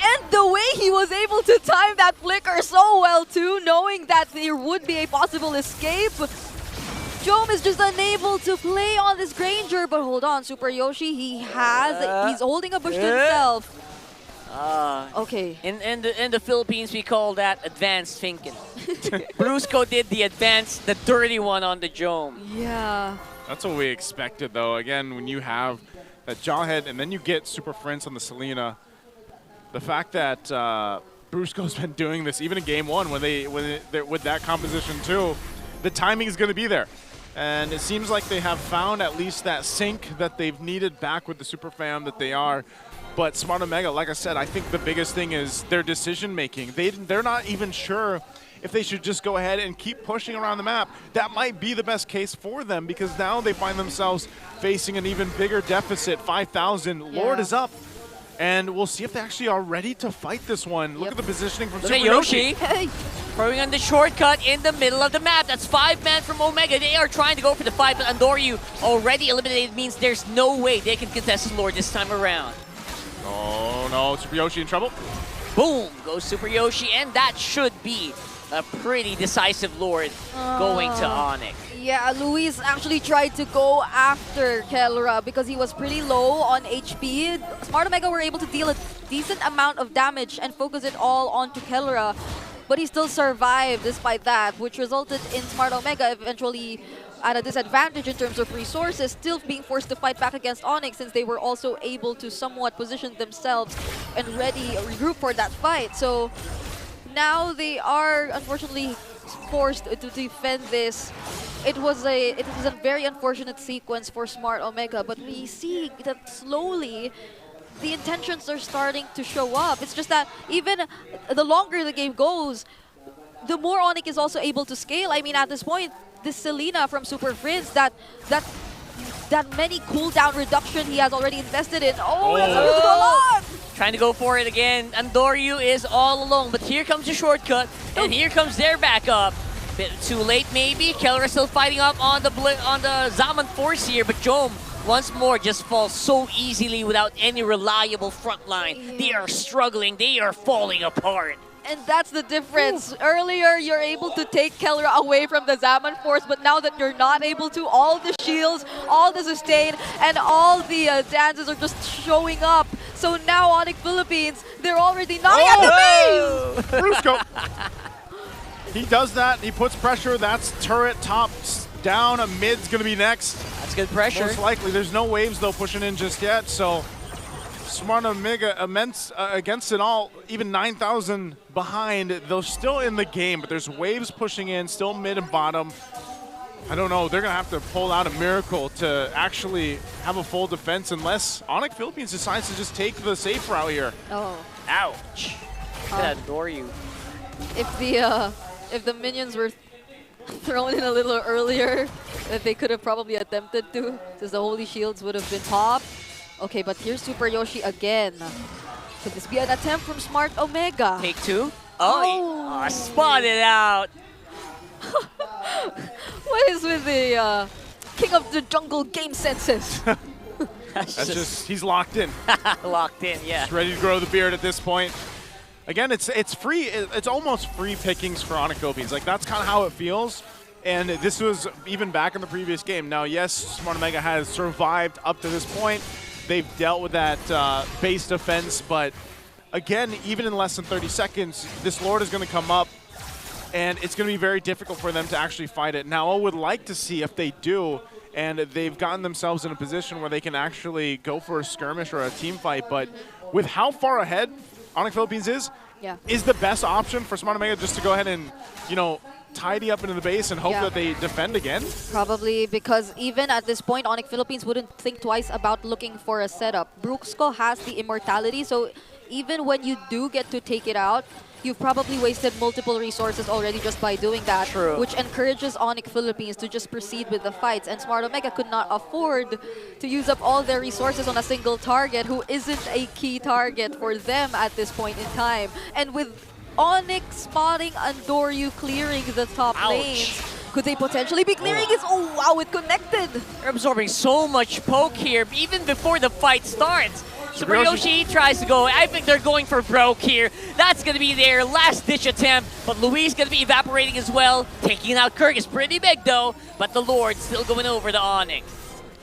And the way he was able to time that flicker so well too, knowing that there would be a possible escape. Jome is just unable to play on this Granger, but hold on, Super Yoshi, he's holding a bush to himself. Okay. In the Philippines, we call that advanced thinking. Brusco did the advanced, the dirty one on the Jome. Yeah. That's what we expected, though. Again, when you have that Jawhead and then you get Super Friends on the Selena, the fact that Brusco's been doing this, even in Game 1, with that composition too, the timing is going to be there. And it seems like they have found at least that sync that they've needed back with the Super Fam that they are. But Smart Omega, like I said, I think the biggest thing is their decision making. They're not even sure if they should just go ahead and keep pushing around the map. That might be the best case for them because now they find themselves facing an even bigger deficit, 5,000. Yeah. Lord is up. And we'll see if they actually are ready to fight this one. Look at the positioning from Super Yoshi. Throwing on the shortcut in the middle of the map. That's 5-man from Omega. They are trying to go for the 5, but Andoryu already eliminated means there's no way they can contest Lord this time around. Oh no, Super Yoshi in trouble. Boom, goes Super Yoshi, and that should be a pretty decisive Lord going to Onic. Yeah, Luis actually tried to go after Kelra because he was pretty low on HP. Smart Omega were able to deal a decent amount of damage and focus it all onto Kelra, but he still survived despite that, which resulted in Smart Omega eventually at a disadvantage in terms of resources, still being forced to fight back against Onic since they were also able to somewhat position themselves and regroup for that fight. So now they are unfortunately forced to defend this. It was a very unfortunate sequence for Smart Omega, but we see that slowly the intentions are starting to show up. It's just that even the longer the game goes, the more Onic is also able to scale. I mean, at this point, this Selena from Super Friends, that many cooldown reduction he has already invested in. Oh, that's a lot! Trying to go for it again. Andoryu is all alone, but here comes the shortcut, and here comes their backup. Bit too late, maybe. Keller still fighting up on the Zaman Force here, but Jome once more just falls so easily without any reliable front line. They are struggling. They are falling apart. And that's the difference. Earlier, you're able to take Keller away from the Zaman Force, but now that you're not able to, all the shields, all the sustain, and all the dances are just showing up. So now Onic Philippines, they're already knocking at the base! Brusco. He does that, he puts pressure, that's turret top down, a mid's gonna be next. That's good pressure. Most likely, there's no waves though pushing in just yet, so Smart Omega immense against it all, even 9,000 behind. They're still in the game, but there's waves pushing in, still mid and bottom. I don't know, they're gonna have to pull out a miracle to actually have a full defense unless Onic Philippines decides to just take the safe route here. Oh. Ouch. Look at that Andoryu. If the minions were thrown in a little earlier, they could have probably attempted to, since the holy shields would have been popped. Okay, but here's Super Yoshi again. Could this be an attempt from Smart Omega? Take 2. Oh, spotted out. What is with the King of the Jungle game senses? That's just, he's locked in. Locked in, yeah. Just ready to grow the beard at this point. Again, it's free. It's almost free pickings for Onic Philippines. Like, that's kind of how it feels. And this was even back in the previous game. Now, yes, Smart Omega has survived up to this point. They've dealt with that base defense, but again, even in less than 30 seconds, this Lord is going to come up, and it's going to be very difficult for them to actually fight it. Now, I would like to see if they do, and they've gotten themselves in a position where they can actually go for a skirmish or a team fight, but with how far ahead Onic Philippines is the best option for Smart Omega just to go ahead and, you know, tidy up into the base and hope that they defend again? Probably, because even at this point, Onic Philippines wouldn't think twice about looking for a setup. Brusco has the immortality, so even when you do get to take it out, you've probably wasted multiple resources already just by doing that. True. Which encourages Onic Philippines to just proceed with the fights. And Smart Omega could not afford to use up all their resources on a single target who isn't a key target for them at this point in time. And with Onic spotting Andoryu clearing the top lanes, Could they potentially be clearing it? Oh, wow, it connected. They're absorbing so much poke here, even before the fight starts. Super Yoshi tries to go. I think they're going for broke here. That's going to be their last-ditch attempt, but Luis going to be evaporating as well. Taking out Kirk is pretty big, though, but the Lord still going over the Onic.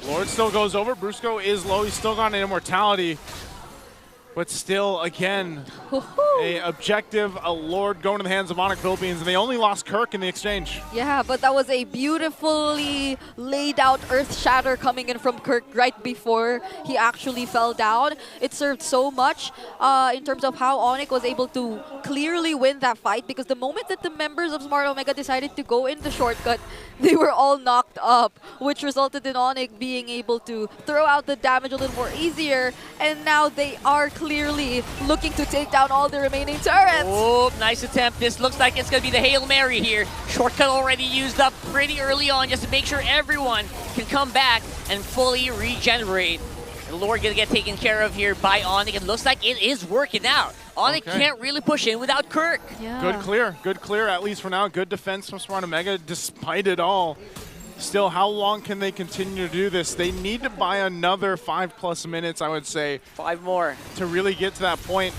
Lord still goes over. Brusco is low. He's still got an immortality. But still, again, a objective, a Lord going to the hands of Onic Philippines, and they only lost Kirk in the exchange. Yeah, but that was a beautifully laid out Earth Shatter coming in from Kirk right before he actually fell down. It served so much in terms of how Onic was able to clearly win that fight, because the moment that the members of Smart Omega decided to go in the shortcut, they were all knocked up, which resulted in Onic being able to throw out the damage a little more easier, and now they are clearly looking to take down all the remaining turrets. Oh, nice attempt. This looks like it's going to be the Hail Mary here. Shortcut already used up pretty early on just to make sure everyone can come back and fully regenerate. The Lord going to get taken care of here by Onic. It looks like it is working out. Onic can't really push in without Kirk. Yeah. Good clear, at least for now. Good defense from Smart Omega despite it all. Still, how long can they continue to do this? They need to buy another 5+ minutes, I would say. 5 more. To really get to that point.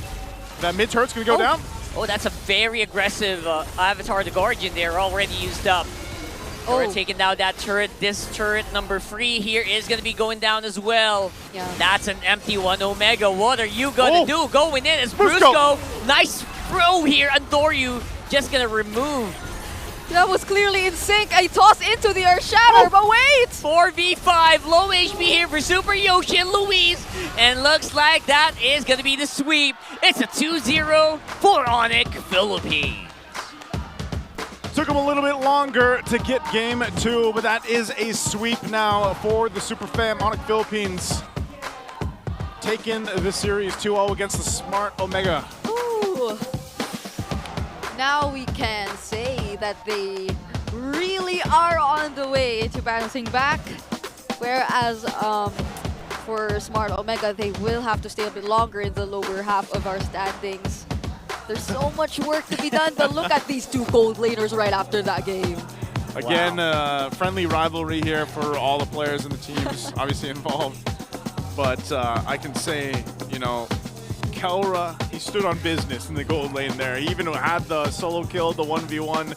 That mid turret's going to go down. Oh, that's a very aggressive Avatar the Guardian there, already used up. We're taking down that turret. This turret number 3 here is going to be going down as well. Yeah. That's an empty one. Omega, what are you going to do? Going in as Brusco. Nice throw here. Andoryu just going to remove. That was clearly in sync. A toss into the Earth Shatter, but wait! 4v5, low HP here for Super Yoshi and Luis. And looks like that is going to be the sweep. It's a 2-0 for Onic Philippines. Took them a little bit longer to get game 2, but that is a sweep now for the Super Fam. Onic Philippines taking the series 2-0 against the Smart Omega. Ooh. Now we can say that they really are on the way to bouncing back. Whereas for Smart Omega, they will have to stay a bit longer in the lower half of our standings. There's so much work to be done, but look at these two gold laners right after that game. Again, friendly rivalry here for all the players and the teams obviously involved. But I can say, you know, Kelra, he stood on business in the gold lane there. He even had the solo kill, the 1v1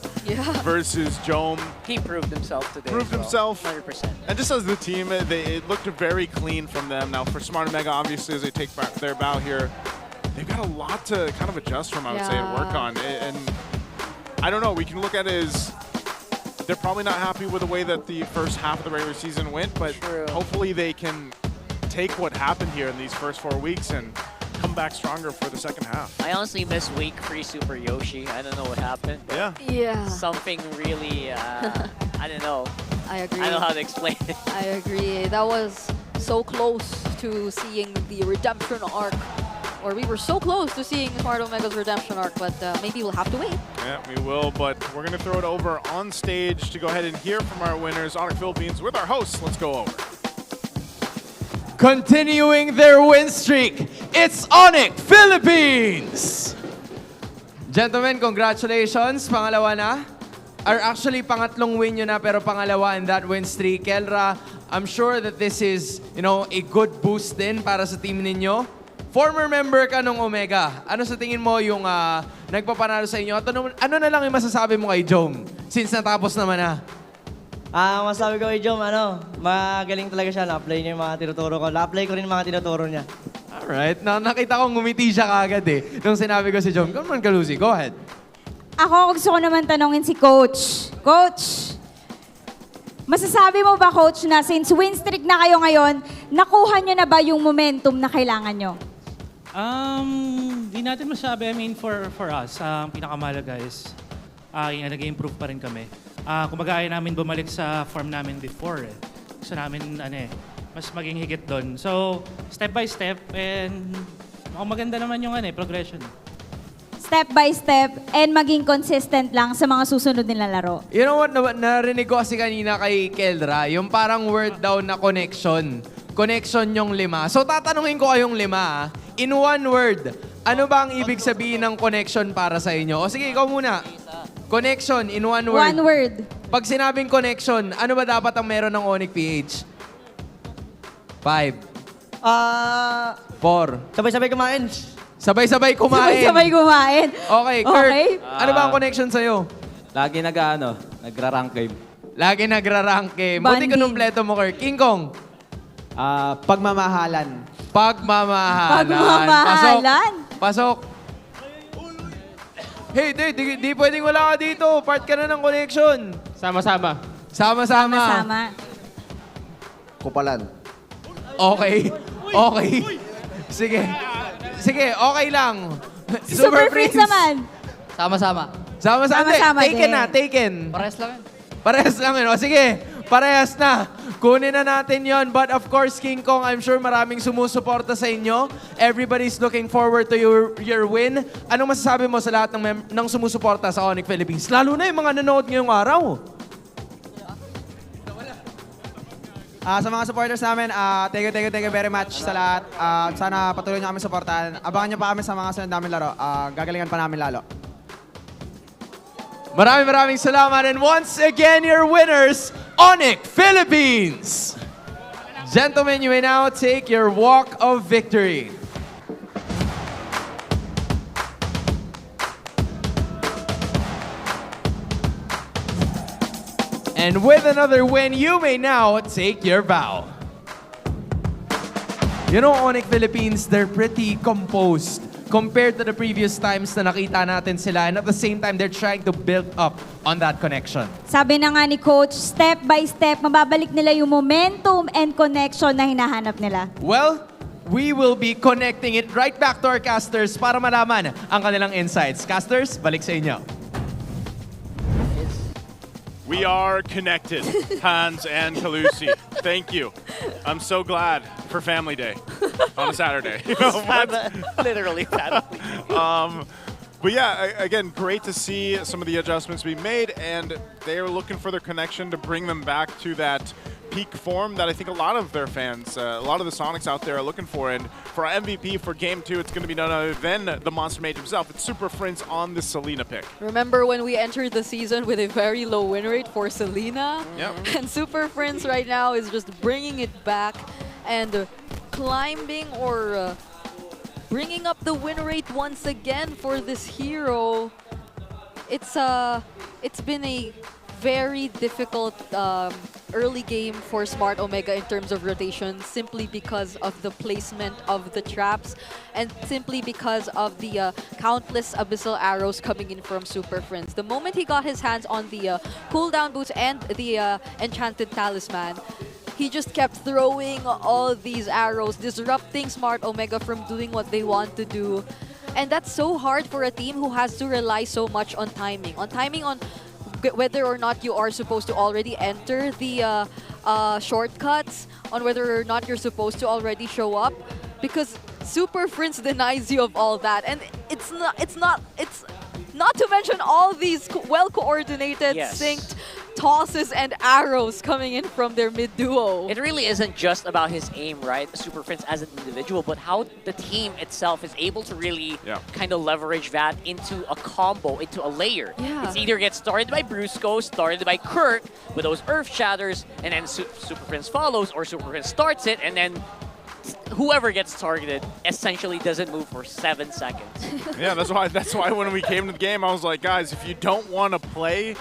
versus Jome. He proved himself today. Proved himself. 100%. And just as the team, it looked very clean from them. Now for Smart Omega, obviously, as they take back their bow here, they've got a lot to kind of adjust from, I would say, and work on. And I don't know, we can look at it as they're probably not happy with the way that the first half of the regular season went, but hopefully they can take what happened here in these first 4 weeks and come back stronger for the second half. I honestly miss week 3 Super Yoshi. I don't know what happened. Yeah. Something really, I don't know. I agree. I don't know how to explain it. I agree. That was so close to seeing the redemption arc. Or we were so close to seeing Smart Omega's redemption arc, but maybe we'll have to wait. Yeah, we will, but we're going to throw it over on stage to go ahead and hear from our winners, Onic Philippines, with our hosts. Let's go over. Continuing their win streak, it's Onic Philippines! Gentlemen, congratulations. Pangalawa na. Or actually, pangatlong win nyo na, pero pangalawa in that win streak. Kelra, I'm sure that this is, you know, a good boost din para sa team ninyo. Former member ka ng Omega. Ano sa tingin mo yung nagpapanalo sa inyo? At ano na lang yung masasabi mo kay Jome? Since natapos naman na. Masabi ko kay Jome, magaling talaga siya. Na-apply niya yung mga tinuturo ko. Na-apply ko rin yung mga tinuturo niya. Alright. Nakita ko ngumiti siya kagad nung sinabi ko si Jome. Come on, Kalusi. Go ahead. Ako gusto ko naman tanongin si Coach. Coach, masasabi mo ba, Coach, na since win streak na kayo ngayon, nakuha nyo na ba yung momentum na kailangan nyo? Di natin masabi. I mean, for us, pinakamahalaga is nag-improve pa rin kami. Kumbaga ayaw namin bumalik sa form namin before. Gusto namin mas maging higit doon. So, step by step, and maganda naman yung progression. Step by step and maging consistent lang sa mga susunod nilang laro. You know what, narinig ko kasi kanina kay Kelra, yung parang word daw na connection. Connection yung 5. So tatanungin ko kayong 5. In one word, ano ba ang ibig sabihin ng connection para sa inyo? O sige, ikaw muna. Connection in one word. One word. Pag sinabing connection, ano ba dapat ang meron ng Onic PH? 5, 4. Sabay-sabay kumain. Sabay-sabay kumain. Sabay kumain. Okay, Kurt. Okay. Ano ba ang connection sa'yo? Lagi nagra-rank game. Lagi nagra-rank game. Buti kunumpleto mo, Kurt. King Kong. Pagmamahalan. Pagmamahalan. Pagmamahalan. Pasok. Hey, di pwedeng wala ka dito. Part ka na ng connection. Sama-sama. Sama-sama. Sama. Kupalan. Okay. Okay. Sige. Sige, okay lang. Super Prince naman. Sama-sama. Sama-sama. Sama-sama Taken din. na, taken. Parehas lang yan. Parehas lang yun. O sige, parehas na. Kunin na natin yon. But of course, King Kong, I'm sure maraming sumusuporta sa inyo. Everybody's looking forward to your win. Anong masasabi mo sa lahat ng sumusuporta sa Onic Philippines? Lalo na yung mga nanood ngayong araw. Sa mga supporters namin, thank you very much sa lahat. Sana patuloy nyo kami supportahan. Abangan nyo pa kami sa mga sunod namin laro. Gagalingan pa namin lalo. Maraming salamat. And once again, your winners, Onic Philippines. Gentlemen, you may now take your walk of victory. And with another win, you may now take your bow. You know, Onic Philippines, they're pretty composed compared to the previous times na nakita natin sila, and at the same time, they're trying to build up on that connection. Sabi na nga ni Coach, step by step, mababalik nila yung momentum and connection na hinahanap nila. Well, we will be connecting it right back to our casters para malaman ang kanilang insights. Casters, balik sa inyo. We are connected, Hans and Kalusi. Thank you. I'm so glad for Family Day on a Saturday. You know, Literally family. But yeah, again, great to see some of the adjustments be made, and they are looking for their connection to bring them back to that peak form that I think a lot of their fans, a lot of the Sonics out there are looking for. And for our MVP for Game 2, it's going to be none other than the Monster Mage himself. It's Super Prince on the Selena pick. Remember when we entered the season with a very low win rate for Selena? Yep. And Super Prince right now is just bringing it back and climbing or bringing up the win rate once again for this hero. It's been a very difficult early game for Smart Omega in terms of rotation, simply because of the placement of the traps and simply because of the countless abyssal arrows coming in from Super Prince. The moment he got his hands on the cooldown boots and the enchanted talisman, he just kept throwing all these arrows, disrupting Smart Omega from doing what they want to do. And that's so hard for a team who has to rely so much on timing. On whether or not you are supposed to already enter the shortcuts, on whether or not you're supposed to already show up, because Super Prince denies you of all that. And it's not to mention all these well-coordinated, synced tosses and arrows coming in from their mid-duo. It really isn't just about his aim, right? Super Prince as an individual, but how the team itself is able to really kind of leverage that into a combo, into a layer. Yeah. It's either get started by Brusco, started by Kirk with those Earth Shatters, and then Super Prince follows, or Super Prince starts it, and then whoever gets targeted essentially doesn't move for 7 seconds. Yeah, that's why when we came to the game, I was like, guys, if you don't want to play,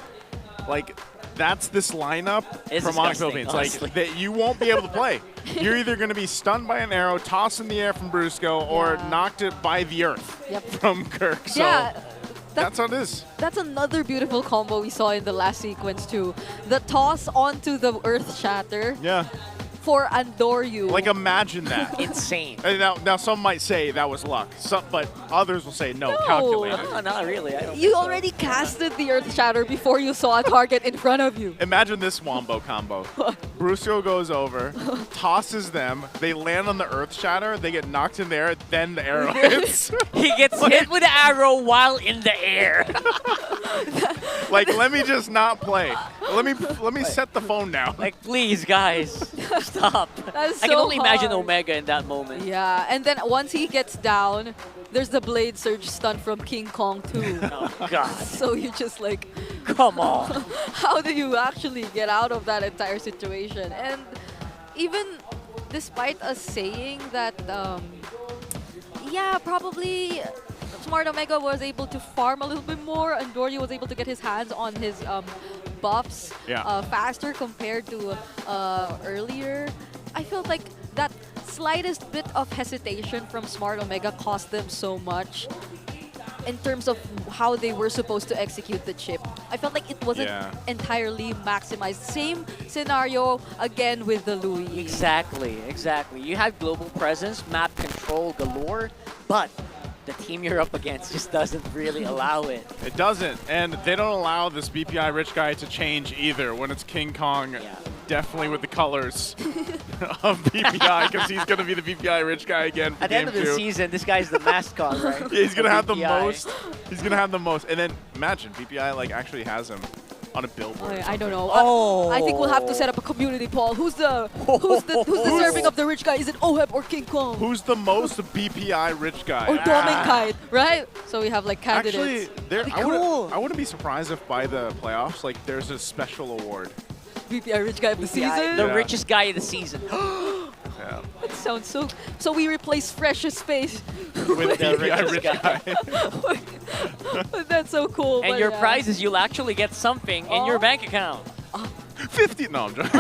like, that's this lineup from Onic Philippines. Like, that you won't be able to play. You're either going to be stunned by an arrow, tossed in the air from Brusco, or knocked it by the earth from Kirk. So that's how it is. That's another beautiful combo we saw in the last sequence too. The toss onto the Earth Shatter. Yeah. For Andoryu. Like, imagine that. Insane. And now some might say that was luck, but others will say no, calculated. No, not really. I don't You already casted the Earth Shatter before you saw a target in front of you. Imagine this wombo combo. Brusco goes over, tosses them, they land on the Earth Shatter, they get knocked in the air, then the arrow hits. He gets hit with the arrow while in the air. Like, let me just not play. Let me set the phone down. Like, please, guys, stop. That's I can so only imagine hard. Omega in that moment. Yeah, and then once he gets down, there's the Blade Surge stun from King Kong too. Oh God. So you just like, come on. How do you actually get out of that entire situation? And even despite us saying that, yeah, probably Smart Omega was able to farm a little bit more, and Dory was able to get his hands on his buffs faster compared to earlier. I felt like that slightest bit of hesitation from Smart Omega cost them so much in terms of how they were supposed to execute the chip. I felt like it wasn't entirely maximized. Same scenario again with the Louis. Exactly. You had global presence, map control galore, but the team you're up against just doesn't really allow it. It doesn't, and they don't allow this BPI rich guy to change either when it's King Kong. Definitely with the colors of BPI, because he's going to be the BPI rich guy again for At the end of the season, this guy's the mascot, right? Yeah, he's going to have the BPI. most. He's going to have the most. And then imagine, BPI like actually has him on a billboard. I don't know. I think we'll have to set up a community poll. Who's the deserving of the rich guy? Is it OHEP or King Kong? Who's the most BPI rich guy? Or Domenkite, right? So we have like candidates. Actually, I wouldn't be surprised if by the playoffs, like there's a special award. BPI rich guy of the season? The richest guy of the season. Yeah. That sounds so... So we replace Fresh's face with the rich guy. That's so cool. And but your prize is you'll actually get something in your bank account. 50? No, I'm joking.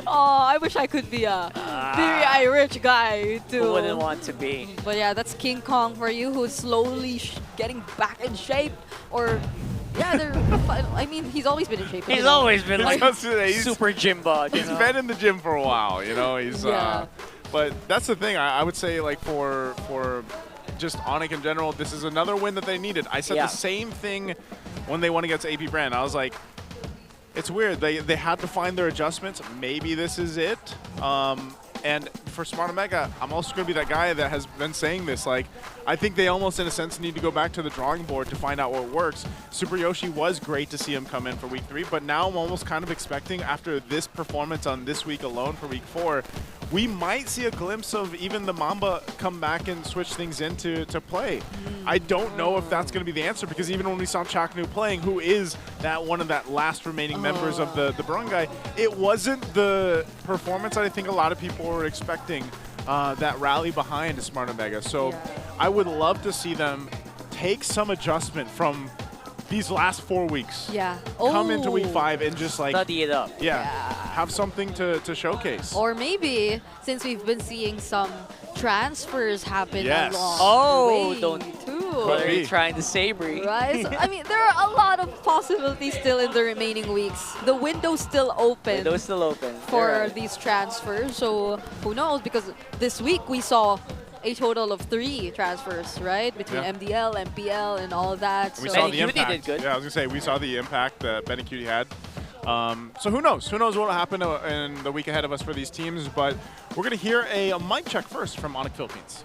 Oh, I wish I could be a BPI rich guy too. Who wouldn't want to be? But yeah, that's King Kong for you, who's slowly getting back in shape. Or... Yeah, I mean, he's always been in shape. He's always been like He's super gym bod. He's been in the gym for a while, you know. He's but that's the thing. I would say, like for just Onic in general, this is another win that they needed. I said the same thing when they won against AP Bren. I was like, it's weird. They had to find their adjustments. Maybe this is it. And for Smart Omega, I'm also going to be that guy that has been saying this. Like, I think they almost, in a sense, need to go back to the drawing board to find out what works. Super Yoshi was great to see him come in for week 3, but now I'm almost kind of expecting, after this performance on this week alone for week 4, we might see a glimpse of even the Mamba come back and switch things into play. I don't know if that's going to be the answer, because even when we saw Chaknu playing, who is that one of that last remaining members of the Brungai, it wasn't the performance that I think a lot of people were expecting, that rally behind Smart Omega. So I would love to see them take some adjustment from these last 4 weeks. Come into week 5 and just like study it up. Have something to showcase. Or maybe, since we've been seeing some transfers happen along Oh, the way don't too. What are you trying to say, Bree? Right? So, I mean, there are a lot of possibilities still in the remaining weeks. The window's still open. For these transfers. So who knows? Because this week we saw a total of 3 transfers, right? Between MDL, MPL, and all of that. We saw the impact. Did good. Yeah, I was gonna say we saw the impact that Ben and Cutie had. So who knows? Who knows what will happen in the week ahead of us for these teams? But we're gonna hear a mic check first from Onic Philippines.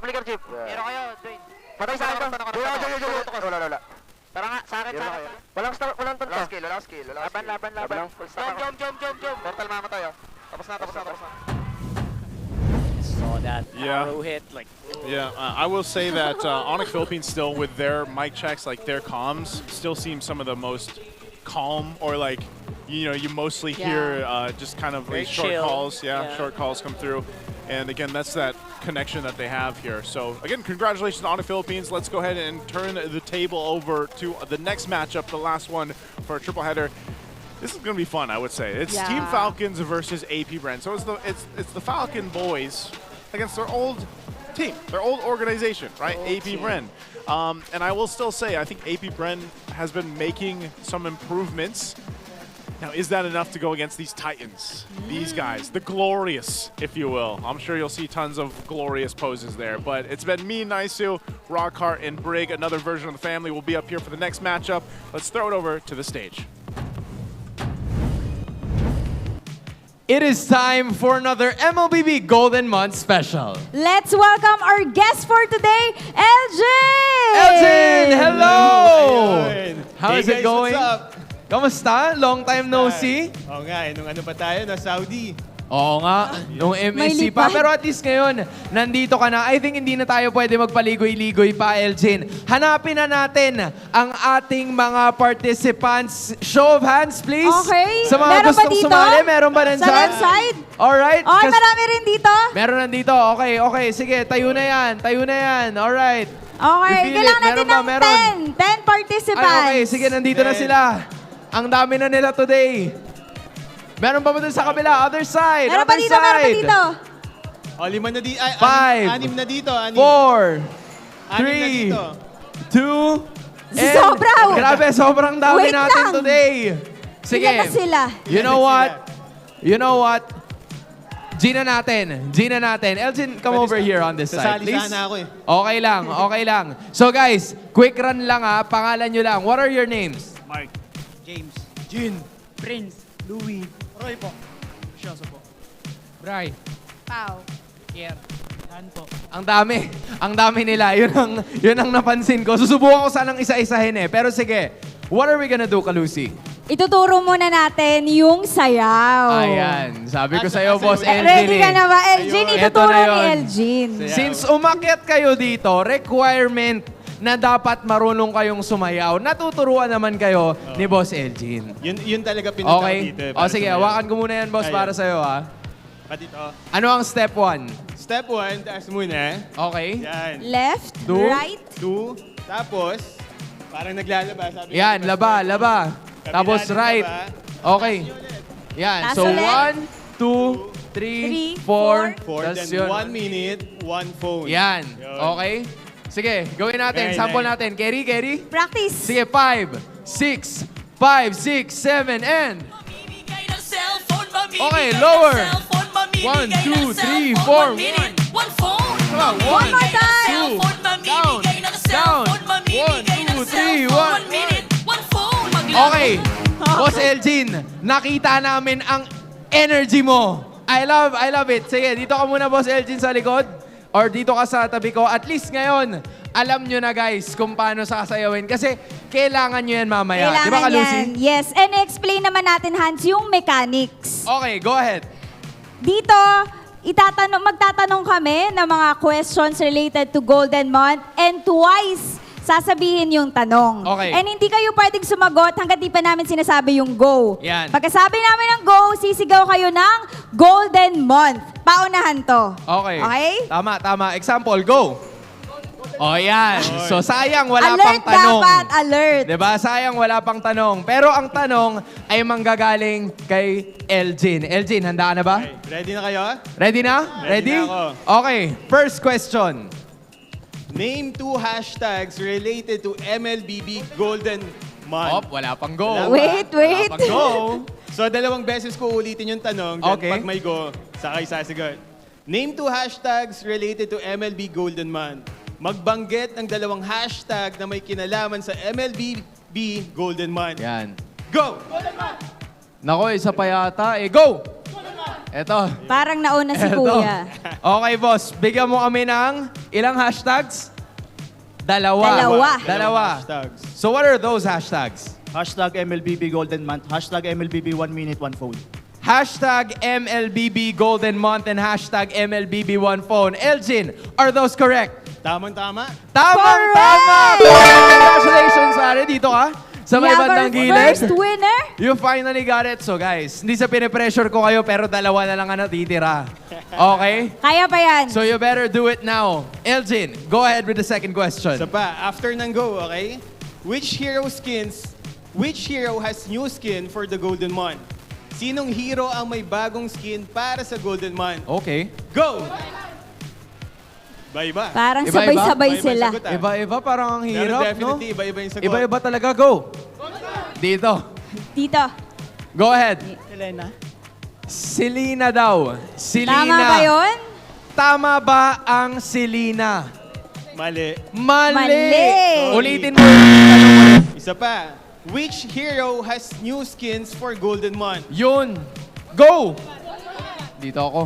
Flicker chip. Meron kayo, join. Patay sa akin to. Wala. Tara nga, sa akin. Walang tonto. Walang skill. Laban. Jump. Portal mamatay, oh. Tapos na. Saw that arrow hit, like... I will say that Onic Philippines still, with their mic checks, like their comms, still seem some of the most calm, or like, you know, you mostly hear just kind of these short calls. Short calls come through. And again, that's that connection that they have here. So again, congratulations on the Philippines. Let's go ahead and turn the table over to the next matchup, the last one for a triple header. This is going to be fun, I would say. It's Team Falcons versus AP Bren. So it's the Falcon boys against their old team, their old organization, right? AP Bren. And I will still say, I think AP Bren has been making some improvements. Now, is that enough to go against these Titans, these guys, the glorious, if you will? I'm sure you'll see tons of glorious poses there. But it's been me, Naisu, Rockhart, and Brig. Another version of the family will be up here for the next matchup. Let's throw it over to the stage. it is time for another MLBB Golden Month special. Let's welcome our guest for today, Elgin! Elgin, hello! How Hey is it guys, going? what's up? Kamusta? Long time no see? Oo nga, nung ano pa tayo, na Saudi. Oo nga, nung MSC pa. lipad. Pero at least ngayon, nandito ka na. I think hindi na tayo pwede magpaligoy-ligoy pa, Elgin. Hanapin na natin ang ating mga participants. Show of hands, please. Okay. Sa mga Meron ba gustong dito? sumali, meron ba nandyan? Sa left side? Alright. Okay, marami rin dito. Meron nandito. Okay, okay. Sige, tayo na yan. Tayo na yan. Alright. Okay, We feel kailangan it. natin Meron ba? ng Meron. 10 participants. Ay, okay, sige, nandito na sila. Ang dami na nila today. Meron pa ba dun sa kabila? Other side. Meron other pa dito, side. meron pa dito. O, 5 na dito. Five. 6 na dito. 4, 3, 2, and... Sobra. Grabe, sobrang dami Wait natin lang. today. Sige. Ilan na sila? You know what? You know what? Gina natin. Elgin, come over here on this side, Sasali please. sana ako eh. Okay lang, okay lang. So guys, quick run lang ha. Pangalan nyo lang. What are your names? Mark. James. Jin. Prince. Louis. Roy po. Siyoso po. Bray. Pau. Kier. Han po. Ang dami nila. Yun ang napansin ko. Susubukan ko sanang isa-isahin eh. Pero sige, what are we gonna do, Kalusi? Ituturo muna natin yung sayaw. Ayan. Sabi ko sa'yo, Boss Elgin. Ready ka na ba, Elgin? Ayun. Ituturo Eto na ni yun. Elgin. Since umakyat kayo dito, requirement na dapat marunong kayong sumayaw. Natuturuan naman kayo ni Boss Elgin. Yun talaga pinunta Okay? dito. O sige, hawakan ko muna yan, Boss, Ayan. para sa'yo, ha? Pati ito. Ano ang step 1? Step 1, taas muna. Okay. Yan. Left, Two. right. 2. Tapos, parang naglalaba. Sabi Yan, laba. Tapos Kabila right. laba. Okay. Yan. Taas So, ulit. 1, 2, 3, 4. 4, Tas then yun. 1 minute, 1 phone. Yan. Yun. Okay. Sige, gawin natin. Okay, Sample next. natin. Carry. Practice. Sige, 5, 6, 7, and... Okay, lower. 1, 2, 3, 4, 1. Come on, 1, One more time. 2, down. 1, 2, 3, 1. Okay. Boss Elgin, nakita namin ang energy mo. I love it. Sige, dito ka muna, Boss Elgin, sa likod. Or dito ka sa tabi ko. At least ngayon, alam nyo na guys kung paano sasayawin. Kasi kailangan nyo yan mamaya. Di ba, Kalusi? yan. Yes. And explain naman natin, Hans, yung mechanics. Okay, go ahead. Dito, magtatanong kami ng mga questions related to Golden Month and twice sasabihin yung tanong. Okay. And hindi kayo pwedeng sumagot hanggat di pa namin sinasabi yung go. Yan. Pagkasabi namin ng go, sisigaw kayo ng Golden Month. Paunahan to. Okay. Okay? Tama. Example, go. O yan. So sayang wala Alert pang tanong. dapat, alert. Diba? Sayang wala pang tanong. Pero ang tanong ay manggagaling kay Elgin. Elgin, handa ka na ba? Ready na kayo? Ready na? Ready na ako. Okay. First question. Name 2 hashtags related to MLBB Golden Month. Wala pang go. Wala pa. Wait. Wala pang go. So, 2 beses ko ulitin yung tanong. Then Okay. pag may go, sakay sasagot. Name 2 hashtags related to MLB Golden Month. Magbanggit ng 2 hashtag na may kinalaman sa MLBB Golden Month. Yan. Go! Nako, isa pa yata. Go! Eto. Parang nauna si Eto. Kuya. Okay, boss. Bigyan mo kami ng ilang hashtags? Dalawa. Hashtags. So what are those hashtags? Hashtag MLBB Golden Month. Hashtag MLBB 1 minute 1 phone. Hashtag MLBB Golden Month and hashtag MLBB One Phone. Elgin, are those correct? Tamang-tama. Tamang-tama! Congratulations, pare. Dito ka. Sa may bandang gilid. First winner. You finally got it. So guys, hindi sa pinipressure ko kayo pero 2 na lang ang natitira. Okay? Kaya pa yan. So you better do it now. Elgin, go ahead with the second question. Isa pa, after ng go, okay? Which hero has new skin for the Golden Month? Sinong hero ang may bagong skin para sa Golden Month? Okay. Go! Iba-iba. Parang Iba-iba? sabay-sabay Iba-iba sila. sagot, ah. Iba-iba, parang ang Pero hirap, no? definitely, iba-iba yung sagot. Iba-iba talaga. Go! Dito. Dito. Go ahead. Selena. Selena daw. Selena. Tama ba yun? Tama ba ang Selena? Mali. Mali. Ulitin mo yung tanong ulit. Isa pa. Which hero has new skins for Golden Month? Yun. Go! Dito ako.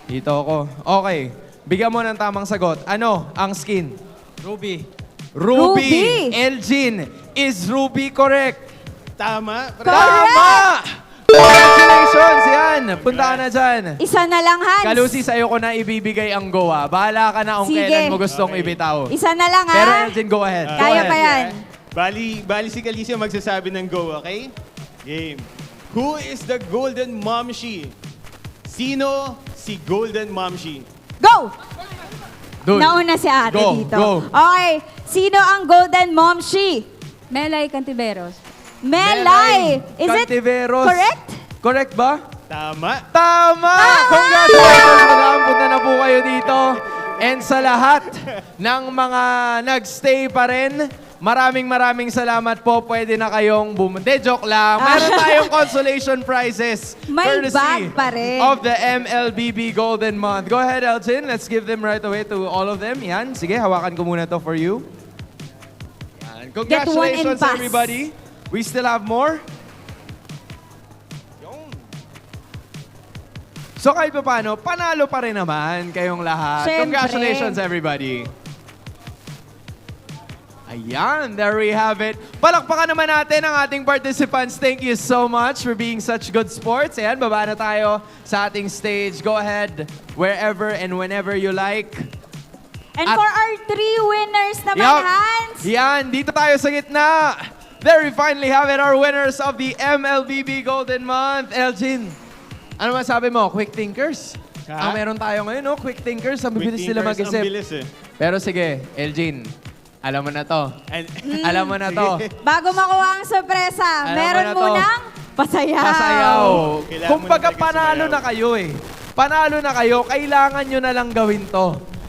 Dito ako. Okay. Bigyan mo ng tamang sagot. Ano ang skin? Ruby. Ruby. Elgin. Is Ruby correct? Tama. Tama! Congratulations! Yan. Punta ka na dyan. Isa na lang, Hans. Kalusi, sa'yo ko na ibibigay ang go, ha? Bahala ka na kung Sige. kailan mo gustong ibitaw. Isa na lang, ha? Pero Elgin, go ahead. Go Kaya ahead. pa yan. Bali si Kalisio magsasabi ng go, okay? Game. Who is the Golden Momshi? Sino si Golden Momshi? Go! Dun. Nauna si ate Go, dito. go. Okay. Sino ang Golden Momshi? Melay Cantiveros. Melay! Is it Cantiveros. correct? Correct ba? Tama. Tama! Congratulations! Madam, punta na po kayo dito. And sa lahat ng mga nagstay pa rin, maraming salamat po. Pwede na kayong bumende. Joke lang. Meron tayong consolation prizes. May courtesy bag pa rin. of the MLBB Golden Month. Go ahead, Elgin. Let's give them right away to all of them. Yan. Sige, hawakan ko muna to for you. Yan. Get one and Congratulations, pass. everybody. We still have more. So kahit pa paano, panalo pa rin naman kayong lahat. Siyempre. Congratulations, everybody. Ayan, there we have it. Palakpakan naman natin ang ating participants. Thank you so much for being such good sports. Ayan, baba na tayo sa ating stage. Go ahead, wherever and whenever you like. And for our 3 winners naman, Yup. Hans. Yan, dito tayo sa gitna. There we finally have it, our winners of the MLBB Golden Month. Elgin, ano masabi mo? Quick thinkers? Ha? Ang meron tayo ngayon, no? Quick thinkers. Ang Quick bilis nila thinkers, mag-isip. ang bilis eh. Pero sige, Elgin, alam mo na to. Alam mo na to. Bago makuha ang sorpresa, Alam mo meron na to. munang pasayaw. Pasayaw. Kailangan Kung mo baga na talaga panalo sumayaw. na kayo eh. Panalo na kayo, kailangan nyo na lang gawin to.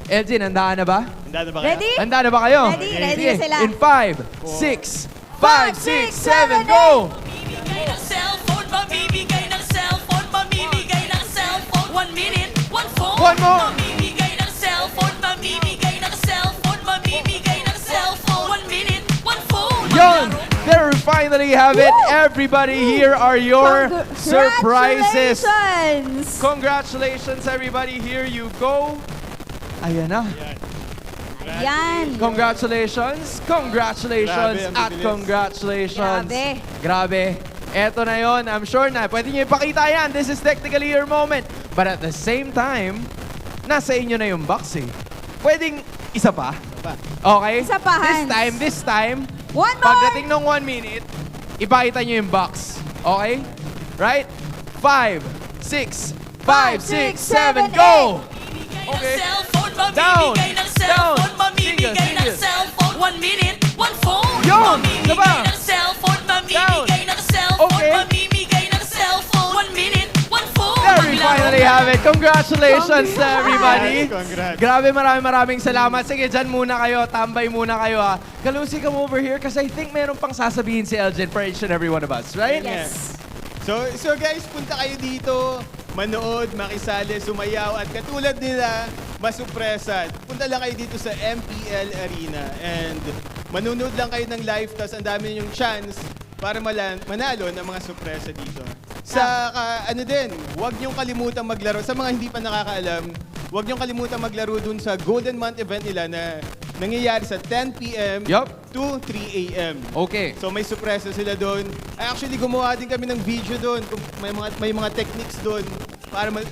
Elgin, handaan na ba? Handa na ba kayo? Ready? Handa na ba kayo? Ready? Ready Sige, na sila. in 5, 6, 5, 6, 7, go! Mamimigay ng cellphone, mamimigay ng cellphone, mamimigay ng cellphone. 1 minute, 1 phone. One more. Mamimigay ng cellphone, mamimigay ng cellphone, mamimigay ng cellphone. 1 minute, 1 phone. Yon! There we finally have it. Everybody, here are your surprises. Congratulations! Congratulations, everybody. Here you go. Ayan na. Yan. Congratulations. Congratulations. Grabe, ang At bibilis. congratulations. Grabe. Grabe. Eto na yon. I'm sure na. Pwede nyo ipakita yan. This is technically your moment. But at the same time, nasa inyo na yung box eh. Pwedeng isa pa. Okay? Isa pa, This time, One more! pagdating ng 1 minute, ipakita nyo yung box. Okay? Right? 5, 6, 5, 6, 7, go! Okay. Cellphone, Down, mamimigay ng cellphone, down. mamimigay ng Single. cellphone. 1 minute, 1 phone. Yun! Mamimigay Diba? ng cellphone, mamimigay ng cellphone, Okay. mamimigay ng cellphone. 1 minute, 1 phone. There we finally have it. Congratulations to everybody. Congrats. Grabe, maraming salamat. Sige, dyan muna kayo. Tambay muna kayo ha. Kalusi, come over here kasi I think meron pang sasabihin si Elgin for each and every one of us, right? Yes. So guys, punta kayo dito, manood, makisali, sumayaw, at katulad nila, masupresan. Punta lang kayo dito sa MPL Arena and manunood lang kayo ng live, tas ang dami yung chance para manalo ng mga sorpresa dito. Ano din, huwag niyong kalimutan maglaro. Sa mga hindi pa nakakaalam, huwag niyong kalimutan maglaro dun sa Golden Month event nila na nangyayari sa 10 p.m. to 3 a.m. Okay. So may sorpresa sila doon. Actually, gumawa din kami ng video doon. May mga techniques doon para mas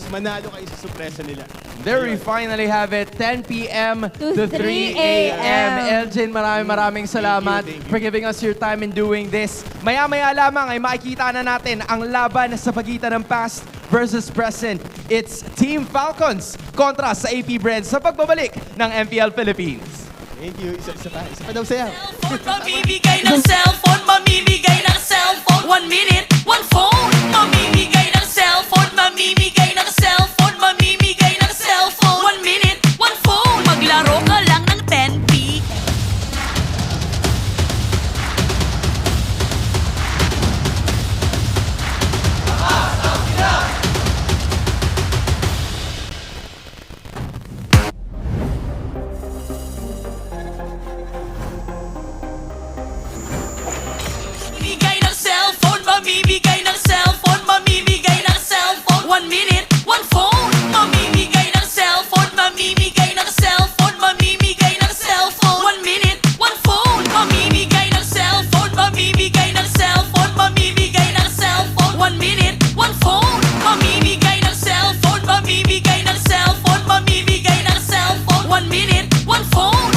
manalo kayo sa sorpresa nila. There we finally have it, 10 p.m. to 3 a.m. Elgin, maraming salamat for giving us your time in doing this. Maya-maya lamang ay makikita na natin ang laban sa pagitan ng past versus present. It's Team Falcons kontra sa AP Bren sa pagbabalik ng MPL Philippines. Thank you. Isa pa daw sayaw. Mamimigay ng cellphone, mamimigay ng cellphone. 1 minute, 1 phone. Mamimigay ng cellphone, mamimigay ng cellphone, mamimigay ng cellphone. 1 minute, 1 phone. Maglaro ka lang ng 10p. Mamimigay ng cellphone, mamimigay ng cellphone, mamimigay ng cellphone. 1 minute, 1 minute, 1 phone.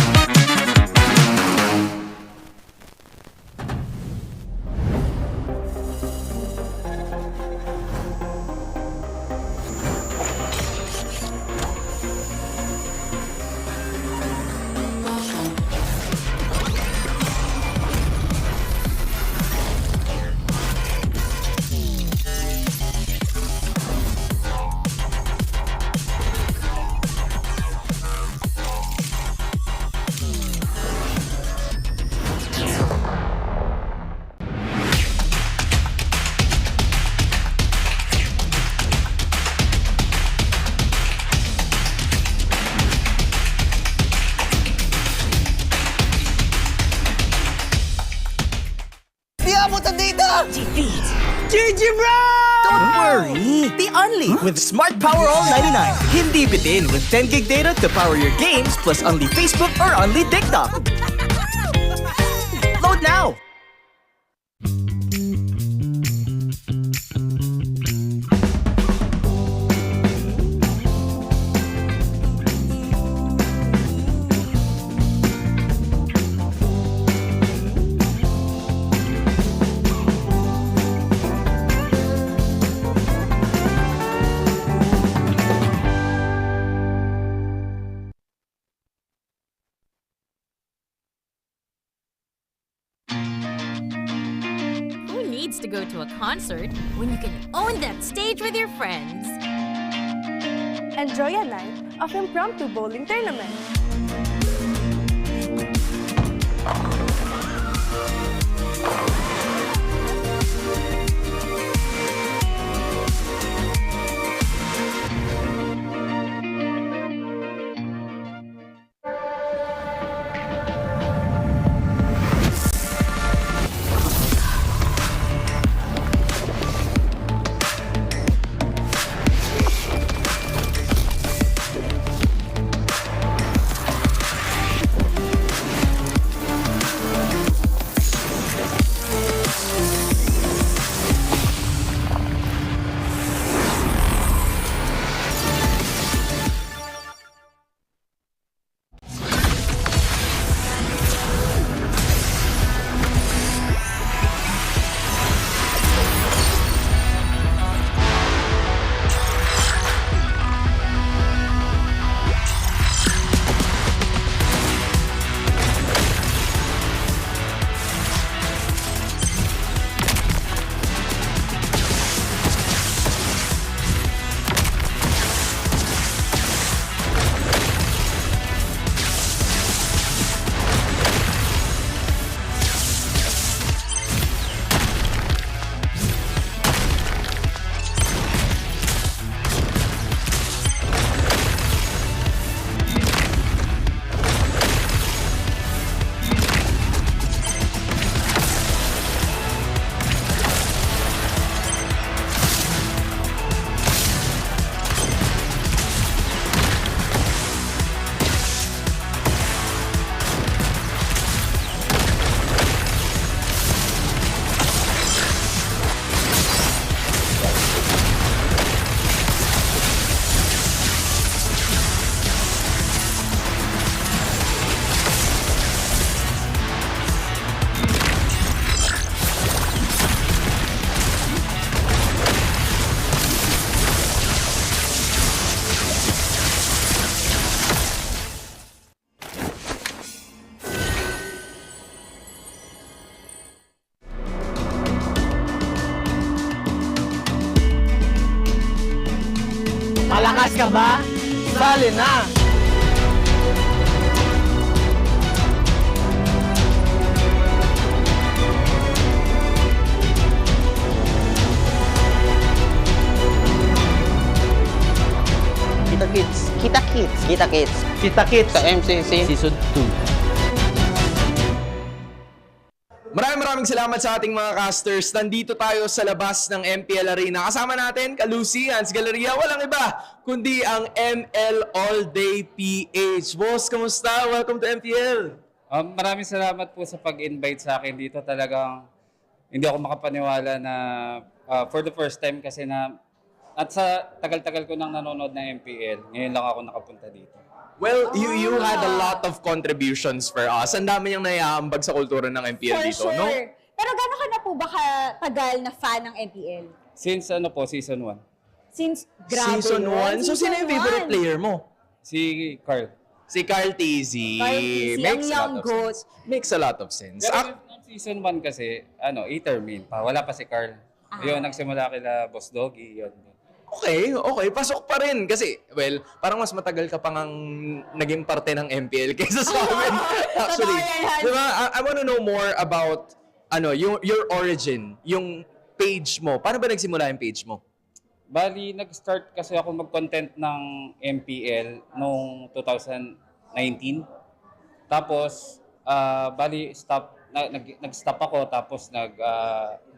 Di abot ang data! Defeat! GG bro! Don't worry! The Only with Smart Power All 99. Hindi bitin with 10 gig data to power your games plus Only Facebook or Only TikTok. Load now! Who needs to go to a concert when you can own that stage with your friends? Enjoy a night of impromptu bowling tournament. Malakas ka ba? Sali na! Kita Kids. Kita Kids. Kita Kids. Kita Kids. Sa MCC Season 2. Maraming salamat sa ating mga casters. Nandito tayo sa labas ng MPL Arena. Kasama natin, Kalusi, Hans Galleria, walang iba, kundi ang ML All Day PH. Boss, kamusta? Welcome to MPL. Maraming salamat po sa pag-invite sa akin dito. Talagang hindi ako makapaniwala na for the first time kasi na at sa tagal-tagal ko nang nanonood ng MPL, ngayon lang ako nakapunta dito. Well, you had a lot of contributions for us. Ang dami niyang naiaambag sa kultura ng MPL For dito, sure. no? Pero gano'n ka na po ba katagal na fan ng MPL? Since season 1. Since grabe Season yun. 1? So, sino yung favorite player mo? Si Carl. Si Carl Tizzy. Carl Tizzy, ang young goat. Makes a lot of sense. Pero yung season 1 kasi, Ethermin pa. Wala pa si Carl. Yun, nagsimula kila Boss Doggy. Yun. Okay. Pasok pa rin. Kasi, well, parang mas matagal ka pang naging parte ng MPL kaysa sa amin. Actually, diba? I want to know more about your origin, yung page mo. Paano ba nagsimula yung page mo? Bali, nag-start kasi ako mag-content ng MPL noong 2019. Tapos, nag-stop ako, tapos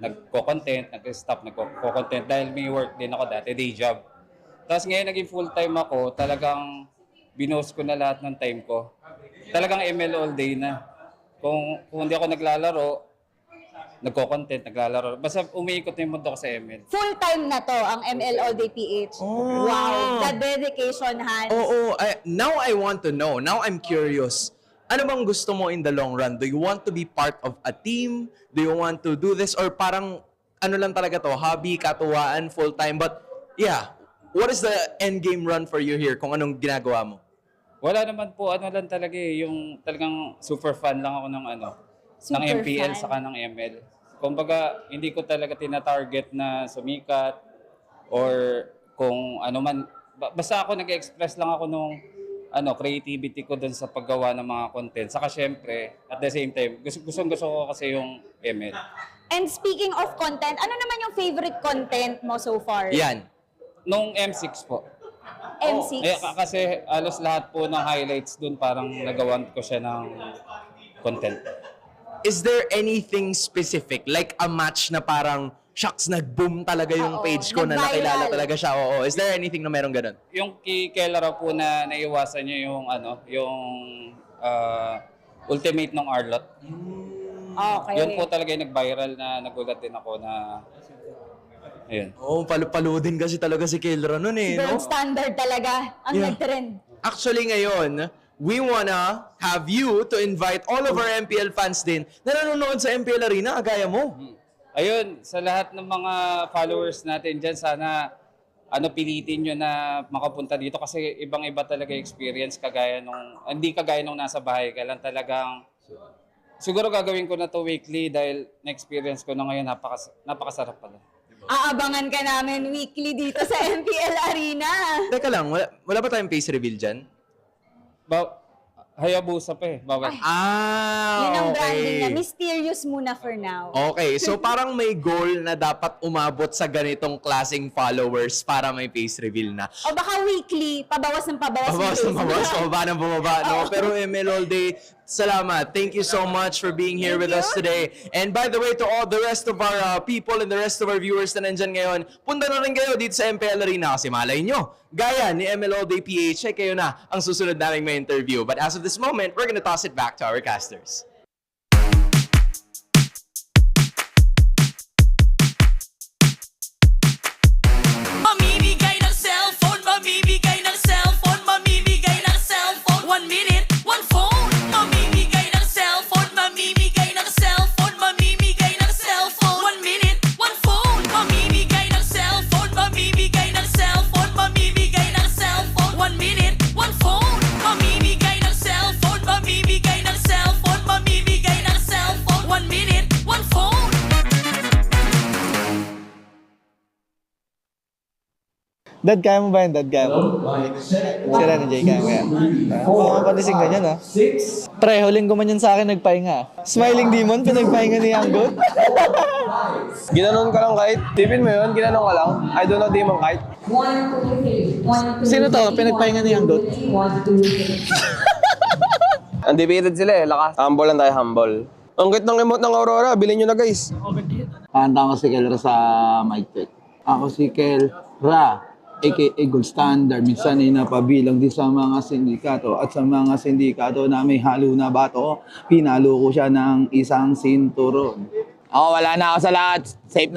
nagko-content, nagko-content dahil may work din ako dati, day job. Tapos ngayon naging full-time ako, talagang binost ko na lahat ng time ko. Talagang ML all day na. Kung hindi ako naglalaro, nagko-content, naglalaro. Basta umiikot na yung mundo ko sa ML. Full-time na to, ang ML All Day PH. Wow, the dedication, Hans. Now I want to know. Now I'm curious. Ano bang gusto mo in the long run? Do you want to be part of a team? Do you want to do this? Or parang, lang talaga to, hobby, katuwaan, full-time? But, yeah, what is the end game run for you here kung anong ginagawa mo? Wala naman po, lang talaga yung talagang super fan lang ako ng ng MPL saka ng ML. Kumbaga, hindi ko talaga tina-target na sumikat or kung ano man. Basta ako nag-express lang ako nung creativity ko dun sa paggawa ng mga content. Saka syempre, at the same time, gusto ko kasi yung ML. And speaking of content, ano naman yung favorite content mo so far? Yan. Nung M6 po. M6? Kasi alos lahat po ng highlights dun parang nagawan ko siya ng content. Is there anything specific? Like a match na parang, shucks, nag-boom talaga yung page ko na nakilala talaga siya. Oo. Is there anything na meron ganun? Yung kay Kelra po na naiwasan niya yung ultimate ng Arlot. Okay. Yun po talaga yung nag-viral na nagulat din ako na ayun. Palo din kasi talaga si Kelra nun eh. Gold standard talaga ang nag-trend. Actually ngayon, we wanna have you to invite all of our MPL fans din na nanonood sa MPL Arena, gaya mo. Ayun, sa lahat ng mga followers natin dyan, sana pilitin nyo na makapunta dito kasi ibang-iba talaga experience hindi kagaya nung nasa bahay ka lang talagang. Siguro gagawin ko na to weekly dahil na-experience ko na ngayon, napakasarap pala. Aabangan ka namin weekly dito sa MPL Arena. Teka lang, wala ba tayong face reveal dyan? Hayabusa pa eh. Bawal. Yun ang branding na mysterious muna for now. Okay, so parang may goal na dapat umabot sa ganitong klaseng followers para may face reveal na. O baka weekly, pabawas ng pabawas. Pabawas ng pabawas, pababa ng bumaba. No? Pero ML All Day, salamat. Thank you so much for being here with us today. And by the way, to all the rest of our people and the rest of our viewers na nandyan ngayon, punta na rin kayo dito sa MPL Arena kasi malay nyo, gaya ni ML All Day PH, kayo na ang susunod naming may interview. But as of this moment, we're gonna toss it back to our casters. Mamimigay ng cellphone, mamimigay ng cellphone, mamimigay ng cellphone. 1 minute, 1 phone. Mamimigay ng cellphone, mamimigay ng cellphone, mamimigay ng cellphone. 1 minute, 1 phone. Mamimigay ng cellphone, mamimigay ng cellphone, mamimigay ng cellphone. 1 minute, 1 phone. Mamimigay ng cellphone, mamimigay ng cellphone, mamimigay ng cellphone. 1 minute, 1 phone. Dad, kaya mo ba yan? Dad, kaya mo? Si Ren J, kaya mo yan? Makapanising ka niyan, ha? Pre, huling ko man yan sa akin, nagpahinga. Smiling Demon, pinagpahinga ni Young Goat. Ginanon ka lang kahit. Tipin mo yun, ginanon ka lang. I don't know Demon kahit. Sino to? Pinagpahinga ni Young Goat? Undefeated sila eh, lakas. Humble lang tayo, humble. Ang cute ng emote ng Aurora, bilhin nyo na guys. Kanta ko si Kelra sa mic check. Ako si Kelra, aka Gold Standard. Minsan ay napabilang din sa mga sindikato. At sa mga sindikato na may halo na bato, pinalo ko siya ng isang sinturon. Ako, wala na ako sa lahat. Safe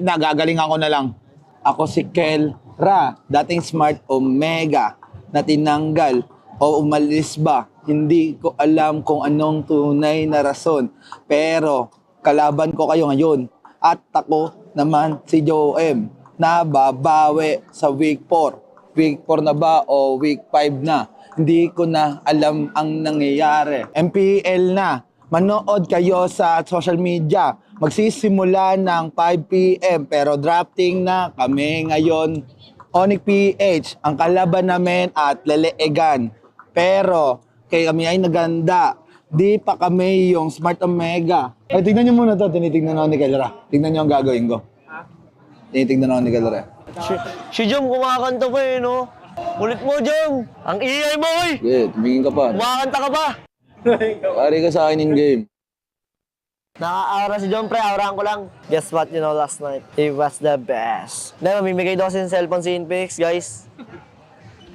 na. Gagalingan ko na lang. Ako si Kelra, dating Smart Omega, na tinanggal o umalis ba? Hindi ko alam kung anong tunay na rason. Pero kalaban ko kayo ngayon. At ako naman si Joem na babawi sa week 4. Week 4 na ba o week 5 na? Hindi ko na alam ang nangyayari. MPL na. Manood kayo sa social media. Magsisimula ng 5 p.m. pero drafting na kami ngayon. Onic PH, ang kalaban namin at leleegan. Pero kay kami ay naganda. Di pa kami yung Smart Omega. Ay, tignan nyo muna to. Tinitignan ako ni Kelra. Tignan nyo ang gagawin ko. Tinitignan ako ni Kelra. Si Jom, kumakanta pa eh, no? Ulit mo, Jom! Ang iay mo, oy! Okay, tumingin ka pa. Kumakanta ka pa! Pari ka sa akin in game. Naka-aura si Jom, pre. Aurahan ko lang. Guess what, you know, last night? It was the best. Dahil mamimigay daw kasi ng cellphone si Infinix, guys.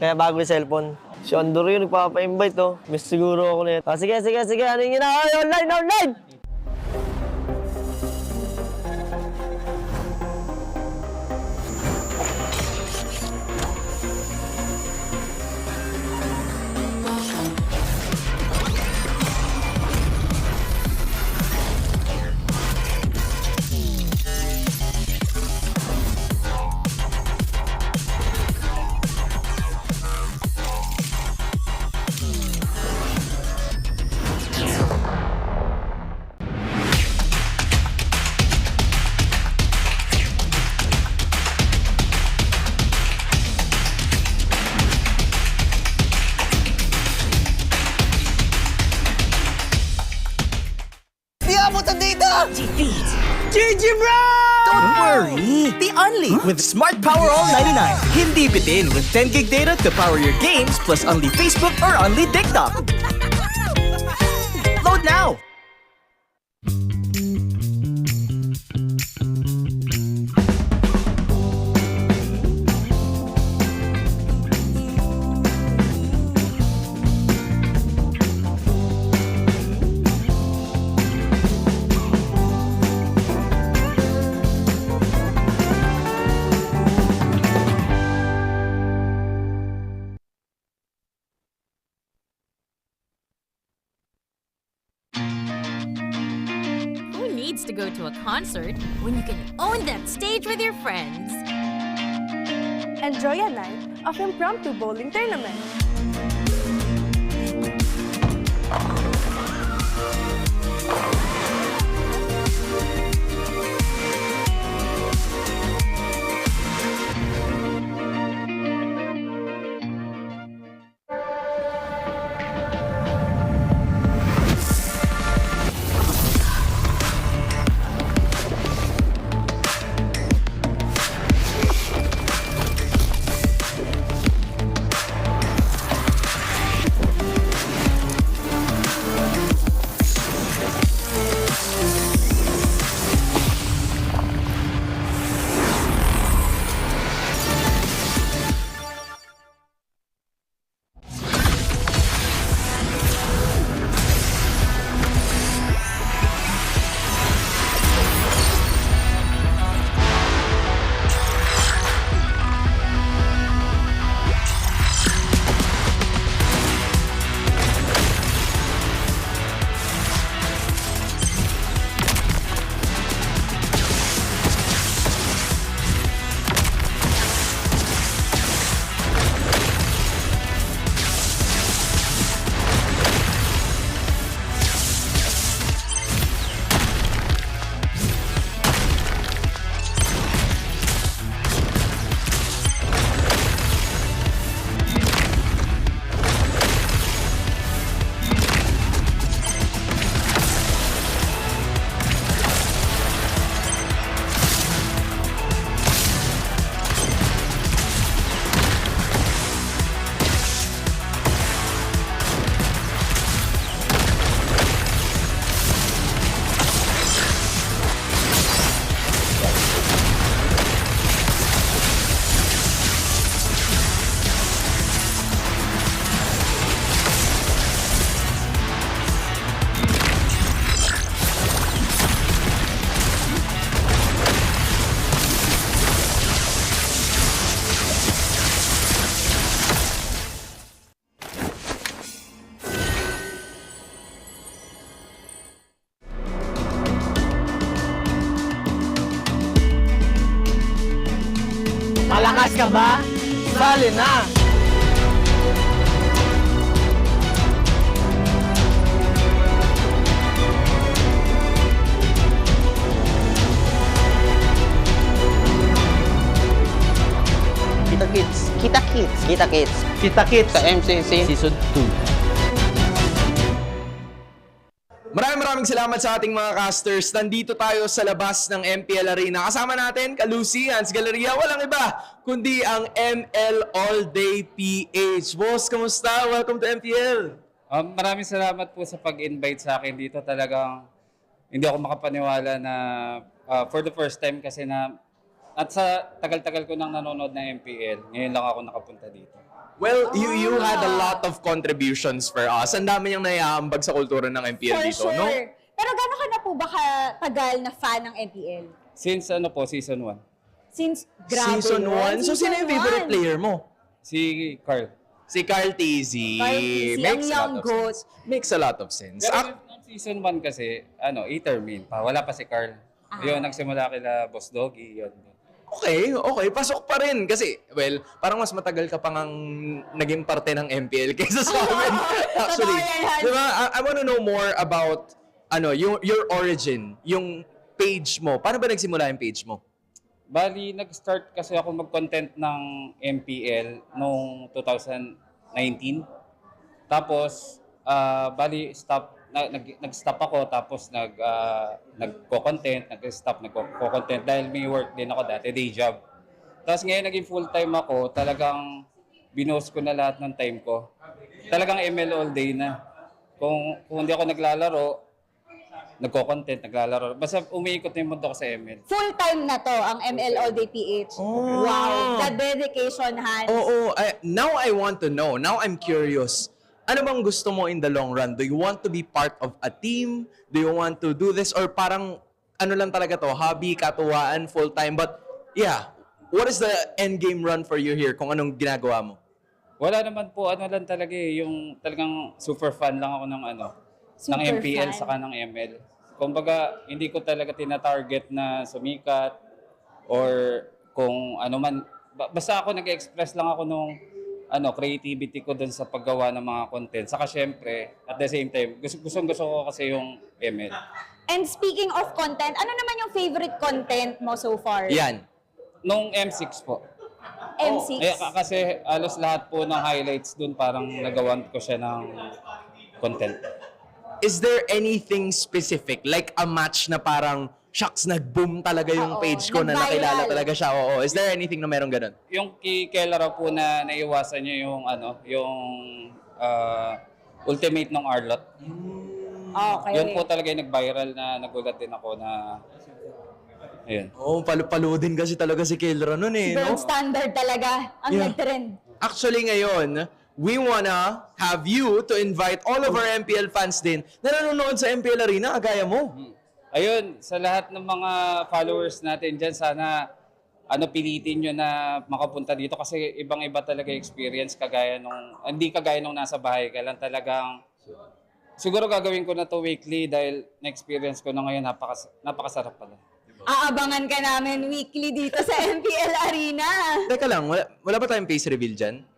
Kaya bago yung cellphone. Si Andor yun, nagpapa-invite, oh. Miss siguro ako nito. Ah, sige. Ano yung gina? Ay, online! Di abutan dito! Defeat! GG bro! Don't worry! The Only with Smart Power All 99. Hindi bitin with 10 gig data to power your games plus only Facebook or only TikTok. Load now! Who needs to go to a concert when you can own that stage with your friends? Enjoy a night of impromptu bowling tournament. ka ba? Sali na! Kita Kids. Kita Kids. Kita Kids. Kita Kids. Sa MCC Season 2. Maraming salamat sa ating mga casters. Nandito tayo sa labas ng MPL Arena. Kasama natin, Kalusi, Hans Galleria, walang iba, kundi ang ML All Day PH. Boss, kamusta? Welcome to MPL. Maraming salamat po sa pag-invite sa akin dito. Talagang hindi ako makapaniwala na for the first time kasi na at sa tagal-tagal ko nang nanonood ng MPL, ngayon lang ako nakapunta dito. Well, you had a lot of contributions for us. Ang dami niyang naiaambag sa kultura ng MPL dito, For sure. no? Pero gano'n ka na po ba katagal na fan ng MPL? Since Season 1. Since, grabe Season yun. 1? So, sino yung favorite player mo? Si Carl. Si Carl Tizzy. Carl Tizzy, Makes ang a lot young of goat. sense. Makes a lot of sense. Pero nung Season 1 kasi, Ethermin pa. Wala pa si Carl. Yun, nagsimula kila Boss Doggy. Yun. Okay, pasok pa rin. Kasi, well, parang mas matagal ka pang naging parte ng MPL kaysa sa amin. Actually, diba? I want to know more about your origin, yung page mo. Paano ba nagsimula yung page mo? Bali, nag-start kasi ako mag-content ng MPL noong 2019. Tapos, nag-stop ako tapos nagko-content, nagko-content dahil may work din ako dati, day job. Tapos ngayon naging full-time ako, talagang binost ko na lahat ng time ko. Talagang ML all day na. Kung hindi ako naglalaro, nagko-content, naglalaro. Basta umiikot na yung mundo ko sa ML. Full-time na to, ang ML All Day PH. Wow, the dedication, Hans. Now I want to know. Now I'm curious. Ano bang gusto mo in the long run? Do you want to be part of a team? Do you want to do this? Or parang, lang talaga to, hobby, katuwaan, full-time? But, yeah, what is the end game run for you here kung anong ginagawa mo? Wala naman po, lang talaga yung talagang super fan lang ako ng ng MPL saka ng ML. Kumbaga, hindi ko talaga tina-target na sumikat or kung ano man. Basta ako nag-express lang ako nung creativity ko dun sa paggawa ng mga content. Saka syempre, at the same time, gusto ko kasi yung ML. And speaking of content, ano naman yung favorite content mo so far? Yan. Nung M6 po. M6? Kasi alos lahat po ng highlights dun parang nagawan ko siya ng content. Is there anything specific? Like a match na parang, shucks, nag-boom talaga yung page ko na nakilala talaga siya. Oo. Is there anything na meron ganun? Yung kay Kelra po na naiwasan niya yung ultimate ng Arlot. Okay. Yun po talaga yung nag-viral na nagulat din ako na ayun. Palo din kasi talaga si Kelra nun eh. Gold standard talaga ang nag-trend. Actually ngayon, we wanna have you to invite all of our MPL fans din na nanonood sa MPL Arena, kagaya mo. Ayun, sa lahat ng mga followers natin dyan, sana pilitin nyo na makapunta dito kasi ibang-iba talaga experience hindi kagaya nung nasa bahay ka lang talagang siguro gagawin ko na to weekly dahil na-experience ko na ngayon napakasarap pala. Aabangan ka namin weekly dito sa MPL Arena. Teka lang, wala ba tayong face reveal dyan?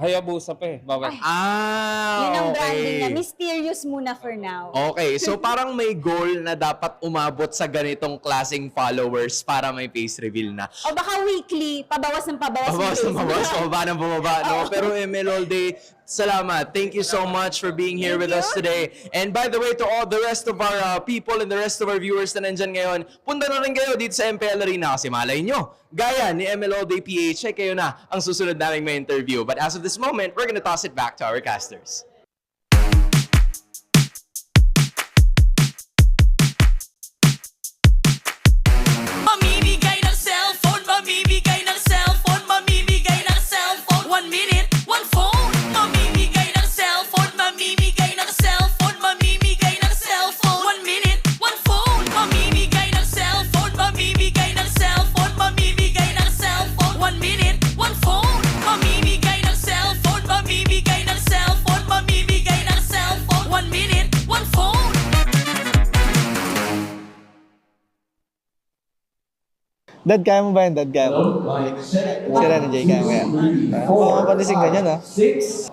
Hayabusa pa eh. Bawal. Yun ang branding okay. na. Mysterious muna for now. Okay, so parang may goal na dapat umabot sa ganitong klaseng followers para may face reveal na. O baka weekly, pabawas ng pabawas. Pababa ng bumaba, no? Pero ML All Day, salamat. Thank you so much for being here with us today. And by the way, to all the rest of our people and the rest of our viewers na nandyan ngayon, punta na rin kayo dito sa MPL Arena kasi malay nyo, gaya ni ML All Day PH, kayo na ang susunod naming may interview. But as of this moment, we're gonna toss it back to our casters. Mamimigay ng cellphone, mamimigay ng cellphone, mamimigay ng cellphone. 1 minute, 1 phone. Mamimigay ng cellphone, mamimigay ng cellphone, mamimigay ng cellphone. 1 minute, 1 phone. Mamimigay ng cellphone, mamimigay ng cellphone, mamimigay ng cellphone. 1 minute, 1 phone. Mamimigay ng cellphone, mamimigay ng cellphone, mamimigay Dad, kaya mo ba yan? Dad, kaya mo? Si Ren and Jay, kaya mo yan? Oo, panising ganyan, ha?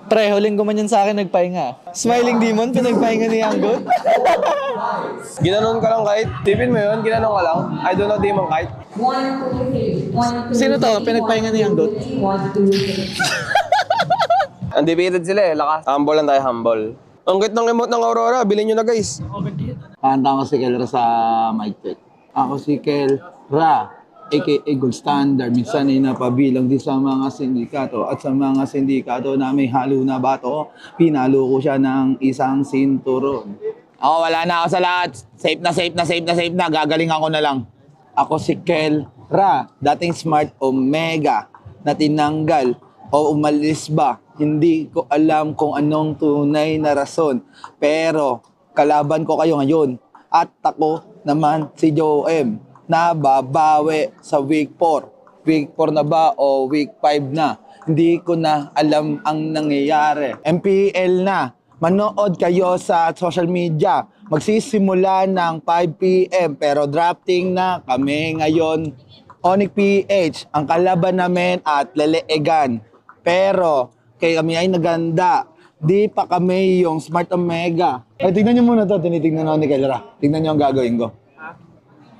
Pre, huling ko man yan sa akin nagpahinga. Smiling Demon, pinagpahinga ni Anggot. Ginanon ka lang kahit. Tipin mo yun, ginanon ka lang. I don't know, Demon kahit. Sino to? Pinagpahinga ni Anggot? Undefeated sila eh, lakas. Humble lang tayo, humble. Ang cute ng emote ng Aurora, bilhin nyo na guys. Kanta ko si Kel Ra sa mic check. Ako si Kel Ra, aka Gold Standard. Minsan ay napabilang din sa mga sindikato. At sa mga sindikato na may halo na bato, pinalo ko siya ng isang sinturon. Ako, wala na ako sa lahat. Safe na, safe na, safe na, safe na. Gagalingan ko na lang. Ako si Kel Ra, dating Smart Omega, na tinanggal o umalis ba. Hindi ko alam kung anong tunay na rason. Pero kalaban ko kayo ngayon. At ako naman si Joem na babawi sa week 4. Week 4 na ba o week 5 na? Hindi ko na alam ang nangyayari. MPL na. Manood kayo sa social media. Magsisimula ng 5 p.m. pero drafting na kami ngayon. Onic PH, ang kalaban namin at leleegan. Pero kay kami ay naganda. Di pa kami yung Smart Omega. Ay, tignan nyo muna to. Tinitignan ako ni Kelra. Tignan nyo ang gagawin ko.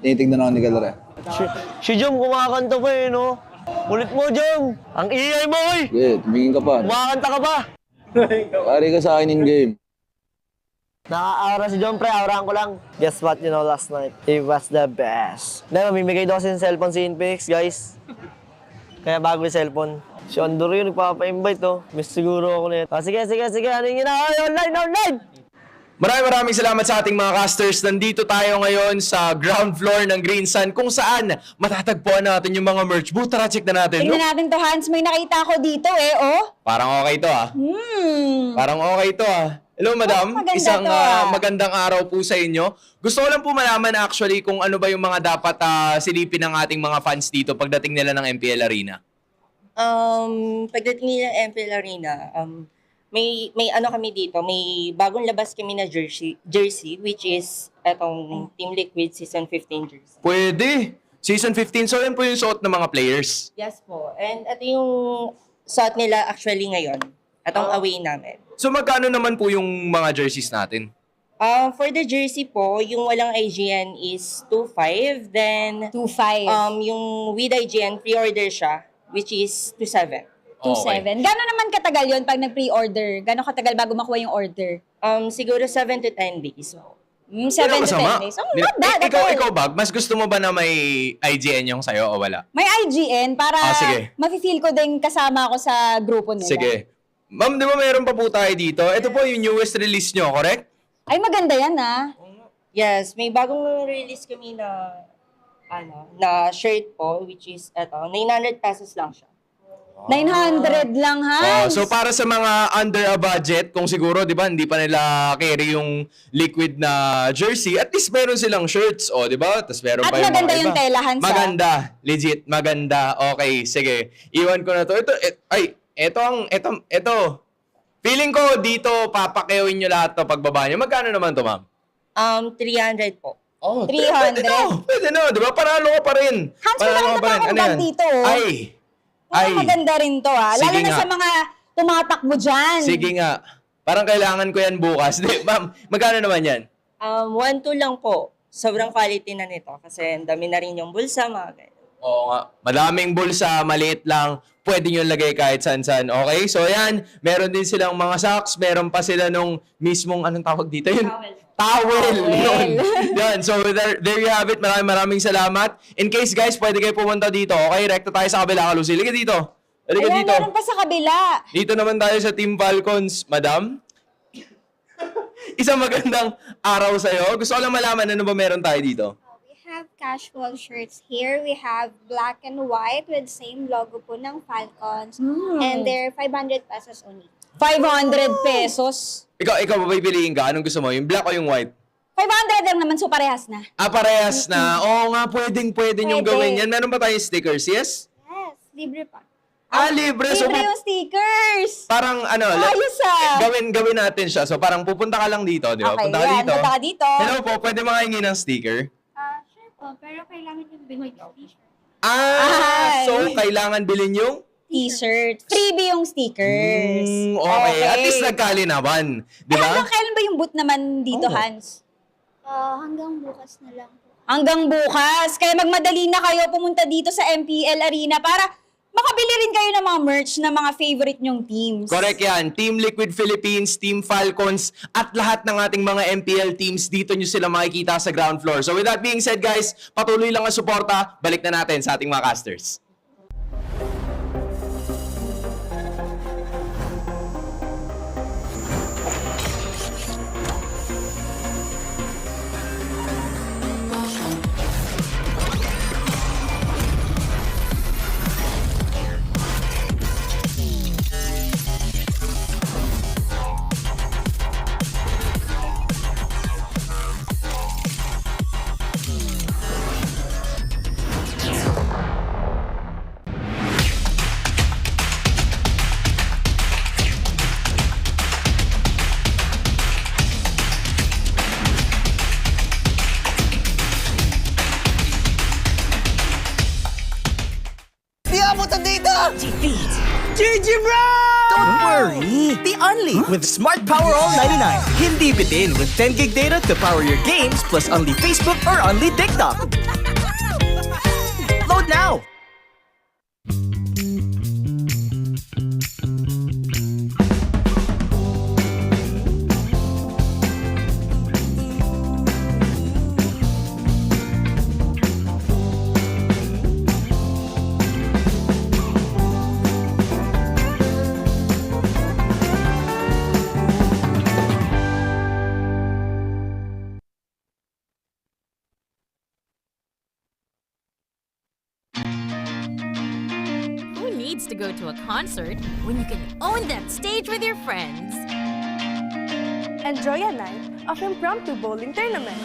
Tinitignan ako ni Kelra. Si Jom kumakanta pa eh, no? Ulit mo, Jom! Ang iay mo, oy! Okay, tumingin ka pa. Kumakanta ka pa! Pari ka sa akin in-game. Naka-aura si Jom, pre. Aurahan ko lang. Guess what, you know, last night? It was the best. Dahil mamimigay daw kasi ng cellphone si Inpix, guys. Kaya bago yung cellphone. Si Andor yun, nagpapa-invite, oh. Miss siguro ako na yun. Ah, sige. Ano yung online! Maraming salamat sa ating mga casters. Nandito tayo ngayon sa ground floor ng Green Sun kung saan matatagpuan natin yung mga merch booth. Tara, check na natin. Tingnan natin to, Hans. May nakita ko dito eh, oh. Parang okay to, ah. Parang okay to, ah. Hello, madam. maganda Isang to, ah. magandang araw po sa inyo. Gusto ko lang po malaman actually kung ano ba yung mga dapat silipin ng ating mga fans dito pagdating nila ng MPL Arena. Pagdating nila ng MPL Arena, may ano kami dito, may bagong labas kami na jersey which is etong Team Liquid Season 15 jersey. Pwede. Season 15, so yan po yung suot ng mga players. Yes po. And ito yung suot nila actually ngayon. Itong away namin. So magkano naman po yung mga jerseys natin? For the jersey po, yung walang IGN is 2.5. Then, 2.5. Yung with IGN, pre-order siya, which is 2.7. 2.7. Gano'n naman katagal yon pag nag-pre-order? Gano'n katagal bago makuha yung order? Siguro 7 to 10 days. 7 to 10 days. Oh, not bad at all. Ikaw, Bag, mas gusto mo ba na may IGN yung sa'yo o wala? May IGN para sige. mafe-feel ko din kasama ako sa grupo nila. Sige. Ma'am, di ba mayroon pa po tayo dito? Ito po yung newest release nyo, correct? Ay, maganda yan, ah. Yes, may bagong release kami na na shirt po, which is 900 pesos lang siya. 900 lang, Hans. So para sa mga under a budget, kung siguro, di ba, hindi pa nila carry yung liquid na jersey, at least meron silang shirts, di ba? Tapos meron At pa yung maganda mga yung iba. tela, Hans. Maganda. Legit, maganda. Okay, sige. Iwan ko na to. Ito. Feeling ko dito, papakewin nyo lahat to pagbaba nyo. Magkano naman to, ma'am? 300 po. 300? Pwede na, di ba? Panalo ka pa rin. Hans, wala naman akong bag dito. Maganda rin to, ah. Lalo Sige na nga. sa mga tumatakbo dyan. Sige nga. Parang kailangan ko yan bukas. Di, ma'am, magkano naman yan? 1.2 lang po. Sobrang quality na nito kasi dami na rin yung bulsa, mga ganyan. Oo nga. Madaming bulsa, maliit lang. Pwede nyo lagay kahit saan-saan. Okay? So yan, meron din silang mga socks. Meron pa sila nung mismong, anong tawag dito? Yun? Towel. Yun. Yan. So there you have it. Maraming salamat. In case guys, pwede kayo pumunta dito. Okay? Rekta tayo sa kabila, Kalusi. Liga dito. Liga Ayan, dito. meron pa sa kabila. Dito naman tayo sa Team Falcons. Madam? Isang magandang araw sa'yo. Gusto ko lang malaman ano ba meron tayo dito. We have casual shirts here. We have black and white with same logo po ng Falcons. And they're 500 pesos only. 500 pesos? Ikaw ba pipiliin ka? Anong gusto mo? Yung black o yung white? 500 lang naman, so parehas na. Parehas na. Oo nga, pwede yung gawin yan. Meron ba tayong stickers? Yes? Yes, libre pa. Libre. So, Libre yung stickers. parang Ayos gawin natin siya. So parang pupunta ka lang dito, di ba? Okay, Punta ka yan. dito. Punta ka dito. Hello po, pwede makahingi ng sticker? Sure po, pero kailangan yung bigay ng t-shirt. So kailangan bilhin yung T-shirt. Freebie yung stickers. okay. At least nagkalinawan. Di ba? Hanggang kailan ba yung boot naman dito, Hans? Hanggang bukas na lang po. Hanggang bukas. Kaya magmadali na kayo pumunta dito sa MPL Arena para makabili rin kayo ng mga merch ng mga favorite nyong teams. Correct yan. Team Liquid Philippines, Team Falcons, at lahat ng ating mga MPL teams, dito nyo sila makikita sa ground floor. So with that being said guys, patuloy lang ang suporta. Balik na natin sa ating mga casters. GG bro! Don't worry, the only with Smart Power All 99. Hindi bitin with 10 gig data to power your games plus only Facebook or only TikTok. Load now! Who needs to go to a concert when you can own that stage with your friends? Enjoy a night of impromptu bowling tournament.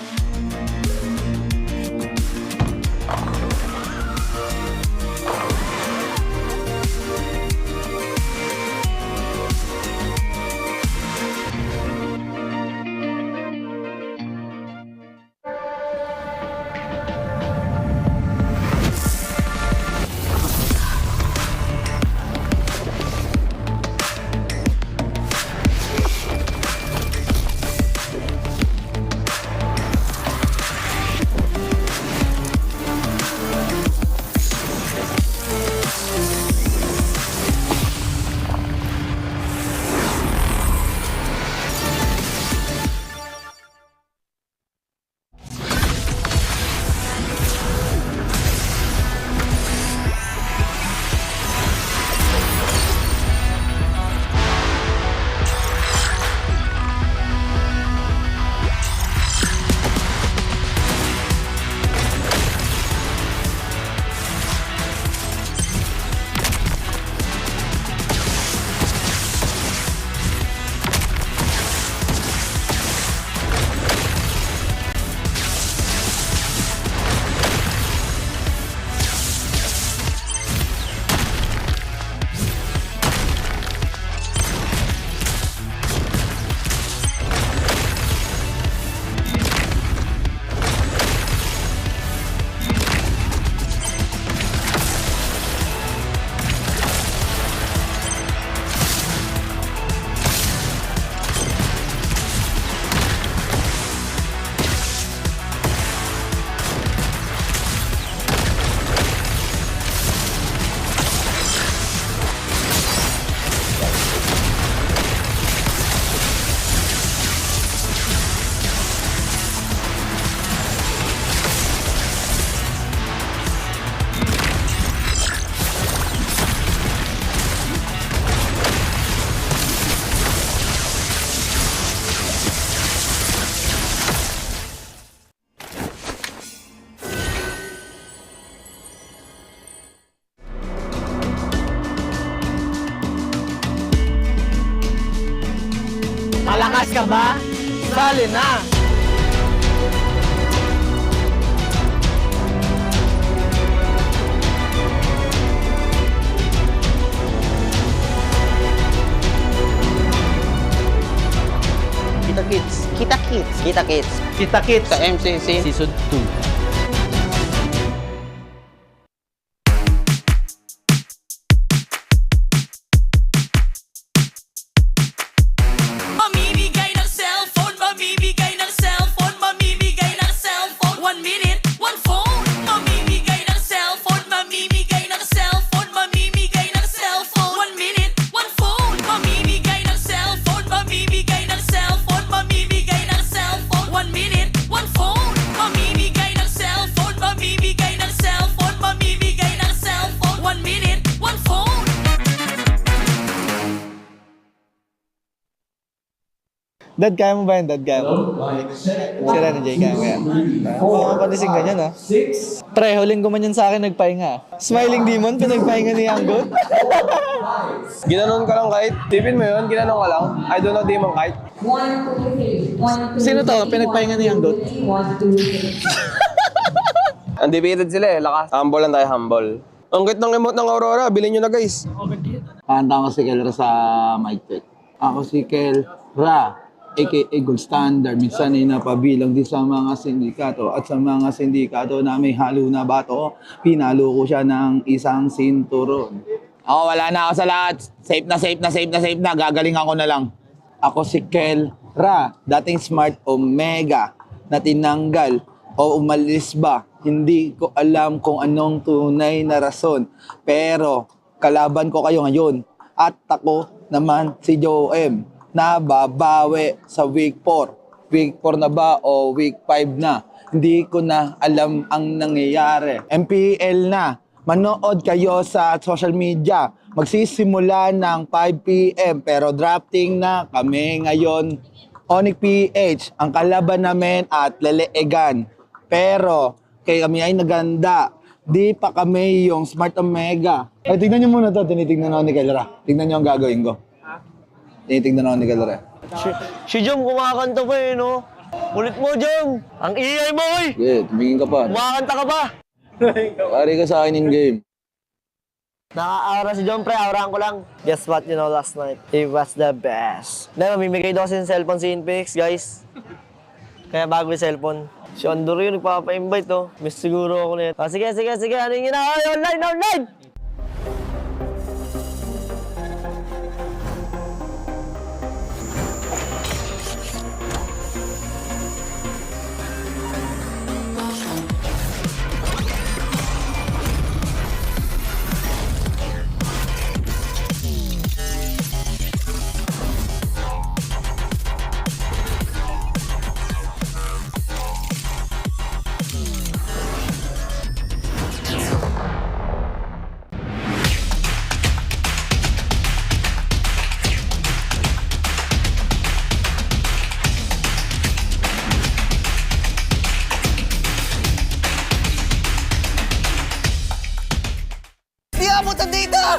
Malakas ka ba? Sali na! Kita Kids. Kita Kids. Kita Kids. Kita Kids Sa MCC Season 2. Dad, kaya mo ba yan? Dad, kaya mo? Si Ren and Jay, kaya mo yan. Oo, panising ganyan, no? Pre, huling ko man yan sa akin nagpahinga. Smiling Demon, pinagpahinga ni Anggot. Ginanon ka lang kahit. Tipin mo yun, ginanon ka lang. I don't know, Demon kahit. Sino to? Pinagpahinga ni Anggot. Undefeated sila eh, lakas. Humble lang tayo, humble. Ang cute ng emote ng Aurora, bilhin nyo na guys. Kanta ko si Kel Ra sa mic check. Ako si Kel Ra, aka Gold Standard. Minsan ay napabilang din sa mga sindikato. At sa mga sindikato na may halo na bato, pinalo ko siya ng isang sinturon. Ako, wala na ako sa lahat. Safe na, safe na, safe na, safe na. Gagalingan ko na lang. Ako si Kel Ra, dating Smart Omega, na tinanggal o umalis ba. Hindi ko alam kung anong tunay na rason. Pero kalaban ko kayo ngayon. At ako naman si Joem na babawi sa week 4. Week 4 na ba o week 5 na? Hindi ko na alam ang nangyayari. MPL na. Manood kayo sa social media. Magsisimula ng 5 p.m. pero drafting na kami ngayon. Onic PH, ang kalaban namin at leleegan. Pero kay kami ay naganda. Di pa kami yung Smart Omega. Ay, tignan nyo muna to. Tinitignan ako ni Kel Ra. Tignan nyo ang gagawin ko. Tinitignan ako ni Kel Ra. Si Jom kumakanta pa eh, no? Ulit mo, Jom! Ang iay mo, oy! Okay, tumingin ka pa. Kumakanta ka ba? Pari ka sa akin in game. Naka-aura si Jom, pre. Aurahan ko lang. Guess what, you know, last night? It was the best. Dahil mamimigay daw kasi ng cellphone si Inpex, guys. Kaya bago yung cellphone. Si Andor yun, nagpapa-invite, oh. Miss siguro ako nito. Ah, sige. Ano yung ginawa? Online!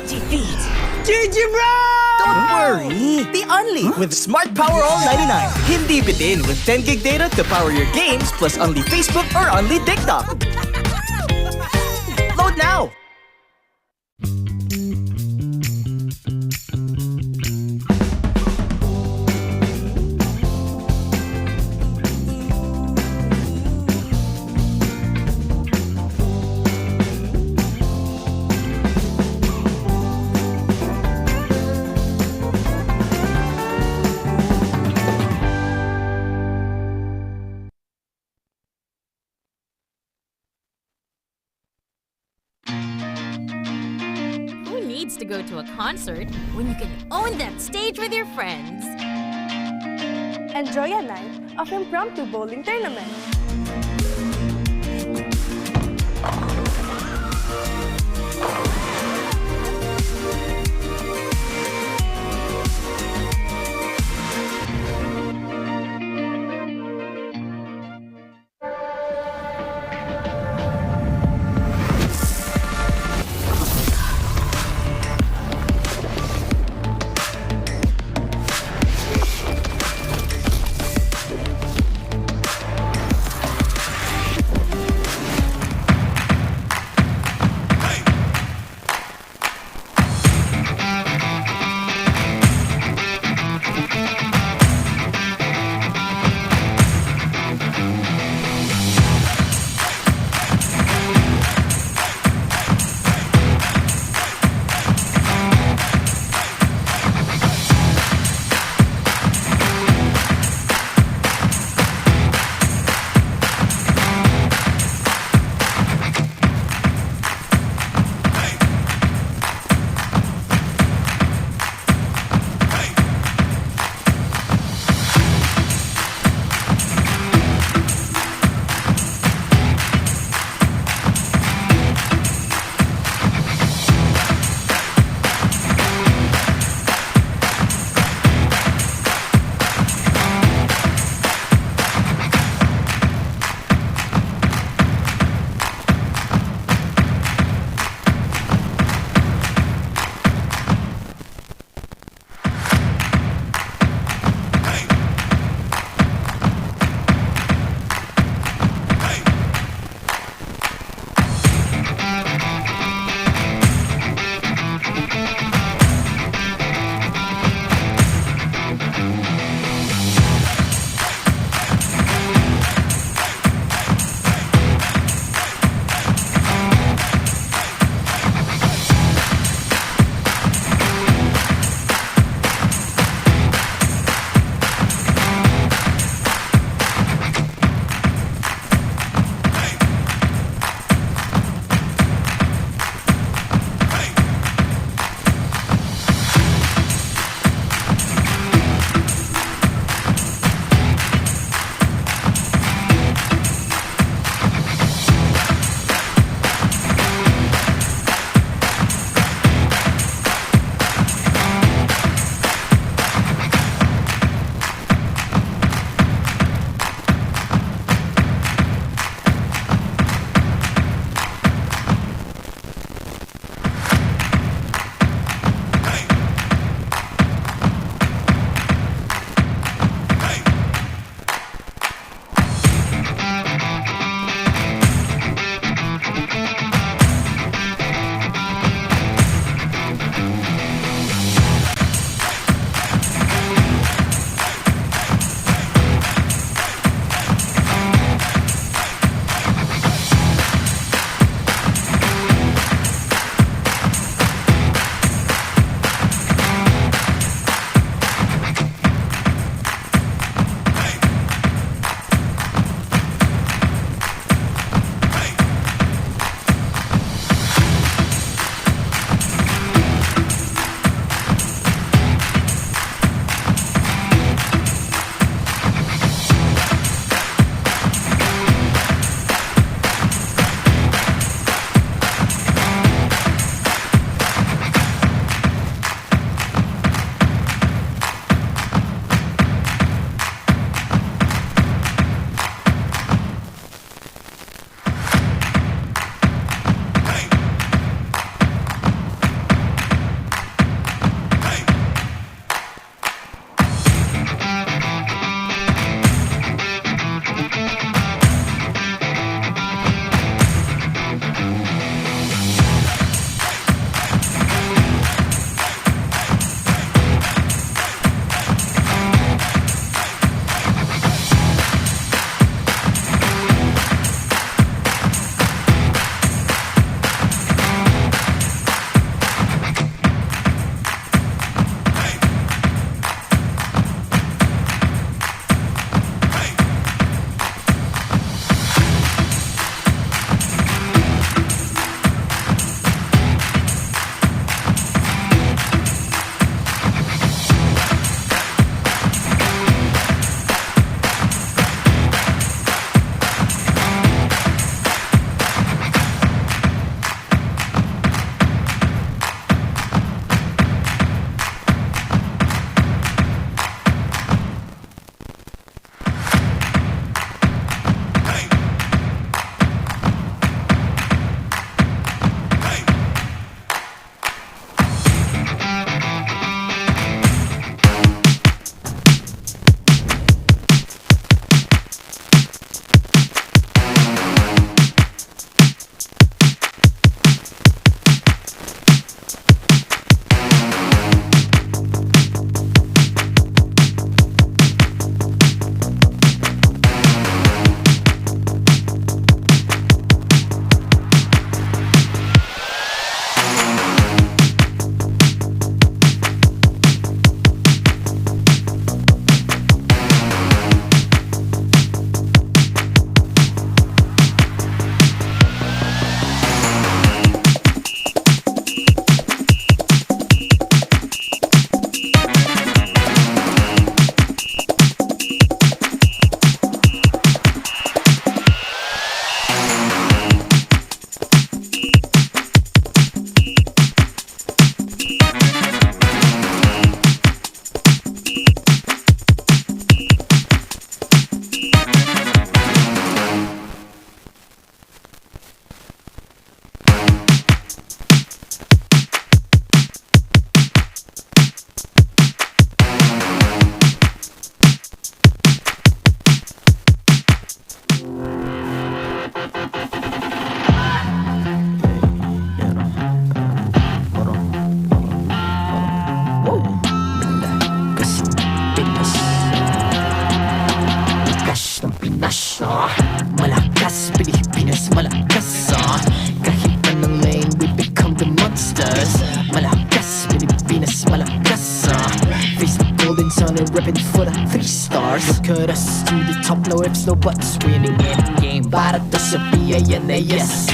Defeat. GG bro! Don't worry. Be only with Smart Power All 99. Hindi bitin with 10 gig data to power your games plus only Facebook or only TikTok. Load now. Needs to go to a concert when you can own that stage with your friends. Enjoy a night of impromptu bowling tournament. repping for the 3 stars. Look at us to the top, no ifs, no buts. Winning any game, para to sa PINAS.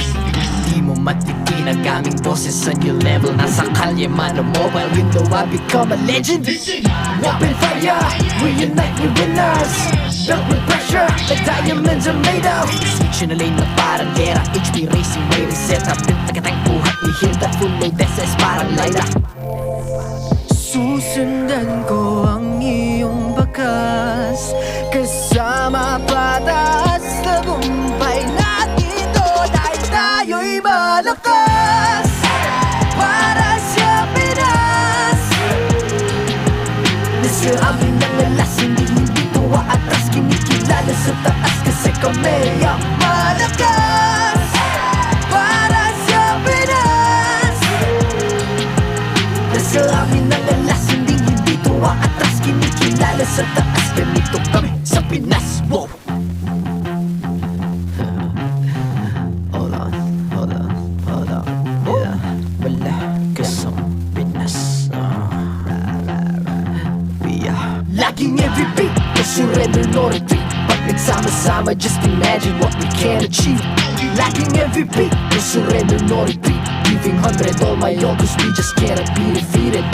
Di mo matitinag aming boses sa new level. Nasa kalye man o mobile window, I become a legend. Open fire, reunite with winners. Built with pressure, like diamonds are made of. Switching a lane na parang gera. HP racing, may reset up. Pintakatang buhat ni Hilda, full load SS parang Lyra. Susundan ko ang iyong bakas, kasama patas. Tagumpay natin to dahil tayo'y malakas. Para sa Pinas, nasa amin ang alas. Hindi tuwa atras, kinikilala sa taas. Kasi kami ang malakas. Para sa Pinas, nasa amin ang alas. Hindi tuwa atras, kinikilala sa taas. Ganito kami sa Pinas. Wow! Laging every beat, no surrender, no retreat. Pag nagsama-sama, just imagine what we can achieve. Laging every beat, no surrender, no retreat. Giving 100 all my all, cause we just cannot be defeated.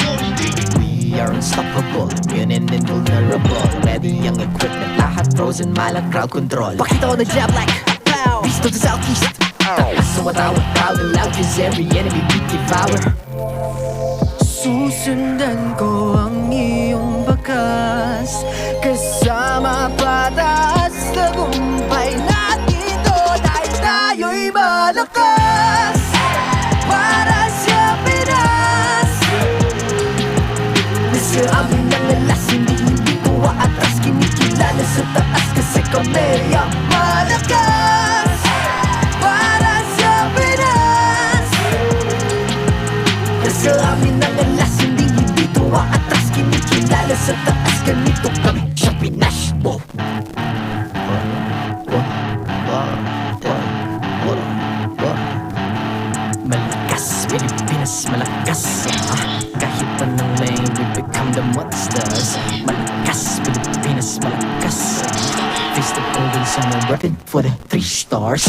We are unstoppable, immune and invulnerable. Ready ang equipment, lahat frozen, malang crowd control. Pakita ko na jab like pow, east to the southeast. So what I would proud and loud, cause every enemy we devour. Susundan ko ang iyong bakas, kasama patas. Tagumpay natin to dahil tayo'y malakas. Para sa Pinas, nasa amin ang alas. Hindi tuwa atras, kinikilala sa taas. Kasi kami ang malakas. Para sa Pinas, nasa amin ang alas. Hindi tuwa atras, kinikilala sa taas. Ganito kami sa Pinas. Wow! Malakas, Pilipinas, malakas. Kahit anong lane, we become the monsters. Malakas, Pilipinas, malakas. Face the golden summer, repping for the 3 stars.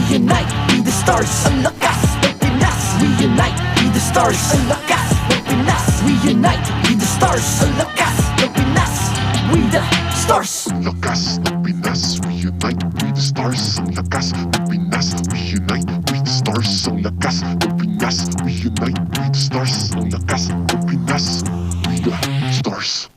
Reunite, be the stars. Ang lakas ng Pinas. Reunite, be the stars. Ang lakas ng Pinas. Reunite, be the stars. Ang lakas ng Pinas. We the stars. Ang lakas ng Pinas. Reunite, be the stars. Ang lakas ng Pinas. Reunite, be the stars. Ang lakas ng Pinas. Reunite, be the stars. Ang lakas ng Pinas. We the stars.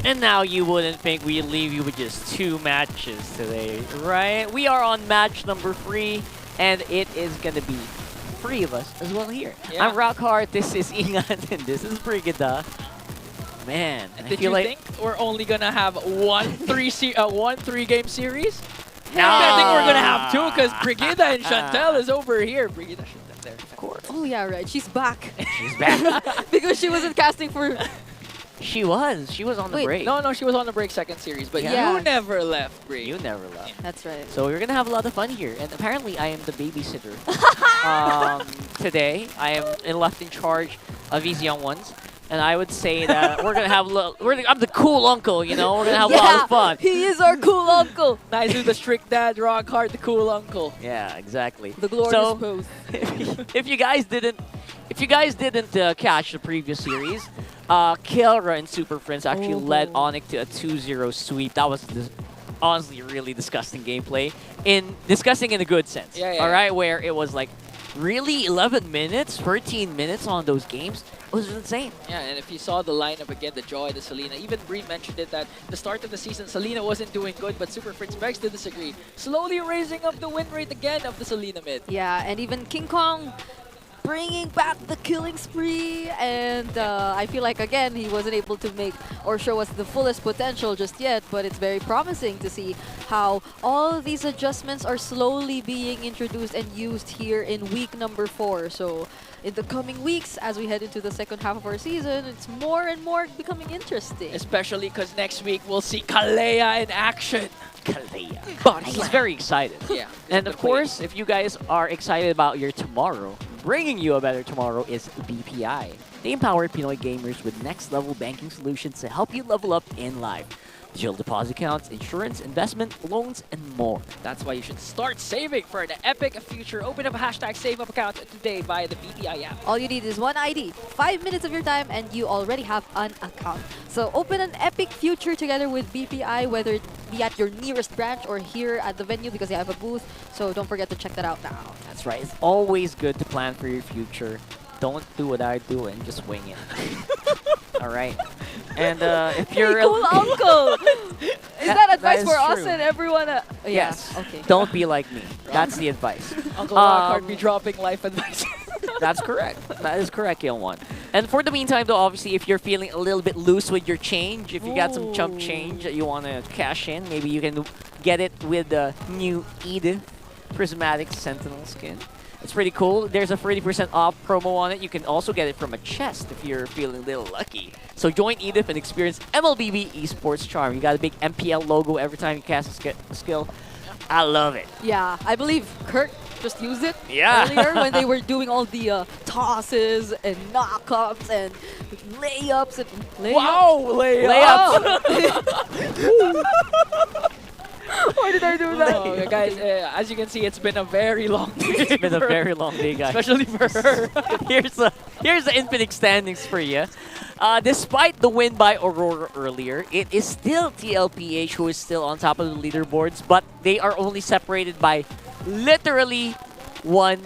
And now you wouldn't think we'd leave you with just 2 matches today, right? We are on match number 3, and it is gonna be 3 of us as well here. Yeah. I'm Rockhart, this is Ingat, and this is Brigida. Man, And I did feel you like think we're only gonna have one 3-game series? No. I think we're gonna have 2 because Brigida and Chantel is over here. Brigida, Chantel there. Of course. Oh yeah, right. She's back. She's back. Because she wasn't casting for... She was on the Wait, break. No, she was on the break second series, but Yeah. you never left, Brig. You never left. That's right. So we're gonna have a lot of fun here, and apparently I am the babysitter. Today I am left in charge of these young ones, and I would say that we're gonna have I'm the cool uncle, you know. We're gonna have a lot of fun. He is our cool uncle. Nice with the strict dad, Rockhart, the cool uncle. Yeah, exactly. The glorious So, pose. if you guys didn't catch the previous series, Kelra and Super Friends actually led Onic to a 2-0 sweep. That was honestly really disgusting gameplay. Disgusting in a good sense. Yeah. All right, where it was like really 11 minutes, 13 minutes on those games. It was insane. Yeah, and if you saw the lineup again, the Joy, the Selena, even Bree mentioned it that the start of the season, Selena wasn't doing good, but Super Fritz begs to disagree. Slowly raising up the win rate again of the Selena mid. Yeah, and even King Kong bringing back the killing spree, and I feel like again he wasn't able to make or show us the fullest potential just yet, but it's very promising to see how all of these adjustments are slowly being introduced and used here in week number 4. So in the coming weeks, as we head into the second half of our season, it's more and more becoming interesting. Especially because next week we'll see Kalea in action. Kalea. He's very excited. Yeah. And of course, if you guys are excited about your tomorrow, bringing you a better tomorrow is BPI. They empower Pinoy gamers with next-level banking solutions to help you level up in life. Digital deposit accounts, insurance, investment, loans, and more. That's why you should start saving for the epic future. Open up a hashtag SaveUp account today via the BPI app. All you need is one ID, 5 minutes of your time, and you already have an account. So open an epic future together with BPI, whether it be at your nearest branch or here at the venue because they have a booth. So don't forget to check that out now. That's right. It's always good to plan for your future. Don't do what I do and just wing it. All right. And if you're Hey, cool uncle! Is that advice is for us true. and everyone? Yes. Okay. Don't be like me. That's the advice. Uncle Lockhart be dropping life advice. That's correct. That is correct, Yon1. And for the meantime, though, obviously, if you're feeling a little bit loose with your change, if you got some chump change that you want to cash in, maybe you can get it with the new Edith Prismatic Sentinel skin. It's pretty cool. There's a 30% off promo on it. You can also get it from a chest if you're feeling a little lucky. So join Edith and experience MLBB Esports Charm. You got a big MPL logo every time you cast a skill. I love it. Yeah, I believe Kurt just used it Yeah. earlier when they were doing all the tosses and knockups and layups and layups. Wow, Why did I do that? Oh, Guys, as you can see, it's been a very long day. It's been a very long day, guys. Especially for her. here's the Infinite standings for you. Despite the win by Aurora earlier, it is still TLPH who is still on top of the leaderboards, but they are only separated by literally one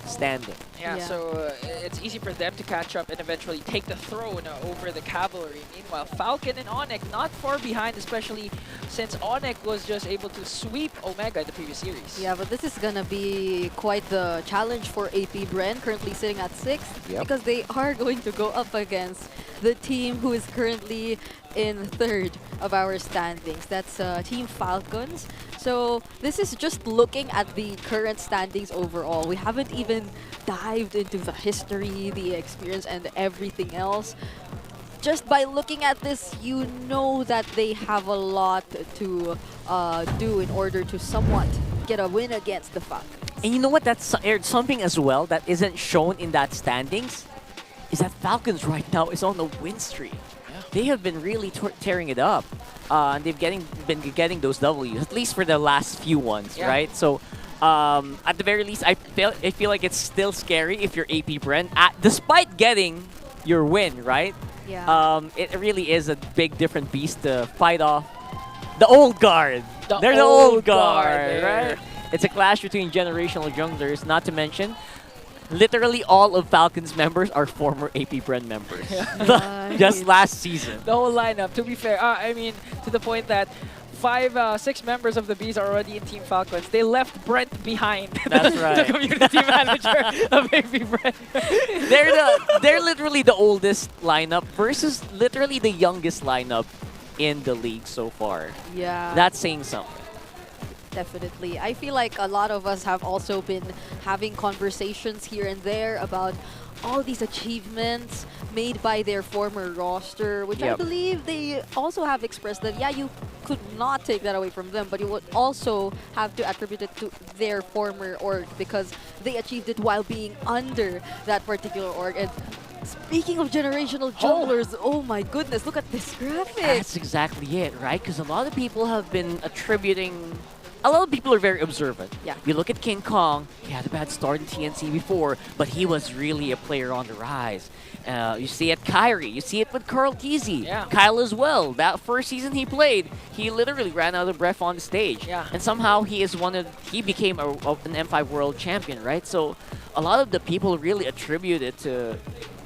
standing. Yeah, so it's easy for them to catch up and eventually take the throne over the Cavalry. Meanwhile, Falcon and Onic not far behind, especially since Onic was just able to sweep Omega in the previous series. Yeah, but this is gonna be quite the challenge for AP Bren, currently sitting at 6th, because they are going to go up against the team who is currently in 3rd of our standings. That's Team Falcons. So this is just looking at the current standings overall. We haven't even dived into the history, the experience, and everything else. Just by looking at this, you know that they have a lot to do in order to somewhat get a win against the Falcons. And you know what? That's something as well that isn't shown in that standings, is that Falcons right now is on a win streak. They have been really tearing it up. And they've been getting those W's, at least for the last few ones, right? So at the very least, I feel like it's still scary if you're AP Bren, despite getting your win, right? Yeah. It really is a big different beast to fight off the old guard. They're the old guard, right? It's a clash between generational junglers, not to mention literally all of Falcons members are former AP Bren members. Just last season. The whole lineup, to be fair, I mean, to the point that 6 members of the Bees are already in Team Falcons. They left Brent behind. That's right. The community manager of AP Brent. They're literally the oldest lineup versus literally the youngest lineup in the league so far. Yeah. That's saying something. Definitely. I feel like a lot of us have also been having conversations here and there about all these achievements made by their former roster, which I believe they also have expressed that, yeah, you could not take that away from them, but you would also have to attribute it to their former org because they achieved it while being under that particular org. And speaking of generational junglers, oh my goodness, look at this graphic. That's exactly it, right? Because a lot of people have been attributing... A lot of people are very observant. Yeah. You look at King Kong, he had a bad start in TNC before, but he was really a player on the rise. You see it Kyrie, you see it with Carl Teasy, Kyle as well. That first season he played, he literally ran out of breath on the stage. Yeah. And somehow he became an M5 world champion, right? So a lot of the people really attribute it to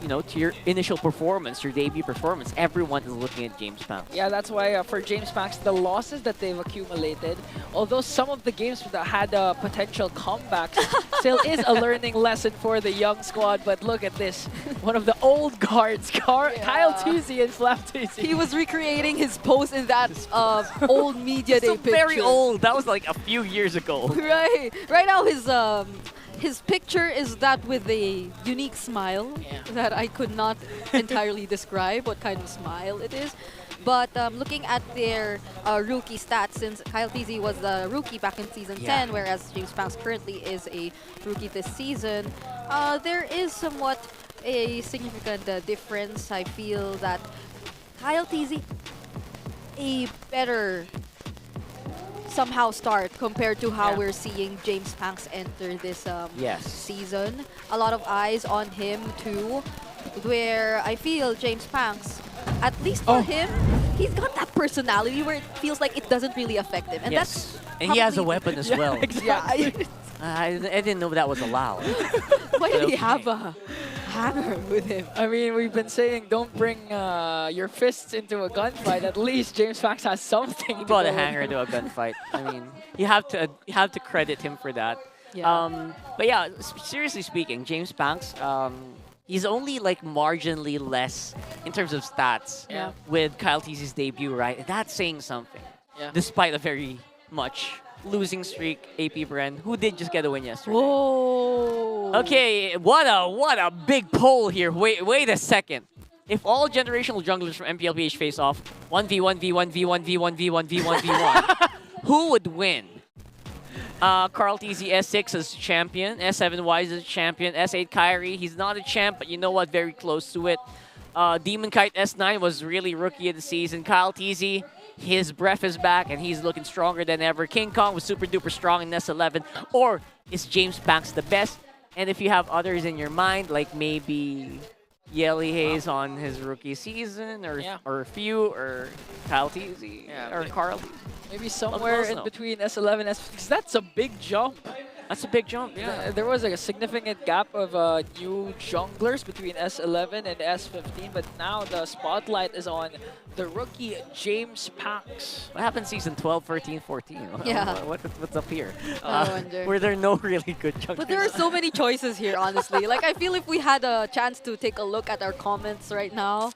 to your initial performance, your debut performance, everyone is looking at James Panks. Yeah, that's why for James Panks, the losses that they've accumulated, although some of the games that had potential comebacks, still is a learning lesson for the young squad. But look at this. One of the old guards, Kyle Tuzi and Flap Tuzi. He was recreating his post in that old media day picture. Very old. That was like a few years ago. Right. Right now his picture is that with a unique smile that I could not entirely describe what kind of smile it is. But looking at their rookie stats, since Kyle TZ was the rookie back in Season 10, whereas James Panks currently is a rookie this season, there is somewhat a significant difference. I feel that Kyle TZ a better somehow start compared to how we're seeing James Panks enter this season. A lot of eyes on him too, where I feel James Panks, at least for him, he's got that personality where it feels like it doesn't really affect him. And that's and he has a weapon as well. Exactly. I didn't know that was allowed. Why did he have a hammer with him? I mean, we've been saying don't bring your fists into a gunfight. At least James Panks has something. He brought a hanger into a gunfight. I mean, you have to credit him for that. Yeah. But yeah, seriously speaking, James Panks, he's only like marginally less in terms of stats with Kyle TZ's debut, right? That's saying something. Yeah. Despite a very much losing streak, AP Bren, who did just get a win yesterday. Whoa! Okay, what a big poll here. Wait a second. If all generational junglers from MPL PH face off, 1v1, v1, v1, v1, v1, v1, v1, who would win? Carl TZ S6 as champion, S7 Wise as champion, S8 Kyrie, he's not a champ, but you know what, very close to it. Demon Kite S9 was really rookie of the season. Kyle TZ, his breath is back and he's looking stronger than ever. King Kong was super duper strong in S11. Or is James Panks the best? And if you have others in your mind, like maybe Yelly Hayes on his rookie season, or a few, or Kyle TZ, or Carl. Maybe somewhere in between S11 and S15. That's a big jump. That's a big jump, yeah. There was a significant gap of new junglers between S11 and S15, but now the spotlight is on the rookie James Panks. What happened season 12, 13, 14? Yeah. What's up here? I wonder. Were there no really good junglers? But there are so many choices here, honestly. Like, I feel if we had a chance to take a look at our comments right now,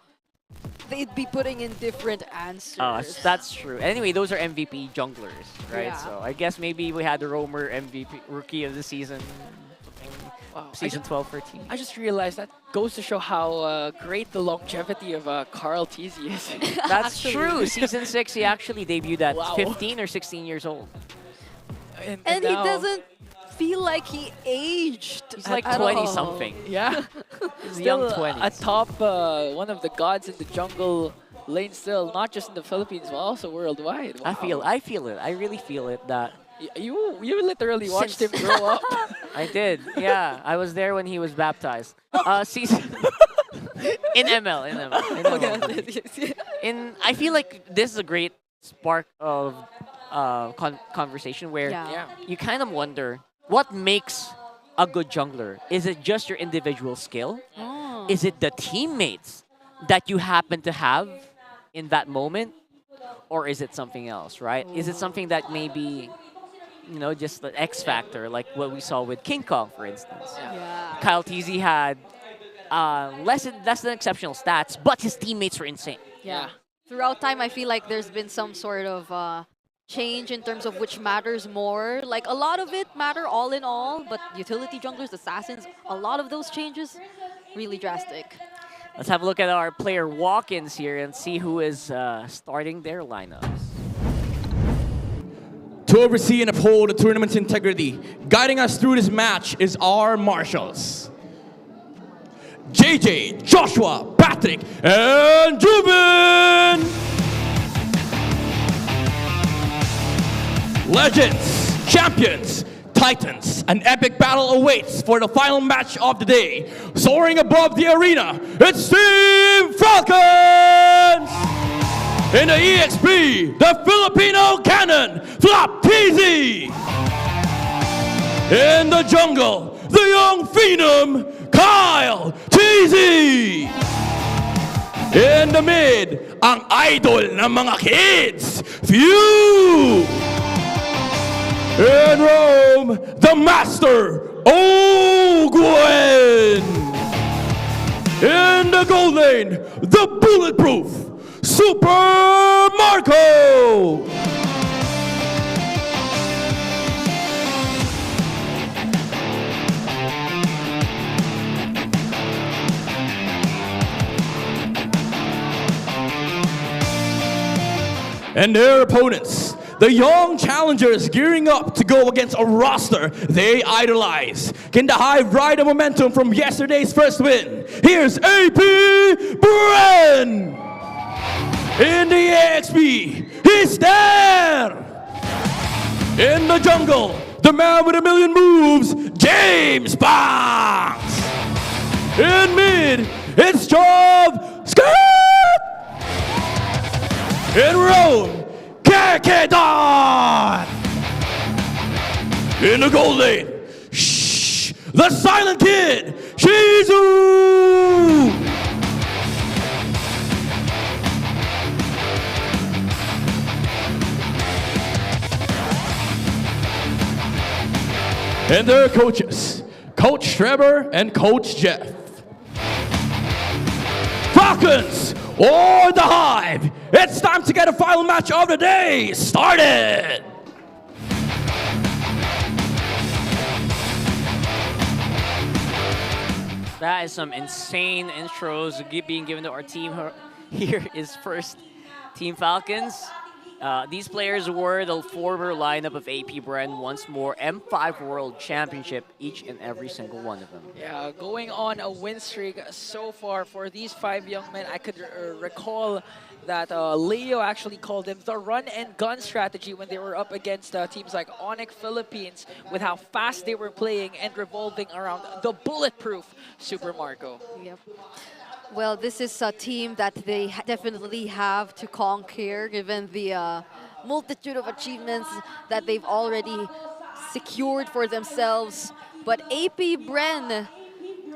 they'd be putting in different answers. That's true. Anyway, those are MVP junglers, right? Yeah. So I guess maybe we had the Roamer MVP Rookie of the Season, season 12, 13. I just realized that goes to show how great the longevity of Carl TZ is. That's true. Season 6, he actually debuted at 15 or 16 years old. And he doesn't feel like he aged. He's like 20-something. Yeah. He's young 20s. Atop one of the gods in the jungle lane still, not just in the Philippines, but also worldwide. Wow. I feel it. I really feel it that... You literally watched him grow up. I did, yeah. I was there when he was baptized. Season... in ML. I feel like this is a great spark of conversation where you kind of wonder, what makes a good jungler? Is it just your individual skill? Oh. Is it the teammates that you happen to have in that moment? Or is it something else, right? Is it something that maybe, just the X factor, like what we saw with King Kong, for instance? Yeah. Kyle TZ had less than exceptional stats, but his teammates were insane. Yeah. Throughout time, I feel like there's been some sort of change in terms of which matters more. Like, a lot of it matter all in all, but utility junglers, assassins, a lot of those changes, really drastic. Let's have a look at our player walk-ins here and see who is starting their lineups. To oversee and uphold the tournament's integrity, guiding us through this match is our marshals. JJ, Joshua, Patrick, and Jubin! Legends, champions, titans, an epic battle awaits for the final match of the day. Soaring above the arena, it's Team Falcons! In the EXP, the Filipino cannon, Flap TZ! In the jungle, the young phenom, Kyle TZ. In the mid, ang idol ng mga kids, Few. In Rome, the master, Ogwen. In the gold lane, the bulletproof, Super Marco. And their opponents, the young challengers gearing up to go against a roster they idolize. Can the Hive ride the momentum from yesterday's first win? Here's AP Bren! In the EXP, he's there! In the jungle, the man with a million moves, James Banks! In mid, it's Jov Skirt! In Rome, Kekedon! In the gold lane, shh, the silent kid, Shizu! And their coaches, Coach Trevor and Coach Jeff. Falcons or the Hive, it's time to get a final match of the day started. That is some insane intros being given to our team. Here is first Team Falcons. These players were the former lineup of AP Bren, once more M5 World Championship, each and every single one of them. Yeah, going on a win streak so far for these 5 young men. I could recall that Leo actually called them the run and gun strategy when they were up against teams like Onic Philippines, with how fast they were playing and revolving around the bulletproof Super Marco. Yep. Well, this is a team that they definitely have to conquer, given the multitude of achievements that they've already secured for themselves. But AP Bren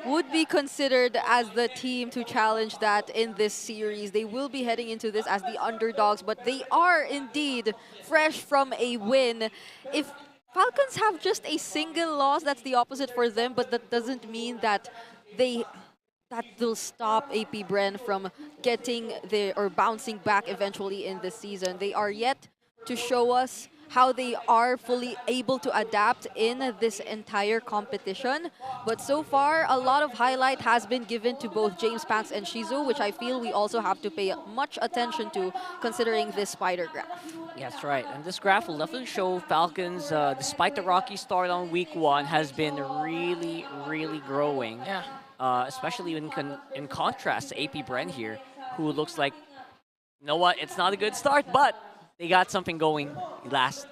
would be considered as the team to challenge that in this series. They will be heading into this as the underdogs, but they are indeed fresh from a win. If Falcons have just a single loss, that's the opposite for them, but that doesn't mean that that will stop AP Bren from getting or bouncing back eventually in this season. They are yet to show us how they are fully able to adapt in this entire competition. But so far, a lot of highlight has been given to both James Banks and Shizu, which I feel we also have to pay much attention to, considering this spider graph. That's right, and this graph will definitely show Falcons, despite the rocky start on week 1, has been really, really growing. Yeah. Especially in contrast to AP Bren here, who looks like, you know what, it's not a good start, but they got something going last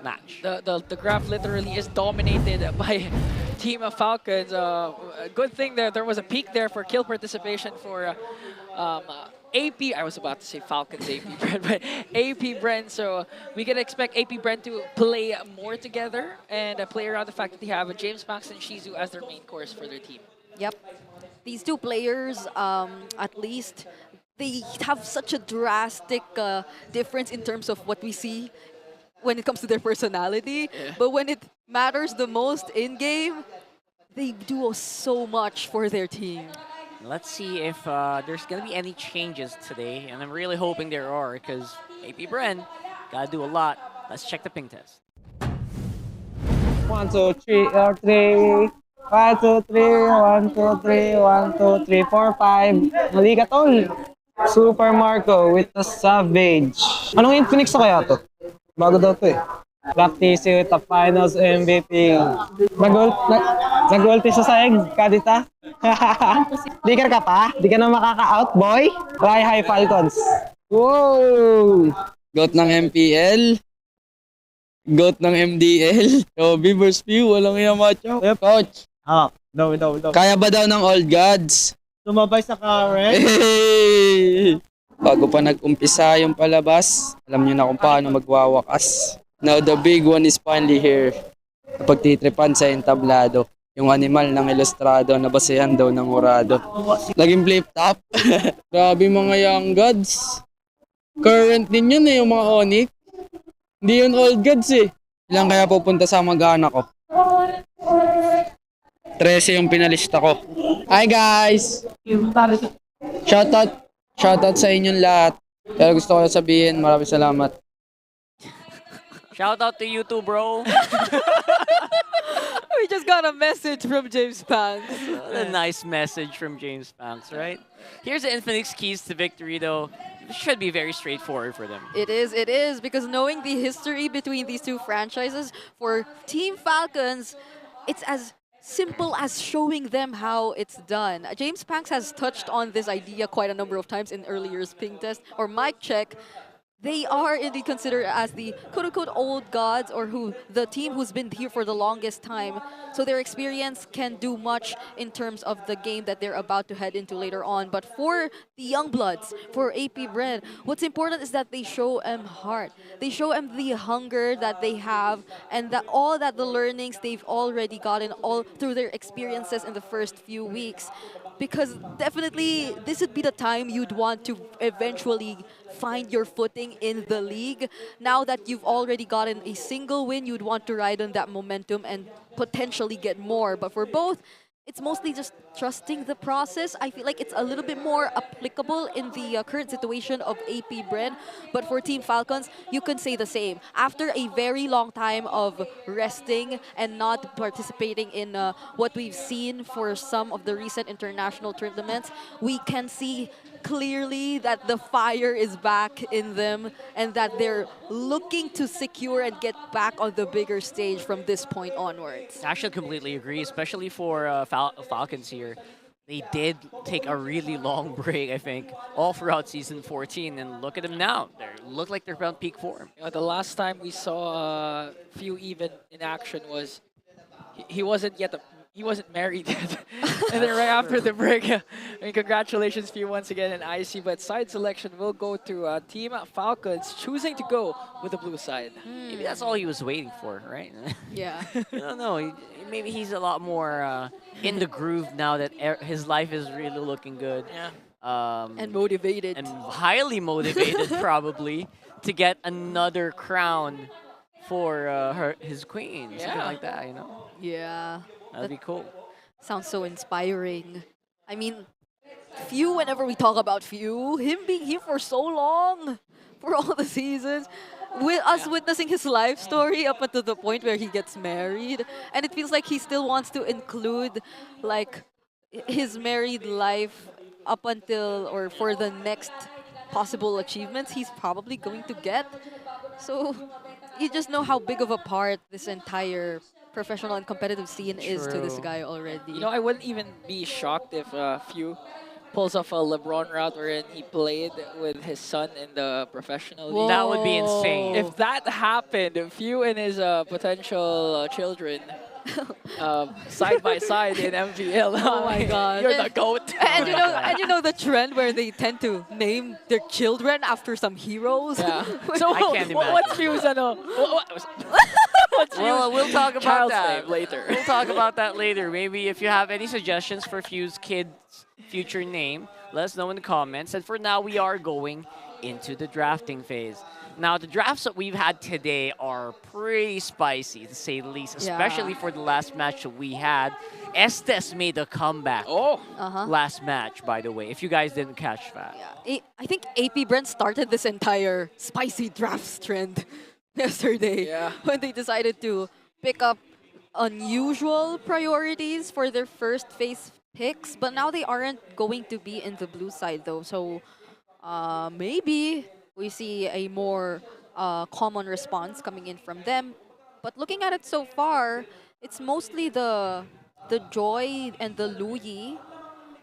match. The graph literally is dominated by Team of Falcons. A good thing there was a peak there for kill participation for AP. I was about to say Falcons AP Bren, but AP Bren. So we can expect AP Bren to play more together and play around the fact that they have James Banks and Shizu as their main course for their team. Yep. These two players, at least, they have such a drastic difference in terms of what we see when it comes to their personality. Yeah. But when it matters the most in-game, they do so much for their team. Let's see if there's going to be any changes today, and I'm really hoping there are, because AP Bren got to do a lot. Let's check the ping test. 1, 2, 3, or 3. 1, 2, 3, 1, 2, 3, 1, 2, 3, 4, 5. Mali ka, tol. Super Marco with the Savage. Anong Infinix na kaya to? Bago daw to eh. Practice with the finals MVP. Nag-ulti sa saig, kadita. Di ka pa? Di ka na makaka-out, boy? Fly high Falcons. Whoa! Goat ng MPL. Goat ng MDL. Toby vs. Pew, walang iya macho. Coach. Daw. Kaya ba daw ng old gods? Sumabay sa Karen. Hey! Bago pa nag-umpisa yung palabas, alam nyo na kung paano magwawakas. Now the big one is finally here. Pagtitripan sa entablado. Yung animal ng ilustrado na basehan daw ng Morado. Laging flip top. Grabe mga young gods. Current din yun yung mga Onic. Hindi yun old gods Ilang kaya pupunta sa mag-anak ko? 13 yung pinalista ko. Hi guys! Shoutout sa inyong lahat. Pero gusto ko sabihin, maraming salamat. Shout out to you too, bro. We just got a message from James Panks. What a nice message from James Panks, right? Here's the Infinix keys to victory, though. It should be very straightforward for them. It is, because knowing the history between these two franchises, for Team Falcons, it's as simple as showing them how it's done. James Panks has touched on this idea quite a number of times in earlier ping test or mic check. They are indeed considered as the quote-unquote old gods, or the team who's been here for the longest time. So their experience can do much in terms of the game that they're about to head into later on. But for the young bloods, for AP Bren, what's important is that they show them heart. They show them the hunger that they have, and that all that the learnings they've already gotten all through their experiences in the first few weeks. Because definitely this would be the time you'd want to eventually find your footing in the league. Now that you've already gotten a single win, you'd want to ride on that momentum and potentially get more. But for both, it's mostly just trusting the process. I feel like it's a little bit more applicable in the current situation of AP Bren. But for Team Falcons, you can say the same. After a very long time of resting and not participating in what we've seen for some of the recent international tournaments, we can see clearly that the fire is back in them and that they're looking to secure and get back on the bigger stage from this point onwards. I actually completely agree, especially for Falcons here. They did take a really long break, I think, all throughout Season 14, and look at them now. They look like they're around peak form. The last time we saw Few even in action was he wasn't married yet. And then right after the break, I mean, congratulations Few once again in IC, but side selection will go to Team Falcons, choosing to go with the blue side. Maybe that's all he was waiting for, right? Yeah. I don't know. Maybe he's a lot more in the groove now that his life is really looking good. Yeah. And motivated. And highly motivated, probably, to get another crown for his queen. Something like that, you know? Yeah. That'd be cool. Sounds so inspiring. I mean, Few, whenever we talk about Few, him being here for so long, for all the seasons, with us witnessing his life story up until the point where he gets married, and it feels like he still wants to include like his married life up until or for the next possible achievements he's probably going to get. So you just know how big of a part this entire professional and competitive scene is to this guy already. You know, I wouldn't even be shocked if Few pulls off a LeBron route wherein he played with his son in the professional league. That would be insane. If that happened, Few and his potential children side by side in MPL. Oh my god. You're the GOAT. And you know the trend where they tend to name their children after some heroes. Yeah. So I can't imagine. what's Few's Well, we'll talk about child's that name later. We'll talk about that later. Maybe if you have any suggestions for Few's kid's future name, let us know in the comments. And for now, we are going into the drafting phase. Now, the drafts that we've had today are pretty spicy, to say the least, especially for the last match that we had. Estes made a comeback last match, by the way, if you guys didn't catch that. Yeah. I think AP Brent started this entire spicy drafts trend yesterday when they decided to pick up unusual priorities for their first phase picks, but now they aren't going to be in the blue side though, so maybe we see a more common response coming in from them. But looking at it so far, it's mostly the Joy and the Luyi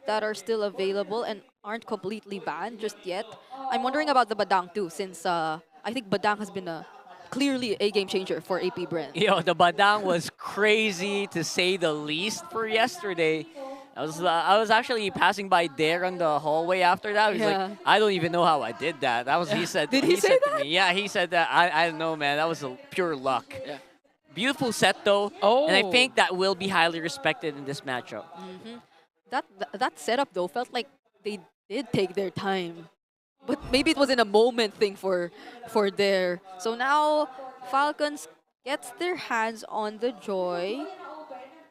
that are still available and aren't completely banned just yet. I'm wondering about the Badang too, since I think Badang has been clearly a game changer for AP Bren. Yo, the Badang was crazy to say the least for yesterday. I was actually passing by there on the hallway after that. He's like, I don't even know how I did that. That was he said. Did he say said to me. Yeah, he said that. I don't know, man. That was pure luck. Yeah. Beautiful set though, and I think that will be highly respected in this matchup. That setup though felt like they did take their time, but maybe it was in a moment thing for their. So now Falcons gets their hands on the Joy.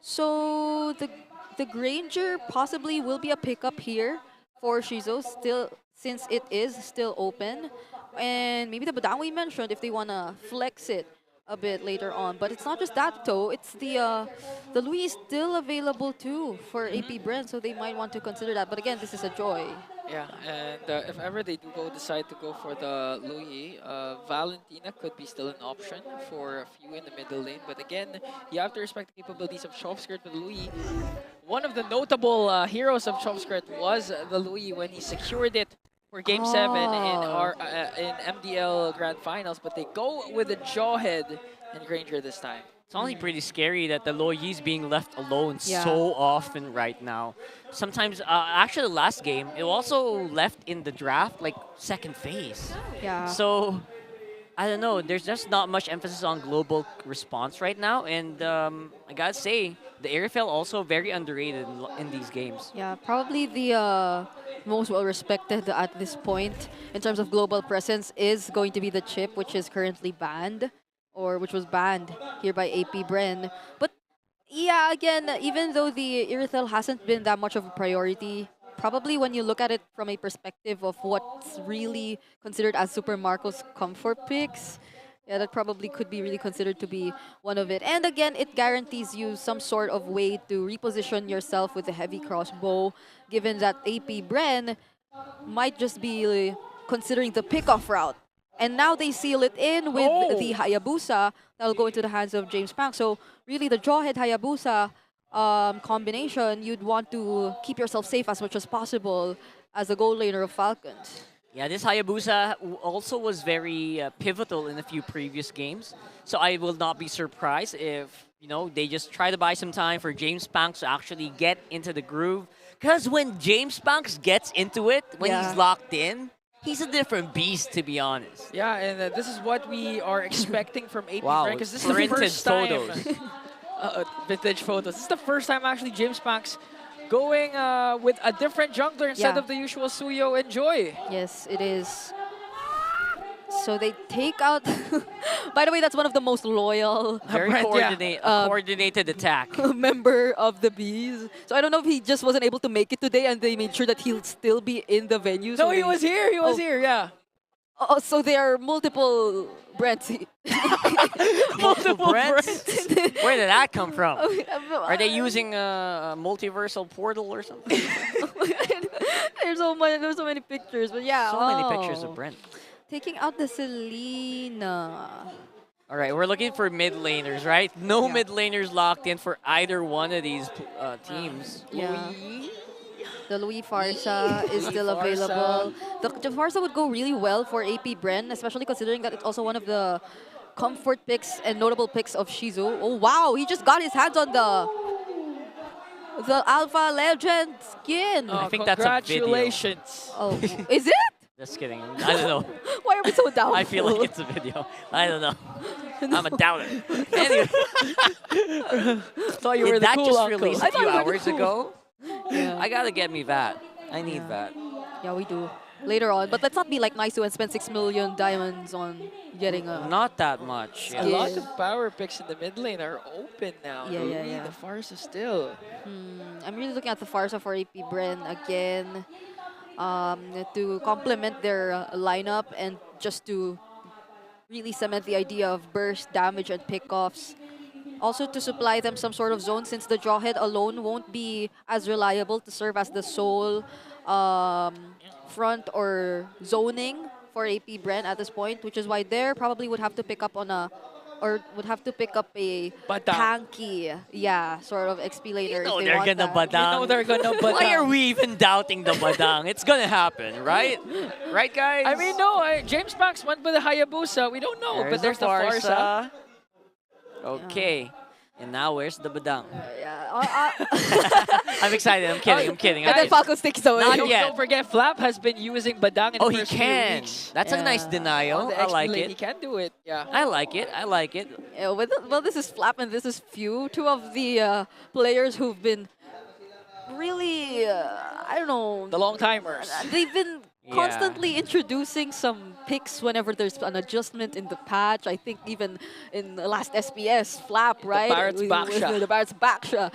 So the Granger possibly will be a pickup here for Shizo still, since it is still open, and maybe the Badang we mentioned if they wanna flex it a bit later on. But it's not just that though. It's the Louis is still available too for AP Bren, so they might want to consider that. But again, this is a Joy. Yeah, and if ever they do decide to go for the Louis, Valentina could be still an option for a few in the middle lane. But again, you have to respect the capabilities of Chopskirt with Louis. One of the notable heroes of Chopskirt was the Louis when he secured it for Game 7 in MDL Grand Finals. But they go with the Jawhead and Granger this time. It's honestly pretty scary that the Loyi is being left alone Yeah. so often right now. Sometimes, actually, last game, it also left in the draft, like, second phase. Yeah. So, I don't know. There's just not much emphasis on global response right now. And I gotta say, the Airfell also very underrated in these games. Yeah, probably the most well-respected at this point in terms of global presence is going to be the Chip, which is currently banned, or which was banned here by AP Bren. But yeah, again, even though the Irithel hasn't been that much of a priority, probably when you look at it from a perspective of what's really considered as Super Marco's comfort picks, yeah, that probably could be really considered to be one of it. And again, it guarantees you some sort of way to reposition yourself with a heavy crossbow, given that AP Bren might just be considering the pickoff route. And now they seal it in with the Hayabusa that will go into the hands of James Pang. So really the Jawhead Hayabusa combination, you'd want to keep yourself safe as much as possible as a goal laner of Falcons. Yeah, this Hayabusa also was very pivotal in a few previous games. So I will not be surprised if, you know, they just try to buy some time for James Panks to actually get into the groove. Because when James Panks gets into it, when he's locked in, he's a different beast, to be honest. Yeah, and this is what we are expecting from AP Wow, because this is the printed first time. photos. Vintage photos. This is the first time actually James Panks going with a different jungler instead of the usual Suyo and Joy. Yes, it is. So they take out... By the way, that's one of the most loyal... Very coordinated attack. member of the Bees. So I don't know if he just wasn't able to make it today and they made sure that he'll still be in the venue. No, so he was here. He was here, yeah. Oh, so there are multiple Brents. Multiple Brents? Where did that come from? Are they using a multiversal portal or something? There's so many pictures, but yeah. So many pictures of Brent. Taking out the Selena. All right, we're looking for mid laners, right? No mid laners locked in for either one of these teams. Yeah. The Louis Farsa is still available. The Farsa would go really well for AP Bren, especially considering that it's also one of the comfort picks and notable picks of Shizu. Oh wow, he just got his hands on the Alpha Legend skin. I think that's a video. Congratulations. Oh, is it? Just kidding. I don't know. Why are we so doubtful? I feel like it's a video. I don't know. I'm a doubter. Anyway. Thought you were Did the that cool just uncle. release I a thought few you were the hours cool. ago? Yeah. I gotta get me that. I need that. Yeah, we do. Later on. But let's not be like nice and spend 6 million diamonds on getting a... Not that much. A lot of power picks in the mid lane are open now. Yeah, yeah, Louis, yeah. The Farsa still. I'm really looking at the Farsa for AP Bren again. To complement their lineup and just to really cement the idea of burst, damage, and pickoffs. Also to supply them some sort of zone since the Jawhead alone won't be as reliable to serve as the sole front or zoning for AP Bren at this point, which is why they probably would have to pick up on a tanky, sort of XP later. You know if they they're want gonna that. badang. You know they're gonna badang. Why are we even doubting the badang? It's gonna happen, right? Right, guys? I mean, no, James Panks went with the Hayabusa. We don't know, but there's the Farsa. Okay. And now where's the badang? Yeah. I'm excited. I'm kidding. I'm kidding. And then Falcons takes away. Not yet. Don't forget, Flap has been using Badang in the He first few can. weeks. That's a nice denial. On the I XP like lane, it. He can do it. Yeah. I like it. I like it. Yeah, well, this is Flap and this is Few, two of the players who've been really, I don't know. The long timers. They've been constantly introducing some picks whenever there's an adjustment in the patch. I think even in the last SPS, Flap, right? Barrett's Baksha. The Barrett's Baksha.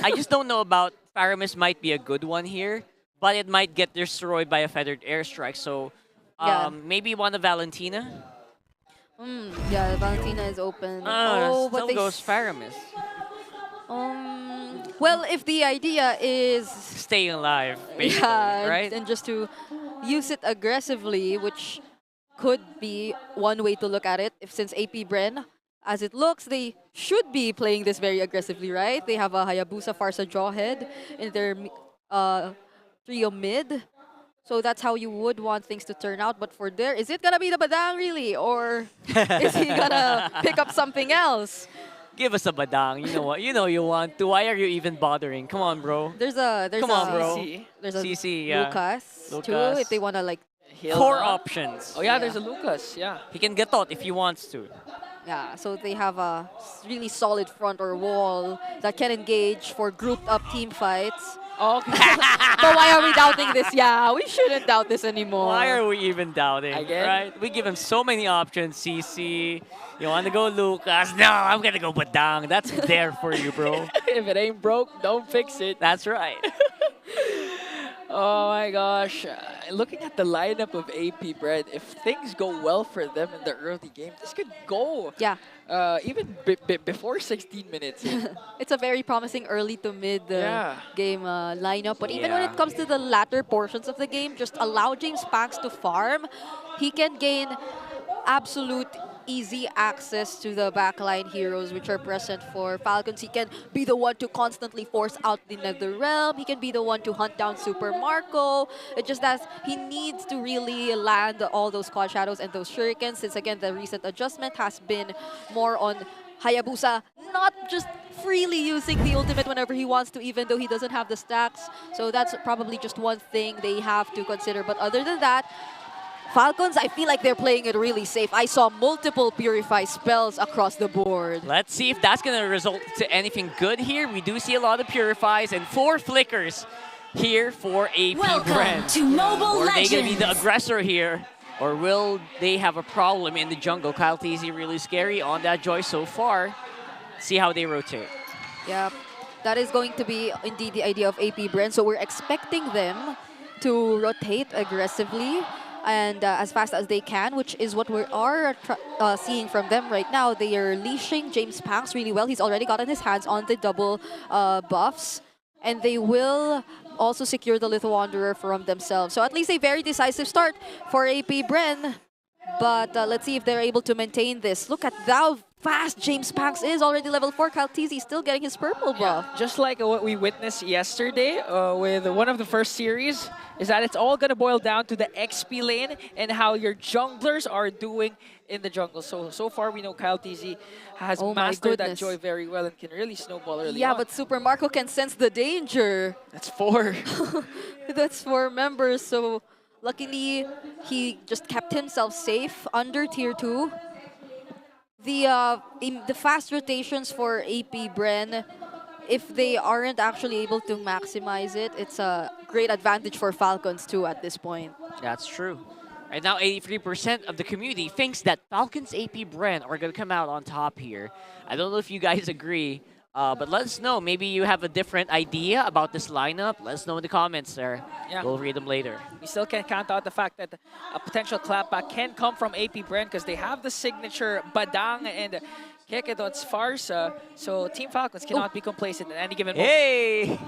I just don't know about Faramis might be a good one here, but it might get destroyed by a feathered airstrike. So maybe one of Valentina. Yeah, Valentina is open. Still but they goes Faramis. Well, if the idea is Staying alive, basically, right? and just to use it aggressively, which could be one way to look at it. If since AP Bren, as it looks, they should be playing this very aggressively, right? They have a Hayabusa Farsa Jawhead in their trio mid. So that's how you would want things to turn out. But for there, is it gonna be the Badang really, or is he gonna pick up something else? Give us a badang. You know what? You know you want to. Why are you even bothering? Come on, bro. There's a Come on, bro. There's a CC, yeah. Lucas too, Lucas. if they wanna like Four options. Oh yeah, there's a Lucas. Yeah. He can get out if he wants to. Yeah, so they have a really solid front or wall that can engage for grouped up team fights. Okay. But why are we doubting this? Yeah, we shouldn't doubt this anymore. Why are we even doubting? Again? Right? We give him so many options. CC, you want to go Lucas? No, I'm gonna go Badang. That's there for you, bro. If it ain't broke, don't fix it. That's right. Oh my gosh. Looking at the lineup of AP Bren, if things go well for them in the early game, this could go. Yeah. Even before 16 minutes. It's a very promising early to mid game lineup. But even when Yeah. it comes to the latter portions of the game, just allow James Pax to farm. He can gain absolute easy access to the backline heroes which are present for Falcons. He can be the one to constantly force out the Nether Realm. He can be the one to hunt down Super Marco. It just that he needs to really land all those Quad Shadows and those Shurikens, since again the recent adjustment has been more on Hayabusa not just freely using the ultimate whenever he wants to, even though he doesn't have the stacks. So that's probably just one thing they have to consider. But other than that, Falcons, I feel like they're playing it really safe. I saw multiple Purify spells across the board. Let's see if that's going to result to anything good here. We do see a lot of Purifies and 4 Flickers here for AP Welcome Bren. to Mobile Or are they going to be the Legends. aggressor here? Or will they have a problem in the jungle? Kyle TZ really scary on that Joy so far. See how they rotate. Yeah, that is going to be indeed the idea of AP Bren. So we're expecting them to rotate aggressively and as fast as they can, which is what we are seeing from them right now. They are leashing James Pax really well. He's already gotten his hands on the double buffs, and they will also secure the Little Wanderer from themselves. So at least a very decisive start for AP Bren. But let's see if they're able to maintain this. Look at how fast James Pax is. Already level 4. Kyle TZ still getting his purple buff. Just like what we witnessed yesterday with one of the first series, is that it's all going to boil down to the XP lane and how your junglers are doing in the jungle. So far, we know Kyle TZ has Oh my mastered that goodness. Joy very well and can really snowball early Yeah, on. but Super Marco can sense the danger. That's 4. That's 4 members, so luckily he just kept himself safe under tier 2. The fast rotations for AP Bren, if they aren't actually able to maximize it, it's a great advantage for Falcons too at this point. That's true. Right now, 83% of the community thinks that Falcons AP Bren are going to come out on top here. I don't know if you guys agree, but let us know. Maybe you have a different idea about this lineup. Let us know in the comments, sir. Yeah. We'll read them later. We still can't count out the fact that a potential clapback can come from AP Bren because they have the signature Badang and Kekedot's Farsa. So Team Falcons cannot be complacent at any given moment. Hey!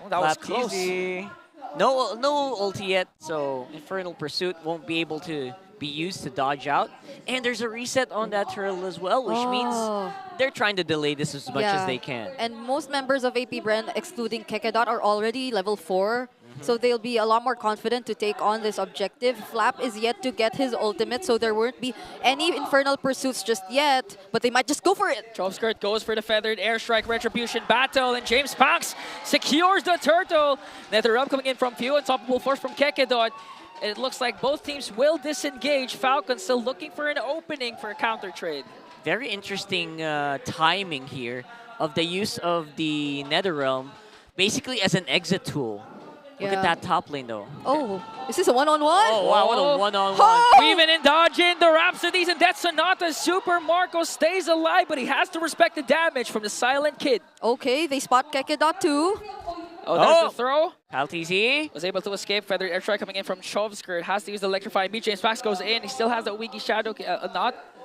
Oh, that was Clap close. easy. No ulti yet, so Infernal Pursuit won't be able to be used to dodge out. And there's a reset on that turtle as well, which means they're trying to delay this as much as they can. And most members of AP Bren, excluding Kekedot, are already level 4. So they'll be a lot more confident to take on this objective. Flap is yet to get his ultimate, so there won't be any Infernal Pursuits just yet, but they might just go for it. Skirt goes for the feathered airstrike retribution battle, and James Pax secures the turtle. NetherRealm coming in from Few, unstoppable force from Kekedot. It looks like both teams will disengage. Falcons still looking for an opening for a counter trade. Very interesting timing here of the use of the NetherRealm basically as an exit tool. Look at that top lane though. Oh, is this a one-on-one? Oh, wow, what a one-on-one. Oh! Weaving and dodging the Rhapsodies, and that Sonata Super Marco stays alive, but he has to respect the damage from the Silent Kid. Okay, they spot Kekedot too. Oh, there's the throw. TZ was able to escape. Feathered airstrike coming in from Skirt. Has to use the electrifying beat. James Pax goes in. He still has the Wiki Shadow.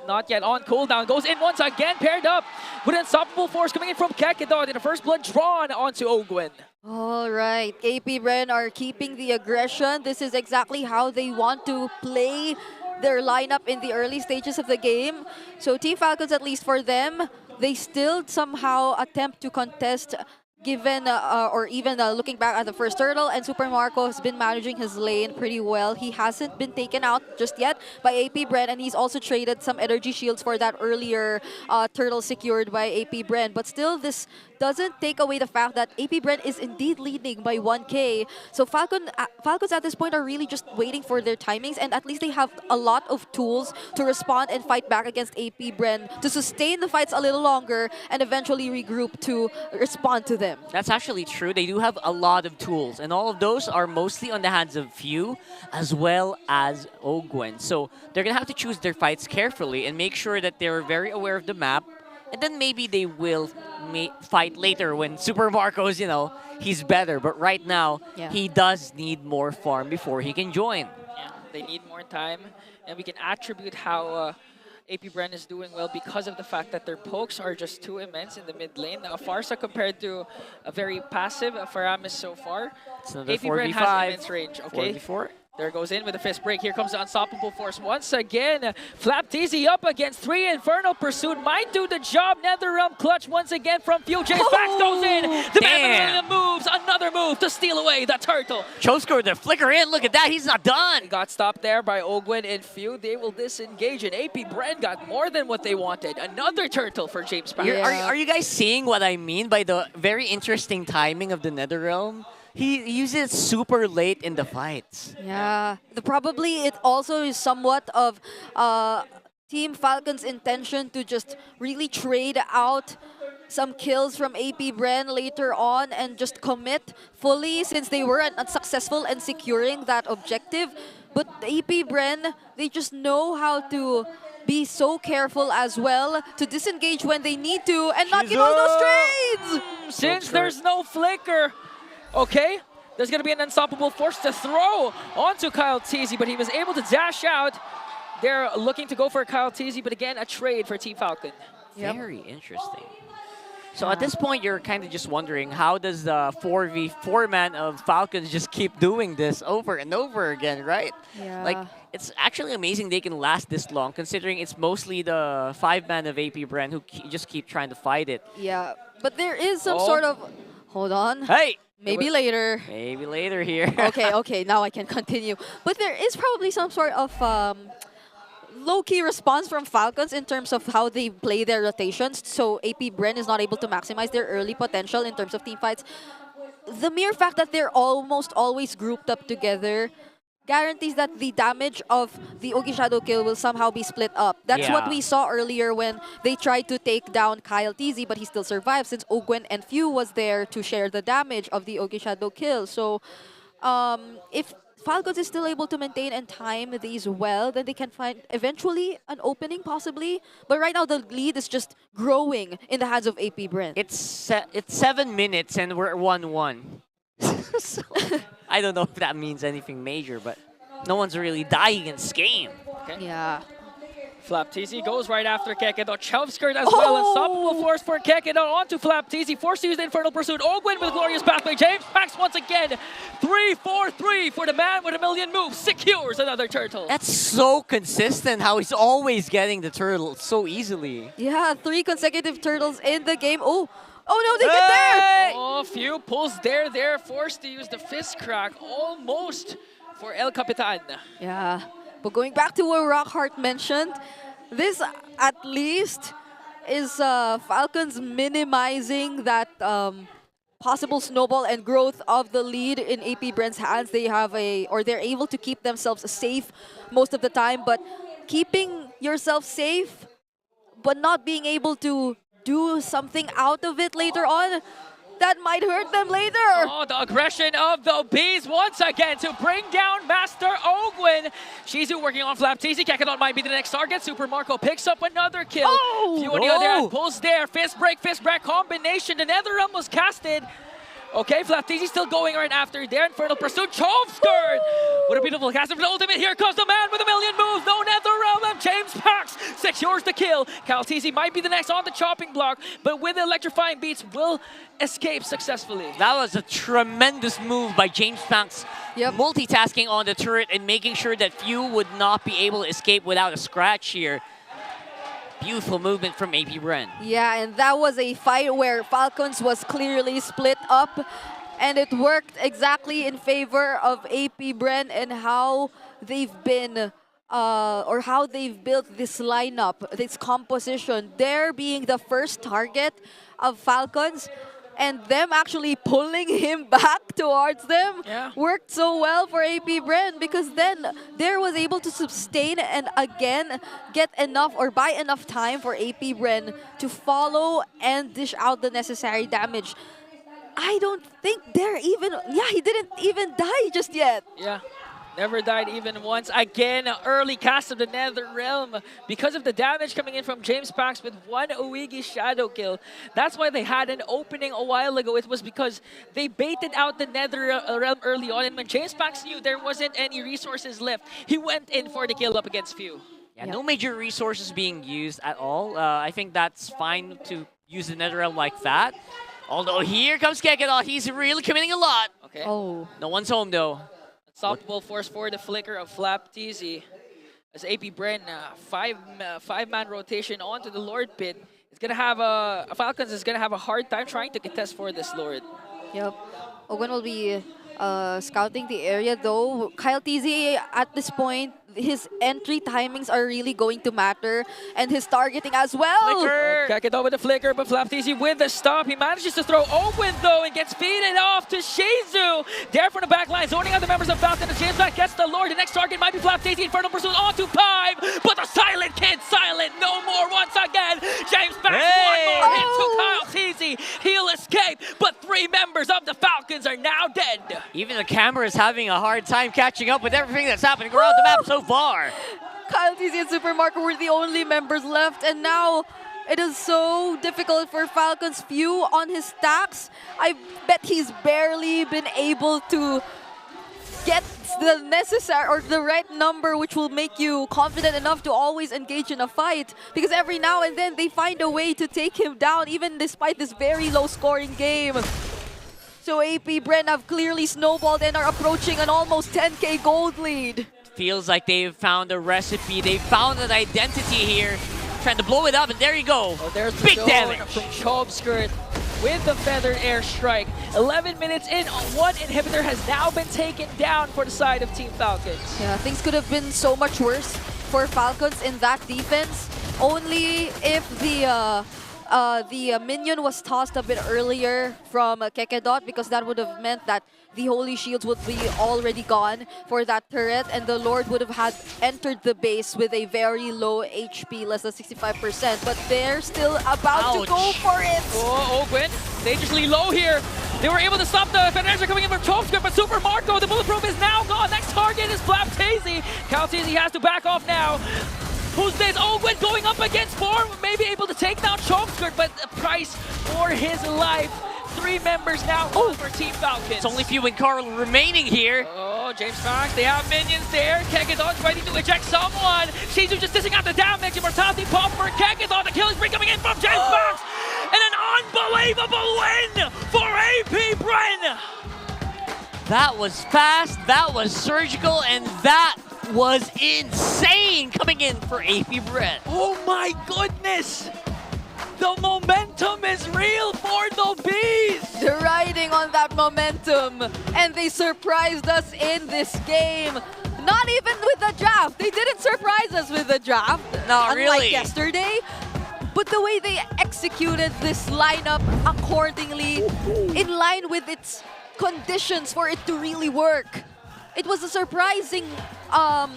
Not yet on cooldown. Goes in once again, paired up with unstoppable force coming in from Kekedot, and the first blood drawn onto Ogwen. All right, AP Bren are keeping the aggression. This is exactly how they want to play their lineup in the early stages of the game. So Team Falcons, at least for them, they still somehow attempt to contest given or even looking back at the first turtle, and Super Marco has been managing his lane pretty well. He hasn't been taken out just yet by AP Bren, and he's also traded some energy shields for that earlier turtle secured by AP Bren. But still, this doesn't take away the fact that AP Bren is indeed leading by 1K. So Falcons at this point are really just waiting for their timings, and at least they have a lot of tools to respond and fight back against AP Bren to sustain the fights a little longer and eventually regroup to respond to them. That's actually true. They do have a lot of tools, and all of those are mostly on the hands of Few as well as Ogwen. So they're going to have to choose their fights carefully and make sure that they're very aware of the map, and then maybe they will fight later when Super Marco's, he's better. But right now, he does need more farm before he can join. Yeah, they need more time, and we can attribute how AP Bren is doing well because of the fact that their pokes are just too immense in the mid lane. Now, Farsa compared to a very passive Faramis so far. It's another AP Bren 4v5. has immense range. Okay. 4v4. There goes in with the fist break. Here comes the unstoppable force once again. Flap TZ up against 3. Infernal Pursuit might do the job. NetherRealm clutch once again from Few. James Pax goes in. The man moves. Another move to steal away the turtle. Chosko with the flicker in. Look at that. He's not done. He got stopped there by Ogwen and Few. They will disengage, and AP Bren got more than what they wanted. Another turtle for James Pax. Are you guys seeing what I mean by the very interesting timing of the NetherRealm? He uses it super late in the fights. Yeah, probably it also is somewhat of Team Falcon's intention to just really trade out some kills from AP Bren later on and just commit fully, since they were unsuccessful in securing that objective. But AP Bren, they just know how to be so careful as well to disengage when they need to and not give all those trades. Since there's no flicker, okay, there's going to be an unstoppable force to throw onto Kyle TZ, but he was able to dash out. They're looking to go for Kyle TZ, but again, a trade for Team Falcon. Very interesting. So at this point, you're kind of just wondering, how does the 4v4 man of Falcons just keep doing this over and over again, right? Yeah. Like, it's actually amazing they can last this long, considering it's mostly the 5-man of AP Bren who just keep trying to fight it. Yeah, but there is some sort of... Hold on. Hey! Maybe later. Maybe later here. Okay, now I can continue. But there is probably some sort of low-key response from Falcons in terms of how they play their rotations. So AP Bren is not able to maximize their early potential in terms of team fights. The mere fact that they're almost always grouped up together guarantees that the damage of the Ogi Shadow kill will somehow be split up. That's what we saw earlier when they tried to take down Kyle TZ, but he still survived since Ogwen and Few was there to share the damage of the Ogi Shadow kill. So if Falcons is still able to maintain and time these well, then they can find eventually an opening possibly. But right now the lead is just growing in the hands of AP Bren. It's 7 minutes and we're 1-1. So, I don't know if that means anything major, but no one's really dying in this game. Okay. Yeah. Flap TZ goes right after Kekedot. Skirt as well. Unstoppable force for Kekedot onto Flap TZ. Forced to use the Infernal Pursuit. Ogwen with glorious pathway. James Pax once again. 3-4-3 for the man with a million moves. Secures another turtle. That's so consistent how he's always getting the turtle so easily. Yeah, 3 consecutive turtles in the game. Oh, Oh no, they get there! Oh, few pulls there, forced to use the fist crack almost for El Capitan. Yeah, but going back to what Rockhart mentioned, this at least is Falcons minimizing that possible snowball and growth of the lead in AP Bren's hands. They have they're able to keep themselves safe most of the time, but keeping yourself safe but not being able to do something out of it later on, that might hurt them later. Oh, the aggression of the Bees once again to bring down Master Ogwin. Shizu working on Flapteasy. Kekadon might be the next target. Super Marco picks up another kill. Few on the other hand pulls there. Fist break combination. The Netherrealm was casted. Okay, Flapteasy still going right after there. Infernal Pursuit, Chove Skirt! What a beautiful cast of the ultimate. Here comes the man with a million moves. No Netherrealm, and James Pax secures the kill. Kalteasy might be the next on the chopping block, but with the electrifying beats, will escape successfully. That was a tremendous move by James Pax. Multitasking on the turret and making sure that Few would not be able to escape without a scratch here. Beautiful movement from AP Bren. Yeah, and that was a fight where Falcons was clearly split up, and it worked exactly in favor of AP Bren and how they've been, or how they've built this lineup, this composition. They're being the first target of Falcons, and them actually pulling him back towards them worked so well for AP Bren, because then there was able to sustain and again get enough or buy enough time for AP Bren to follow and dish out the necessary damage. I don't think they're even, he didn't even die just yet. Yeah. Never died even once. Again, early cast of the Netherrealm because of the damage coming in from James Pax with one Uigi shadow kill. That's why they had an opening a while ago. It was because they baited out the Netherrealm early on, and when James Pax knew there wasn't any resources left, he went in for the kill up against Few. Yeah, no major resources being used at all. I think that's fine to use the Netherrealm like that. Although here comes Kekadon, he's really committing a lot. Okay. Oh. No one's home though. Unstoppable force for the flicker of Flapteasy. As AP Bren, five-man rotation onto the Lord pit. It's gonna have Falcons is gonna have a hard time trying to contest for this Lord. Yep. Ogun will be scouting the area though. Kalteasy at this point, his entry timings are really going to matter, and his targeting as well. Flicker! Kekadon with the flicker, but Flapteasy with the stop. He manages to throw Owen though and gets feeded off to Shizu. There from the back line, zoning out the members of Falcon as James Pax gets the Lord. The next target might be Flapteasy. Infernal Pursuit onto Pive, but the silent kid silent no more once again. James Pax one more hit to Kalteasy. He'll escape, but three members of the Falcons are now dead. Even the camera is having a hard time catching up with everything that's happening around the map so far. Kalteasy and Super Marco were the only members left, and now it is so difficult for Falcons. Few on his stacks. I bet he's barely been able to get the necessary or the right number which will make you confident enough to always engage in a fight, because every now and then they find a way to take him down even despite this very low scoring game. So AP Bren have clearly snowballed and are approaching an almost 10k gold lead. Feels like they've found a recipe. They've found an identity here. Trying to blow it up, and there you go. Oh, there's the big zone damage from Chove Skirt with the feathered airstrike. 11 minutes in, one inhibitor has now been taken down for the side of Team Falcons. Yeah, things could have been so much worse for Falcons in that defense. Only if the minion was tossed a bit earlier from Kekadon, because that would have meant that the Holy Shields would be already gone for that turret, and the Lord would have had entered the base with a very low HP, less than 65%, but they're still about to go for it. Oh, Ogwin, dangerously low here. They were able to stop the Federation coming in from Chove, but Super Marco, the bulletproof is now gone. Next target is Flapteasy. Kalteasy has to back off now. Who's this? Ogwin going up against Form, maybe able to take down Chomskirt, but the price for his life. Three members now for Team Falcons. It's only Few and Carl remaining here. Oh, James Pax, they have minions there. Kekadon's ready to eject someone. Shizu just dishing out the damage. Immortality pop for Kekadon. The killing spree coming in from James Pax. And an unbelievable win for AP Bren. That was fast, that was surgical, and that was insane coming in for AP Bren. Oh my goodness! The momentum is real for the Bees! They're riding on that momentum, and they surprised us in this game. Not even with the draft. They didn't surprise us with the draft. Not unlike really. yesterday. But the way they executed this lineup accordingly, in line with its conditions for it to really work. It was a surprising, to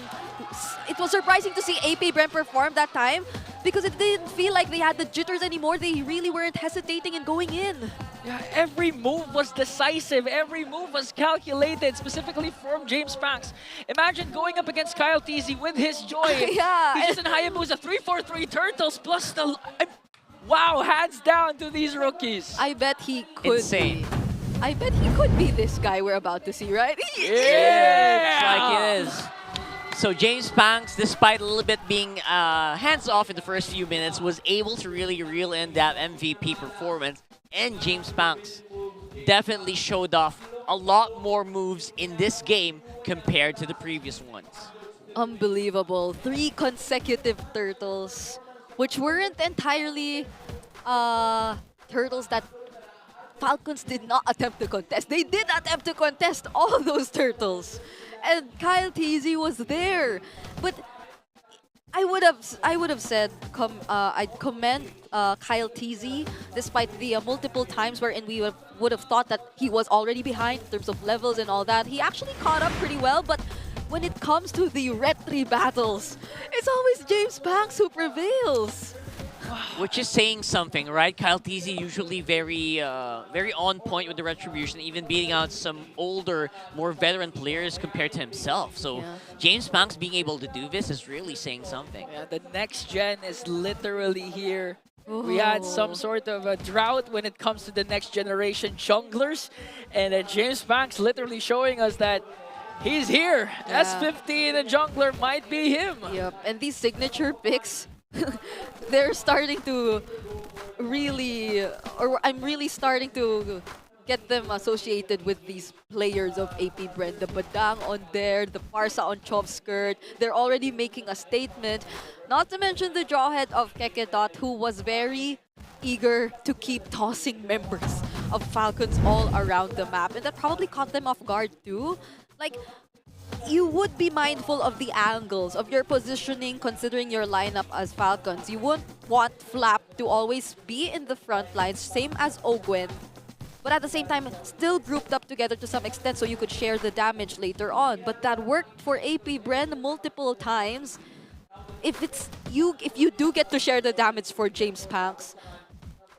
see AP Bren perform that time because it didn't feel like they had the jitters anymore. They really weren't hesitating in going in. Yeah, every move was decisive. Every move was calculated, specifically from James Banks. Imagine going up against Kyle TZ with his joy. Yeah. He's just in Hayabusa 3-4-3 turtles plus the... Wow, hands down to these rookies. I bet he could Insane. be. I bet he could be this guy we're about to see, right? Looks like it is. So James Banks, despite a little bit being hands-off in the first few minutes, was able to really reel in that MVP performance. And James Banks definitely showed off a lot more moves in this game compared to the previous ones. Unbelievable. 3 consecutive turtles, which weren't entirely turtles that Falcons did not attempt to contest. They did attempt to contest all those turtles. And Kyle TZ was there. But I would have said I'd commend Kyle TZ despite the multiple times wherein we would have thought that he was already behind in terms of levels and all that. He actually caught up pretty well, but when it comes to the retry battles, it's always James Banks who prevails. Which is saying something, right? Kyle TZ usually very on point with the retribution, even beating out some older, more veteran players compared to himself. So James Banks being able to do this is really saying something. Yeah, the next gen is literally here. We had some sort of a drought when it comes to the next generation junglers. And James Banks literally showing us that he's here. Yeah. S15, the jungler, might be him. Yep, and these signature picks, they're starting to really, or I'm really starting to get them associated with these players of AP Bren. The Badang on there, the Parsa on Chov Skirt. They're already making a statement. Not to mention the jawhead of Kekedot, who was very eager to keep tossing members of Falcons all around the map. And that probably caught them off guard too. Like, you would be mindful of the angles of your positioning considering your lineup as Falcons. You wouldn't want Flap to always be in the front lines, same as Ogwen, but at the same time, still grouped up together to some extent so you could share the damage later on. But that worked for AP Bren multiple times. If you do get to share the damage for James Banks,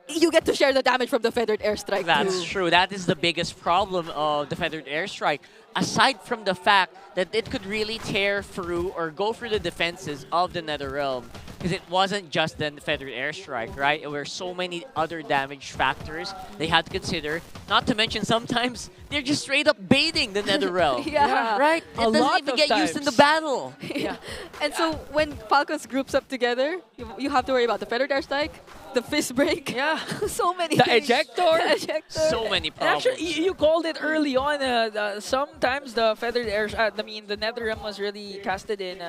you get to share the damage from the Feathered Airstrike That's too. true. That is the biggest problem of the Feathered Airstrike. Aside from the fact that it could really tear through or go through the defenses of the Netherrealm, because it wasn't just the Feathered Airstrike, right? There were so many other damage factors they had to consider. Not to mention sometimes they're just straight up baiting the Netherrealm. Yeah. Right? A It doesn't lot even of get used in the times. battle. Yeah. And so when Falcons groups up together, you have to worry about the Feathered Airstrike, the fist break. Yeah. So many The things. ejector. The ejector. So many And problems. actually, you called it early on. Sometimes the feathered air, the Netherrealm was really casted in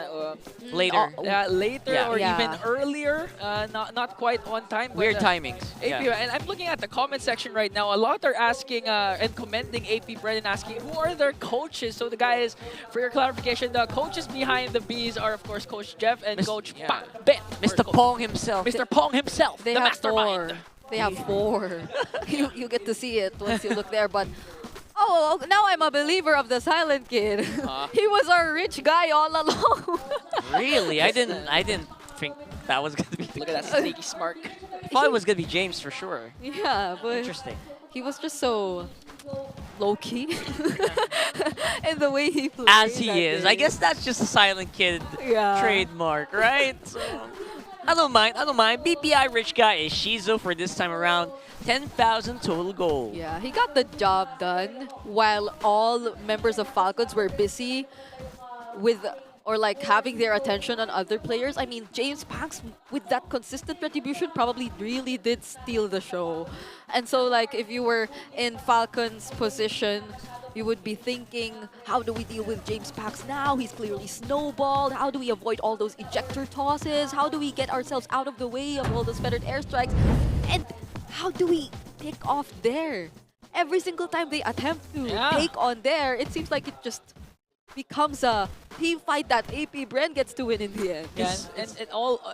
Later. later Yeah. or Yeah. even earlier. Not quite on time. Weird but, timings. AP, Yeah. and I'm looking at the comment section right now. A lot are asking and commending AP Bren and asking who are their coaches. So the guys, for your clarification, the coaches behind the Bees are of course Coach Jeff and Coach Bet. Mr. Pong himself. Mr. Pong himself, They the have mastermind. 4. They have 4. you get to see it once you look there, but oh, now I'm a believer of the Silent Kid. He was our rich guy all along. Really? I didn't think that was gonna be the Look at that sneaky smirk. I thought it was gonna be James for sure. Yeah, but Interesting. he was just so low-key in the way he played. As he that is. day. I guess that's just a Silent Kid Yeah. trademark, right? So, I don't mind. BPI rich guy is Shizo for this time around. 10,000 total gold. Yeah, he got the job done while all members of Falcons were busy with or like having their attention on other players. I mean, James Banks with that consistent retribution probably really did steal the show. And so like if you were in Falcons position, you would be thinking, how do we deal with James Pax now? He's clearly snowballed. How do we avoid all those ejector tosses? How do we get ourselves out of the way of all those feathered airstrikes? And how do we take off there? Every single time they attempt to take on there, it seems like it just becomes a team fight that AP Bren gets to win in the end. Yeah, and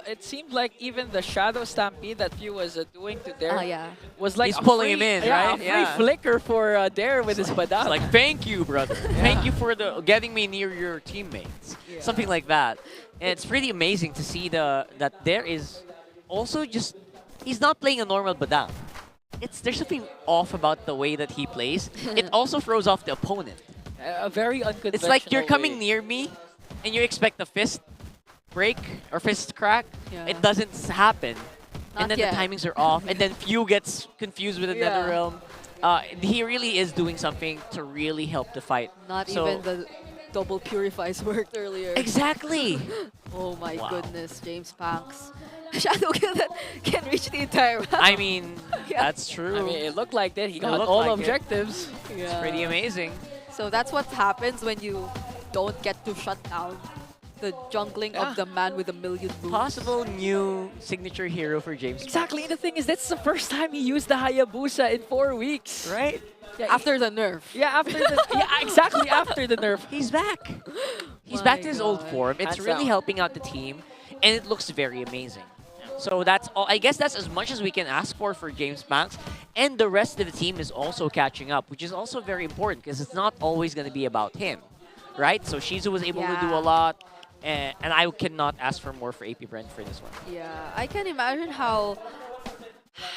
it seemed like even the shadow stampede that Few was doing to Dare was like He's pulling him in, right? A free flicker for Dare with his badao. It's like, thank you, brother. Thank you for getting me near your teammates. Something like that. And it's pretty amazing to see that there is also just, he's not playing a normal badang. There's something off about the way that he plays. It also throws off the opponent. A very unconventional It's like you're coming way. near me and you expect a fist break or fist crack. Yeah. It doesn't happen. Not and then yet. the timings are off. And then Few gets confused with the NetherRealm. He really is doing something to really help the fight. Not So- even the double purifies worked earlier. Exactly. Oh my Wow. goodness, James Pax. Shadow kill that can reach the entire map. I mean, that's true. I mean, it looked like that. He It got looked all like it. objectives. It's pretty amazing. So that's what happens when you don't get to shut down the jungling of the man with a million moves. Possible new signature hero for James. Exactly. And the thing is, that's the first time he used the Hayabusa in 4 weeks. Right? Yeah, After the nerf. Yeah, after the exactly after the nerf. He's back. He's My back to his old God. form. It's Hands really down. helping out the team, and it looks very amazing. So that's all. I guess that's as much as we can ask for James Banks, and the rest of the team is also catching up, which is also very important because it's not always going to be about him, right? So Shizu was able to do a lot, and I cannot ask for more for AP Bren for this one. Yeah, I can imagine how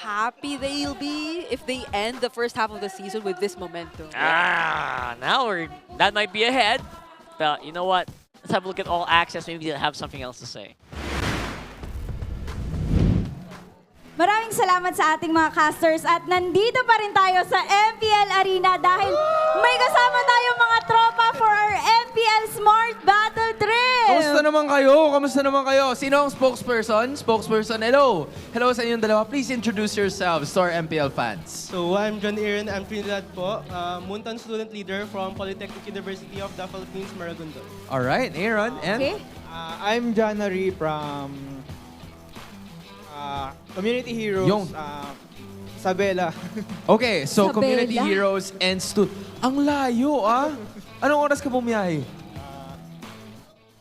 happy they'll be if they end the first half of the season with this momentum. Now that might be ahead, but you know what? Let's have a look at all access. Maybe they'll have something else to say. Maraming salamat sa ating mga casters at nandito pa rin tayo sa MPL Arena dahil may kasama tayo mga tropa for our MPL Smart Battle Trip! Kamusta naman kayo? Kamusta naman kayo? Sino ang spokesperson? Spokesperson, hello! Hello sa inyong dalawa. Please introduce yourselves to our MPL fans. So, I'm John Aaron. I'm Trinidad po. Muntan student leader from Polytechnic University of the Philippines, Maragondon. Alright, Aaron. And? Okay. I'm Janary from Community Heroes, Yung. Sabela. Okay, so Sabela. Community Heroes and Ang layo Anong oras ka bumiyahe?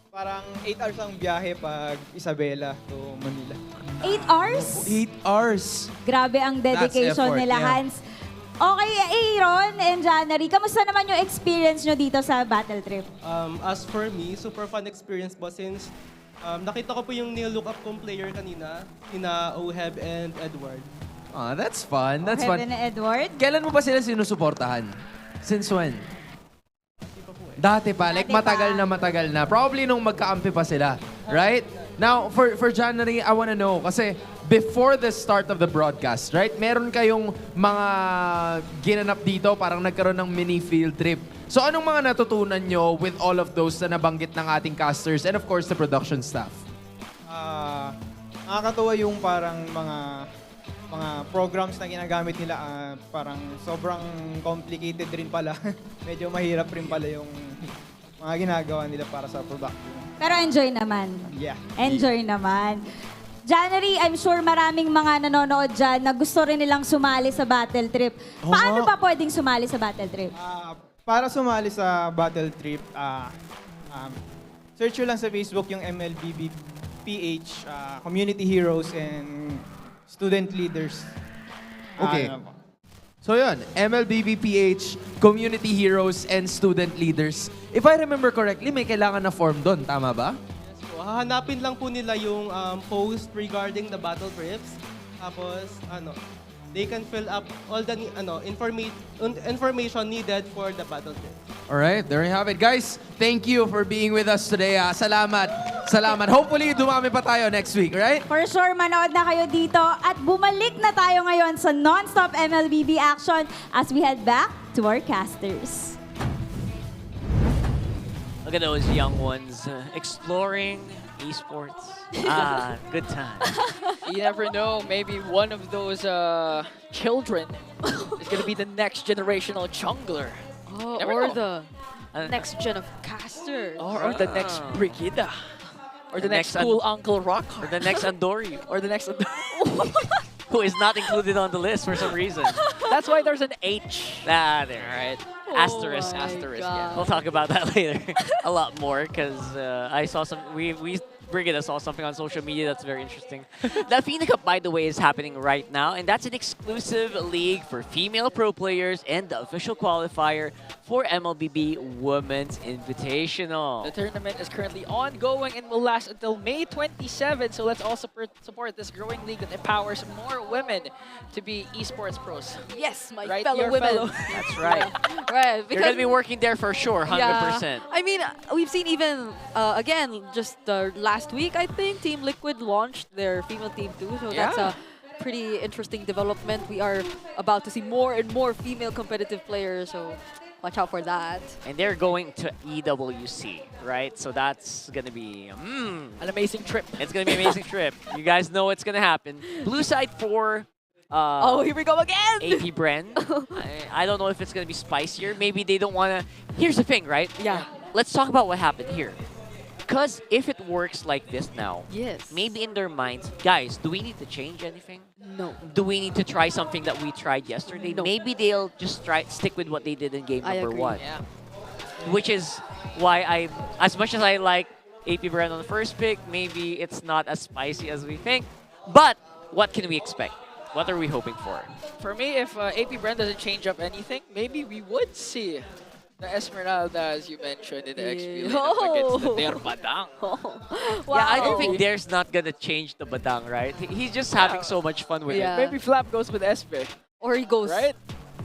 Parang 8 hours ang biyahe pag Isabela to Manila. 8 hours? 8 hours. Grabe ang dedication That's effort, nila, yeah. Hans. Okay, Aaron and Janary, kamusta naman yung experience nyo dito sa Battle Trip? As for me, super fun experience po since nakita ko po yung nilook up kong player kanina, ina Oheb and Edward. That's fun. That's fun. Heaven and Edward? Kailan mo ba sila sinusuportahan? Since when? Dati pa. Like matagal na. Probably nung magkaampi pa sila. Right? Now, for January, I wanna know. Kasi before the start of the broadcast, right? Meron kayong mga ginanap dito. Parang nagkaroon ng mini field trip. So anong mga natutunan nyo with all of those na nabanggit ng ating casters and of course the production staff? Nakakatuwa yung parang mga programs na ginagamit nila. Parang sobrang complicated rin pala. Medyo mahirap rin pala yung mga ginagawa nila para sa production. Pero enjoy naman. Yeah. Enjoy naman. January, I'm sure maraming mga nanonood dyan na gusto rin nilang sumali sa Battle Trip. Paano ba pwedeng sumali sa Battle Trip? Para sumali sa Battle Trip, search nyo lang sa Facebook yung MLBB PH, Community Heroes and Student Leaders. Okay. So yun, MLBBPH, Community Heroes, and Student Leaders. If I remember correctly, may kailangan na form doon. Tama ba? So, hahanapin lang po nila yung post regarding the battle trips. Tapos, they can fill up all the information needed for the battle trip. Alright, there you have it. Guys, thank you for being with us today. Salamat. Salamat. Hopefully, dumami pa tayo next week, right? For sure, manood na kayo dito at bumalik na tayo ngayon sa non-stop MLBB action as we head back to our casters. Look at those young ones exploring esports. Good time. You never know. Maybe one of those children is going to be the next generational jungler. Oh, Never or know. the next gen of casters. Or the next Brigida. Or the next next cool Uncle Rock. Or the next Andori. Or the next Who is not included on the list for some reason. That's why there's an H. Ah, there. Alright. Asterisk. my Asterisk, God. yeah. We'll talk about that later a lot more because I saw some. We Brigida saw something on social media that's very interesting. The FINA Cup, by the way, is happening right now, and that's an exclusive league for female pro players and the official qualifier for MLBB Women's Invitational. The tournament is currently ongoing and will last until May 27. So let's all support this growing league that empowers more women to be esports pros. Yes, my Right, fellow your women. fellow- That's right. Right. You're going to be working there for sure, 100%. Yeah. I mean, we've seen even, again, just last week, I think, Team Liquid launched their female team too. So that's Yeah. a pretty interesting development. We are about to see more and more female competitive players. So watch out for that. And they're going to EWC, right? So that's going to be An amazing trip. it's going to be an amazing trip. You guys know what's going to happen. Blue side for Oh, here we go again! AP Bren. I don't know if it's going to be spicier. Maybe they don't want to... Here's the thing, right? Yeah. Let's talk about what happened here. Because if it works like this now, Yes. maybe in their minds, guys, do we need to change anything? No. Do we need to try something that we tried yesterday? No. Maybe they'll just stick with what they did in game I number agree. 1. Yeah. Which is why as much as I like AP Bren on the first pick, maybe it's not as spicy as we think. But what can we expect? What are we hoping for? For me, if AP Bren doesn't change up anything, maybe we would see the Esmeralda, as you mentioned, in the XP lineup against the Terbadang. Wow. Yeah, I don't think Dare's not gonna change the Badang, right? He's just having so much fun with Yeah. it. Maybe Flap goes with Espe. Or he goes... Right?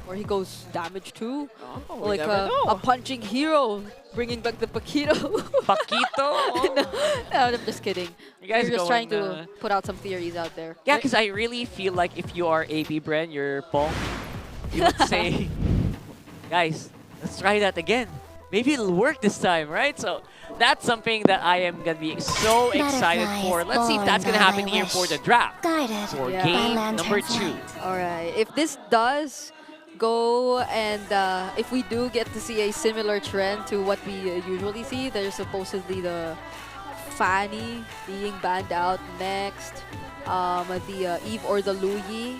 Or he goes damage too. Oh, we Like never know. a punching hero, bringing back the Paquito. Paquito? no, I'm just kidding. You guys We're just going, trying to put out some theories out there. Yeah, because I really feel like if you are AP Bren, you're Pong, you would say, guys, let's try that again. Maybe it'll work this time, right? So that's something that I am going to be so excited for. Let's see if that's going to happen here for the draft. For Yeah. game number 2. All right. If this does go and if we do get to see a similar trend to what we usually see, there's supposedly the Fanny being banned out next. The Eve or the Luyi,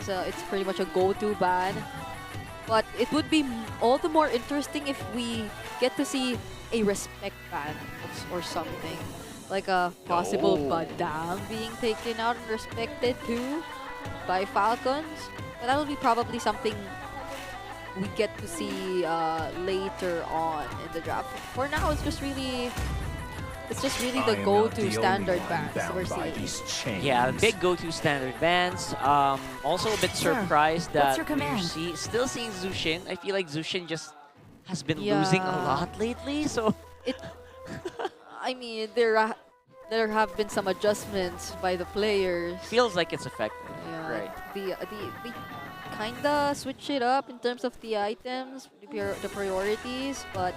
it's pretty much a go-to ban. But it would be all the more interesting if we get to see a respect ban or something. Like a possible Badang being taken out and respected too by Falcons. But that'll be probably something we get to see later on in the draft. For now, it's just really the go-to standard bans we're seeing. Yeah, big go-to standard bans. Also a bit surprised that we're still seeing Zushin. I feel like Zushin just has been losing a lot lately. So I mean, there have been some adjustments by the players. feels like it's effective, Yeah, right? they kinda switch it up in terms of the items, the priorities, but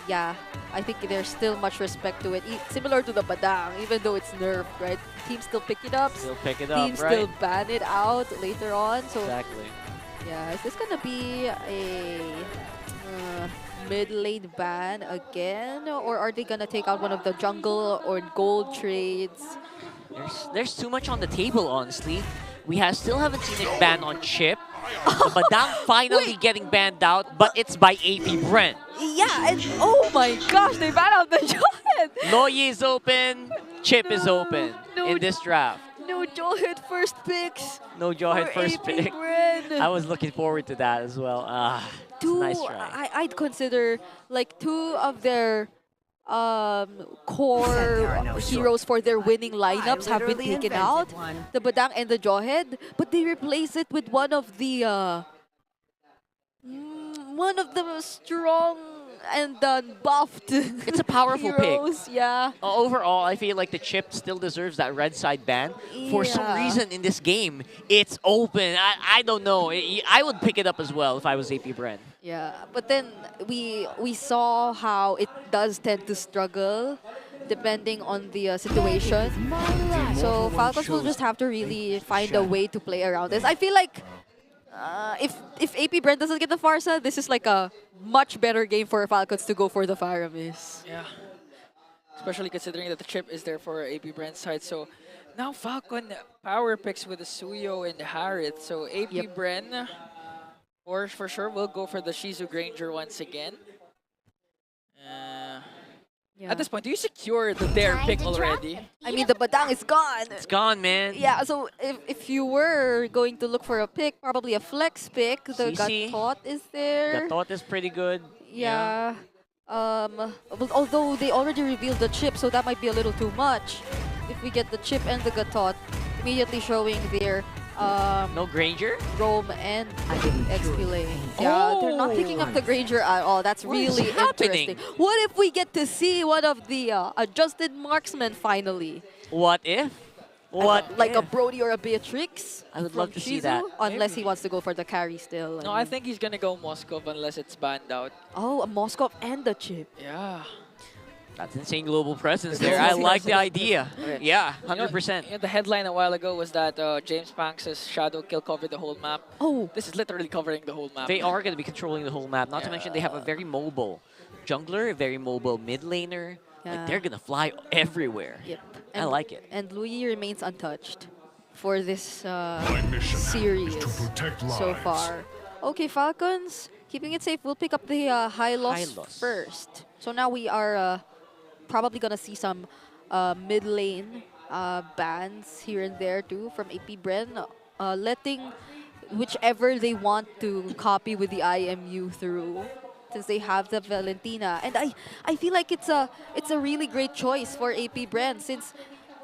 yeah, I think there's still much respect to it. Similar to the Badang, even though it's nerfed, right? Teams still pick it up. Still pick it up, Teams right? still ban it out later on. So Exactly. yeah, is this gonna be a mid lane ban again, or are they gonna take out one of the jungle or gold trades? There's too much on the table, honestly. We still haven't seen it banned on Chip. The Badang finally getting banned out, but it's by AP Bren. Yeah, and oh my gosh, they ban out the Johet! Loyi is open, Chip is open in this draft. No Johet first picks. No Johet for first AP pick. Bren. I was looking forward to that as well. It's a nice try. I'd consider like 2 of their core heroes for their winning lineups have been taken out. The Badang and the Jawhead, but they replace it with one of the strong and buffed. It's a powerful heroes. pick. Yeah. Overall, I feel like the Chip still deserves that red side ban. For some Yeah. reason in this game, it's open. I don't know. I would pick it up as well if I was AP Bren. Yeah, but then we saw how it does tend to struggle depending on the situation. So Falcons will just have to really find a way to play around this. I feel like If AP Bren doesn't get the Farsa, this is like a much better game for Falcons to go for the Faramis. Yeah. Especially considering that the chip is there for AP Brent's side. So now Falcon power picks with the Suyo and the Harith. So AP Bren, or for sure, will go for the Shizu Granger once again. At this point, do you secure the Dare pick already? I mean, the Badang is gone. It's gone, man. Yeah, so if you were going to look for a pick, probably a flex pick, the CC. Gatot is there. Gatot is pretty good. Yeah. Although they already revealed the chip, so that might be a little too much. If we get the chip and the Gatot, immediately showing their No Granger? Roam and XP lane. Yeah, they're not picking up the Granger at all. That's What is really happening? interesting. What if we get to see one of the adjusted marksmen finally? What if? What Like a if? Brody or a Beatrix? I would from love to see Shizu? that. Unless he wants to go for the carry still. No, I think he's gonna go Moscow unless it's banned out. Oh, a Moskov and the chip. Yeah. That's insane global presence there. I like the idea. Yeah, You know, 100%. the headline a while ago was that James Banks' shadow kill covered the whole map. Oh. This is literally covering the whole map. They are going to be controlling the whole map. Not to mention they have a very mobile jungler, a very mobile mid laner. Like Yeah. they're going to fly everywhere. Yep. I like it. And Louis remains untouched for this series so far. Okay, Falcons, keeping it safe. We'll pick up the high loss first. So now we are probably going to see some mid lane bans here and there too from AP Bren, letting whichever they want to copy with the IMU through, since they have the Valentina. And I feel like it's a really great choice for AP Bren, since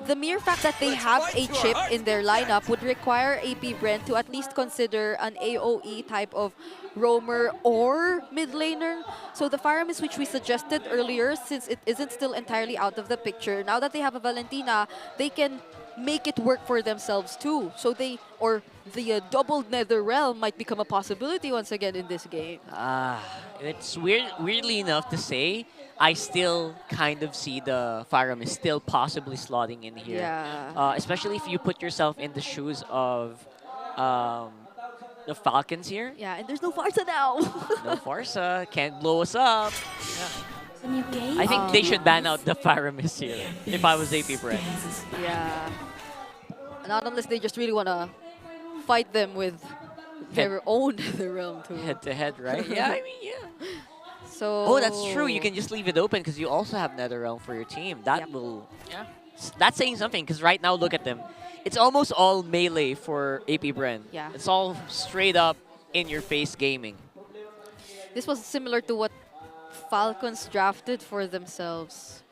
the mere fact that they have a chip in their lineup would require AP Bren to at least consider an AOE type of roamer or mid laner. So the Faramis, which we suggested earlier, since it isn't still entirely out of the picture, now that they have a Valentina, they can make it work for themselves too. So the double Nether Realm might become a possibility once again in this game. It's weirdly enough to say, I still kind of see the Faramis still possibly slotting in here. Yeah. Especially if you put yourself in the shoes of the Falcons here. Yeah, and there's no Farsa now. No Farsa, can't blow us up. I think they should ban out the Faramis here if I was AP Bren. Yeah. Not unless they just really want to fight them with their own Nether Realm too. Head to head, right? Yeah, I mean, yeah. So. Oh, that's true. You can just leave it open because you also have NetherRealm for your team. That will... Yeah. That's saying something because right now, look at them. It's almost all melee for AP Bren. Yeah. It's all straight up in-your-face gaming. This was similar to what Falcons drafted for themselves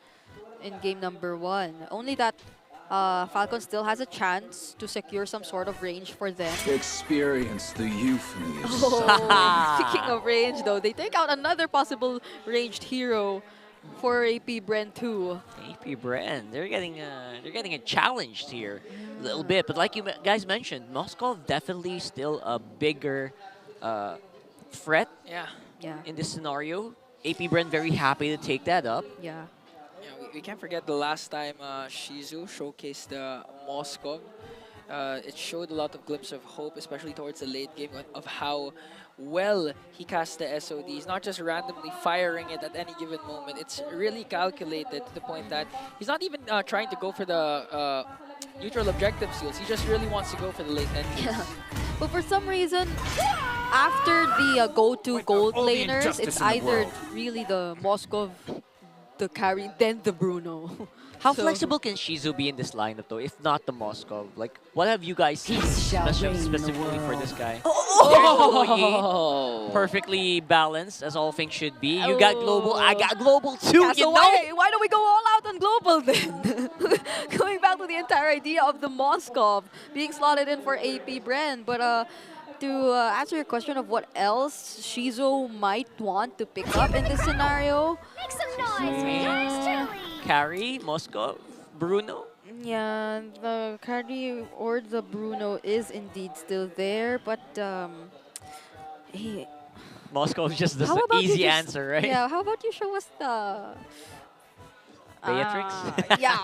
in game number 1. Only that Falcons still has a chance to secure some sort of range for them. Experience the euphemism. Oh, speaking of range, though, they take out another possible ranged hero for AP Bren too. AP Bren, they're getting challenged here a little bit, but like you guys mentioned, Moscow definitely still a bigger threat. Yeah. In this scenario, AP Bren very happy to take that up. Yeah. Yeah, we can't forget the last time Shizu showcased Moscow. It showed a lot of glimpse of hope, especially towards the late game, of how well he cast the SODs, not just randomly firing it at any given moment. It's really calculated to the point that he's not even trying to go for the neutral objective seals. He just really wants to go for the late entries. Yeah. But for some reason, after the go-to gold laners, it's either really the Moskov, the carry, then the Bruno. How So- flexible can Shizu be in this lineup though, if not the Moskov? Like, what have you guys seen specifically for this guy? Oh! Perfectly balanced, as all things should be. You got global, I got global too, Yeah, you so know? why don't we go all out on global then? Going back to the entire idea of the Moskov being slotted in for AP Bren, but to answer your question of what else Shizu might want to pick up in this scenario, Make some noise for yours truly. Carry, Moscow, Bruno. yeah, the carry or the Bruno is indeed still there, but hey, Moscow is just the how about you easy just- answer, right? Yeah, how about you show us the Beatrix? Yeah,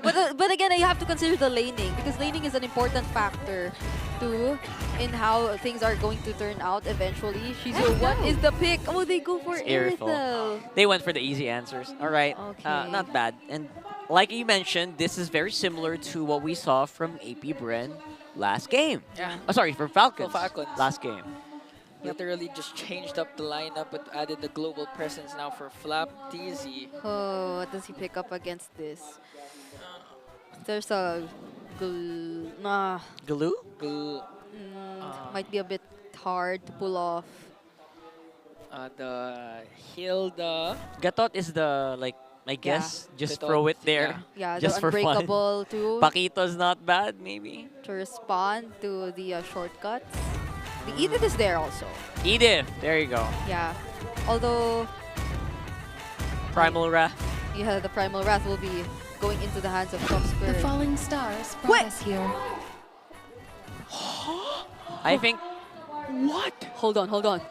but again, you have to consider the laning because laning is an important factor too in how things are going to turn out eventually. So what is the pick? Oh, they go for Irithel. They went for the easy answers. All right, not bad. And like you mentioned, this is very similar to what we saw from AP Bren last game. Yeah. Oh, sorry, from Falcons, Falcons. last game. Literally just changed up the lineup but added the global presence now for Flap TZ. Oh, what does he pick up against this? There's a glue. Galoo? Might be a bit hard to pull off. The Hilda. Gatot is the, like, I guess, just Gatot, throw it there. Yeah, just the for fun. unbreakable too. Paquito's not bad, maybe. To respond to the shortcuts. The Edith is there also. Edith, there you go. Yeah. Although, Primal Wrath. yeah, the Primal Wrath will be going into the hands of Top Spirit. The falling stars brought us here. I think... What? Hold on. Hold on.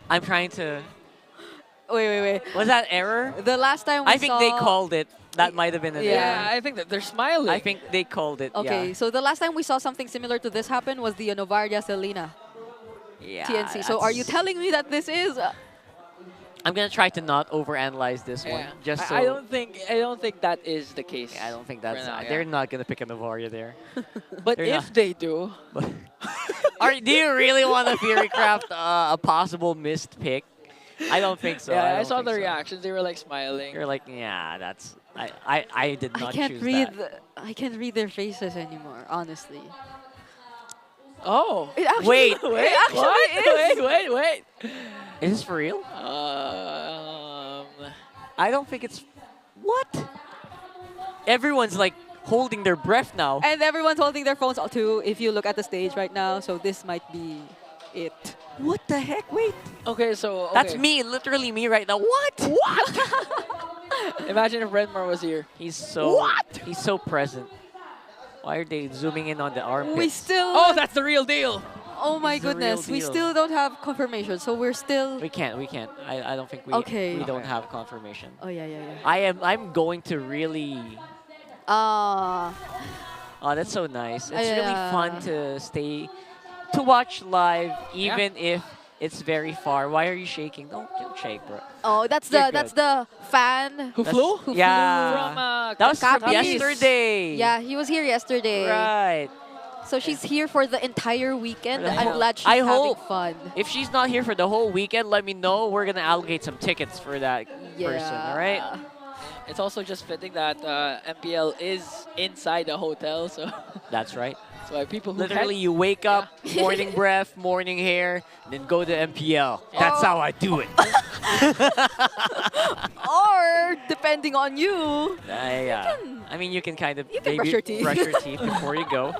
I'm trying to... Wait. Was that error? The last time we I think they called it. That might have been an Yeah, error. I think that they're smiling. I think they called it, Okay, yeah. so the last time we saw something similar to this happen was the Novardia Selena Yeah, TNC. So are you telling me that this is... I'm gonna try to not overanalyze this one. Yeah. Just so I don't think that is the case. I don't think that's. now, They're not gonna pick a Novaria there. But They're if not. they do, Do you really want to Fury Craft a possible missed pick? I don't think so. yeah, I don't saw think the so. reactions. They were like smiling. You're like, yeah, that's. I did not I can't choose read. that. I can't read their faces anymore, honestly. Oh, It actually, Wait. it actually is. Wait. Is this for real? I don't think it's. What? Everyone's like holding their breath now. And everyone's holding their phones too. If you look at the stage right now, so this might be it. What the heck? Wait. Okay, so That's me, literally me right now. What? Imagine if Redmar was here. He's so. He's so present. Why are they zooming in on the armpits? We still. Oh, that's the real deal. Oh my It's the real goodness, we deal. still don't have confirmation, so we're still. We can't. I don't think we. Okay. We don't have confirmation. Oh yeah. I'm going to really. Ah. Oh, that's so nice. It's Yeah. really fun to watch live, even if it's very far. Why are you shaking? Don't shake, bro. Oh, that's You're the fan Who flew? who Yeah. flew. From That was from Capiz. yesterday. Yeah, he was here yesterday. Right. So she's here for the entire weekend. For the I'm whole- glad she's I having hope. fun. If she's not here for the whole weekend, let me know. We're gonna allocate some tickets for that person. All right. It's also just fitting that MPL is inside the hotel, so That's right. that's why people who Literally, you wake up, morning breath, morning hair, then go to MPL. That's how I do it. Or depending on you. Yeah. I mean, you can kind of can maybe brush your teeth. brush your teeth before you go.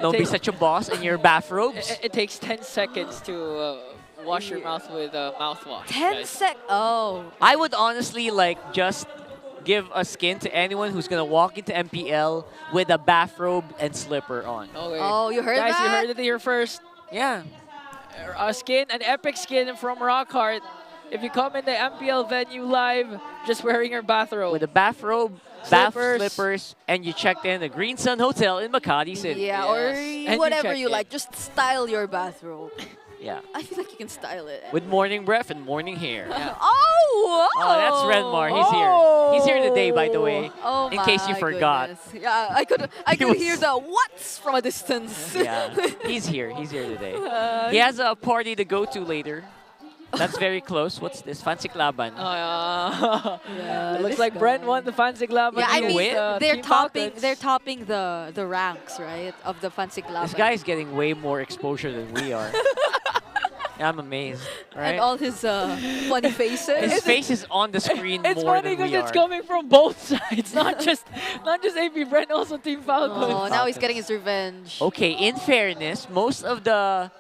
Don't be such a boss in your bathrobes. It takes 10 seconds to wash your mouth with mouthwash. 10 sec. Oh. I would honestly like just give a skin to anyone who's gonna walk into MPL with a bathrobe and slipper on. Okay. Oh, you heard Guys, that? you heard it here first. Yeah. An epic skin from Rockhart. If you come in the MPL venue live, just wearing your bathrobe. With a bathrobe, bath Slippers. slippers, and you checked in the Green Sun Hotel in Makati City. Yeah, Yes. And or whatever check you it. like. Just style your bathrobe. Yeah. I feel like you can style it. With morning breath and morning hair. Oh! Oh, that's Redmar. He's here. He's here today, by the way. Oh in case you my forgot. goodness. Yeah, I could was- hear the whats from a distance. Yeah, he's here. He's here today. Uh, He has a party to go to later. That's very close. What's this? Fancy Klaban. Yeah, It looks this like guy. Brent won the Fancy Club. Yeah, I against, mean Team Falcons. they're topping the ranks, right, of the fancy club. This guy's getting way more exposure than we are. I'm amazed. Right? And all his funny faces. His face is on the screen It's more funny than we because it's are. coming from both sides, not just AP Brent, also Team Falcons. Oh, now he's getting his revenge. Okay, in fairness, most of the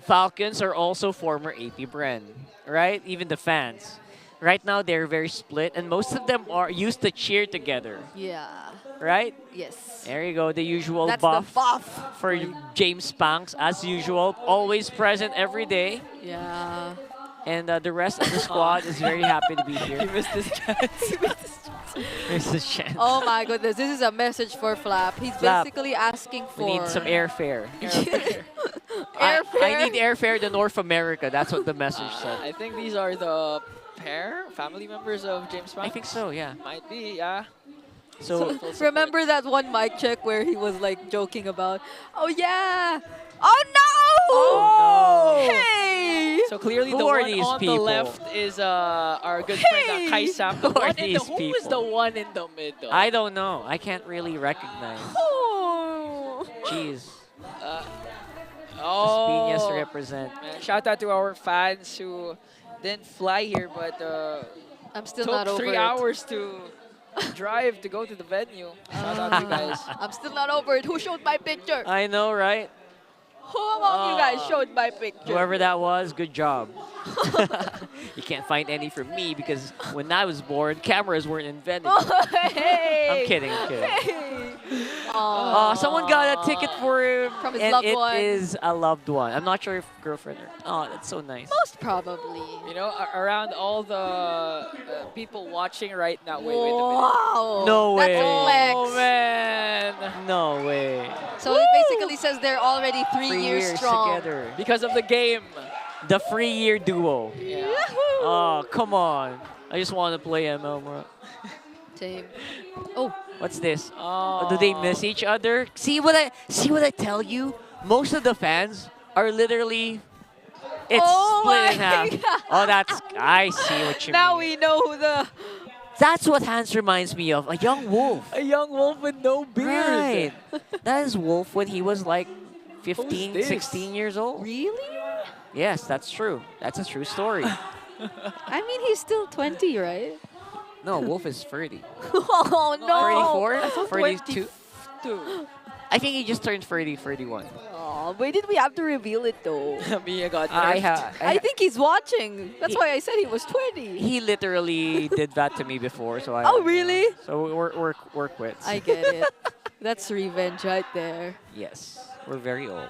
Falcons are also former AP Bren, right? Even the fans. Right now, they're very split, and most of them are used to cheer together, Yeah. right? Yes. There you go, the usual That's buff, the buff. for James Spanks, as usual, always present every day. Yeah. And the rest of the squad is very happy to be here. He missed his chance. Missed his chance. Oh my goodness, this is a message for Flap. He's Flap, basically asking for... We need some airfare. Airfare? I need airfare to North America. That's what the message said. I think these are the family members of James Frank. I think so, yeah. Might be, yeah. So remember that one mic check where he was like joking about, oh yeah, oh no! Oh, no! Hey! So clearly Who the are one these on people? the left is our good friend Kai Sam. Who are these Who is people? the one in the middle? I don't know. I can't really recognize. Oh. Jeez. Oh, Piñas represent. man, shout out to our fans who didn't fly here, but I'm still took not over 3 it. hours to drive to go to the venue. Shout out to you guys. I'm still not over it. Who showed my picture? I know, right? Who among you guys showed my picture? Whoever that was, good job. You can't find any from me because when I was born, cameras weren't invented. Hey! I'm kidding, I'm kidding. Hey! Someone got a ticket for him, From his and loved it one. is a loved one. I'm not sure if girlfriend or... Oh, that's so nice. Most probably. You know, around all the people watching right now. Wait a minute. Wow! No way. That's a flex. Oh, man. No way. So it basically says they're already 3 years strong. together. Because of the game. The free-year duo. Yeah. Oh, come on. I just want to play ML, bro. Same. Oh. What's this? Oh. Do they miss each other? See what I tell you? Most of the fans are literally it's split in half. God. Oh, that's I see what you Now mean. we know who the... That's what Hans reminds me of. A young wolf. A young wolf with no beard. Right. That is Wolf when he was like 15, this? 16 years old. Really? Yes, that's true. That's a true story. I mean, he's still 20, right? No, Wolf is 30. Oh, no. 34? 42? 22. I think he just turned 30, 31. Oh, why did we have to reveal it, though? Mia got I think he's watching. That's why I said he was 20. He literally did that to me before, so I. Oh, really? So we're quits. I get it. That's revenge right there. Yes, we're very old.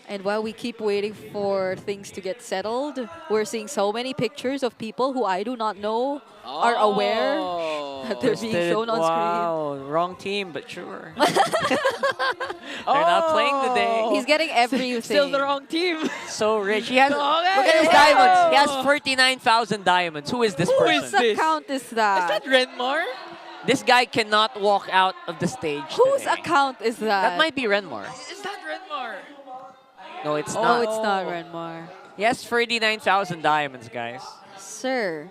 And while we keep waiting for things to get settled, we're seeing so many pictures of people who I do not know are aware that they're being Listed. shown on Wow, wrong team, but sure. They're not playing today. screen. He's getting everything. Still the wrong team. So rich. He has. Okay. Look at his diamonds. He has 49,000 diamonds. Who is this person? Whose account is that? Is that Renmar? This guy cannot walk out of the stage. Whose today. account is that? That might be Renmar. Is that Renmar? No, it's Oh, not. it's not Renmar. He has 39,000 diamonds, guys. Sir,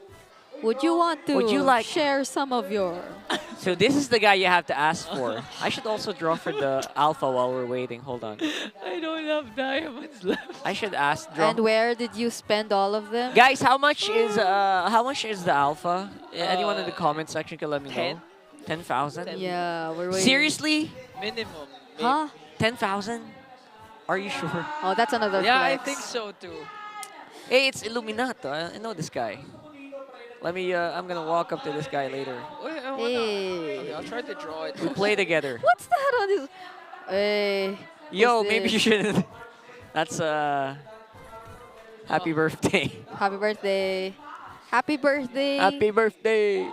would you want to Would you like- share some of your... So this is the guy you have to ask for. I should also draw for the alpha while we're waiting. Hold on. I don't have diamonds left. I should ask. Draw. And where did you spend all of them? Guys, how much is the alpha? Anyone in the comment section can let me know. 10,000. Yeah, we're waiting. Seriously? Minimum. Huh? 10,000? Are you sure? Oh, that's another Yeah, I flex. think so too. Hey, it's Illuminato. I know this guy. Let me. I'm gonna walk up to this guy later. Wait, Hey. okay, I'll try to draw it. We play together. What's that on his... Hey. Yo, who's maybe you this? shouldn't. That's happy birthday. Happy birthday. Happy birthday. Happy birthday.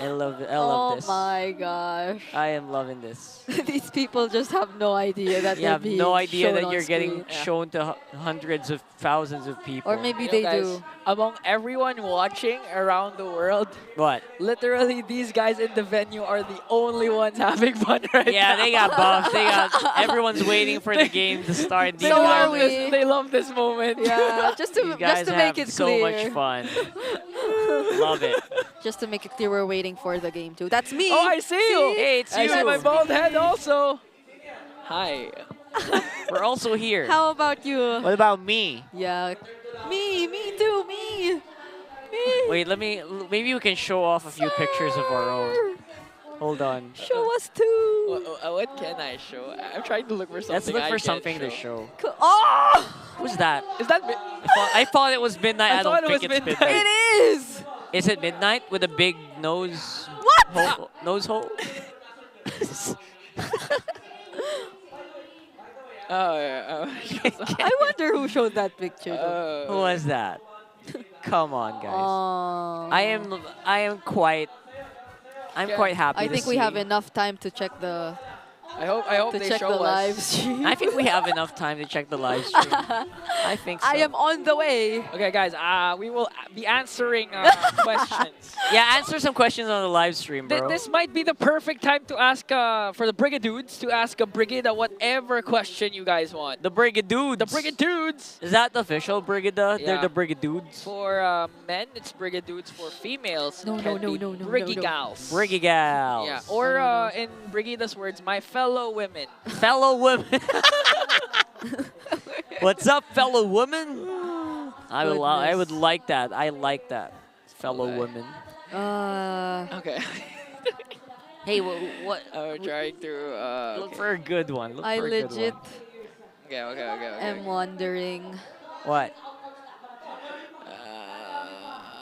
I love it. I love this. Oh my gosh. I am loving this. These people just have no idea that You they're have being no idea shown that on you're getting screen. shown to hundreds of thousands of people. Or maybe You know, they guys, do. Among everyone watching around the world, What? literally these guys in the venue are the only ones having fun right now. Yeah, they got buffed. They got. Everyone's waiting for the game to start. These So guys are we. They love this moment. Yeah, just These to guys make have it so clear. much fun. Love it. Just to make it clear, we're waiting for the game too. That's me. Oh, I see you. Hey, it's I you. see my bald head also. Hi. We're also here. How about you? What about me? Yeah. Me too, me. Wait, maybe we can show off a few pictures of our own. Hold on. Show us too. What can I show? I'm trying to look for something. Let's look I for can something to show. Oh! Who's that? Is that? I thought it was midnight. I, thought don't it think was it's midnight. midnight. It is. Is it midnight with a big nose? What? Nose hole? Oh, yeah. I wonder who showed that picture. Though. Who was that? Come on, guys. I'm quite happy. I think we have enough time to check the. I hope to they check show the us. live stream. I think we have enough time to check the live stream. I think so. I am on the way. Okay, guys. We will be answering questions. Yeah, answer some questions on the live stream, bro. This might be the perfect time to ask for the Brigadudes to ask Brigida whatever question you guys want. The Brigadudes. The Brigadudes. Is that the official Brigida? Yeah. They're the Brigadudes. For men, it's Brigadudes. For females, no, Brigigals. Brigigals. Yeah. Or in Brigida's words, my fellow women. Fellow women. What's up, fellow women? I would like that. I like that. Fellow women. Okay. Hey, what? I'm trying to look for a good one. Look I for a good legit one. Okay. am wondering What?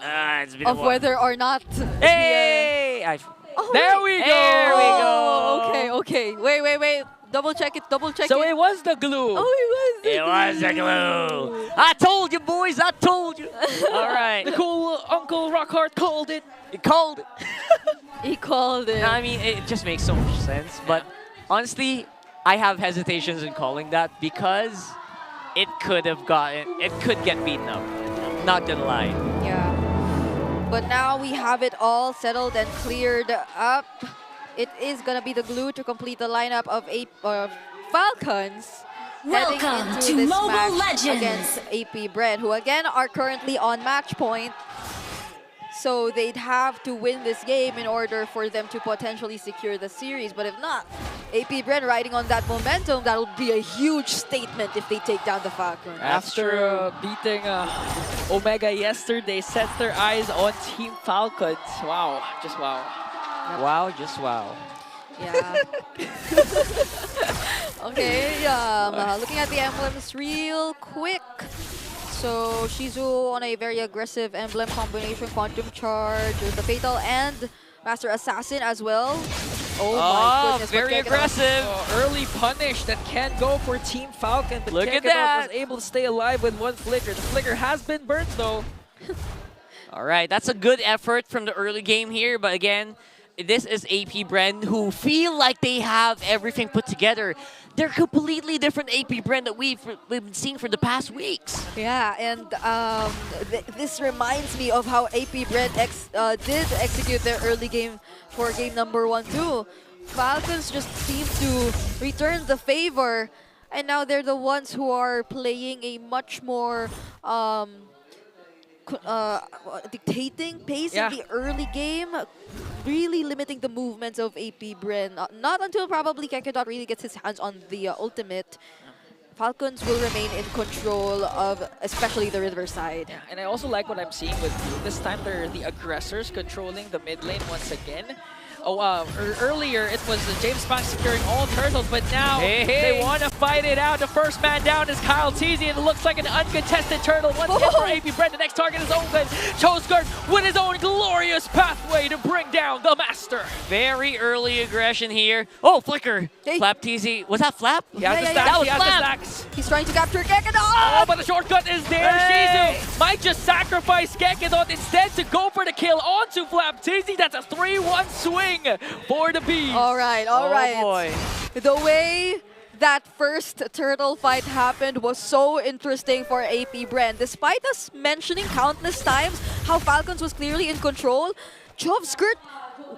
It's been a of while. whether or not. Hey! There we go. There we go. Okay. Wait. Double check it. So it was the glue. Oh, It was the glue. I told you, boys. I told you. All right. The cool Uncle Rockhart called it. He called it. He called it. No, I mean, it just makes so much sense. But honestly, I have hesitations in calling that because it could get beaten up. Not gonna lie. Yeah. But now we have it all settled and cleared up. It is going to be the glue to complete the lineup of Falcons. Welcome heading into to this Mobile match Legends. against AP Bren, who again are currently on match point. So they'd have to win this game in order for them to potentially secure the series. But if not, AP Bren riding on that momentum, that'll be a huge statement if they take down the Falcons. After beating Omega yesterday, sets their eyes on Team Falcons. Wow, just wow. Wow, just wow. Yeah. Okay, looking at the emblems real quick. So Shizu on a very aggressive emblem combination, Quantum Charge, with the Fatal and Master Assassin as well. Oh my goodness. Very aggressive. Early punish that can go for Team Falcon, but Look at Kekedot that. was able to stay alive with one flicker. The flicker has been burnt though. All right, that's a good effort from the early game here, but again, this is AP Bren who feel like they have everything put together. They're completely different AP Bren that we've been seeing for the past weeks. Yeah, and this reminds me of how AP Bren did execute their early game for game number 1 too. Falcons just seem to return the favor, and now they're the ones who are playing a much more dictating pace in the early game, really limiting the movements of AP Bren. Not until probably Kekedot really gets his hands on the ultimate. Falcons will remain in control of especially the river side. Yeah, and I also like what I'm seeing with Blue. This time they're the aggressors controlling the mid lane once again. Earlier it was James Spank securing all turtles, but now they want to fight it out. The first man down is Kyle Teasy, and it looks like an uncontested turtle. Once again for AP Bren, the next target is open. Cho'Skirt with his own glorious pathway to bring down the master. Very early aggression here. Oh, flicker. Flap TZ. Was that Flap? He has the stacks, he has the stacks. He's trying to capture Kekedot! Oh, but the shortcut is there. Shizu might just sacrifice Kekedot instead to go for the kill onto Flap TZ. That's a 3-1 swing for the Bees. All right. Boy. The way that first turtle fight happened was so interesting for AP Bren. Despite us mentioning countless times how Falcons was clearly in control, Cho'Skirt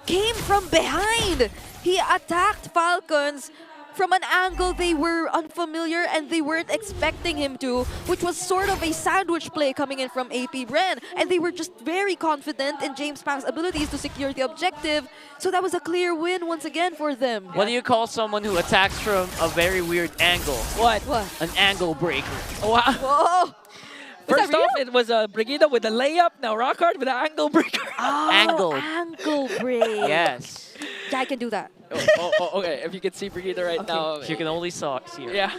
came from behind. He attacked Falcons from an angle they were unfamiliar and they weren't expecting him to, which was sort of a sandwich play coming in from AP Bren. And they were just very confident in James Spank's abilities to secure the objective. So that was a clear win once again for them. What do you call someone who attacks from a very weird angle? What? An angle breaker. Wow. Whoa. First off, it was Brigida with a layup. Now Rockhart with an angle breaker. Oh, angle break. Yes. Yeah, I can do that. Okay. If you can see Brigida right now. You can only see her. Yeah.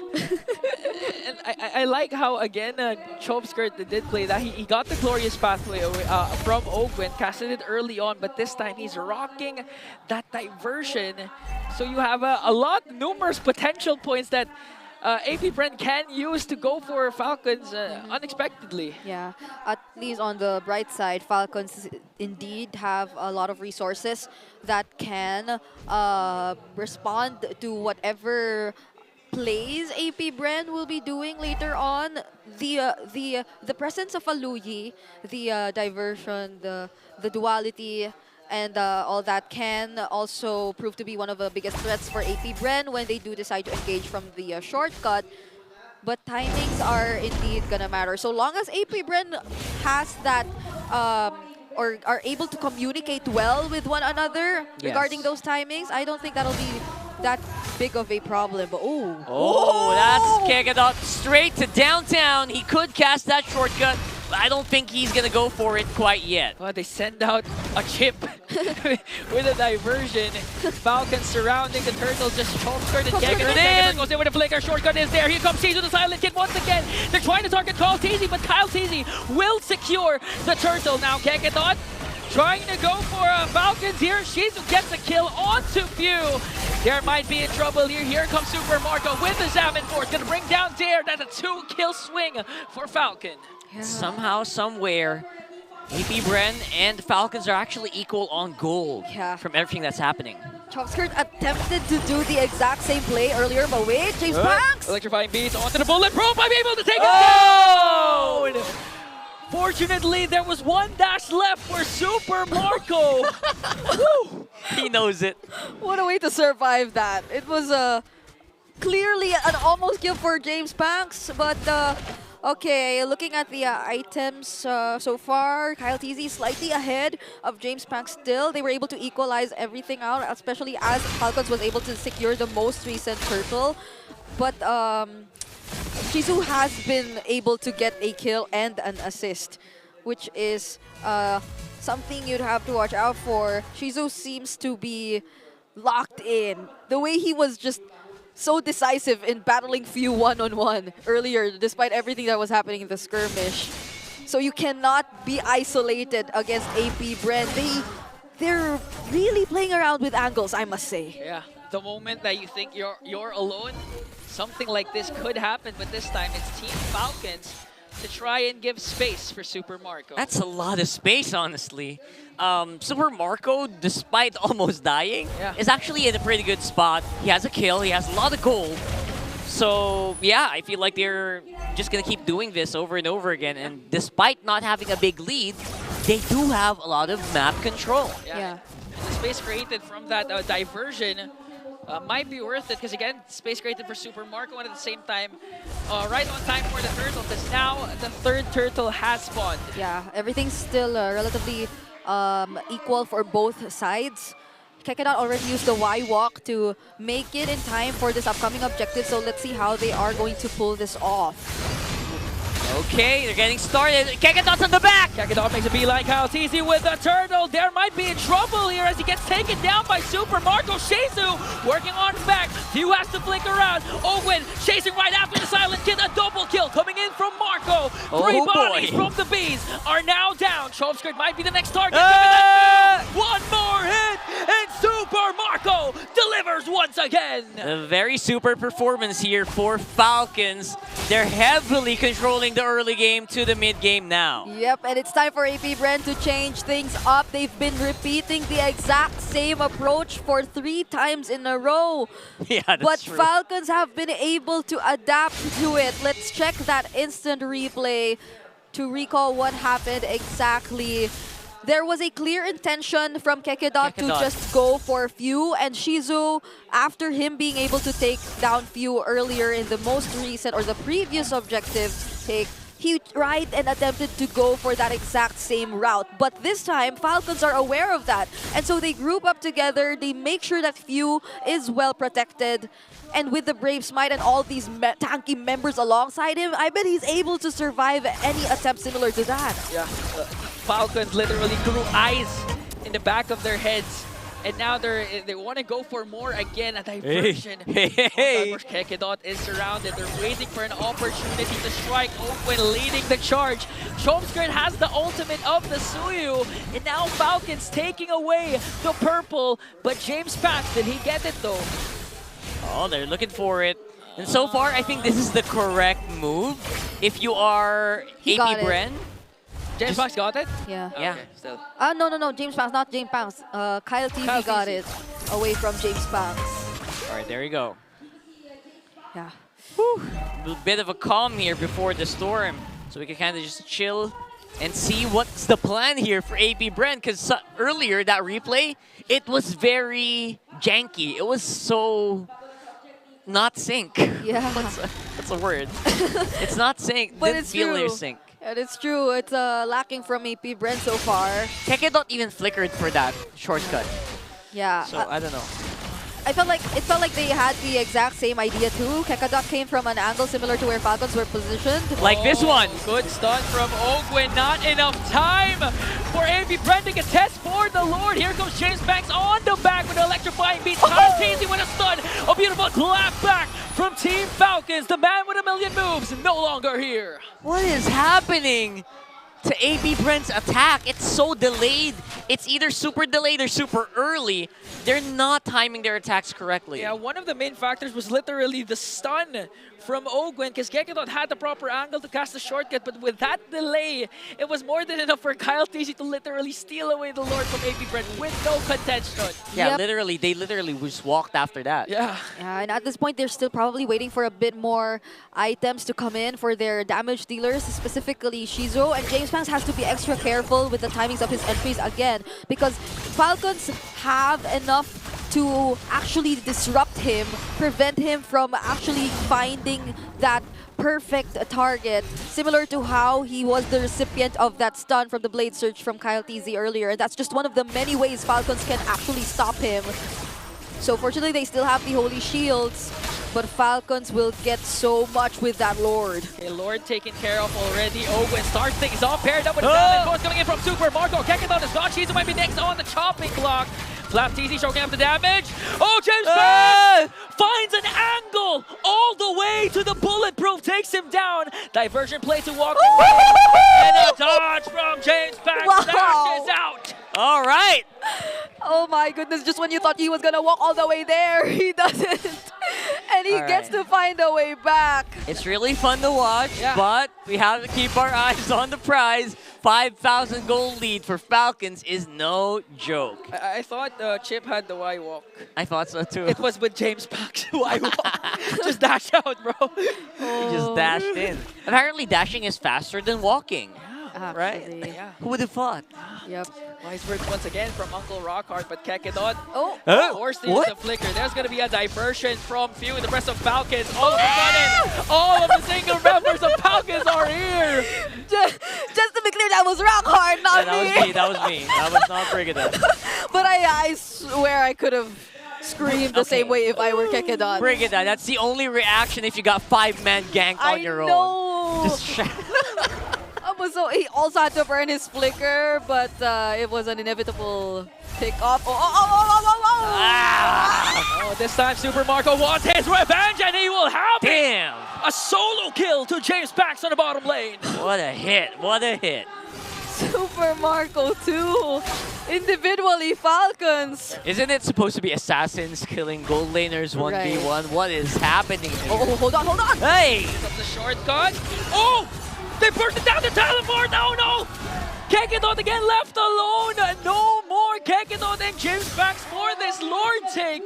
And I like how, again, Cho'Skirt did play that. He got the glorious pathway from Ogwen, casted it early on, but this time he's rocking that diversion. So you have numerous potential points that AP Bren can use to go for Falcons unexpectedly. Yeah, at least on the bright side, Falcons indeed have a lot of resources that can respond to whatever plays AP Bren will be doing later on. The presence of a Luyi, the diversion, the duality, and all that can also prove to be one of the biggest threats for AP Bren when they do decide to engage from the shortcut. But timings are indeed gonna matter. So long as AP Bren has that or are able to communicate well with one another regarding those timings, I don't think that'll be that big of a problem. But Oh, that's Kegadot straight to downtown. He could cast that shortcut, but I don't think he's gonna go for it quite yet. Well, they send out a chip with a diversion. Falcons surrounding the turtle, just short-skirt and Kegadot goes in with a flicker. Shortcut is there. Here comes Tizi, the silent kid once again. They're trying to target Kyle Tizi, but Kyle Tizi will secure the turtle. Now Kegadot trying to go for Falcons here. Shizu gets a kill onto Few. There might be in trouble here. Here comes Super Marco with the Salmon Force. Gonna bring down Dare. That's a 2-kill swing for Falcon. Yeah. Somehow, somewhere, AP Bren and Falcons are actually equal on gold from everything that's happening. Chopskirt attempted to do the exact same play earlier, but wait, James Banks! Electrifying beats onto the bulletproof. I'm able to take it down! Fortunately, there was one dash left for Super Marco. He knows it. What a way to survive that. It was clearly an almost kill for James Banks, but okay, looking at the items so far, Kyle TZ is slightly ahead of James Banks still. They were able to equalize everything out, especially as Falcons was able to secure the most recent turtle. But Shizu has been able to get a kill and an assist, which is something you'd have to watch out for. Shizu seems to be locked in. The way he was just so decisive in battling Few one-on-one earlier, despite everything that was happening in the skirmish. So you cannot be isolated against AP Bren. They're really playing around with angles, I must say. Yeah, the moment that you think you're alone, something like this could happen, but this time it's Team Falcons to try and give space for Super Marco. That's a lot of space, honestly. Super Marco, despite almost dying, is actually in a pretty good spot. He has a kill, he has a lot of gold. So, yeah, I feel like they're just going to keep doing this over and over again. And despite not having a big lead, they do have a lot of map control. Yeah. And the space created from that diversion might be worth it, because again, space created for Super Marco, and at the same time, right on time for the turtle, because now the third turtle has spawned. Yeah, everything's still relatively equal for both sides. Kekedot already used the Y walk to make it in time for this upcoming objective, so let's see how they are going to pull this off. Okay, they're getting started. Kekedot's on the back! Kekedot makes a beeline. Kyle TZ with the turtle. There might be in trouble here as he gets taken down by Super Marco. Shizu working on his back. Few has to flick around. Owen chasing right after the silent kid. A double kill coming in from Marco. Three bodies from the Bees are now down. Chopskirt might be the next target. One more hit, and Super Marco delivers once again. A very super performance here for Falcons. They're heavily controlling the early game to the mid game now. Yep, and it's time for AP Bren to change things up. They've been repeating the exact same approach for 3 times in a row. Yeah, that's but true. Falcons have been able to adapt to it. Let's check that instant replay to recall what happened exactly. There was a clear intention from Kekedot to just go for Few, and Shizu, after him being able to take down Few earlier in the most recent or the previous objective take, he tried and attempted to go for that exact same route. But this time, Falcons are aware of that, and so they group up together, they make sure that Few is well protected, and with the Brave Smite and all these tanky members alongside him, I bet he's able to survive any attempt similar to that. Yeah, Falcons literally grew eyes in the back of their heads, and now they want to go for more again. A diversion. Kekedot is surrounded. They're waiting for an opportunity to strike. Owen leading the charge. Chomskirt has the ultimate of the Suyu, and now Falcons taking away the purple. But James Pax, did he get it though? Oh, they're looking for it. And so far, I think this is the correct move. If you are He AP got it. Bren, James Fox got it? Yeah. yeah. Okay, still. No, James Banks, not James Banks. Kyle TV Kyle got TC. it away from James Banks. All right, there you go. Yeah. A bit of a calm here before the storm, so we can kind of just chill and see what's the plan here for AP Bren. Because earlier, that replay, it was very janky. It was so not sync. Yeah. That's a word. It's not sync. But Didn't it's feel near true. sync. And it's true. It's lacking from AP Bren so far. Kekedot even flickered for that shortcut. Yeah. So I don't know. It felt like they had the exact same idea too. Kekadot came from an angle similar to where Falcons were positioned. Like this one. Good stun from Ogwin. Not enough time for AP Bren to contest for the Lord. Here comes James Banks on the back with an electrifying beat. Easy with a stun. A beautiful clap back from Team Falcons. The man with a million moves no longer here. What is happening to AP Bren's attack? It's so delayed. It's either super delayed or super early. They're not timing their attacks correctly. Yeah, one of the main factors was literally the stun from Ogwin, because Kekedot had the proper angle to cast the shortcut, but with that delay, it was more than enough for Kyle TC to literally steal away the Lord from AP Bren with no contention. Yeah, literally, they literally just walked after that. Yeah. Yeah, and at this point, they're still probably waiting for a bit more items to come in for their damage dealers, specifically Shizo. And James Banks has to be extra careful with the timings of his entries again, because Falcons have enough to actually disrupt him, prevent him from actually finding that perfect target, similar to how he was the recipient of that stun from the Blade Surge from Kyle TZ earlier. And that's just one of the many ways Falcons can actually stop him. So fortunately, they still have the Holy Shields, but Falcons will get so much with that Lord. Okay, Lord taken care of already. Owen starts things off, paired up with Velvet Force coming in from Super Marco. Kekedot is gone. Shizu might be next on the chopping block. Flap TZ choking up the damage. Oh, James Banks finds an angle all the way to the bulletproof, takes him down. Diversion play to walk away. And a dodge from James Banks. Dashes out. All right. Oh my goodness, just when you thought he was gonna walk all the way there, he doesn't. And he All gets right. to find a way back. It's really fun to watch, but we have to keep our eyes on the prize. 5,000 gold lead for Falcons is no joke. I thought Chip had the Y walk. I thought so too. It was with James Banks Y walk. Just dash out, bro. He just dashed in. Apparently dashing is faster than walking. Right? Yeah. Who would have thought? Yep. Wise words once again from Uncle Rockhard, but Kekedot forced to use What? the flicker. There's going to be a diversion from Few in the rest of Falcons. All of a sudden, all of the single members of Falcons are here. Just to be clear, that was Rockhard, not me. That was me. That was not Brigadon. But I swear I could have screamed the same way if I were Kekedot. Brigadon, that's the only reaction if you got 5-man ganked on your own. know. Just So he also had to burn his flicker, but it was an inevitable pick up. Oh, this time Super Marco wants his revenge, and he will have Damn. a solo kill to James Banks on the bottom lane. What a hit. What a hit. Super Marco 2. Individually, Falcons. Isn't it supposed to be assassins killing gold laners 1v1? Right. What is happening here? Oh, hold on. Hey! Comes the shortcut. Oh! They burst it down the teleport! Oh no! Kekedot again left alone! No more Kekedot and James Banks for this Lord take!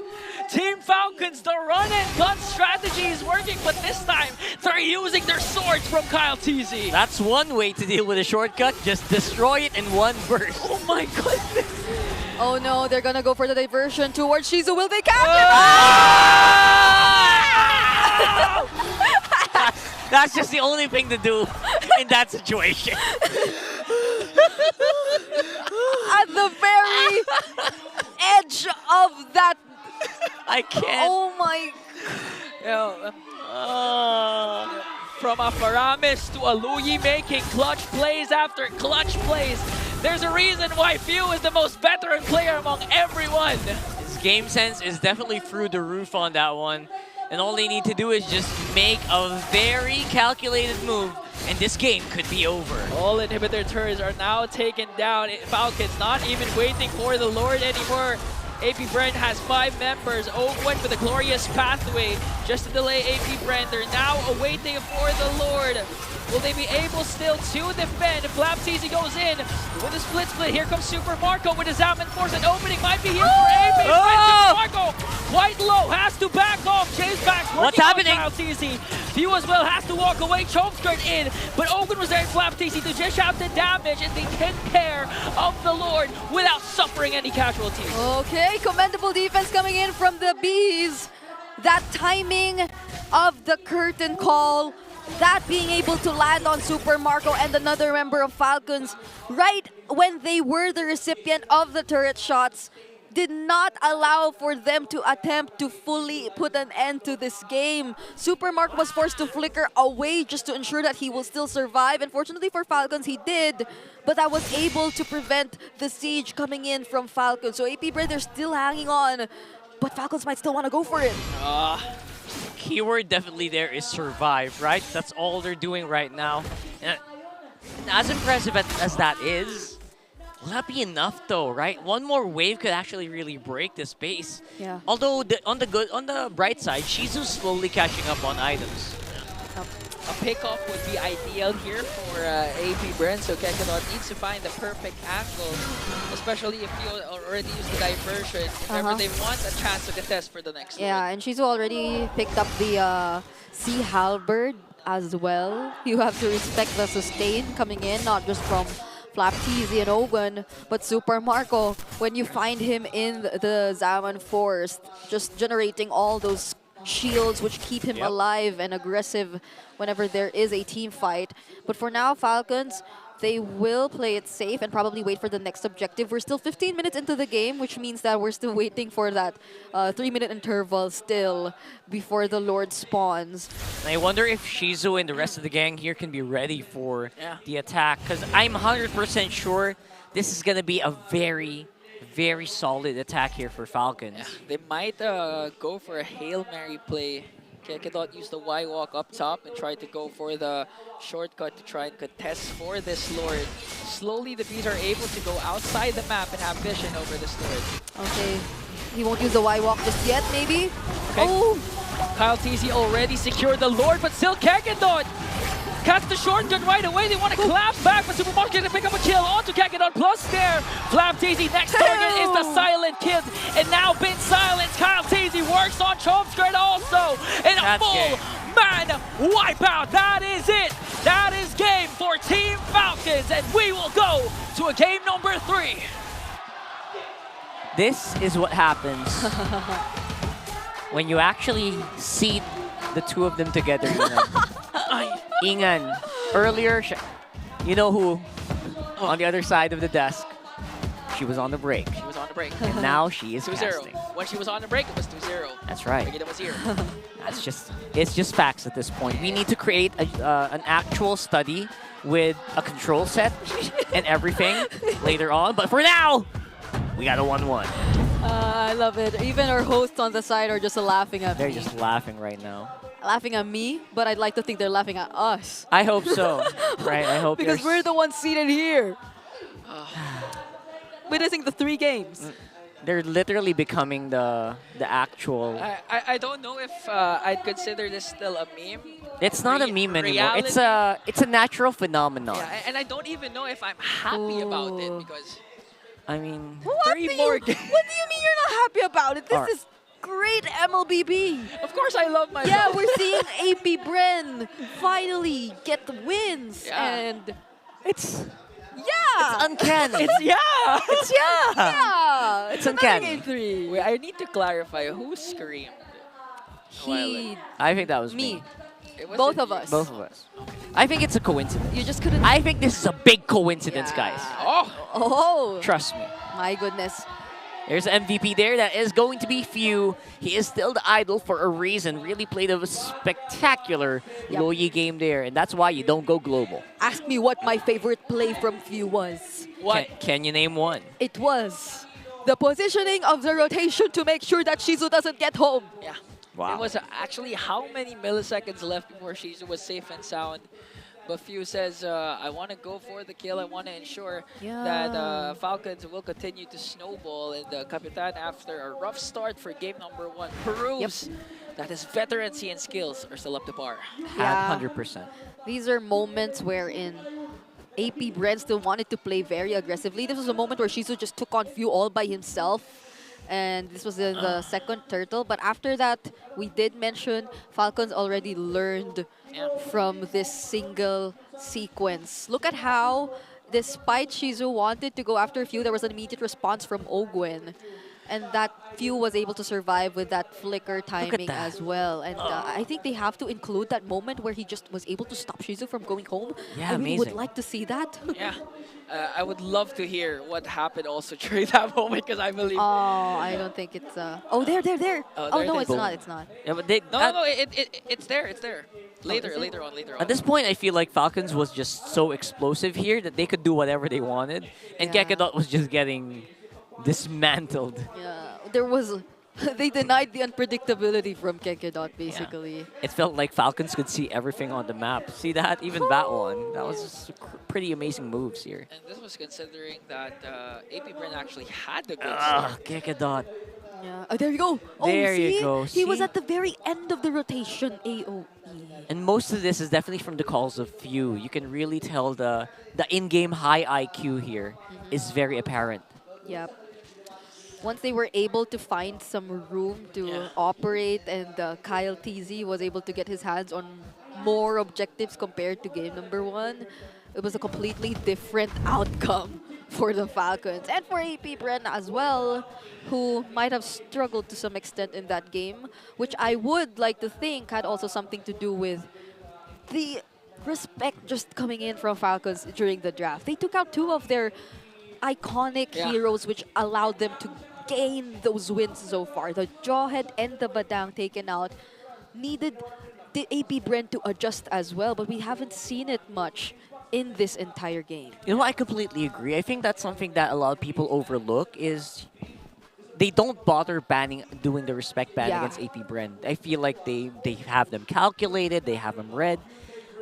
Team Falcons, the run and gun strategy is working, but this time they're using their swords from Kyle TZ. That's one way to deal with a shortcut. Just destroy it in one burst. Oh my goodness! Oh no, they're gonna go for the diversion towards Shizu. Will they catch him? That's just the only thing to do in that situation. At the very edge of that. I can't. Oh my. From a Faramis to a Luyi making clutch plays after clutch plays. There's a reason why Few is the most veteran player among everyone. His game sense is definitely through the roof on that one. And all they need to do is just make a very calculated move, and this game could be over. All inhibitor turrets are now taken down. Falcons not even waiting for the Lord anymore. AP Bren has 5 members. Owen with a glorious pathway just to delay AP Bren. They're now awaiting for the Lord. Will they be able still to defend? Flap TZ goes in with a split. Here comes Super Marco with his Zaman Force. An opening might be here for AP Bren. Super Marco quite low, has to back off. Chase backs. What's happening? TZ. Few as well has to walk away. Choke skirt in, but Ogun was there in Flap TZ to dish out the damage, and they take care of the Lord without suffering any casualties. Okay, commendable defense coming in from the Bees. That timing of the curtain call, that being able to land on Super Marco and another member of Falcons right when they were the recipient of the turret shots, did not allow for them to attempt to fully put an end to this game. Super Marco was forced to flicker away just to ensure that he will still survive. Unfortunately for Falcons, he did, but that was able to prevent the siege coming in from Falcons. So AP Bren, they're still hanging on, but Falcons might still want to go for it. Keyword definitely there is survive, right? That's all they're doing right now. And as impressive as that is, will that be enough though, right? One more wave could actually really break this base. Yeah. Although on the bright side, Shizu's slowly catching up on items. A pickoff would be ideal here for AP Bren, so Kekenot needs to find the perfect angle, especially if you already use the diversion, if ever they want a chance to contest for the next one. Yeah, and Shizu already picked up the Sea Halberd as well. You have to respect the sustain coming in, not just from Flap TZ and Ogun, but Super Marco, when you find him in the Zaman Forest, just generating all those shields which keep him alive and aggressive whenever there is a team fight. But for now, Falcons, they will play it safe and probably wait for the next objective. We're still 15 minutes into the game, which means that we're still waiting for that 3-minute interval still before the Lord spawns. I wonder if Shizu and the rest of the gang here can be ready for the attack, because I'm 100% sure this is going to be a very solid attack here for Falcons. Yeah, they might go for a Hail Mary play. Kekedot used the Y-walk up top and tried to go for the shortcut to try and contest for this Lord. Slowly, the Bees are able to go outside the map and have vision over this Lord. Okay, he won't use the Y-walk just yet, maybe? Okay. Oh! Kyle TZ already secured the Lord, but still Kekedot catch the shortcut right away. They want to clap back, but Super Marco can pick up a kill onto Kekedot. Plus there, Flap TZ next target is the Silent Kid, and now been silenced. Kyle TZ works on Chomp Skirt also, and a full man wipeout. That is it. That is game for Team Falcons, and we will go to a game number 3. This is what happens when you actually see the two of them together. Ingan, earlier, you know who, on the other side of the desk, she was on the break. She was on the break. And now she is 2-0. casting. When she was on the break, it was 2-0. That's right. It was 0. It's just facts at this point. We need to create an actual study with a control set and everything later on. But for now, we got a 1-1. I love it. Even our hosts on the side are just laughing at me. They're just laughing right now. Laughing at me, but I'd like to think they're laughing at us. I hope so. Right? I hope because we're the ones seated here. Witnessing the 3 games. They're literally becoming the actual. I don't know if I'd consider this still a meme. It's not a meme anymore. It's a natural phenomenon. Yeah, and I don't even know if I'm happy about it because. I mean, what do you mean you're not happy about it? This is great MLBB. Of course I love myself. Yeah, we're seeing AP Bren finally get the wins. And it's It's uncanny. It's It's uncanny. Game 3. Wait, I need to clarify who screamed. I think that was me. Both of us. Both of us. I think it's a coincidence. You just couldn't. I think this is a big coincidence, guys. Oh. Trust me. My goodness. There's an MVP there. That is going to be Few. He is still the idol for a reason. Really played a spectacular Loyi game there, and that's why you don't go global. Ask me what my favorite play from Few was. What? Can you name one? It was the positioning of the rotation to make sure that Shizu doesn't get home. Yeah. Wow. It was actually how many milliseconds left before Shizu was safe and sound. But Few says, I want to go for the kill. I want to ensure Yeah. that Falcons will continue to snowball. And the Capitan, after a rough start for game number 1, proves that his veterancy and skills are still up to par. Yeah. 100%. These are moments wherein AP Bren still wanted to play very aggressively. This was a moment where Shizu just took on Few all by himself. And this was in the second turtle. But after that, we did mention Falcons already learned from this single sequence. Look at how, despite Shizu wanted to go after Few, there was an immediate response from Ogwen. And that Few was able to survive with that flicker timing as well. And I think they have to include that moment where he just was able to stop Shizu from going home. Yeah, I really would amazing. like to see that. Yeah. I would love to hear what happened also during that moment because I believe. Oh, I don't think it's... Oh, there. Oh, there no, it it's is. not, it's not. Yeah, but they, No, it's there. Later on. At this point, I feel like Falcons was just so explosive here that they could do whatever they wanted. And Yeah. Kekedot was just getting dismantled. Yeah, there was... They denied the unpredictability from Kekedot, basically. It felt like Falcons could see everything on the map. See that? Even that one. That was just pretty amazing moves here. And this was considering that AP Bren actually had the good Ah, start. Kekedot. Yeah. Oh, there you go. Oh, There see? you go. He was See? at the very end of the rotation, AOE. And most of this is definitely from the calls of Few. You can really tell the in-game high IQ here is very apparent. Yep. Once they were able to find some room to operate, and Kyle TZ was able to get his hands on more objectives compared to game number 1, it was a completely different outcome for the Falcons and for AP Bren as well, who might have struggled to some extent in that game, which I would like to think had also something to do with the respect just coming in from Falcons during the draft. They took out 2 of their iconic heroes, which allowed them to gain those wins so far. The Jawhead and the Badang taken out needed the AP Bren to adjust as well, but we haven't seen it much in this entire game. You know, I completely agree. I think that's something that a lot of people overlook is they don't bother doing the respect ban against AP Bren. I feel like they have them calculated, they have them read.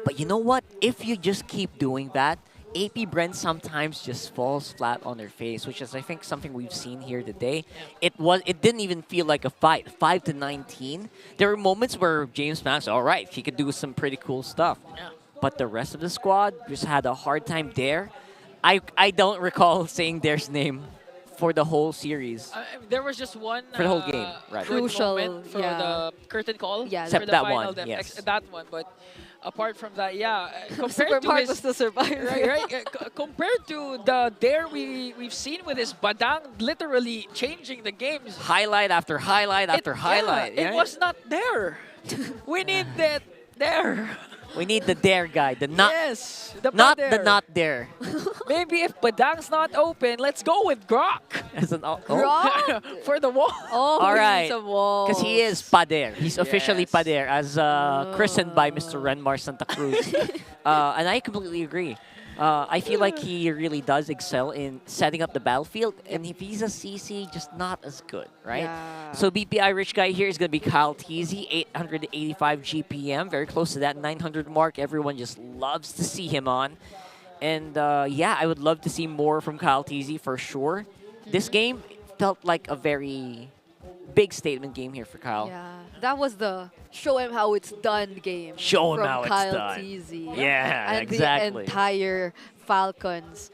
But you know what? If you just keep doing that, AP Bren sometimes just falls flat on their face, which is, I think, something we've seen here today. It didn't even feel like a fight. 5-19. There were moments where James Max, all right, he could do some pretty cool stuff. But the rest of the squad just had a hard time there. I don't recall saying Dare's name for the whole series. There was just one For the whole game, right. crucial moment for the curtain call. Yeah, Except for the that final, one, yes. that one, but apart from that, compared Super to Mark his, was the survivor. right, compared to the Dare we've seen with his Badang literally changing the games. Highlight after highlight after highlight. It was not there. We need that there. We need the Dare guy, the not, Yes, the not Badare. the not Dare. Maybe if Badang's not open, let's go with Grok. As an Grok? For the wall. Oh, all he right, needs a wall. because he is Pader. He's officially Yes. Pader, as christened by Mr. Renmar Santa Cruz. And I completely agree. I feel like he really does excel in setting up the battlefield, and if he's a CC, just not as good, right? Yeah. So BPI Rich Guy here is going to be Kyle Teasy, 885 GPM, very close to that 900 mark. Everyone just loves to see him on. And yeah, I would love to see more from Kyle Teasy for sure. This game felt like a very big statement game here for Kyle. Yeah, that was the show him how it's done game. Show him from how it's Kyle done. TZ. Yeah, and exactly. the entire Falcons.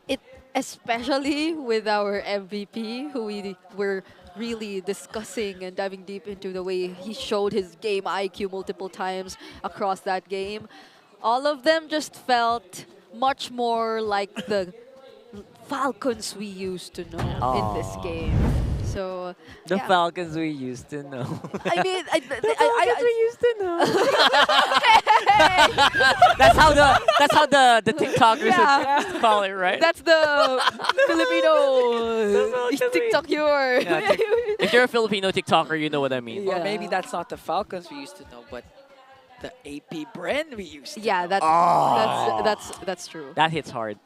It especially with our MVP, who we were really discussing and diving deep into the way he showed his game IQ multiple times across that game. All of them just felt much more like the Falcons we used to know in this game. So The yeah. Falcons we used to know. I mean, we used to know. That's how the TikTokers would call it, right? That's the Filipino TikTok humor. Yeah, if you're a Filipino TikToker, you know what I mean. Or maybe that's not the Falcons we used to know, but the AP Bren we used to Yeah, know. that's true. That hits hard.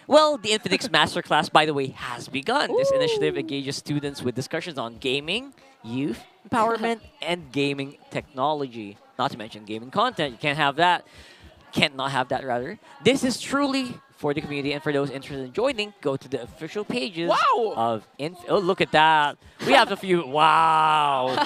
Well, the Infinix Masterclass, by the way, has begun. This initiative engages students with discussions on gaming, youth, empowerment, and gaming technology. Not to mention gaming content. You can't have that. can't not have that rather. This is truly for the community, and for those interested in joining, go to the official pages of Oh, look at that. We have a few. Wow.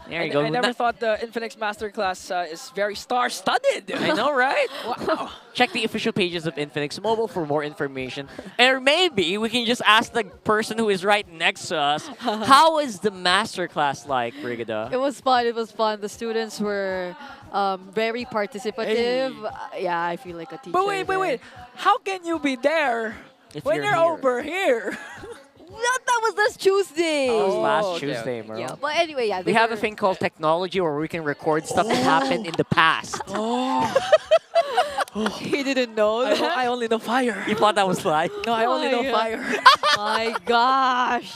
There you go. I never thought the Infinix Masterclass is very star-studded. I know, right? Wow. Check the official pages of Infinix Mobile for more information. Or maybe we can just ask the person who is right next to us, how is the masterclass like, Brigada? It was fun. It was fun. The students were very participative. Yeah, I feel like a teacher. But wait. How can you be there If when you're you're here. over here? That was last Tuesday. That was last Tuesday, bro. Yeah, but anyway, yeah. We have a thing called technology where we can record stuff that happened in the past. He didn't know that. I only know fire. You thought that was live? No, I only know God. fire. My gosh.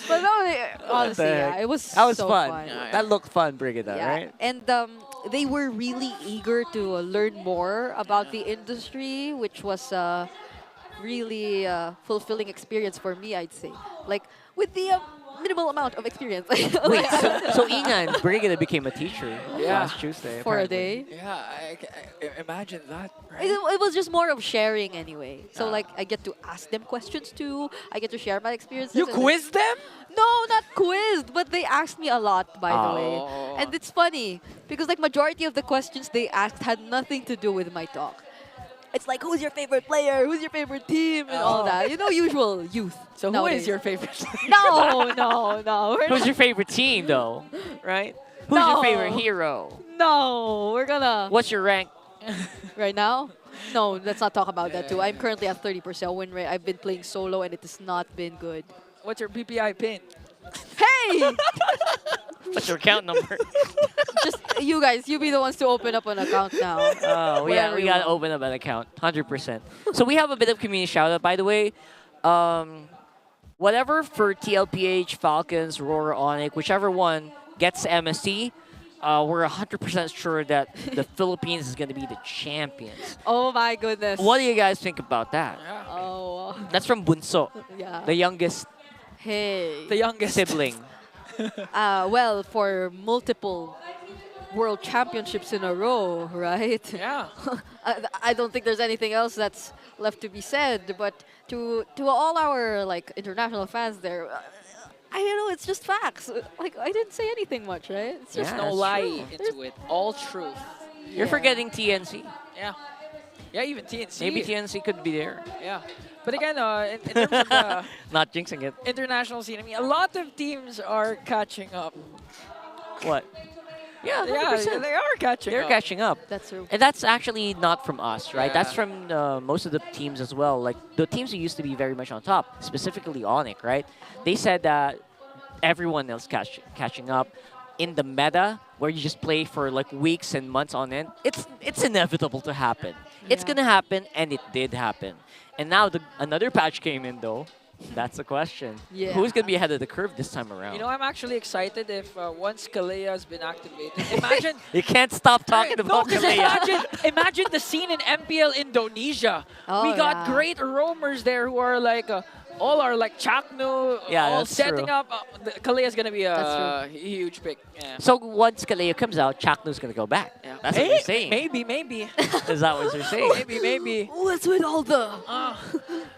But no, honestly, yeah, it was That was so fun. That looked fun, Brigada, Yeah, right? and they were really eager to learn more about the industry, which was a really fulfilling experience for me, I'd say. Like, with the minimal amount of experience. Wait, so Inan, Brigada became a teacher last Tuesday. For a apparently. day. Yeah, I imagine that. Right? It was just more of sharing anyway. So like I get to ask them questions too. I get to share my experiences. You and quizzed them? No, not quizzed, but they asked me a lot, by the way. Oh. And it's funny because like majority of the questions they asked had nothing to do with my talk. It's like, who's your favorite player? Who's your favorite team? And all that. You know, usual youth. So nowadays. who is your favorite? No. Who's your favorite team, though? Right? Who's your favorite hero? No, we're gonna... What's your rank? Right now? No, let's not talk about that too. I'm currently at 30% win rate. I've been playing solo and it has not been good. What's your PPI pin? Hey! What's your account number? Just you guys, you be the ones to open up an account now. Oh, we Whatever you gotta want. open up an account, 100%. So we have a bit of community shout out, by the way. Whatever for TLPH, Falcons, RORA, Onic, whichever one gets MSC, we're 100% sure that the Philippines is gonna be the champions. Oh my goodness. What do you guys think about that? Oh. That's from Bunso, Yeah. the youngest Hey. The youngest sibling. Well, for multiple world championships in a row, right? Yeah. I don't think there's anything else that's left to be said. But to all our like international fans there, I don't know. It's just facts. Like I didn't say anything much, right? It's just Yeah, no that's lie true. into it. All truth. You're forgetting TNC. Yeah. Yeah, even TNC. Maybe TNC could be there. Yeah. But again, in terms of the Not jinxing it. international scene, I mean, a lot of teams are catching up. What? Yeah, 100%. They are catching They're up. catching up. That's true. And that's actually not from us, right? Yeah. That's from most of the teams as well. Like the teams who used to be very much on top, specifically Onic, right? They said that everyone else catching up in the meta where you just play for like weeks and months on end. It's inevitable to happen. It's gonna happen, and it did happen. And now another patch came in though. That's the question. Yeah. Who's gonna be ahead of the curve this time around? You know, I'm actually excited if once Kalea has been activated. Imagine. You can't stop talking No, about because Kalea. imagine the scene in MPL Indonesia. Oh, We got yeah. great roamers there who are like, all are like Chakno, Yeah, all that's setting true. up. Kalea is going to be That's a huge pick. Yeah. So once Kalea comes out, Chaknu's gonna go back. Yeah. That's what you're saying. Maybe. Is that what you're saying? maybe. What's with all the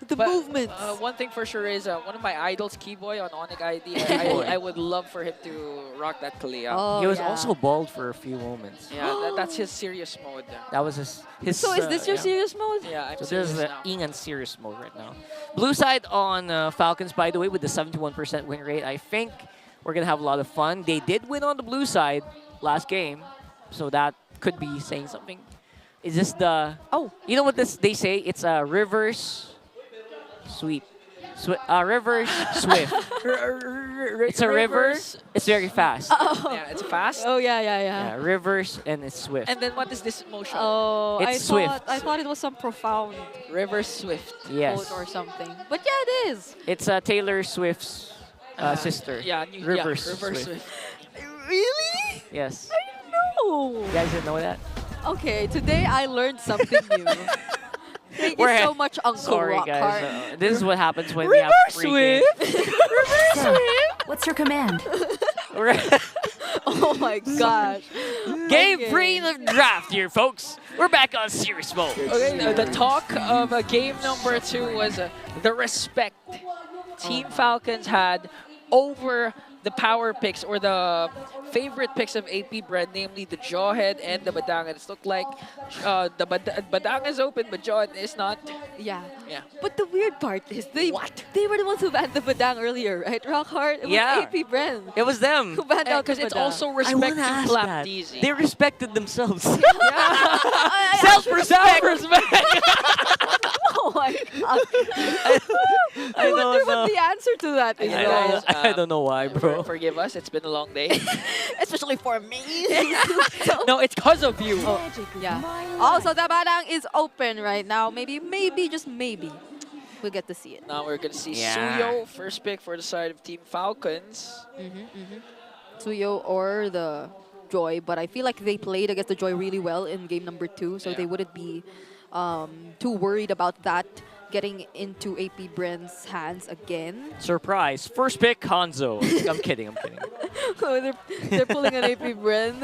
But, movements? one thing for sure is one of my idols, Keyboy on Onic ID. Keyboy. I would love for him to rock that Kalea. Oh, He was yeah. also bald for a few moments. Yeah, that's his serious mode. That was his. So is this your serious mode? Yeah, I'm So serious this is the now. Ingan serious mode right now. Blue side on Falcons, by the way, with the 71% win rate. I think we're gonna have a lot of fun. They did win on the blue side last game, so that could be saying something. Is this the? Oh, you know what this they say? It's a reverse sweep. Reverse swift. It's a reverse. It's very fast. Yeah, it's fast. Oh yeah. Yeah, reverse and it's swift. And then what is this motion? Oh, It's Swift. I thought it was some profound Reverse Swift. Yes. quote or something. But yeah, it is. It's Taylor Swift's sister. Yeah, Reverse Reverse Swift. Swift. Really? Yes. No. You guys didn't know that? Okay, today I learned something new. Thank you so much, Uncle Sorry, Rockhart. guys. This is what happens when we have free games. What's your command? Oh my gosh. Game Okay. free in the draft here, folks. We're back on serious mode. Okay, the talk of game number 2 was the respect Team Falcons had over the power picks or the favorite picks of AP Bren, namely the Jawhead and the Badangan. It looked like the Badang is open, but Jawhead is not. Yeah. Yeah. But the weird part is they were the ones who banned the Badang earlier, right? Rockhard? It was Yeah. AP Bren. It was them. Who banned out Because it's Badang. also I respect wanna to ask Flap that. DZ. They respected themselves. Self-respect. Oh my god. I wonder don't what know. the answer to that is. I don't know why, bro. Forgive us, it's been a long day. Especially for me. No, it's because of you. Yeah. Also, the Badang is open right now. Maybe, just maybe, we'll get to see it. Now we're gonna see Yeah. Suyo, first pick for the side of Team Falcons. Suyo or the Joy, but I feel like they played against the Joy really well in game number 2, so they wouldn't be too worried about that getting into AP Bren's hands again. Surprise. First pick, Hanzo. I'm kidding. Oh, they're pulling an AP Bren.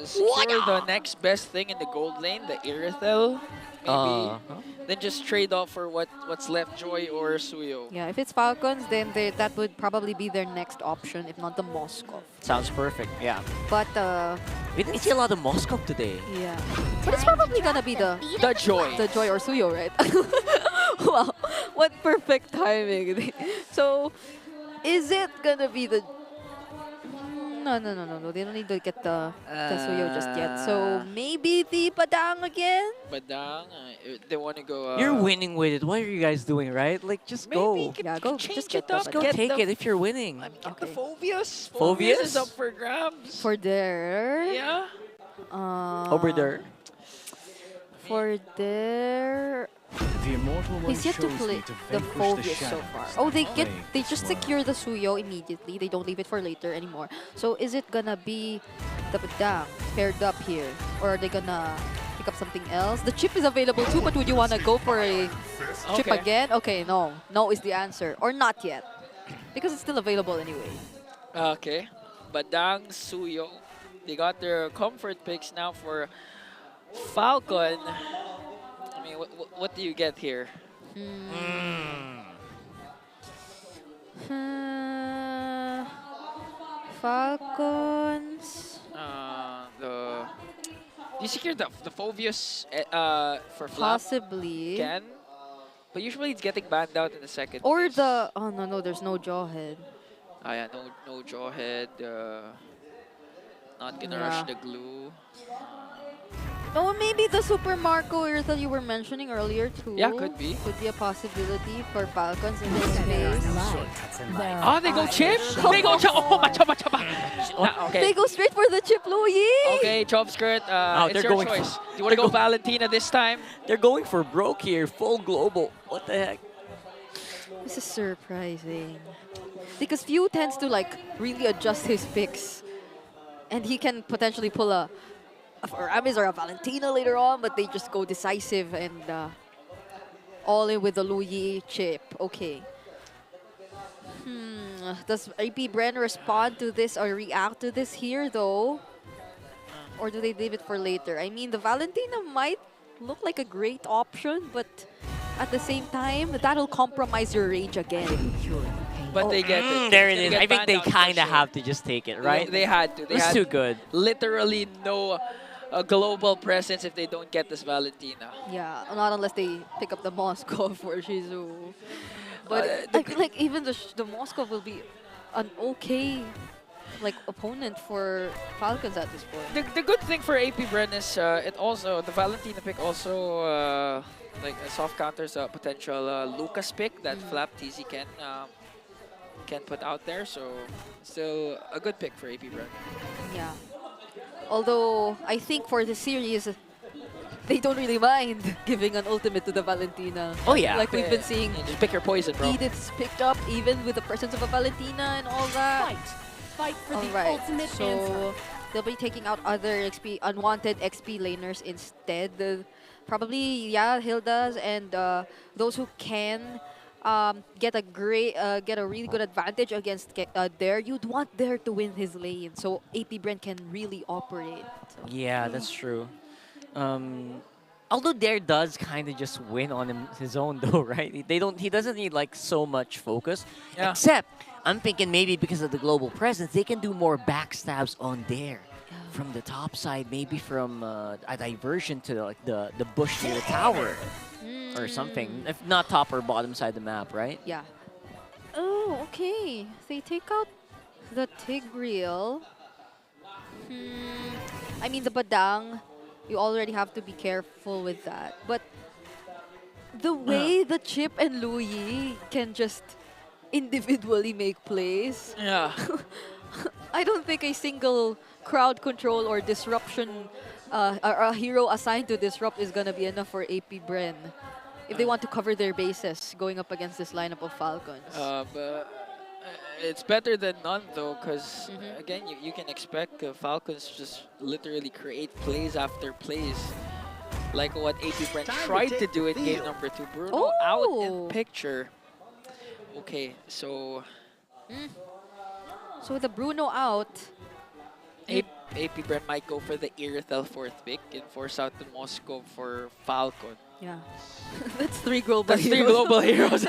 Secure the next best thing in the gold lane, the Irithel. Maybe. Then just trade off for what's left, Joy or Suyo. Yeah, if it's Falcons, then that would probably be their next option, if not the Moscow. Sounds perfect. Yeah. But We didn't see a lot of Moscow today. yeah, but it's probably gonna be the Joy. the Joy or Suyo, right? Wow, what perfect timing! So, is it gonna be the? No. They don't need to get the Suyo just yet. So maybe the Badang again. Badang, they want to go. You're winning with it. What are you guys doing, right? Like, just go. Yeah, go. Just get it up, the Go Badang. take it if you're winning. The Phobius. Phobius? is up for grabs. For their Yeah. Over there. For their The immortal one he's yet to shows play me to the vanquish Phobius so shadows. far. Oh, they Play just secure the Suyo immediately. They don't leave it for later anymore. So is it gonna be the Badang paired up here, or are they gonna pick up something else? The chip is available too, but would you wanna go for a chip Okay. again? Okay, no is the answer, or not yet, because it's still available anyway. Okay. Badang, Suyo. They got their comfort picks now for Falcon. I mean, what do you get here? Falcons. You secure the Phobius for Flap? Possibly. Can. But usually it's getting banned out in the second. Or phase. the no, there's no Jawhead. Yeah, no Jawhead. Not gonna Yeah. rush the glue. Oh, maybe the Super Marco that you were mentioning earlier too. Yeah, could be. Could be a possibility for Falcons in this phase. Ah, they go chip? They go chip! Oh, macha. Okay. They go straight for the chip, Louis. Okay, chop skirt. It's they're your going choice. Do you want to go Valentina this time? They're going for broke here. Full global. What the heck? This is surprising. Because Few tends to like really adjust his picks. And he can potentially pull a Aramis or a Valentina later on, but they just go decisive and all in with the Louis chip. Okay. Does AP Bren respond to this or react to this here though? Or do they leave it for later? I mean, the Valentina might look like a great option, but at the same time, that'll compromise your range again. But they get it. There it They is. get I think banned they out for kind of sure. have to just take it, right? They had to. They It's had too good. literally no global presence if they don't get this Valentina. Yeah, not unless they pick up the Moscow for Shizu. But I feel like even the Moscow will be an okay opponent for Falcons at this point. The good thing for AP Bren is the Valentina pick also soft counters a potential Lucas pick that Flap TZ can put out there. So still a good pick for AP Bren. Yeah. Although I think for the series, they don't really mind giving an ultimate to the Valentina. Oh, yeah. Like we've been seeing. Yeah, just pick your poison, bro. Edith's picked up even with the presence of a Valentina and all that. Fight for the Alright, ultimate so answer. they'll be taking out other unwanted XP laners instead. Probably, yeah, Hilda's and those who can get a really good advantage against Dare. You'd want Dare to win his lane, so AP Bren can really operate. So. Yeah, that's true. Although Dare does kind of just win on his own though, right? He doesn't need like so much focus. Yeah. Except I'm thinking maybe because of the global presence, they can do more backstabs on Dare from the top side, maybe from a diversion to like the bush near the tower or something. If not top or bottom side of the map, right? Yeah. Oh, okay. They take out the Tigreal. I mean, the Badang, you already have to be careful with that. But the way the Chip and Louis can just individually make plays. Yeah. I don't think a single crowd control or disruption, or a hero assigned to disrupt is going to be enough for AP Bren if they want to cover their bases going up against this lineup of Falcons. But it's better than none though, because again, you can expect Falcons just literally create plays after plays, like what AP Brent tried to do in game number 2. Bruno out in picture. Okay, so So with the Bruno out, AP Brent might go for the Irithel 4th pick and force out the Moscow for Falcon. yeah, that's 3 global That's 3 heroes. global heroes.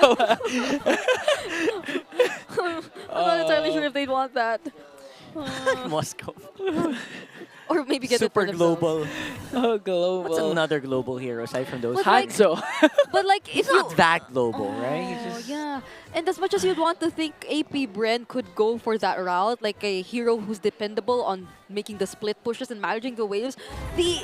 I'm not entirely sure if they'd want that. Moscow. Or maybe get Super it for themselves. global. Oh, global. What's another global hero aside from those? But like- Hanzo. But like, if It's not that global, right? Oh, yeah. And as much as you'd want to think AP Bren could go for that route, like a hero who's dependable on making the split pushes and managing the waves, the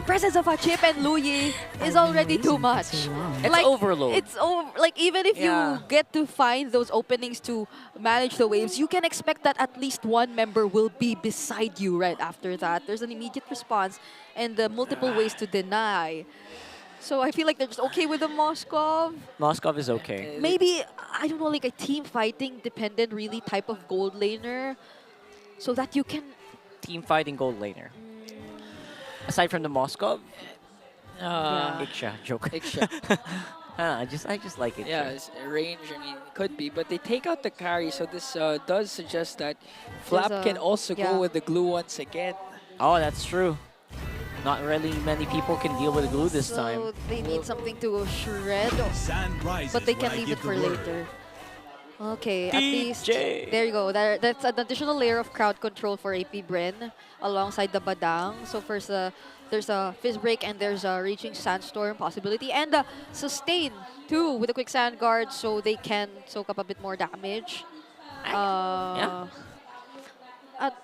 presence of a Chip and Louis is already too much. It's overload. It's like even if you get to find those openings to manage the waves, you can expect that at least one member will be beside you right after that. There's an immediate response and multiple ways to deny. So I feel like they're just okay with the Moskov. Moskov is okay. Maybe, I don't know, like a team fighting dependent really type of gold laner so that you can... Team fighting gold laner. Aside from the Moskov, Iksha, joke. Iksha. I just like it. Yeah, it's range, I mean, could be, but they take out the carry, so this does suggest that Flap can also go with the glue once again. Oh, that's true. Not really many people can deal with glue this time. So they need something to shred, but they can leave it for later. Okay, at least there you go. That's an additional layer of crowd control for AP Bren alongside the Badang. So first, there's a Fizz Break and there's a Reaching Sandstorm possibility and a Sustain too with a quick Sand Guard, so they can soak up a bit more damage. At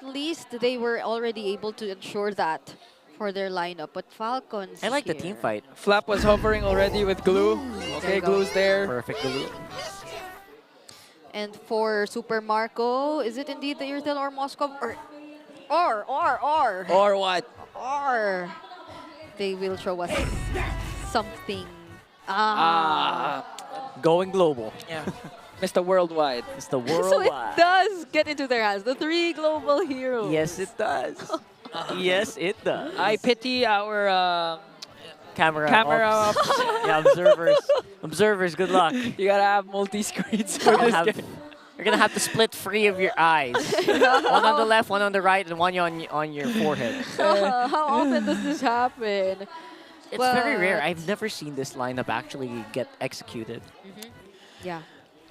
least they were already able to ensure that for their lineup, but Falcons. I like the team fight. Flap was hovering already with glue. Okay, glue's there. Perfect glue. And for Super Marco, is it indeed the Irithel or Moskov? Or what? Or they will show us something. Going global. Yeah. Mr. Worldwide. Mr. So Worldwide. it does get into their hands. The 3 global heroes. Yes, it does. Yes, it does. I pity our camera ops. Yeah, observers. Observers, good luck. You gotta have multi-screens for this game. You're gonna have to split 3 of your eyes. One on the left, one on the right, and one on your forehead. How often does this happen? It's very rare. I've never seen this lineup actually get executed. Yeah.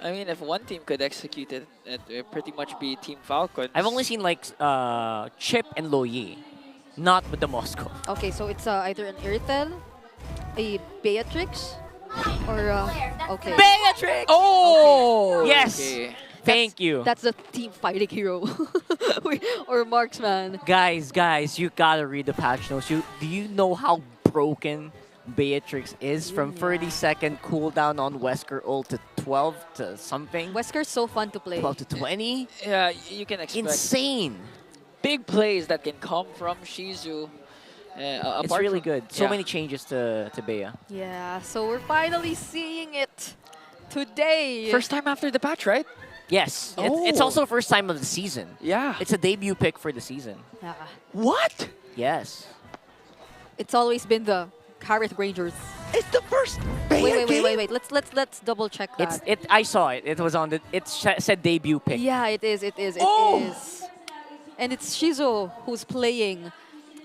I mean, if one team could execute it, it would pretty much be Team Falcons. I've only seen like Chip and Loyi, not with the Moscow. Okay, so it's either an Irithel, a Beatrix, or okay. Beatrix! Oh! Yes! Okay. Thank you. That's the team fighting hero. Or marksman. Guys, you gotta read the patch notes. Do you know how broken Beatrix is from 30-second cooldown on Wesker ult to 12 to something? Wesker's so fun to play. 12 to 20? Yeah, you can expect Insane. big plays that can come from Shizu. It's really good. So many changes to Bea. Yeah, so we're finally seeing it today. First time after the patch, right? Yes. Oh. It's also first time of the season. Yeah. It's a debut pick for the season. Yeah. What? Yes. It's always been the Kareth Rangers. It's the first Wait. Let's double check that. I saw it. It was on the. It said debut pick. Yeah, it is. It is. And it's Shizu who's playing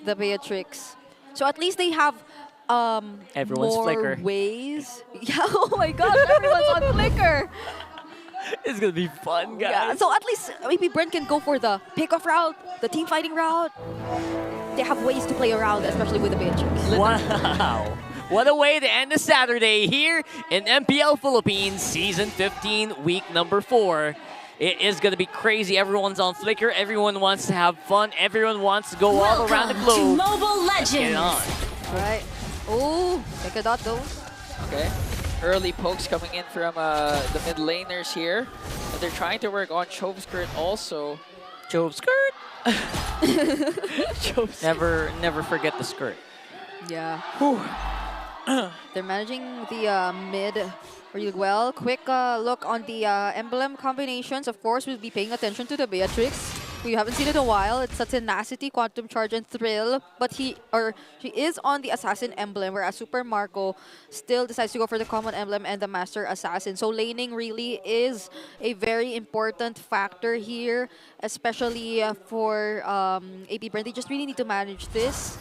the Beatrix. So at least they have Everyone's more flicker. ways. Yeah, oh my gosh, everyone's on flicker. It's gonna be fun, guys. Yeah, so at least maybe Brent can go for the pick-off route, the team fighting route. They have ways to play around, especially with the Beatrix. Wow. What a way to end the Saturday here in MPL Philippines Season 15, week number 4. It is going to be crazy. Everyone's on flicker. Everyone wants to have fun. Everyone wants to go all around the globe. To Mobile Let's get it on. Legends. All right. Oh, take a dot though. Okay. Early pokes coming in from the mid laners here. But they're trying to work on Chove Skirt also. Chove Skirt? Never forget the skirt. Yeah. They're managing the mid really well. Quick look on the emblem combinations. Of course, we'll be paying attention to the Beatrix. We haven't seen it in a while. It's a Tenacity, Quantum Charge, and Thrill. But she is on the Assassin emblem, whereas Super Marco still decides to go for the Common emblem and the Master Assassin. So laning really is a very important factor here, especially for AP Bren. They just really need to manage this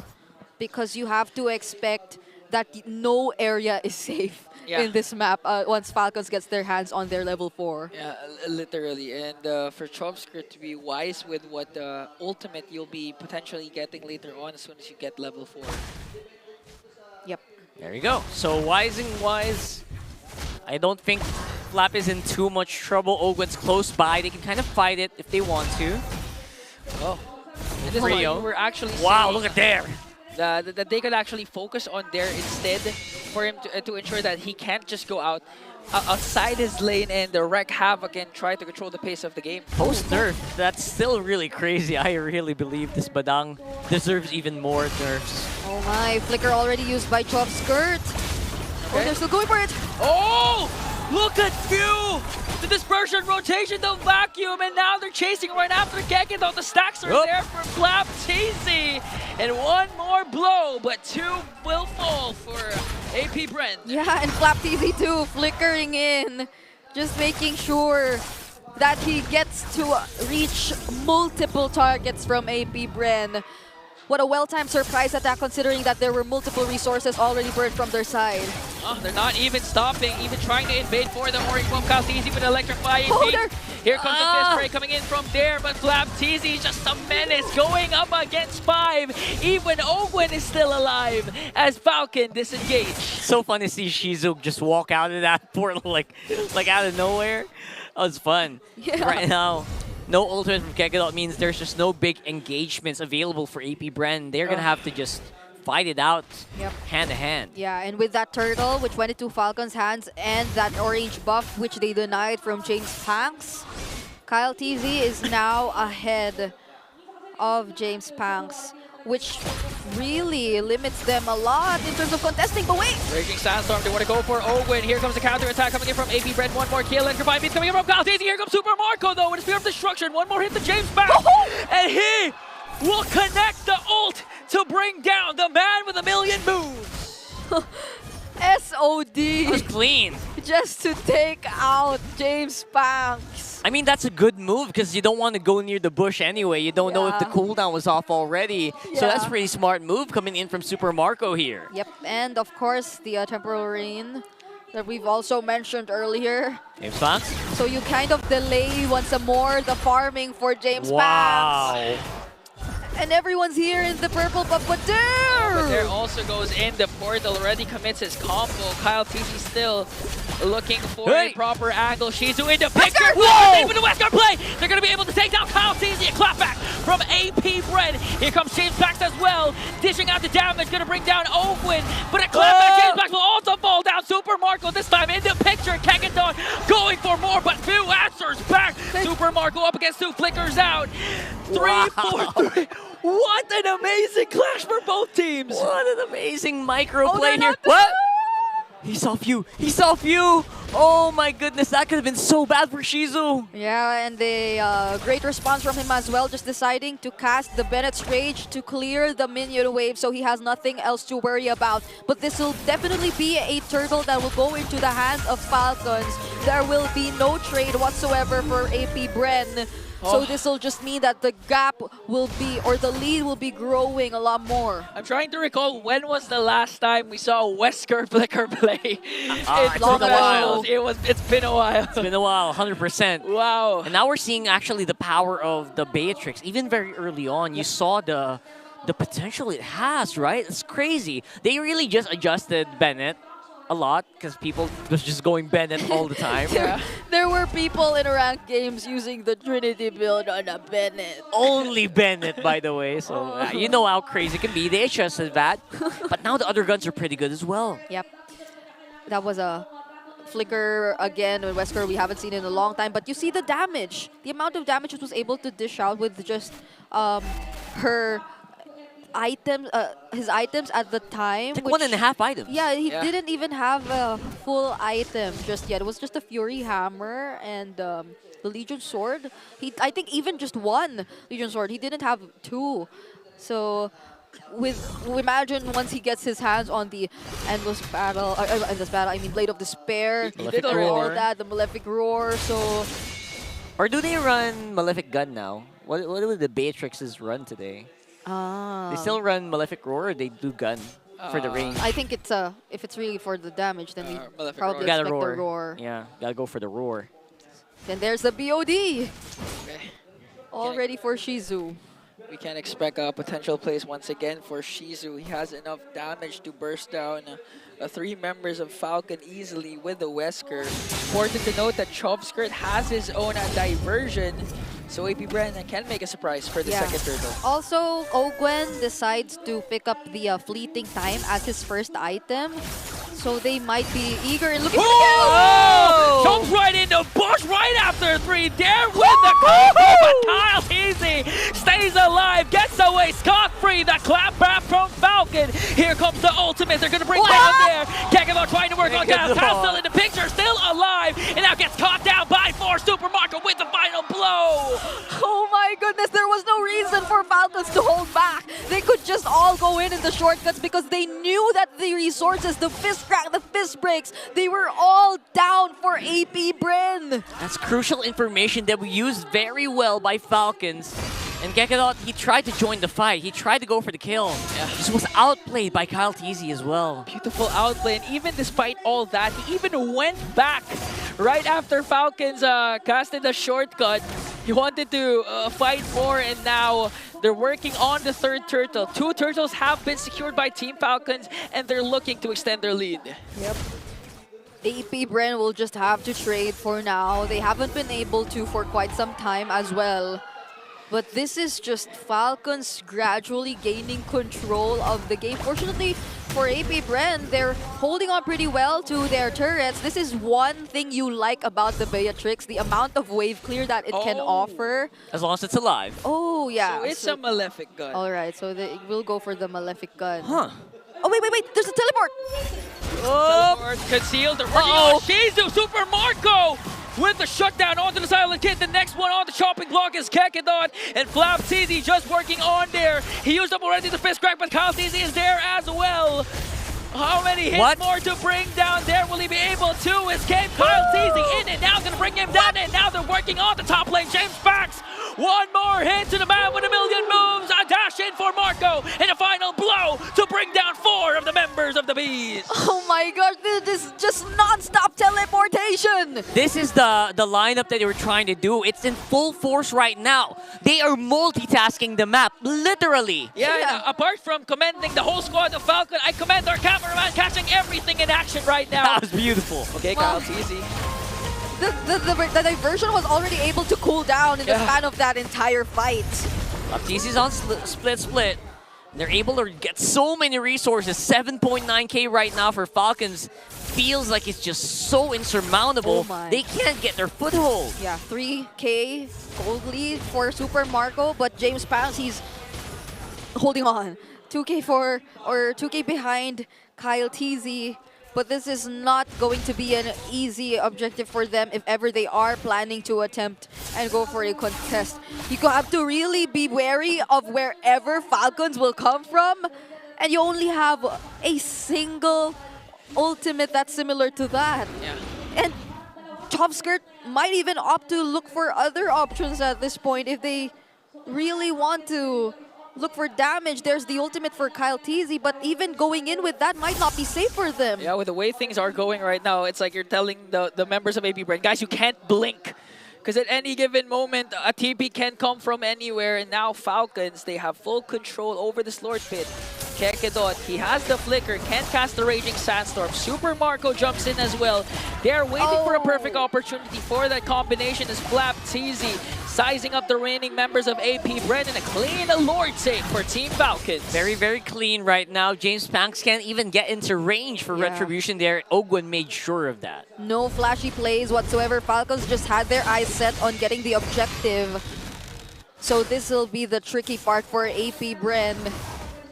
because you have to expect that no area is safe in this map once Falcons gets their hands on their level 4. Yeah, literally. And for Chomsker to be wise with what ultimate you'll be potentially getting later on as soon as you get level 4. Yep. There you go. So wise, I don't think Flap is in too much trouble. Ogwen's close by. They can kind of fight it if they want to. Oh. This is why you were actually wow, saying look at there. that they could actually focus on there instead for him to ensure that he can't just go outside his lane and wreak havoc and try to control the pace of the game. Post-nerf, that's still really crazy. I really believe this Badang deserves even more nerfs. Oh my, Flicker already used by Chop Skirt. Oh, they're still going for it. Oh! Look at you! The dispersion, rotation, the vacuum, and now they're chasing right after Gekidon. The stacks are there for Flap TZ. And one more blow, but 2 will fall for AP Bren. Yeah, and Flap TZ too, flickering in. Just making sure that he gets to reach multiple targets from AP Bren. What a well-timed surprise attack considering that there were multiple resources already burned from their side. Oh, they're not even stopping, even trying to invade for the Orange Bomb. Kyle TZ with electrifying. Here comes the fist spray coming in from there, but Flap TZ is just a menace going up against 5. Even Ogwen is still alive as Falcon disengaged. So fun to see Shizu just walk out of that portal like out of nowhere. That was fun. Yeah. Right now, no ultimate from Gekidon means there's just no big engagements available for AP Bren. They're going to have to just fight it out hand to hand. Yeah, and with that turtle, which went into Falcon's hands, and that orange buff, which they denied from James Panks, Kyle TZ is now ahead of James Panks, which really limits them a lot in terms of contesting. But wait! Raging Sandstorm, they want to go for Ogwen. Here comes the counter attack coming in from AP Bren. One more kill, and combined beats coming in from Kyle TZ. Here comes Super Marco though with a Spear of Destruction. One more hit to James Panks. And he will connect the ult to bring down the man with a million moves. SOD. That was clean. Just to take out James Panks. I mean, that's a good move because you don't want to go near the bush anyway. You don't know if the cooldown was off already. So that's a pretty smart move coming in from Super Marco here. Yep, and of course, the temporal rain that we've also mentioned earlier. James Panks? So you kind of delay once more the farming for James Panks. And everyone's here in the purple Papadir! But there also goes in the portal, already commits his combo. Kyle TZ still looking for a proper angle. Shizu in the picture! Whoa! With the Westguard play! They're going to be able to take down Kyle TZ. A clapback from AP Bren. Here comes James Pax as well, dishing out the damage, going to bring down Ogwen. But a clapback, James Pax will also fall down. Super Marco this time in the picture. Gekidon going for more, but few answers back. Super Marco up against 2, flickers out. 3, 4, 3. What an amazing clash for both teams! What an amazing micro play here. What? He saw few. He saw few. Oh my goodness, that could have been so bad for Shizu. Yeah, and a great response from him as well, just deciding to cast the Bennett's Rage to clear the minion wave so he has nothing else to worry about. But this will definitely be a turtle that will go into the hands of Falcons. There will be no trade whatsoever for AP Bren. So this will just mean that the gap will be, or the lead will be growing a lot more. I'm trying to recall when was the last time we saw a Wesker Flicker play. It's been a while. It's been a while. It's been a while, 100%. Wow. And now we're seeing actually the power of the Beatrix. Even very early on, you saw the potential it has, right? It's crazy. They really just adjusted Bennett a lot because people was just going Bennett all the time. There were people in ranked games using the Trinity build on a Bennett. Only Bennett, by the way. So you know how crazy it can be. They adjusted that. But now the other guns are pretty good as well. Yep. That was a flicker again with Wesker. We haven't seen it in a long time. But you see the damage. The amount of damage it was able to dish out with just her items, his items at the time. Like 1.5 items. Yeah, he didn't even have a full item just yet. It was just a Fury Hammer and the Legion Sword. I think even just one Legion Sword. He didn't have two. So imagine once he gets his hands on the Endless Battle, I mean Blade of Despair, Malefic all Roar. that, the Malefic Roar, so... Or do they run Malefic Gun now? What would the Beatrixes run today? They still run Malefic Roar, or they do gun for the range? I think it's if it's really for the damage, then we probably You gotta expect roar. the Roar. Yeah, gotta go for the Roar. Then there's the BOD. All ready for Shizu. We can expect a potential place once again for Shizu. He has enough damage to burst down 3 members of Falcon easily with the Wesker. Important to note that Chovskirt has his own diversion, so AP Bren can make a surprise for the second turtle. Also, Ogwen decides to pick up the Fleeting Time as his first item. So they might be eager and looking for the kill! Oh! Jumps right into Bush right after 3. There with the combo, but Kyle Easy stays alive, gets away scot-free. The clap back from Falcon. Here comes the ultimate. They're going to bring down there. Kekimo trying to work on Kyle. Kyle still in the picture, still alive, and now gets caught down by 4. Super Marco with the final blow. Oh my goodness, there was no reason for Falcons to hold back. They could just all go in the shortcuts because they knew that the resources, the fist crack, the fist breaks, they were all down for AP Bren. That's crucial information that we used very well by Falcons. And Gekadot, he tried to join the fight. He tried to go for the kill. Just was outplayed by Kyle Teasy as well. Beautiful outplay, and even despite all that, he even went back right after Falcons casted the shortcut. He wanted to fight more, and now they're working on the 3rd turtle. 2 turtles have been secured by Team Falcons, and they're looking to extend their lead. Yep. AP Bren will just have to trade for now. They haven't been able to for quite some time as well. But this is just Falcons gradually gaining control of the game. Fortunately for AP Bren, they're holding on pretty well to their turrets. This is one thing you like about the Beatrix, the amount of wave clear that it can offer. As long as it's alive. Oh, yeah. So it's a Malefic Gun. All right, so they will go for the Malefic Gun. Huh. Oh, wait, there's a teleport! Teleport concealed. They're working on Shizu. Super Marco with the shutdown onto the Silent Kid. The next one on the chopping block is Kekadon, and Flap CZ just working on there. He used up already the fist crack, but Kyle CZ is there as well. How many hits more to bring down there? Will he be able to escape? Kyle CZ in and now gonna bring him down, and now they're working on the top lane. James Fax, one more hit to the man with a million moves. A dash in for Marco, and a final blow to bring down 4 of the members of the Bees. Oh my god, this is just non-stop teleportation! This is the lineup that they were trying to do. It's in full force right now. They are multitasking the map, literally. Yeah. Apart from commending the whole squad of Falcon, I commend our cameraman catching everything in action right now. That was beautiful. Okay, Well, Kyle's easy. The diversion was already able to cool down in the span of that entire fight. Teasy's on split. They're able to get so many resources. 7.9k right now for Falcons. Feels like it's just so insurmountable. Oh my. They can't get their foothold. Yeah, 3k gold lead for Super Marco, but James Pounds, he's holding on. 2k behind Kyle TZ. But this is not going to be an easy objective for them if ever they are planning to attempt and go for a contest. You have to really be wary of wherever Falcons will come from, and you only have a single ultimate that's similar to that. Yeah. And Chopskirt might even opt to look for other options at this point if they really want to look for damage. There's the ultimate for Kyle TZ, but even going in with that might not be safe for them. Yeah, with the way things are going right now, it's like you're telling the members of AP Bren, guys, you can't blink. Because at any given moment, a TP can come from anywhere. And now Falcons, they have full control over this Lord Pit. Kekedot, he has the flicker, can't cast the Raging Sandstorm. Super Marco jumps in as well. They're waiting for a perfect opportunity for that combination as Flap TZ sizing up the reigning members of AP Bren and a clean Lord save for Team Falcons. Very, very clean right now. James Panks can't even get into range for Retribution there. Ogwen made sure of that. No flashy plays whatsoever. Falcons just had their eyes set on getting the objective. So this will be the tricky part for AP Bren,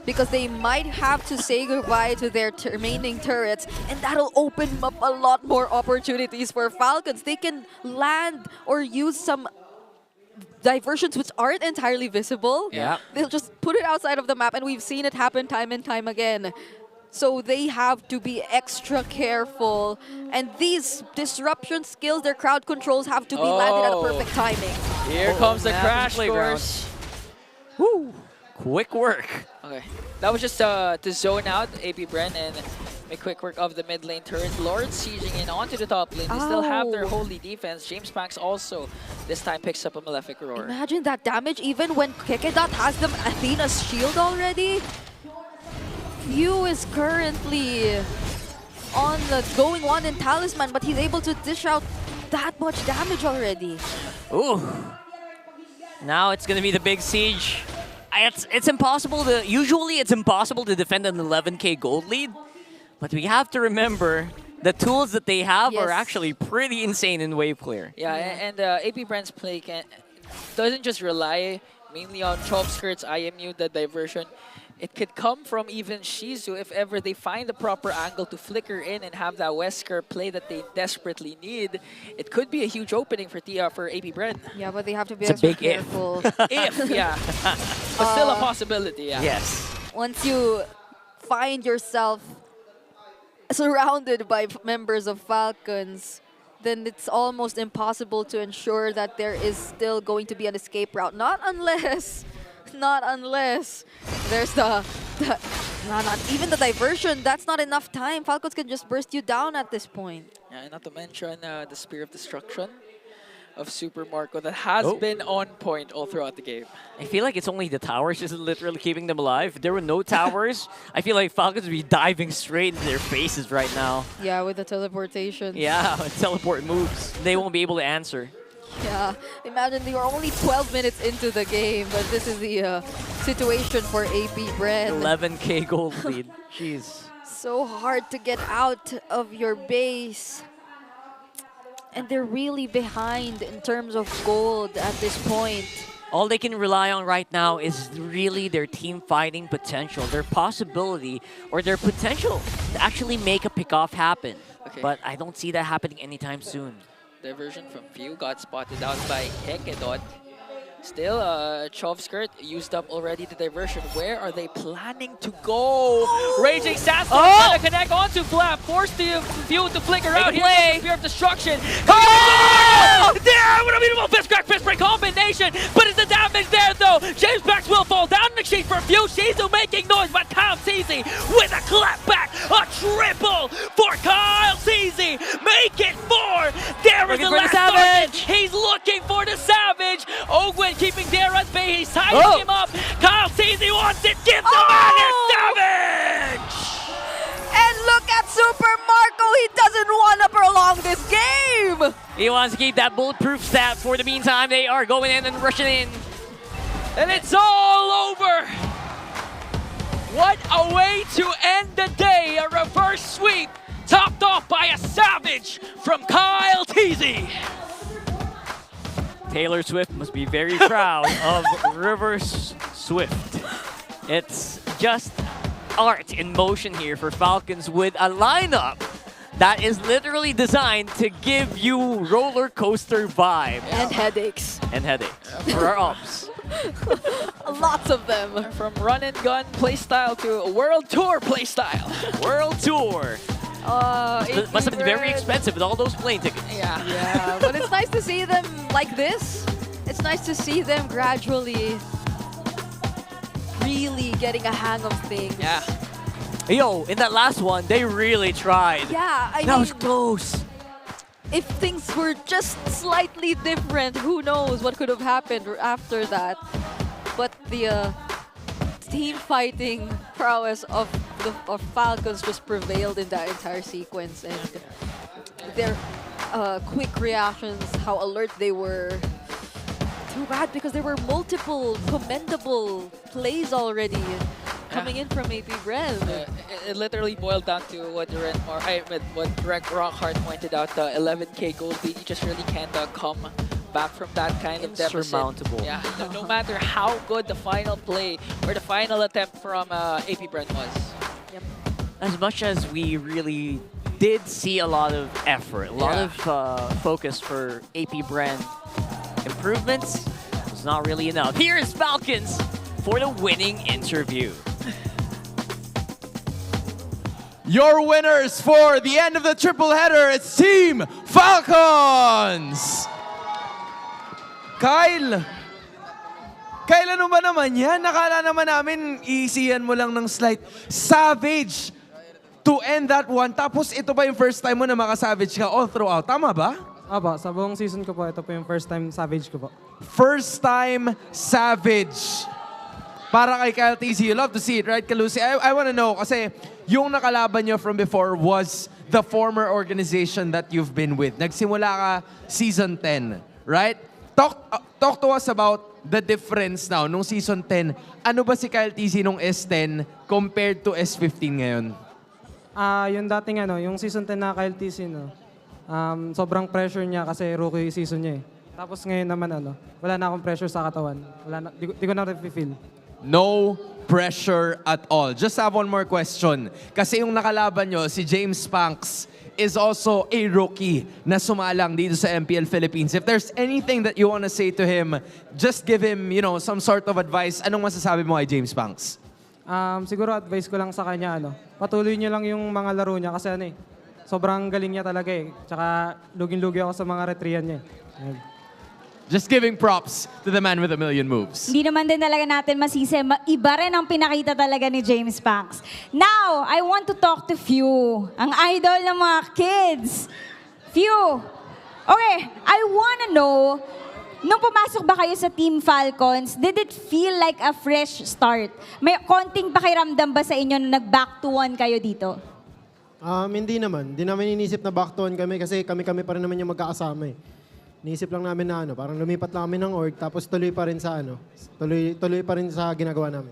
because they might have to say goodbye to their remaining turrets, and that'll open up a lot more opportunities for Falcons. They can land or use some diversions which aren't entirely visible. Yeah. They'll just put it outside of the map, and we've seen it happen time and time again. So they have to be extra careful. And these disruption skills, their crowd controls have to be landed at a perfect timing. Here comes the crash course. Woo! Quick work. Okay, that was just to zone out AP Bren and make quick work of the mid lane turret. Lord sieging in onto the top lane. They still have their holy defense. James Panks also this time picks up a Malefic Roar. Imagine that damage even when Kekedot has them Athena's shield already. Yu is currently on the going one in Talisman, but he's able to dish out that much damage already. Ooh. Now it's gonna be the big siege. It's impossible to, usually it's impossible to defend an 11k gold lead, but we have to remember the tools that they have are actually pretty insane in wave clear. Yeah, and AP Bren's play doesn't just rely mainly on Chopskirt's IMU, the diversion. It could come from even Shizu if ever they find the proper angle to flicker in and have that Wesker play that they desperately need. It could be a huge opening for AP Bren. Yeah, but they have to be It's a extra big if. careful. If, yeah. But still a possibility, yeah. Yes. Once you find yourself surrounded by members of Falcons, then it's almost impossible to ensure that there is still going to be an escape route. Not unless there's not even the diversion. That's not enough time. Falcons can just burst you down at this point. Yeah, not to mention the Spear of Destruction of Super Marco that has been on point all throughout the game. I feel like it's only the towers just literally keeping them alive. If there were no towers, I feel like Falcons would be diving straight into their faces right now. Yeah, with the teleportation. Yeah, teleport moves. They won't be able to answer. Yeah, imagine they were only 12 minutes into the game, but this is the situation for AP Bren. 11k gold lead. Jeez. So hard to get out of your base. And they're really behind in terms of gold at this point. All they can rely on right now is really their team fighting potential, their possibility, or their potential to actually make a pickoff happen. Okay. But I don't see that happening anytime soon. Diversion from Few got spotted out by Kekedot. Still, Chopskirt used up already the diversion. Where are they planning to go? Raging Sandstorm trying to connect onto Flap. Forced the Few to flicker out. Here's the Spear of Destruction. There! What a beautiful fist crack, fist break combination. But is the damage there though? James Panks will fall down in exchange for Few. Shizu making noise, but Kyle TZ with a clap back. A triple for Kyle TZ. Make it 4. There is the last target. He's looking for the Savage. Ogwen keeping Dare at bay. He's tying him up. Kyle TZ wants it. Give the man his Savage! And look at Super Marco. He doesn't want to prolong this game. He wants to keep that bulletproof stat. For the meantime, they are going in and rushing in. And it's all over. What a way to end the day. A reverse sweep topped off by a Savage from Kyle TZ. Taylor Swift must be very proud of Reverse Swift. It's just art in motion here for Falcons with a lineup that is literally designed to give you roller coaster vibes. And headaches. And headaches for our ops. Lots of them. From run and gun playstyle to World Tour playstyle. World Tour. Must have been very expensive with all those plane tickets. Yeah, but it's nice to see them like this. It's nice to see them gradually really getting a hang of things. Yeah. Yo, in that last one, they really tried. Yeah, I that mean, was close. if things were just slightly different, who knows what could have happened after that. But the team fighting prowess of the Falcons just prevailed in that entire sequence, and their quick reactions, how alert they were. Too bad because there were multiple commendable plays already coming in from AP Bren. It literally boiled down to what Greg Rockhart pointed out, the 11K gold lead. You just really can't come back from that kind of deficit. Insurmountable. Yeah, no matter how good the final play or the final attempt from AP Bren was. Yep. As much as we really did see a lot of effort, a lot of focus for AP Bren, improvements was not really enough. Here is Falcons for the winning interview. Your winners for the end of the triple header, it's Team Falcons! Kyle, ano ba naman yan? Nakala naman namin easy-yan mo lang ng slight. Savage to end that one. Tapos ito ba yung first time mo na maka-savage ka all throughout? Tama ba? Aba, sa buong season ko po, ito po yung first time Savage ko po. First time Savage. Para kay Kyle TZ, you love to see it, right, Kalusi? I want to know, kasi yung nakalaban nyo from before was the former organization that you've been with. Nagsimula ka season 10, right? Talk to us about the difference now. Nung season 10, ano ba si Kyle TZ nung S10 compared to S15 ngayon? Yung dating yung season 10 na Kyle TC, sobrang pressure niya kasi rookie season niya eh. Tapos ngayon naman wala na akong pressure sa katawan. Di ko na feel. No pressure at all. Just have one more question. Kasi yung nakalaban nyo, si James Panks, is also a rookie na sumalang dito sa MPL Philippines. If there's anything that you want to say to him, just give him, some sort of advice. Anong masasabi mo kay James Panks? Siguro advice ko lang sa kanya, patuloy niyo lang yung mga laro niya kasi sobrang galing niya talaga eh. Tsaka lugin-lugi ako sa mga retrian niya. Just giving props to the man with a million moves. Hindi naman din talaga natin masisi. Iba rin ang pinakita talaga ni James Panks. Now, I want to talk to Few, ang idol ng mga kids. Few, okay, I wanna know, nung pumasok ba kayo sa Team Falcons, did it feel like a fresh start? May konting pakiramdam ba sa inyo na nag-back to one kayo dito? Hindi naman. Hindi namin inisip na back to one kami kasi kami-kami pa rin naman yung magkakasama eh. Niisip lang namin na parang lumipat lang kami ng org tapos tuloy pa rin sa tuloy pa rin sa ginagawa namin.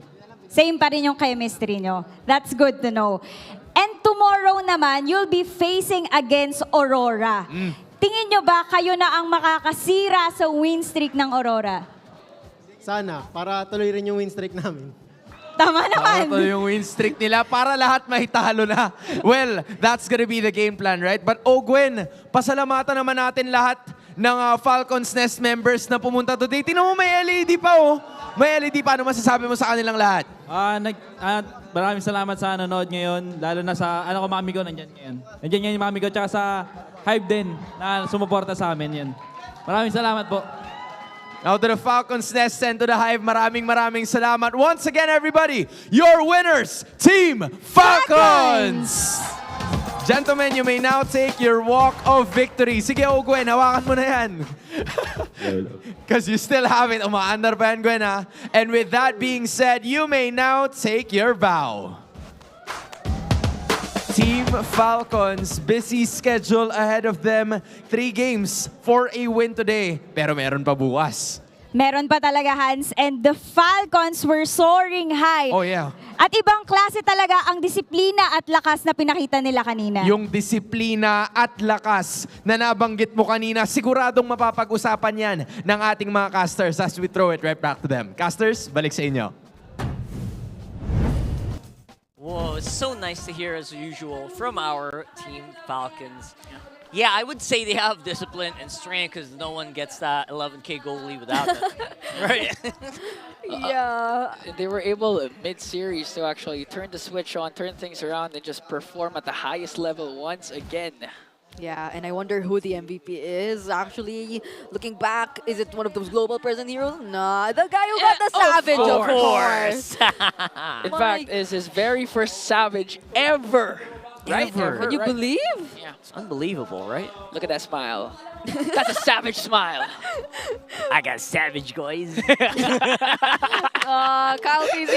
Same pa rin yung chemistry nyo. That's good to know. And tomorrow naman, you'll be facing against Aurora. Tingin nyo ba kayo na ang makakasira sa win streak ng Aurora? Sana, para tuloy rin yung win streak namin. Tama naman. Para yung win streak nila, para lahat mahitalo na. Well, that's gonna be the game plan, right? But Gwen, pasalamatan naman natin lahat ng Falcons Nest members na pumunta today. Tingnan mo, may LED pa May LED pa. Ano masasabi mo sa kanilang lahat? Maraming salamat sa nanonood ngayon. Lalo na sa, ko, mga amigo nandyan ngayon. Nandyan ngayon yung mga amigo. Tsaka sa Hive din na sumuporta sa amin yun. Maraming salamat po. Now to the Falcons Nest and to the Hive, maraming salamat. Once again, everybody, your winners, Team Falcons! Gentlemen, you may now take your walk of victory. Sige, Gwen, hawakan mo na yan. Because you still have it. Umaandar pa yan, Gwen, ha? And with that being said, you may now take your bow. Team Falcons, busy schedule ahead of them. 3 games for a win today. Pero meron pa bukas. Meron pa talaga, Hans. And the Falcons were soaring high. Oh, yeah. At ibang klase talaga ang disiplina at lakas na pinakita nila kanina. Yung disiplina at lakas na nabanggit mo kanina, siguradong mapapag-usapan yan ng ating mga casters as we throw it right back to them. Casters, balik sa inyo. Whoa, it's so nice to hear as usual from our Team Falcons. Yeah, I would say they have discipline and strength because no one gets that 11K goalie without it. Right? Yeah. They were able mid-series to actually turn the switch on, turn things around, and just perform at the highest level once again. Yeah, and I wonder who the MVP is. Actually, looking back, is it one of those global present heroes? Nah, the guy who got the Savage, of course. In fact, it's his very first Savage ever. Right? Ever. Ever, Can you right? believe? Yeah. It's unbelievable, right? Look at that smile. That's a Savage smile. I got savage, guys. Kyle TZ.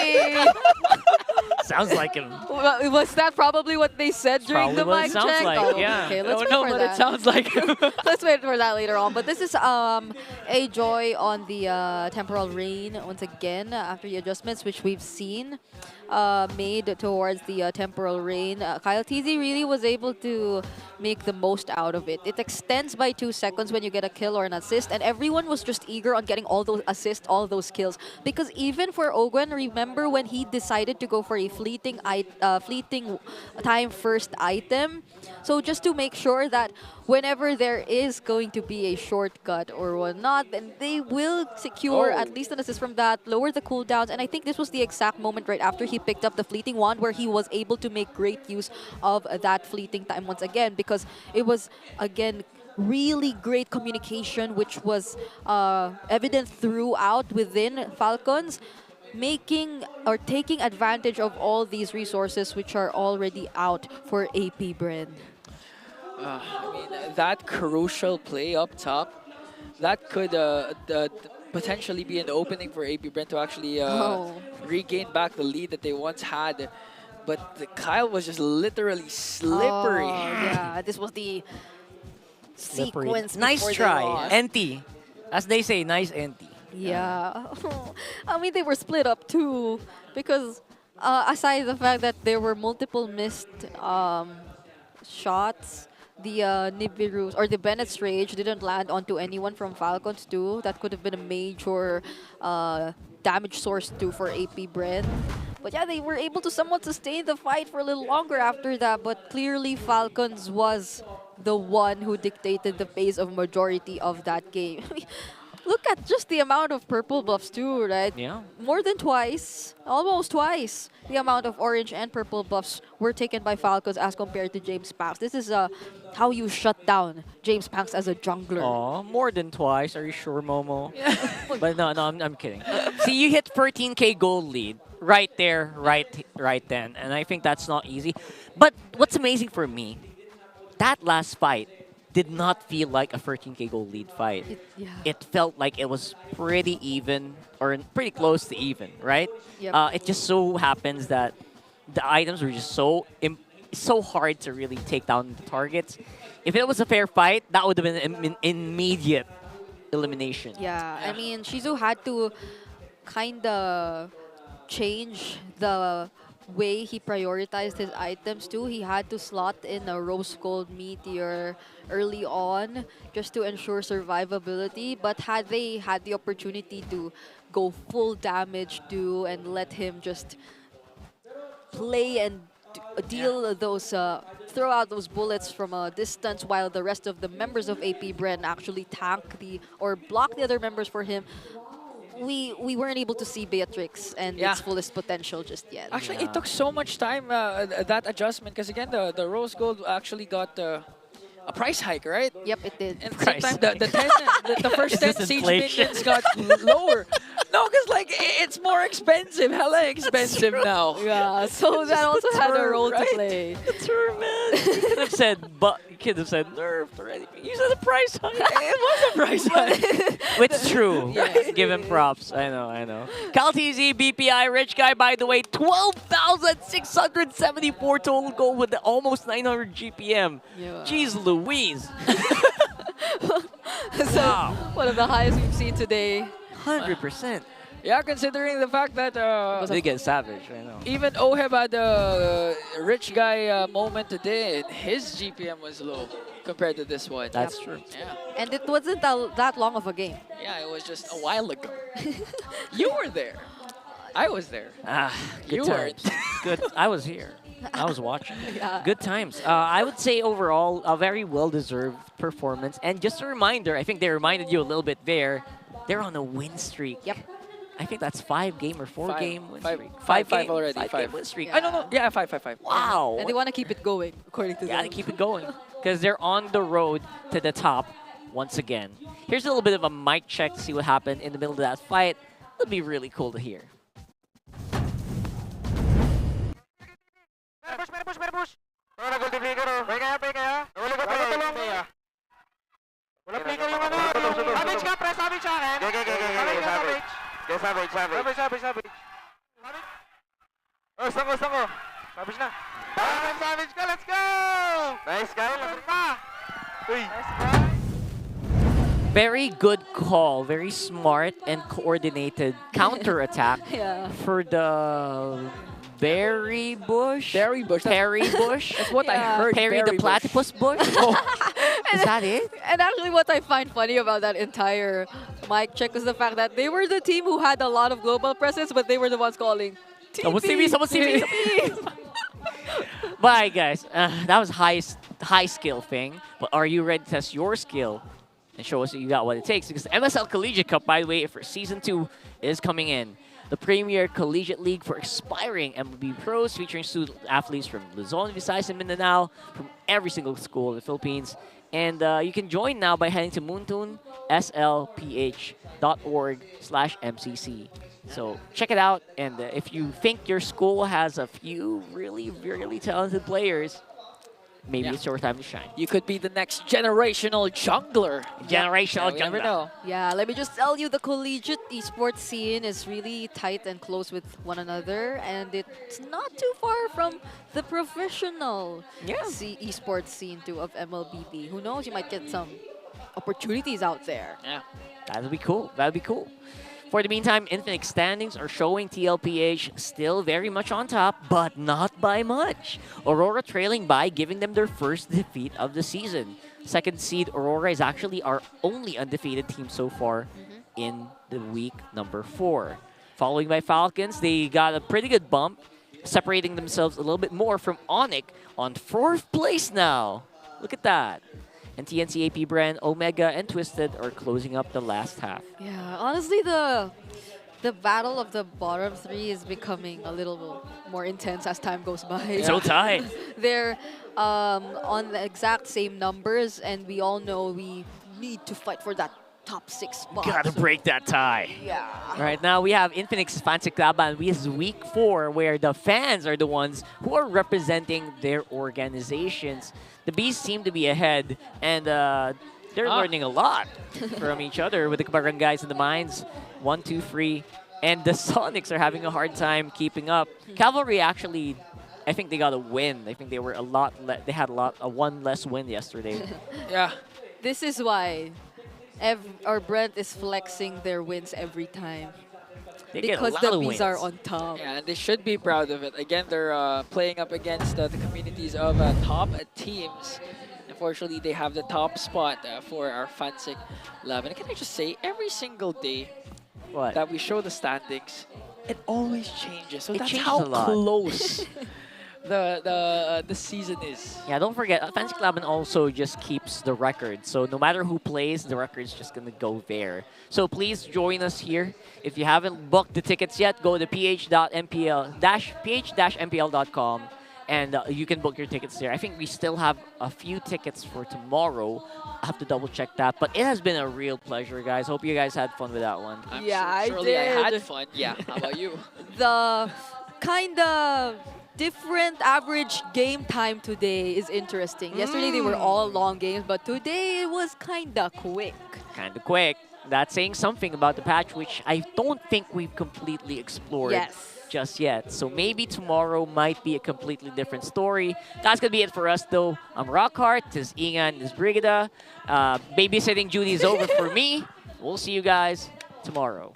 Sounds like him. Was that probably what they said during Probably the what it mic sounds check? like, Oh, yeah. Okay, I let's don't wait know, for but that. it sounds like him. Let's wait for that later on. But this is a joy on the temporal rain once again after the adjustments which we've seen made towards the temporal rain. Kyle TZ really was able to make the most out of it. It extends by 2 seconds when you get a kill or an assist, and everyone was just eager on getting all those assists, all those kills. Because even for Ogwen, remember when he decided to go for a fleeting time first item? So just to make sure that whenever there is going to be a shortcut or whatnot, then they will secure at least an assist from that, lower the cooldowns. And I think this was the exact moment right after he picked up the fleeting wand where he was able to make great use of that fleeting time once again, because it was, again, really great communication, which was evident throughout within Falcons, making or taking advantage of all these resources which are already out for AP Bren. I mean, that crucial play up top, that could potentially be an opening for AP Bren to actually regain back the lead that they once had. But Kyle was just literally slippery. Oh, yeah, this was the sequence. Nice before they try. lost. NT. As they say, nice NT. Yeah. I mean, they were split up too, because aside the fact that there were multiple missed shots, the Nibiru's or the Bennett's Rage didn't land onto anyone from Falcons too. That could have been a major damage source too for AP Bren. But yeah, they were able to somewhat sustain the fight for a little longer after that. But clearly, Falcons was the one who dictated the pace of majority of that game. Look at just the amount of purple buffs too, right? Yeah. More than twice, almost twice, the amount of orange and purple buffs were taken by Falcons as compared to James Panks. This is how you shut down James Panks as a jungler. Aw, more than twice. Are you sure, Momo? But no, I'm kidding. See, you hit 13K gold lead right there, right then. And I think that's not easy. But what's amazing for me, that last fight did not feel like a 13K gold lead fight. It felt like it was pretty even, or pretty close to even, right? Yep. It just so happens that the items were just so hard to really take down the targets. If it was a fair fight, that would have been an immediate elimination. Yeah, I mean, Shizu had to kind of change the way he prioritized his items too. He had to slot in a Rose Gold Meteor early on just to ensure survivability. But had they had the opportunity to go full damage too and let him just play and deal those, throw out those bullets from a distance while the rest of the members of AP Bren actually tank or block the other members for him, we weren't able to see Beatrix and its fullest potential just yet. Actually, it took so much time, that adjustment, because again, the Rose Gold actually got a price hike, right? Yep, it did. And sometimes the first 10 siege minions got lower. No, because like it's more expensive, hella expensive now. Yeah, so that also had a role to play. The turn, man. You could have said, nerfed or anything. You said a price hike. It was a price hike. It's true. Give him props. I know. CalTZ, BPI, rich guy, by the way, 12,674 total gold with almost 900 GPM. Jeez Louise. So, one of the highest we've seen today. 100%. Yeah, considering the fact that they get savage, I know. Even Oheb had a rich guy moment today, and his GPM was low compared to this one. That's true. Yeah. And it wasn't that long of a game. Yeah, it was just a while ago. You were there. I was there. Good You times. Good. I was here. I was watching. Yeah. Good times. I would say overall, a very well-deserved performance. And just a reminder, I think they reminded you a little bit there, they're on a win streak. Yep. I think that's 5-game or 4-game win streak. Five Game- already. 5-game win streak. I don't know. Yeah, 5. Wow. And they want to keep it going, according to Yeah, them. to keep it going. Because they're on the road to the top once again. Here's a little bit of a mic check to see what happened in the middle of that fight. It'll be really cool to hear. Very good call, very smart and coordinated counter-attack Yeah. for the Berry Bush? Berry Bush. Perry Bush? That's what I heard. Perry Berry the Bush. Platypus Bush? Is that it? And actually what I find funny about that entire mic check is the fact that they were the team who had a lot of global presence, but they were the ones calling Someone see me, someone see me. Bye, guys. That was high skill thing. But are you ready to test your skill and show us that you got what it takes? Because the MSL Collegiate Cup, by the way, for Season 2 is coming in. The premier collegiate league for aspiring MLB pros, featuring student athletes from Luzon, Visayas, and Mindanao, from every single school in the Philippines. And you can join now by heading to moontoonslph.org/MCC. So check it out, and if you think your school has a few really, really talented players, maybe it's your time to shine. You could be the next generational jungler. Generational You never jungler. know. Yeah, let me just tell you, the collegiate esports scene is really tight and close with one another, and it's not too far from the professional esports scene too of MLBB. Who knows, you might get some opportunities out there. Yeah. That'd be cool. That'd be cool. For the meantime, Infinix standings are showing TLPH still very much on top, but not by much. Aurora trailing by, giving them their first defeat of the season. Second seed Aurora is actually our only undefeated team so far in the week number 4. Following by Falcons, they got a pretty good bump, separating themselves a little bit more from Onic on 4th place now. Look at that. And TNC AP Bren, Omega, and Twisted are closing up the last half. Yeah, honestly, the battle of the bottom 3 is becoming a little more intense as time goes by. It's so tight. They're on the exact same numbers, and we all know we need to fight for that top 6 spot. Gotta break that tie. Yeah. All right, now we have Infinix Fancy Club, and we is week 4, where the fans are the ones who are representing their organizations. The Bees seem to be ahead, and they're learning a lot from each other with the Barangays and the Mines. 1, 2, 3. And the Sonics are having a hard time keeping up. Cavalry actually, I think they got a win. I think they were they had one less win yesterday. Yeah. This is why Brent is flexing their wins every time. They get a Because lot the of Bees wins. are on top. Yeah, and they should be proud of it. Again, they're playing up against the communities of top teams. Unfortunately, they have the top spot for our Fansik 11. Can I just say, every single day that we show the standings, it always changes. So It that's changes how a lot. close the season is. Yeah, don't forget, Fancy Club also just keeps the record. So no matter who plays, the record's just going to go there. So please join us here. If you haven't booked the tickets yet, go to ph-mpl.com and you can book your tickets there. I think we still have a few tickets for tomorrow. I have to double check that. But it has been a real pleasure, guys. Hope you guys had fun with that one. Surely I did. had fun. Yeah, how about you? The kind of different average game time today is interesting. Yesterday they were all long games, but today it was kind of quick. Kind of quick. That's saying something about the patch, which I don't think we've completely explored just yet. So maybe tomorrow might be a completely different story. That's going to be it for us, though. I'm Rockhart. This is Ingan. This is Brigida. Babysitting duty is over for me. We'll see you guys tomorrow.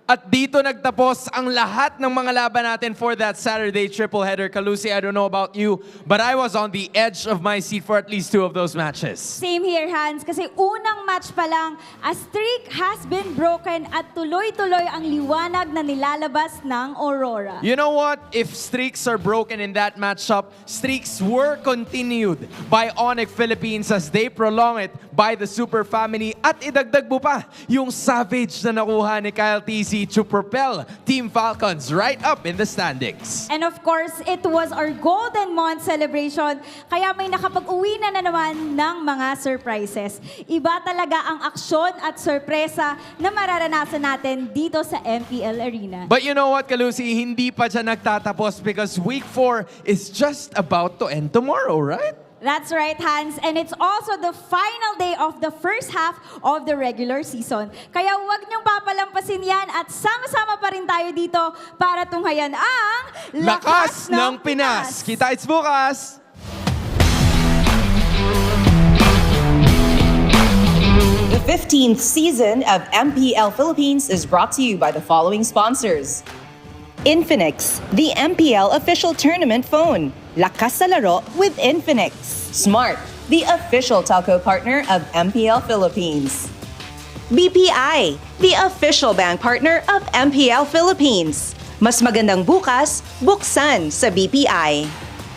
At dito nagtapos ang lahat ng mga laban natin for that Saturday triple header. Kalusi, I don't know about you, but I was on the edge of my seat for at least 2 of those matches. Same here, Hans. Kasi unang match pa lang, a streak has been broken at tuloy-tuloy ang liwanag na nilalabas ng Aurora. You know what? If streaks are broken in that matchup, streaks were continued by Onic Philippines as they prolong it by the Super Family. At idagdag mo pa yung savage na nakuha ni Kyle TC to propel Team Falcons right up in the standings. And of course, it was our Golden Month celebration, kaya may nakapag-uwi na naman ng mga surprises. Iba talaga ang aksyon at sorpresa na mararanasan natin dito sa MPL Arena. But you know what, Kalusi? Hindi pa dyan nagtatapos because Week 4 is just about to end tomorrow, right? That's right, Hans. And it's also the final day of the first half of the regular season. Kaya huwag niyong papalampasin yan at sama-sama pa rin tayo dito para tunghayan ang Lakas ng Pinas! Kita-its bukas! The 15th season of MPL Philippines is brought to you by the following sponsors. Infinix, the MPL official tournament phone. Lakas sa laro with Infinix. Smart, the official telco partner of MPL Philippines. BPI, the official bank partner of MPL Philippines. Mas magandang bukas, buksan sa BPI.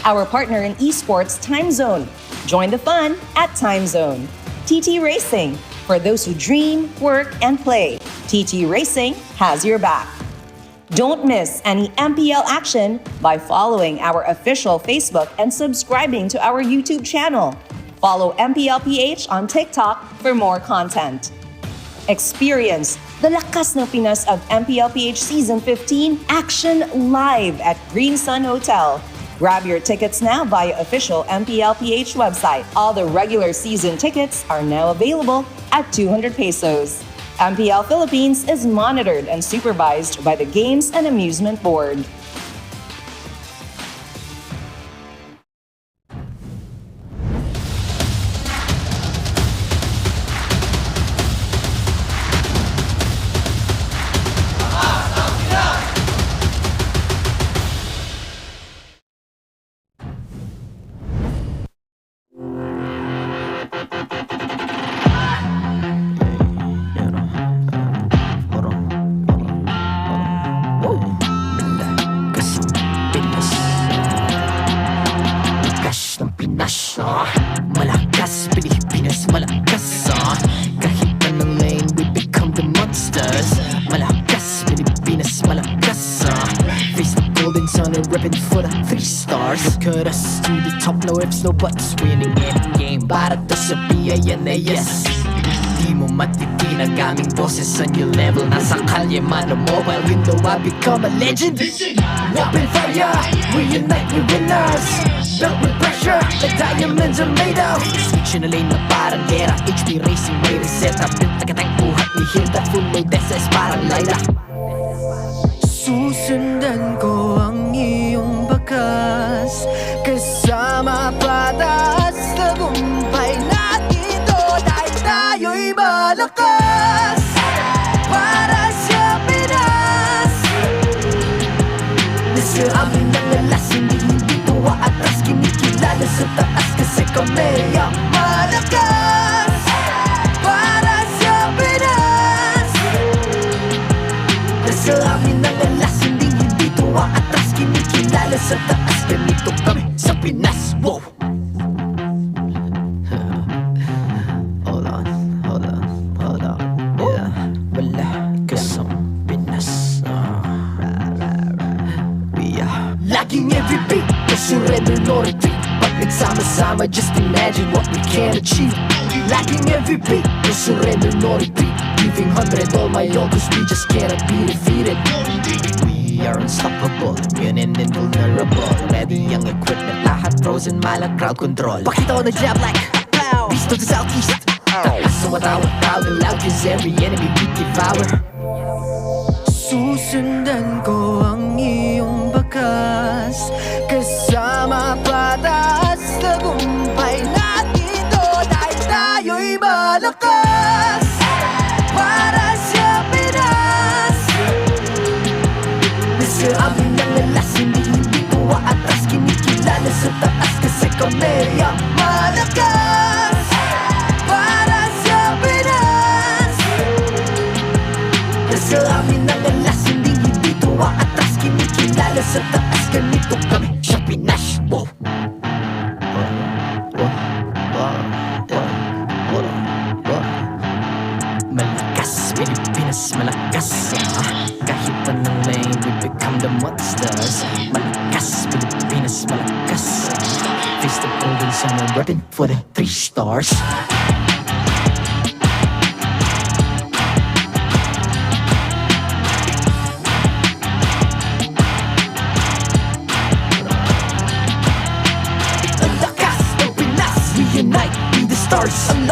Our partner in esports, Time Zone. Join the fun at Time Zone. TT Racing, for those who dream, work, and play. TT Racing has your back. Don't miss any MPL action by following our official Facebook and subscribing to our YouTube channel. Follow MPL PH on TikTok for more content. Experience the Lakas ng Pinas of MPL PH Season 15 action live at Green Sun Hotel. Grab your tickets now via official MPL PH website. All the regular season tickets are now available at 200 pesos. MPL Philippines is monitored and supervised by the Games and Amusement Board. Malakas, Pilipinas, malakas kahit anong lane, we become the monsters. Malakas, Pilipinas, malakas face the golden sun and ripping for the 3 stars. Look at us to the top, no ifs, no buts. Winning any game, para to sa PIN na yes. Di mo matitinag aming boses sa new level. Nasa kalye man o mobile window, I become a legend. Open fire, we unite, we winners. Built with pressure, the diamonds are made of. Switch in a lane na parang gera. HP Racing, way to set up. Tagatang buhat ni Hilda, full load SS parang Laila. Susundan ko ang iyong bakas, kasama pataas. Tagumpay natin ito dahil tayo'y malakas. Para sa Pinas, nasa amin ang alas, hindi tuwa atras. Kinikilala sa taas kasi kami ang malakas. Para sa Pinas, nasa amin ang alas, hindi tuwa atras. Kinikilala sa taas, ganito kami sa Pinas. Wow! Hold on. Yeah, malakas ang Pinas. We are laging every beat, no surrender, no retreat. Pag nagsama-sama, just imagine what we can achieve. Lacking every beat, no surrender, no retreat. Giving 100 all my all, cause we just cannot be defeated. We are unstoppable, immune and invulnerable. Ready ang equipment, lahat frozen, malang crowd control. Pakita ko na jab like pow, beast of the southeast. So matawag proud and loud, cause every enemy we devour. Susundan ko ang iyong bakas, kasama pataas. Tagumpay natin ito dahil tayo'y malakas. Para sa Pinas, Sa amin ang alas, hindi tuwa atras, kinikilala sa taas kasi kami ang malakas para sa Pinas. Sa amin ang alas, hindi tuwa atras, kinikilala sa taas, ganito kami sa Pinas. Malakas, Pilipinas, malakas. Kahit anong lane, we become the monsters. Malakas, Pilipinas, malakas. Face the golden sun, I'm repping for the 3 stars. Ang lakas ng Pinas, we unite, be the stars. Ang